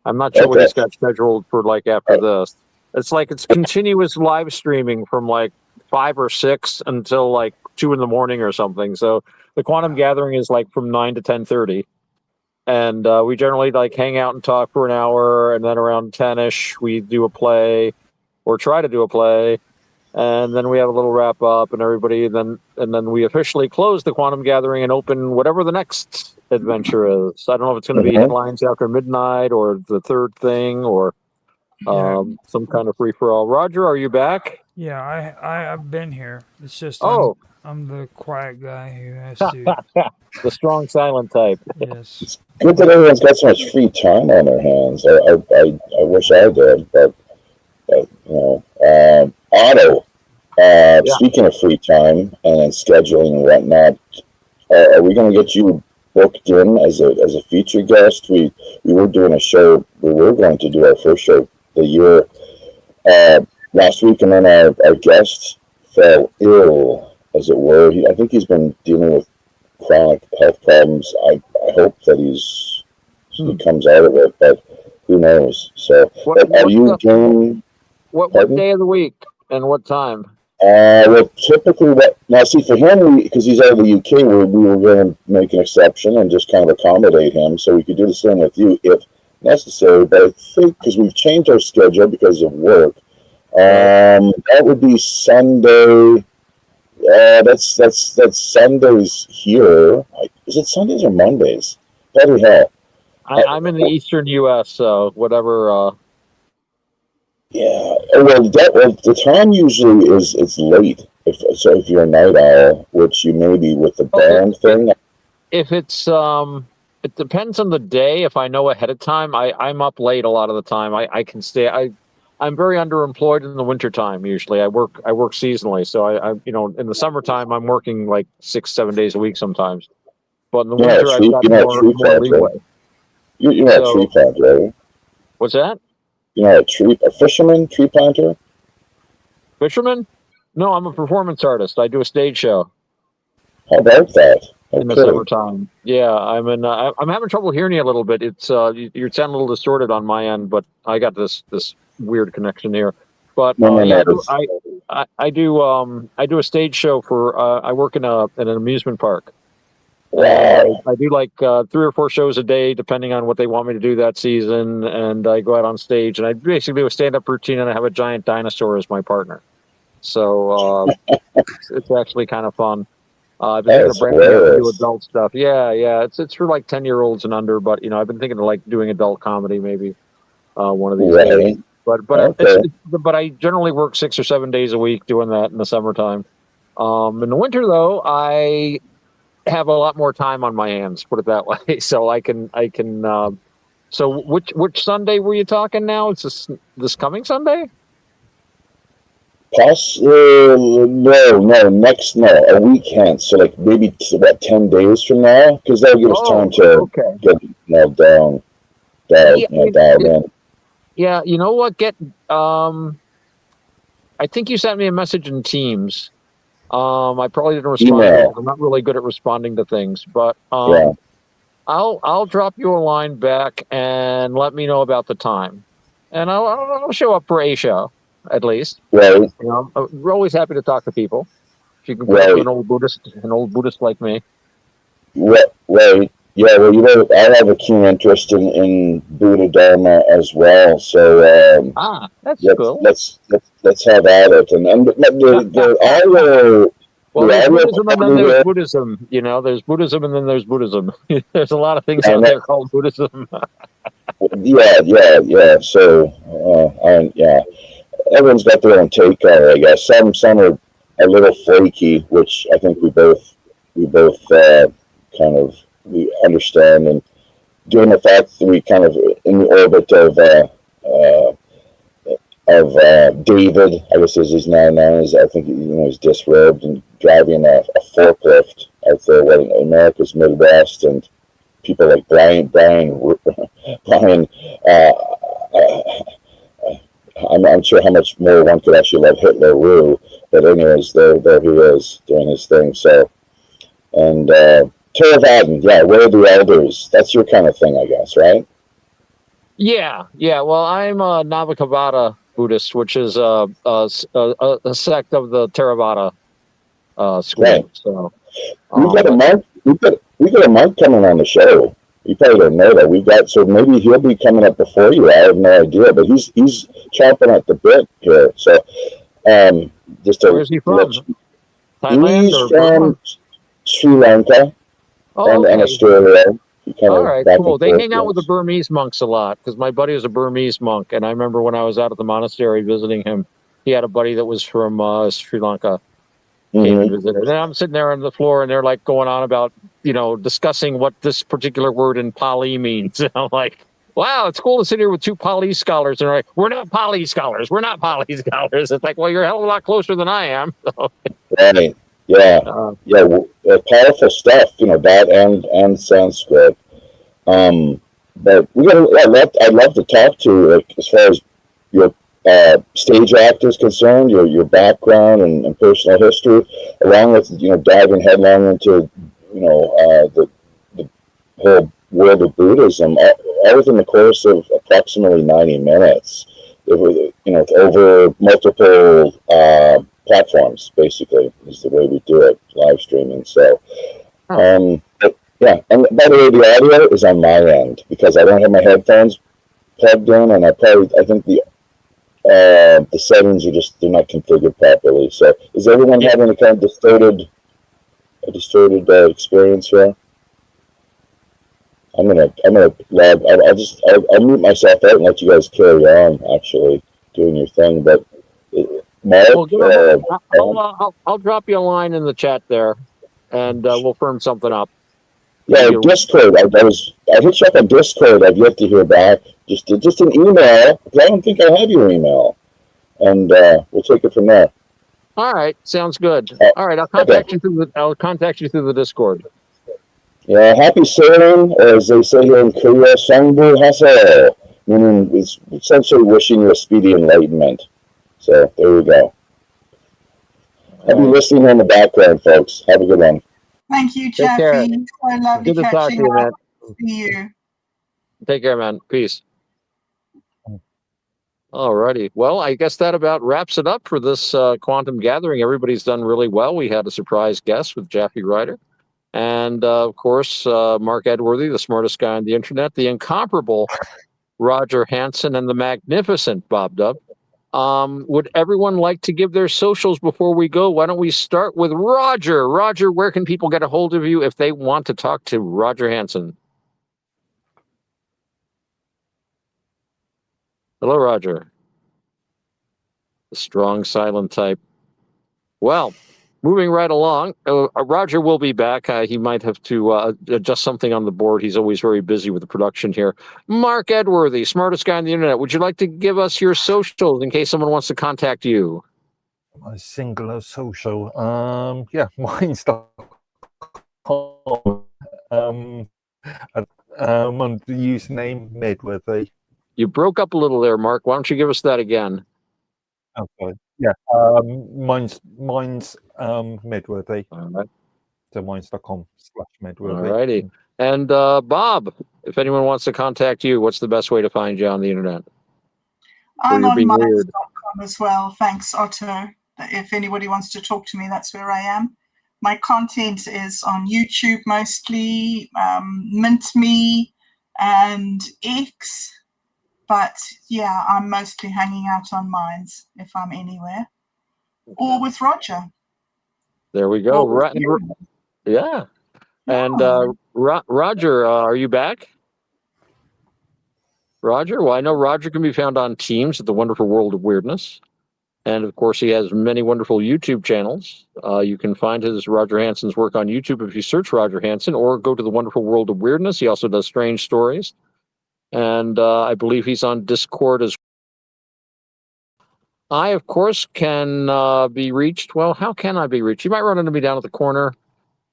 Speaker 4: I'm not sure what he's got scheduled for after this. It's it's continuous live streaming from 5 or 6 until 2 in the morning or something. So the Quantum Gathering is from 9 to 10:30. And we generally hang out and talk for an hour, and then around 10-ish we do a play or try to do a play, and then we have a little wrap up and everybody, and then we officially close the Quantum Gathering and open whatever the next adventure is. I don't know if it's going to be Headlines After Midnight or the third thing or
Speaker 1: Yeah.
Speaker 4: some kind of free for all. Roger, are you back?
Speaker 1: Yeah, I've been here. It's just
Speaker 4: Oh,
Speaker 1: I'm the quiet guy who has to.
Speaker 4: the strong silent type.
Speaker 1: Yes.
Speaker 8: Good that everyone's got so much free time on their hands. I wish I did, but you know, Otto.
Speaker 4: Yeah.
Speaker 8: Speaking of free time and scheduling and whatnot, are we going to get you booked in as a featured guest? We were doing a show. We were going to do our first show the year last week, and then our guest fell ill, as it were. I think he's been dealing with chronic health problems. I hope that he comes out of it, but who knows? So, are you game?
Speaker 4: What day of the week and what time?
Speaker 8: Well, typically, now see for him, because he's out of the UK, we were going to make an exception and just kind of accommodate him, so we could do the same with you if necessary. But I think because we've changed our schedule because of work, that would be Sunday. That's Sundays here. Is it Sundays or Mondays? Bloody hell!
Speaker 4: I'm in the eastern U.S., so whatever.
Speaker 8: Yeah, well, the time usually it's late. If you're a night owl, which you may be with the band thing.
Speaker 4: If it's it depends on the day. If I know ahead of time, I'm up late a lot of the time. I can stay. I'm very underemployed in the wintertime. Usually, I work seasonally, so I in the summertime I'm working like 6-7 days a week sometimes. But in the winter, I've got more leeway.
Speaker 8: You're not a tree planter, right?
Speaker 4: What's that?
Speaker 8: You're not a fisherman, tree planter?
Speaker 4: Fisherman? No, I'm a performance artist. I do a stage show.
Speaker 8: How about that?
Speaker 4: In the summertime. Yeah, I'm having trouble hearing you a little bit. It's you sound a little distorted on my end, but I got this weird connection here. But I do a stage show for I work in an amusement park. I do like 3 or 4 shows a day, depending on what they want me to do that season. And I go out on stage, and I basically do a stand-up routine, and I have a giant dinosaur as my partner. So it's actually kind of fun. I've been thinking of branching out to do adult stuff. Yeah. It's for like 10-year-olds and under, but I've been thinking of like doing adult comedy maybe one of these days. But I generally work 6 or 7 days a week doing that in the summertime. In the winter, though, I have a lot more time on my hands, put it that way. So I can so which Sunday were you talking now? It's this coming Sunday?
Speaker 8: No, a week hence. So like maybe about 10 days from now, because that'll give us time to get down in.
Speaker 4: Yeah, you know what? I think you sent me a message in Teams. I probably didn't respond.
Speaker 8: Email.
Speaker 4: I'm not really good at responding to things, but I'll drop you a line back and let me know about the time, and I'll show up for a show at least.
Speaker 8: Right.
Speaker 4: We're always happy to talk to people. If you can get an old Buddhist like me.
Speaker 8: Right. Yeah. Well, I have a keen interest in Buddha Dharma as well. So
Speaker 4: that's cool.
Speaker 8: Let's have at it. And
Speaker 4: there's Buddhism and then there's Buddhism. There's Buddhism and then there's Buddhism. There's a lot of things out there called Buddhism.
Speaker 8: Yeah. So, everyone's got their own take on it, I guess. Some are a little flaky, which I think we both kind of we understand. And given the fact that we kind of in the orbit of David, I guess as he's now known as, I think he's disrobed and driving a forklift out there in America's Midwest, and people like Brian. I'm not sure how much more one could actually love Hitler Roo, but anyways, there he is doing his thing. So, and Theravada, where are the elders? That's your kind of thing, I guess, right?
Speaker 4: Yeah. Well, I'm a Navakavada Buddhist, which is a sect of the Theravada school. Right. So
Speaker 8: we got a monk coming on the show. You probably don't know that. So maybe he'll be coming up before you. I have no idea, but he's chomping at the bit here. So
Speaker 4: where's he from? Thailand
Speaker 8: he's from Sri Lanka and Australia. kind
Speaker 4: All
Speaker 8: of
Speaker 4: right,
Speaker 8: back
Speaker 4: cool.
Speaker 8: and
Speaker 4: They
Speaker 8: forth.
Speaker 4: hang out with the Burmese monks a lot because my buddy is a Burmese monk, and I remember when I was out at the monastery visiting him, he had a buddy that was from Sri Lanka. Came and visited. And I'm sitting there on the floor, and they're like going on about, discussing what this particular word in Pali means. And I'm like, wow, it's cool to sit here with two Pali scholars. And they're like, we're not Pali scholars. We're not Pali scholars. It's like, well, you're a hell of a lot closer than I am.
Speaker 8: Right. Yeah. Powerful stuff. That and Sanskrit. But I'd love to talk to, like, as far as your stage actors concerned, your background and personal history, along with diving headlong into the whole world of Buddhism, all within the course of approximately 90 minutes. Over multiple platforms, basically, is the way we do it, live streaming. So, yeah. And by the way, the audio is on my end because I don't have my headphones plugged in, and I think the settings are they're not configured properly. So is everyone having a kind of distorted experience here? I'm gonna log. I'll mute myself out and let you guys carry on. Actually, doing your thing, but Mark,
Speaker 4: I'll drop you a line in the chat there, and we'll firm something up.
Speaker 8: Yeah, Discord. I hit you up on Discord. I've yet to hear back. Just an email. I don't think I have your email, and we'll take it from there.
Speaker 4: All right, sounds good. All right, I'll contact you through the Discord.
Speaker 8: Yeah, happy sailing, or as they say here in Korea, Sangbu Hase, meaning it's essentially wishing you a speedy enlightenment. So there we go. I'll be listening in the background, folks. Have a good one.
Speaker 3: Thank you, Jeffy. So lovely
Speaker 4: Good to talk to you, man.
Speaker 3: See you.
Speaker 4: Take care, man. Peace. All righty. Well, I guess that about wraps it up for this quantum gathering. Everybody's done really well. We had a surprise guest with Jeffy Ryder. And, of course, Mark Edworthy, the smartest guy on the internet, the incomparable Roger Hanson, and the magnificent Bob Dub. Would everyone like to give their socials before we go? Why don't we start with Roger? Roger, where can people get a hold of you if they want to talk to Roger Hanson? Hello, Roger. The strong, silent type. Well, moving right along, Roger will be back. He might have to adjust something on the board. He's always very busy with the production here. Mark Edworthy, smartest guy on the internet. Would you like to give us your socials in case someone wants to contact you?
Speaker 2: My singular social. Mine's on the username Medworthy.
Speaker 4: You broke up a little there, Mark. Why don't you give us that again?
Speaker 2: Okay. Yeah. Mine's Medworthy.
Speaker 4: All right.
Speaker 2: So mine's.com/Medworthy.
Speaker 4: All righty. And Bob, if anyone wants to contact you, what's the best way to find you on the internet?
Speaker 3: I'm on minds.com as well. Thanks, Otto. If anybody wants to talk to me, that's where I am. My content is on YouTube mostly, MintMe and X. But yeah, I'm mostly hanging out on Minds if I'm anywhere, or with Roger.
Speaker 4: There we go. Yeah. And Roger, are you back? Roger? Well, I know Roger can be found on Teams at the Wonderful World of Weirdness. And of course, he has many wonderful YouTube channels. You can find his Roger Hanson's work on YouTube if you search Roger Hanson, or go to the Wonderful World of Weirdness. He also does strange stories. And I believe he's on Discord as well. I, of course, can be reached. Well, how can I be reached? You might run into me down at the corner.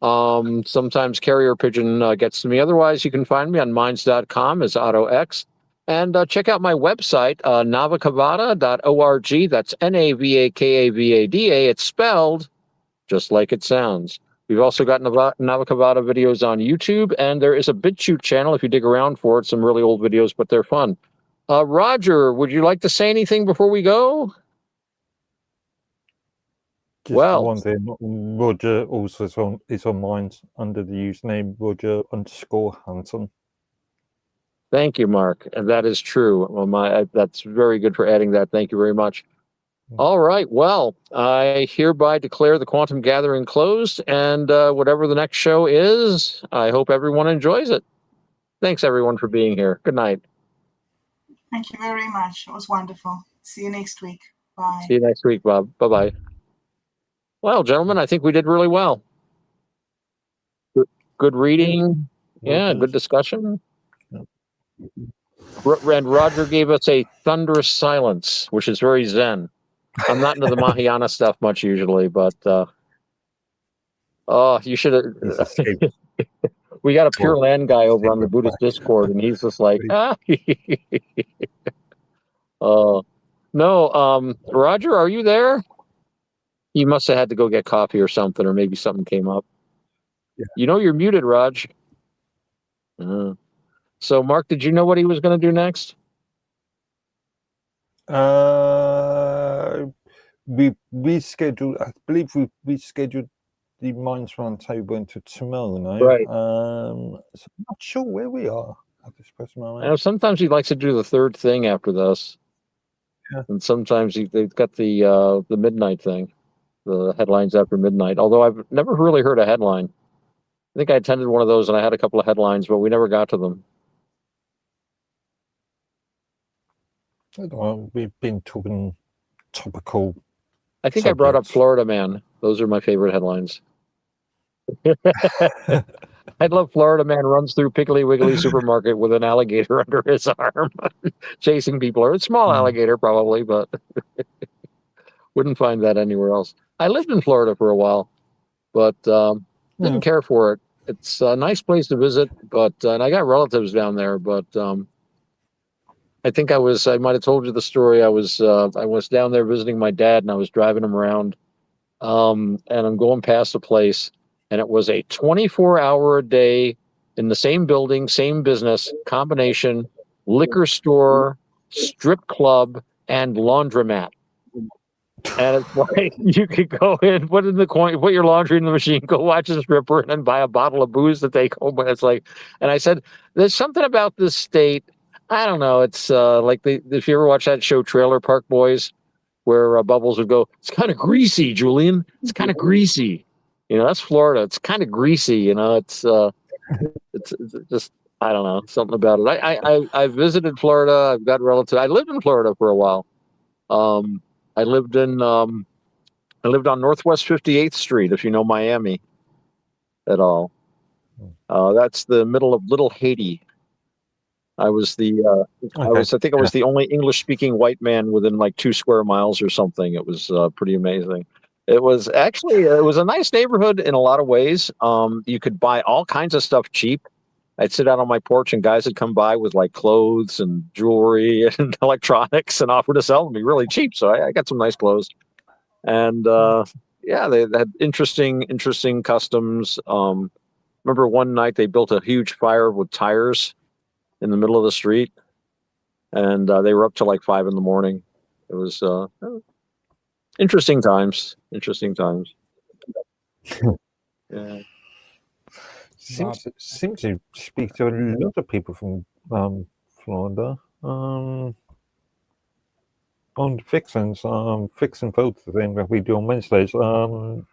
Speaker 4: Sometimes Carrier Pigeon gets to me. Otherwise, you can find me on minds.com as OttoX. And check out my website, navakavada.org. That's Navakavada. It's spelled just like it sounds. We've also got Navakavada videos on YouTube, and there is a BitChute channel if you dig around for it. Some really old videos, but they're fun. Roger, would you like to say anything before we go?
Speaker 2: Just one thing. Roger also is on mine under the username Roger_Hanson.
Speaker 4: Thank you, Mark. And that is true. Well, that's very good for adding that. Thank you very much. All right. Well, I hereby declare the Quantum Gathering closed, and whatever the next show is, I hope everyone enjoys it. Thanks everyone for being here. Good night.
Speaker 3: Thank you very much. It was wonderful. See you next week. Bye.
Speaker 4: See you next week, Bob. Bye-bye. Well, gentlemen, I think we did really well. Good reading. Yeah, good discussion. And Roger gave us a thunderous silence, which is very zen. I'm not into the Mahayana stuff much usually, but you should have. We got a Pure Land guy over on the Buddhist Discord, and he's just like, no, Roger, are you there? You must have had to go get coffee or something, or maybe something came up.
Speaker 2: Yeah.
Speaker 4: You know you're muted, Raj. So, Mark, did you know what he was going to do next?
Speaker 2: We scheduled. I believe we scheduled the Minds Roundtable into tomorrow night.
Speaker 4: Right.
Speaker 2: So I'm not sure where we are at this present moment.
Speaker 4: Sometimes he likes to do the third thing after this.
Speaker 2: Yeah.
Speaker 4: And sometimes they've got the midnight thing, the headlines after midnight. Although I've never really heard a headline. I think I attended one of those and I had a couple of headlines, but we never got to them.
Speaker 2: Well, we've been talking topical.
Speaker 4: I think I brought up Florida Man. Those are my favorite headlines. I'd love Florida Man runs through Piggly Wiggly supermarket with an alligator under his arm, chasing people. Or a small alligator, probably, but wouldn't find that anywhere else. I lived in Florida for a while, but didn't care for it. It's a nice place to visit, but and I got relatives down there, but I think I might have told you the story. I was down there visiting my dad, and I was driving him around, and I'm going past a place, and it was a 24-hour a day in the same building, same business combination, liquor store, strip club, and laundromat. And it's like you could go in, put your laundry in the machine, go watch a stripper, and then buy a bottle of booze to take home. And it's like, and I said, there's something about this state. I don't know. It's like if you ever watch that show Trailer Park Boys, where Bubbles would go, it's kind of greasy, Julian. It's kind of greasy. You know, that's Florida. It's kind of greasy. You know, it's just, I don't know, something about it. I visited Florida. I've got relatives. I lived in Florida for a while. I lived on Northwest 58th Street, if you know Miami at all. That's the middle of Little Haiti. I was I think I was the only English-speaking white man within like 2 square miles or something. It was pretty amazing. It was a nice neighborhood in a lot of ways. You could buy all kinds of stuff cheap. I'd sit out on my porch and guys would come by with like clothes and jewelry and electronics and offer to sell them really cheap. So I got some nice clothes. And they had interesting customs. Remember one night they built a huge fire with tires in the middle of the street, and they were up till like 5 a.m. It was interesting times. Yeah.
Speaker 2: Seem to speak to a lot of people from Florida. On Fixins, Fixin' Vote, the thing that we do on Wednesdays. 2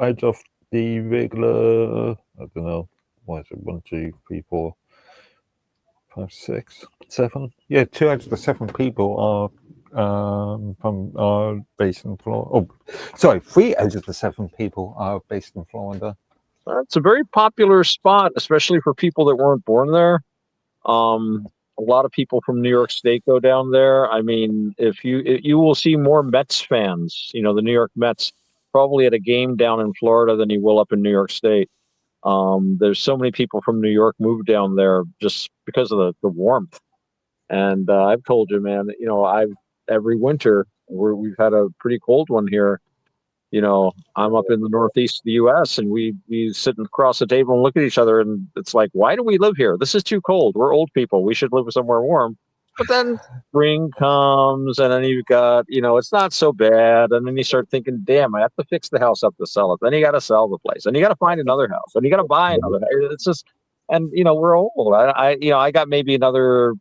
Speaker 2: out of the regular, I don't know, what is it? 1, 2, 3, 4, 5, 6, 7. Yeah, 2 out of the 7 people are based in Florida. Oh, sorry, 3 out of the 7 people are based in Florida.
Speaker 4: It's a very popular spot, especially for people that weren't born there. A lot of people from New York State go down there. I mean, if you will see more Mets fans, you know, the New York Mets, probably at a game down in Florida than you will up in New York State. There's so many people from New York moved down there just because of the warmth. And I've told you, man, you know, every winter we've had a pretty cold one here. You know, I'm up in the northeast of the U.S. and we sit across the table and look at each other, and it's like, why do we live here? This is too cold. We're old people. We should live somewhere warm. But then spring comes, and then you've got, you know, it's not so bad. And then you start thinking, damn, I have to fix the house up to sell it. Then you got to sell the place, and you got to find another house, and you got to buy another house. It's just, and you know, we're old. I got maybe another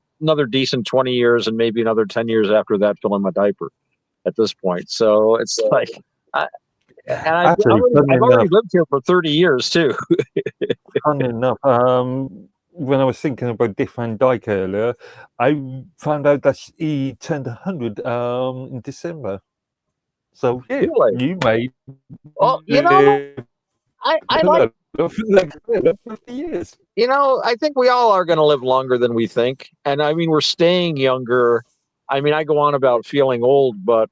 Speaker 4: decent 20 years, and maybe another 10 years after that filling my diaper at this point. So it's like, And
Speaker 2: Actually, funny
Speaker 4: I've already
Speaker 2: enough,
Speaker 4: lived here for 30 years too.
Speaker 2: funny enough, when I was thinking about Dick Van Dyke earlier, I found out that he turned 100 in December. So yeah,
Speaker 4: Really?
Speaker 2: you may
Speaker 4: Well,
Speaker 2: live
Speaker 4: I like,
Speaker 2: like 50 years.
Speaker 4: I think we all are going to live longer than we think. And I mean, we're staying younger. I mean, I go on about feeling old, but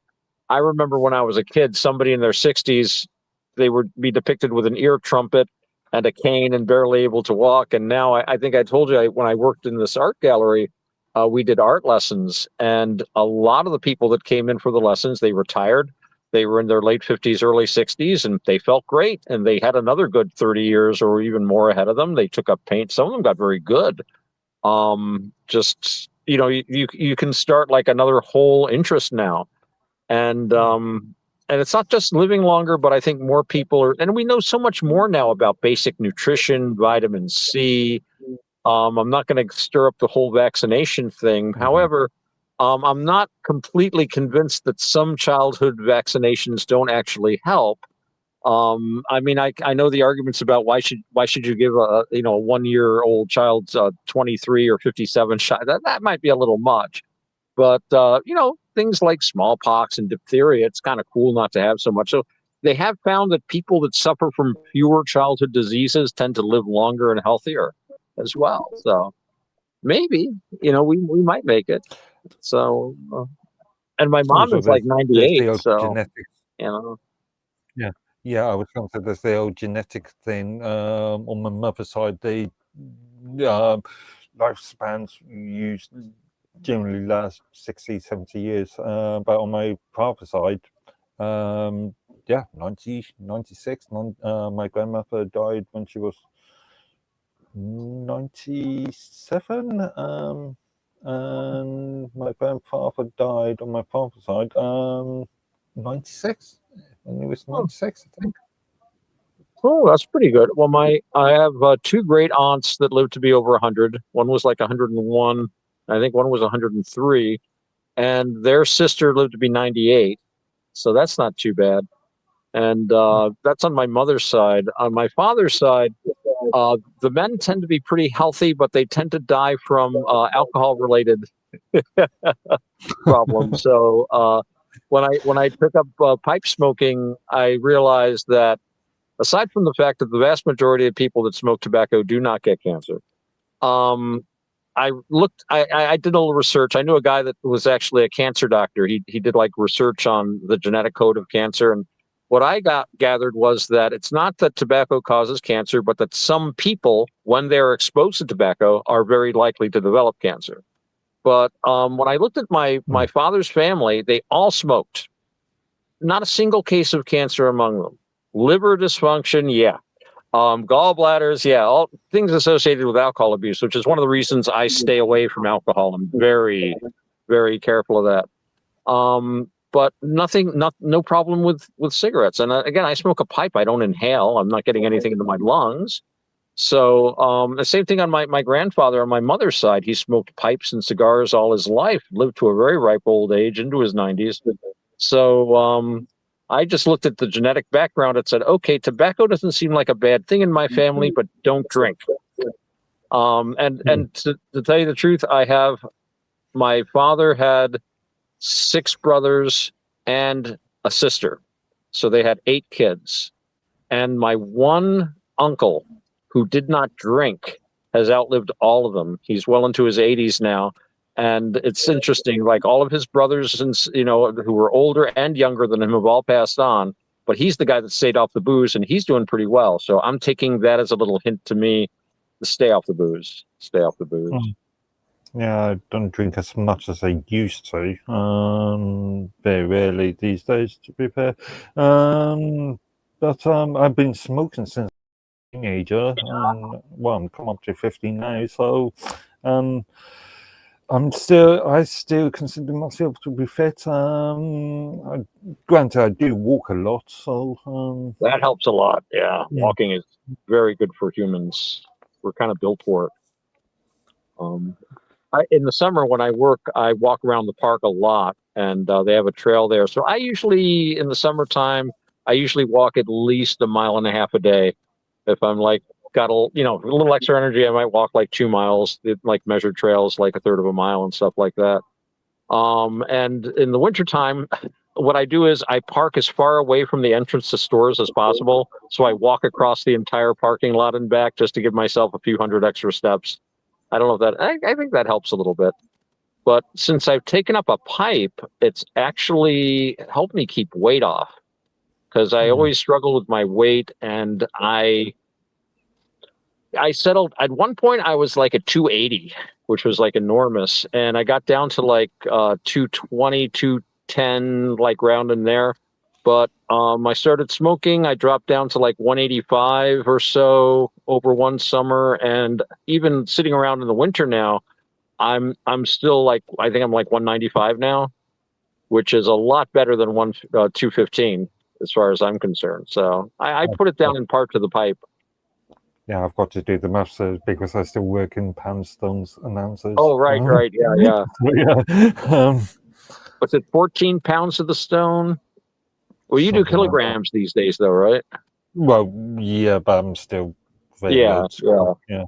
Speaker 4: I remember when I was a kid, somebody in their 60s, they would be depicted with an ear trumpet and a cane and barely able to walk. And now I think I told you when I worked in this art gallery, we did art lessons. And a lot of the people that came in for the lessons, they retired. They were in their late 50s, early 60s, and they felt great. And they had another good 30 years or even more ahead of them. They took up paint. Some of them got very good. Just, you can start like another whole interest now. And it's not just living longer, but I think more people are, and we know so much more now about basic nutrition, vitamin C. I'm not going to stir up the whole vaccination thing. However, I'm not completely convinced that some childhood vaccinations don't actually help. I mean, I know the arguments about why should you give a 1-year-old child 23 or 57 shot. That might be a little much. But, things like smallpox and diphtheria, it's kind of cool not to have so much. So they have found that people that suffer from fewer childhood diseases tend to live longer and healthier as well. So maybe, we might make it. So, and my mom
Speaker 2: Also,
Speaker 4: is like
Speaker 2: there's
Speaker 4: 98.
Speaker 2: the old
Speaker 4: So,
Speaker 2: genetics. Yeah, I was going to say there's the old genetic thing. On my mother's side, the lifespans used generally last 60, 70 years. But on my father's side, 90, 96. My grandmother died when she was 97. And my grandfather died on my father's side 96. When he was 96, I think.
Speaker 4: Oh, that's pretty good. Well, I have two great aunts that lived to be over 100. One was like 101. I think one was 103. And their sister lived to be 98. So that's not too bad. And that's on my mother's side. On my father's side, the men tend to be pretty healthy, but they tend to die from alcohol-related problems. So when I took up pipe smoking, I realized that aside from the fact that the vast majority of people that smoke tobacco do not get cancer, I did a little research. I knew a guy that was actually a cancer doctor. He did like research on the genetic code of cancer. And what I gathered was that it's not that tobacco causes cancer, but that some people, when they're exposed to tobacco, are very likely to develop cancer. But when I looked at my father's family, they all smoked. Not a single case of cancer among them. Liver dysfunction, yeah. Gallbladders, yeah, all things associated with alcohol abuse, which is one of the reasons I stay away from alcohol. I'm very, very careful of that. But no problem with cigarettes. And again, I smoke a pipe. I don't inhale. I'm not getting anything into my lungs. So the same thing on my grandfather on my mother's side. He smoked pipes and cigars all his life, lived to a very ripe old age, into his 90s. So I just looked at the genetic background and said, okay, tobacco doesn't seem like a bad thing in my family, but don't drink. And to tell you the truth, my father had 6 brothers and a sister. So they had 8 kids. And my one uncle who did not drink has outlived all of them. He's well into his 80s now. And it's interesting, like all of his brothers and who were older and younger than him have all passed on, but he's the guy that stayed off the booze and he's doing pretty well. So I'm taking that as a little hint to me to stay off the booze. Stay off the booze.
Speaker 2: Yeah, I don't drink as much as I used to. Very rarely these days, to be fair. But I've been smoking since a teenager, and I'm come up to 50 now. So, I still consider myself to be fit. Granted, I do walk a lot, so
Speaker 4: that helps a lot. Yeah, walking is very good for humans. We're kind of built for it. In the summer when I work, I walk around the park a lot, and they have a trail there. So I usually, in the summertime, I usually walk at least 1.5 miles a day. If I'm like got a little extra energy, I might walk like 2 miles, like measured trails, like 1/3 of a mile and stuff like that. And in the wintertime, what I do is I park as far away from the entrance to stores as possible. So I walk across the entire parking lot and back just to give myself a few hundred extra steps. I don't know if that, I think that helps a little bit. But since I've taken up a pipe, it's actually helped me keep weight off, because I always struggle with my weight. And I settled at one point, I was like at 280, which was like enormous. And I got down to like 220, 210, like round in there. But I started smoking. I dropped down to like 185 or so over one summer. And even sitting around in the winter now, I'm still like, I think I'm like 195 now, which is a lot better than 215 as far as I'm concerned. So I put it down in part to the pipe.
Speaker 2: Yeah, I've got to do the maths because I still work in pounds, stones, and ounces.
Speaker 4: Oh, right. Yeah.
Speaker 2: Yeah.
Speaker 4: What's it, 14 pounds to the stone? Well, you do kilograms these days, though, right?
Speaker 2: Well, yeah, but I'm still very old school. Yeah.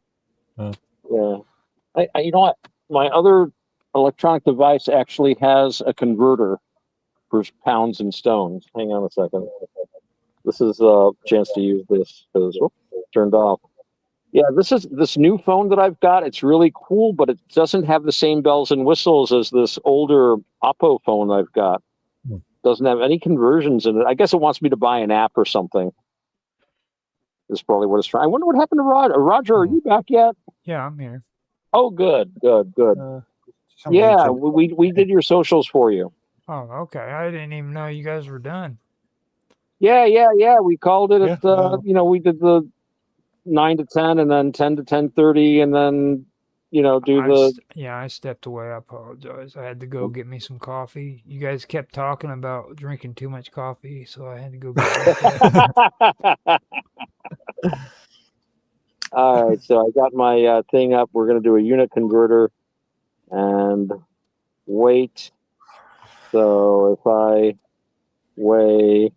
Speaker 4: You know what? My other electronic device actually has a converter for pounds and stones. Hang on a second. This is a chance to use this because turned off. Yeah, this new phone that I've got. It's really cool, but it doesn't have the same bells and whistles as this older Oppo phone I've got. Doesn't have any conversions in it. I guess it wants me to buy an app or something. Is probably what it's trying. I wonder what happened to Roger. Roger, are you back yet?
Speaker 1: Yeah, I'm here.
Speaker 4: Oh, good. Yeah, we did your socials for you.
Speaker 1: Oh, okay. I didn't even know you guys were done.
Speaker 4: Yeah. We called it at we did the 9 to 10 and then 10 to 10:30 and then
Speaker 1: I stepped away. I apologize. I had to go get me some coffee. You guys kept talking about drinking too much coffee, so I had to go get it.
Speaker 4: All right, so I got my thing up. We're going to do a unit converter and weight. So if I weigh,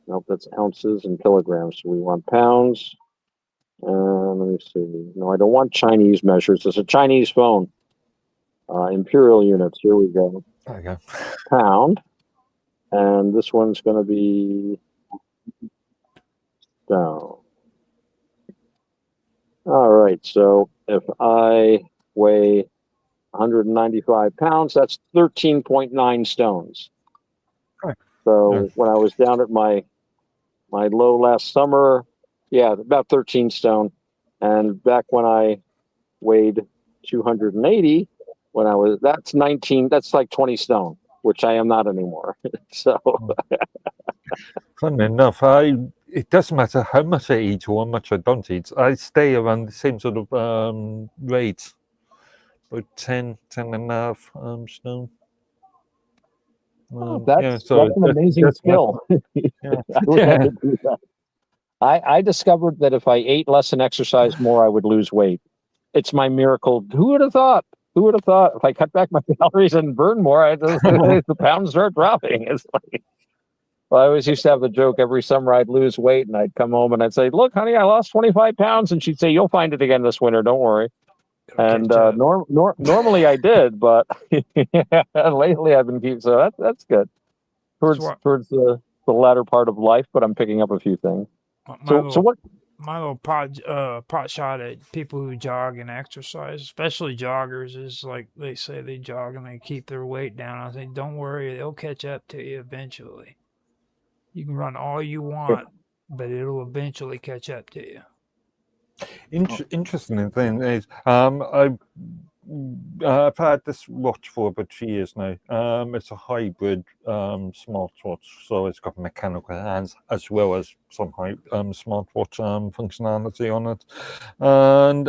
Speaker 4: nope, that's ounces and kilograms. So we want pounds. Let me see. No, I don't want Chinese measures. It's a Chinese phone. Imperial units. Here we go.
Speaker 2: There we go.
Speaker 4: Pound. And this one's going to be down. All right. So if I weigh 195 pounds, that's 13.9 stones.
Speaker 2: Right.
Speaker 4: So when I was down at my low last summer, about 13 stone. And back when I weighed 280, that's 19, that's like 20 stone, which I am not anymore. So
Speaker 2: funny enough, it doesn't matter how much I eat or how much I don't eat. I stay around the same sort of rate, about 10 and a half stone.
Speaker 4: That's an amazing skill. I discovered that if I ate less and exercised more, I would lose weight. It's my miracle. Who would have thought? If I cut back my calories and burn more, the pounds start dropping. It's like, well, I always used to have the joke every summer I'd lose weight and I'd come home and I'd say, "Look, honey, I lost 25 pounds." And she'd say, "You'll find it again this winter. Don't worry." And normally I did, but lately I've been keeping. So that's good. Towards the latter part of life, but I'm picking up a few things.
Speaker 1: My little pot shot at people who jog and exercise, especially joggers, is like they say they jog and they keep their weight down. I say, don't worry, they'll catch up to you eventually. You can run all you want, but it'll eventually catch up to you.
Speaker 2: Interesting thing is, I've had this watch for about 3 years now. It's a hybrid smartwatch, so it's got mechanical hands as well as some smartwatch functionality on it, and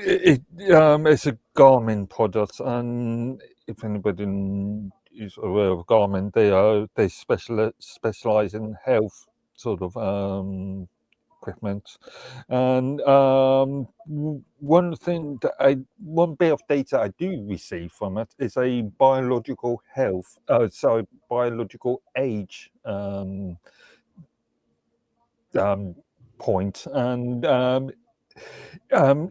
Speaker 2: it's a Garmin product. And if anybody is aware of Garmin, they specialize in health sort of equipment. And one bit of data I do receive from it is a biological biological age point. And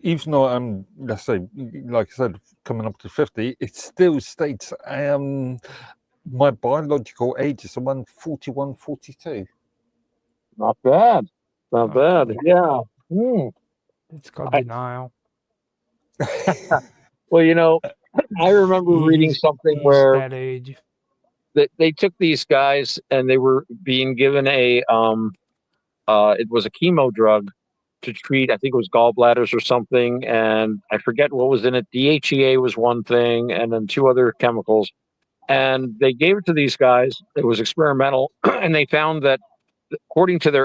Speaker 2: even though I'm, let's say, like I said, coming up to 50, it still states my biological age is around 41, 42.
Speaker 4: Not bad. Not bad. Yeah.
Speaker 1: It's called denial.
Speaker 4: Well, you know, I remember reading something where
Speaker 1: that age.
Speaker 4: they took these guys and they were being given it was a chemo drug to treat, I think it was gallbladders or something, and I forget what was in it. DHEA was one thing, and then two other chemicals. And they gave it to these guys. It was experimental, and they found that according to their